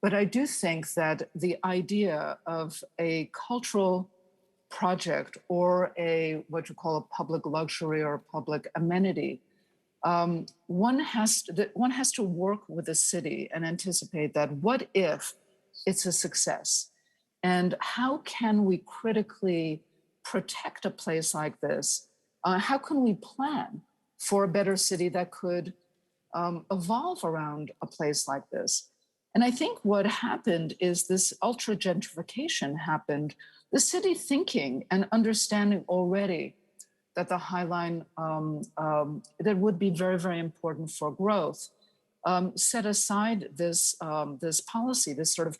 But I do think that the idea of a cultural project or what you call a public luxury or public amenity, one has to work with the city and anticipate that what if it's a success? And how can we critically protect a place like this? How can we plan for a better city that could evolve around a place like this? And I think what happened is this ultra gentrification happened, the city thinking and understanding already that the High Line that would be very, very important for growth, set aside this policy, this sort of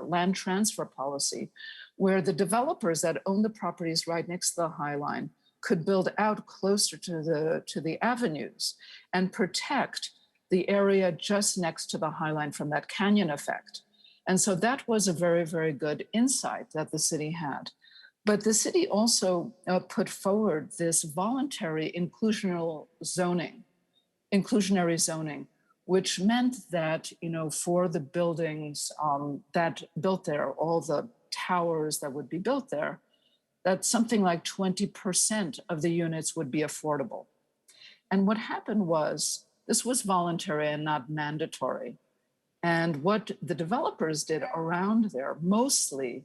land transfer policy, where the developers that own the properties right next to the High Line could build out closer to the avenues and protect the area just next to the High Line from that canyon effect. And so that was a very, very good insight that the city had. But the city also put forward this voluntary inclusionary zoning, which meant that, for the buildings that built there, all the towers that would be built there, that something like 20% of the units would be affordable. And what happened was, this was voluntary and not mandatory. And what the developers did around there mostly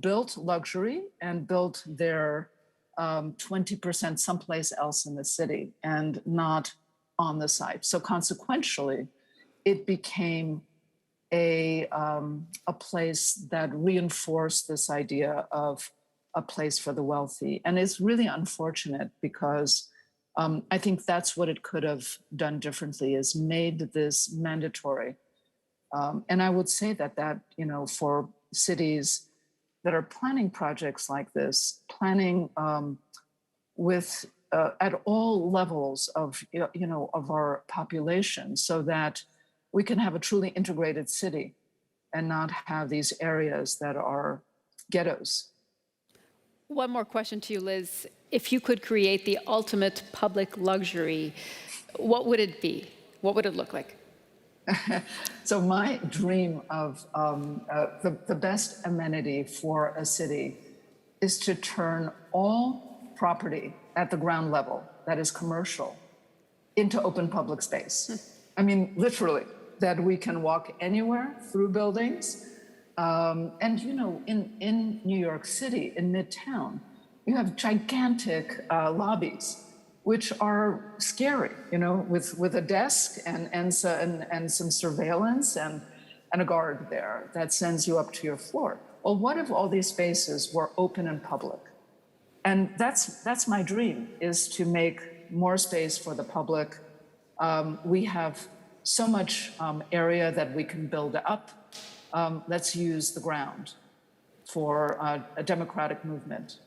built luxury and built their 20% someplace else in the city and not on the site. So consequentially, it became a place that reinforced this idea of a place for the wealthy. And it's really unfortunate because I think that's what it could have done differently, is made this mandatory. And I would say that for cities that are planning projects like this, planning with at all levels of of our population, so that we can have a truly integrated city and not have these areas that are ghettos. One more question to you, Liz. If you could create the ultimate public luxury, what would it be? What would it look like? So my dream of the best amenity for a city is to turn all property at the ground level that is commercial into open public space. I mean, literally, that we can walk anywhere through buildings. And in New York City, in Midtown, you have gigantic lobbies, which are scary, with a desk and some surveillance and a guard there that sends you up to your floor. Well, what if all these spaces were open and public? And that's my dream, is to make more space for the public. We have so much area that we can build up. Let's use the ground for a democratic movement.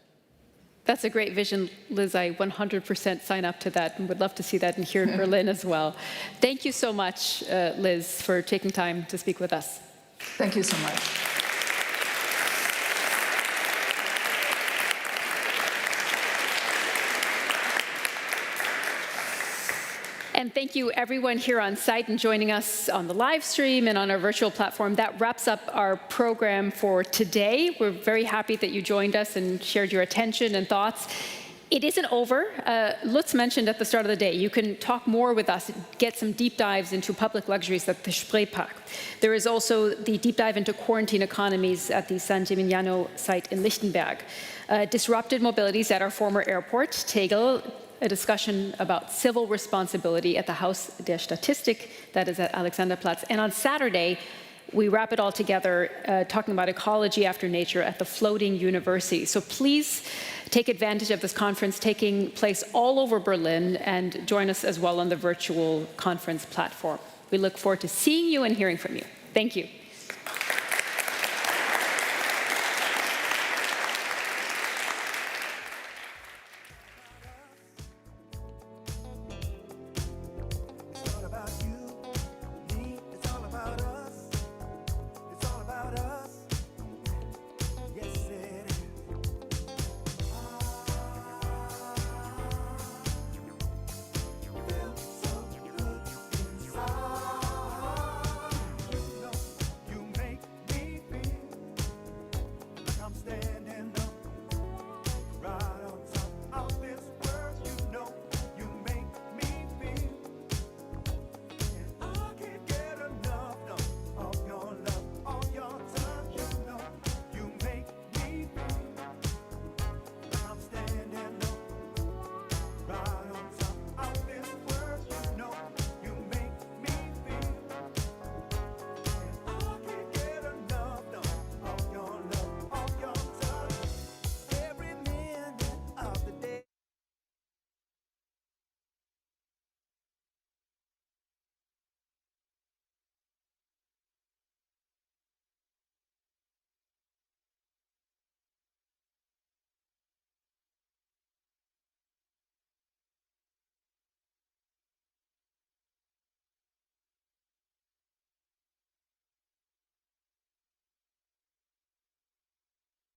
That's a great vision, Liz. I 100% sign up to that and would love to see that here in Berlin as well. Thank you so much, Liz, for taking time to speak with us. Thank you so much. And thank you everyone here on site and joining us on the live stream and on our virtual platform. That wraps up our program for today. We're very happy that you joined us and shared your attention and thoughts. It isn't over. Lutz mentioned at the start of the day, you can talk more with us, get some deep dives into public luxuries at the Spreepark. There is also the deep dive into quarantine economies at the San Gimignano site in Lichtenberg. Disrupted mobilities at our former airport, Tegel, a discussion about civil responsibility at the Haus der Statistik, that is at Alexanderplatz. And on Saturday, we wrap it all together talking about ecology after nature at the Floating University. So please take advantage of this conference taking place all over Berlin and join us as well on the virtual conference platform. We look forward to seeing you and hearing from you. Thank you.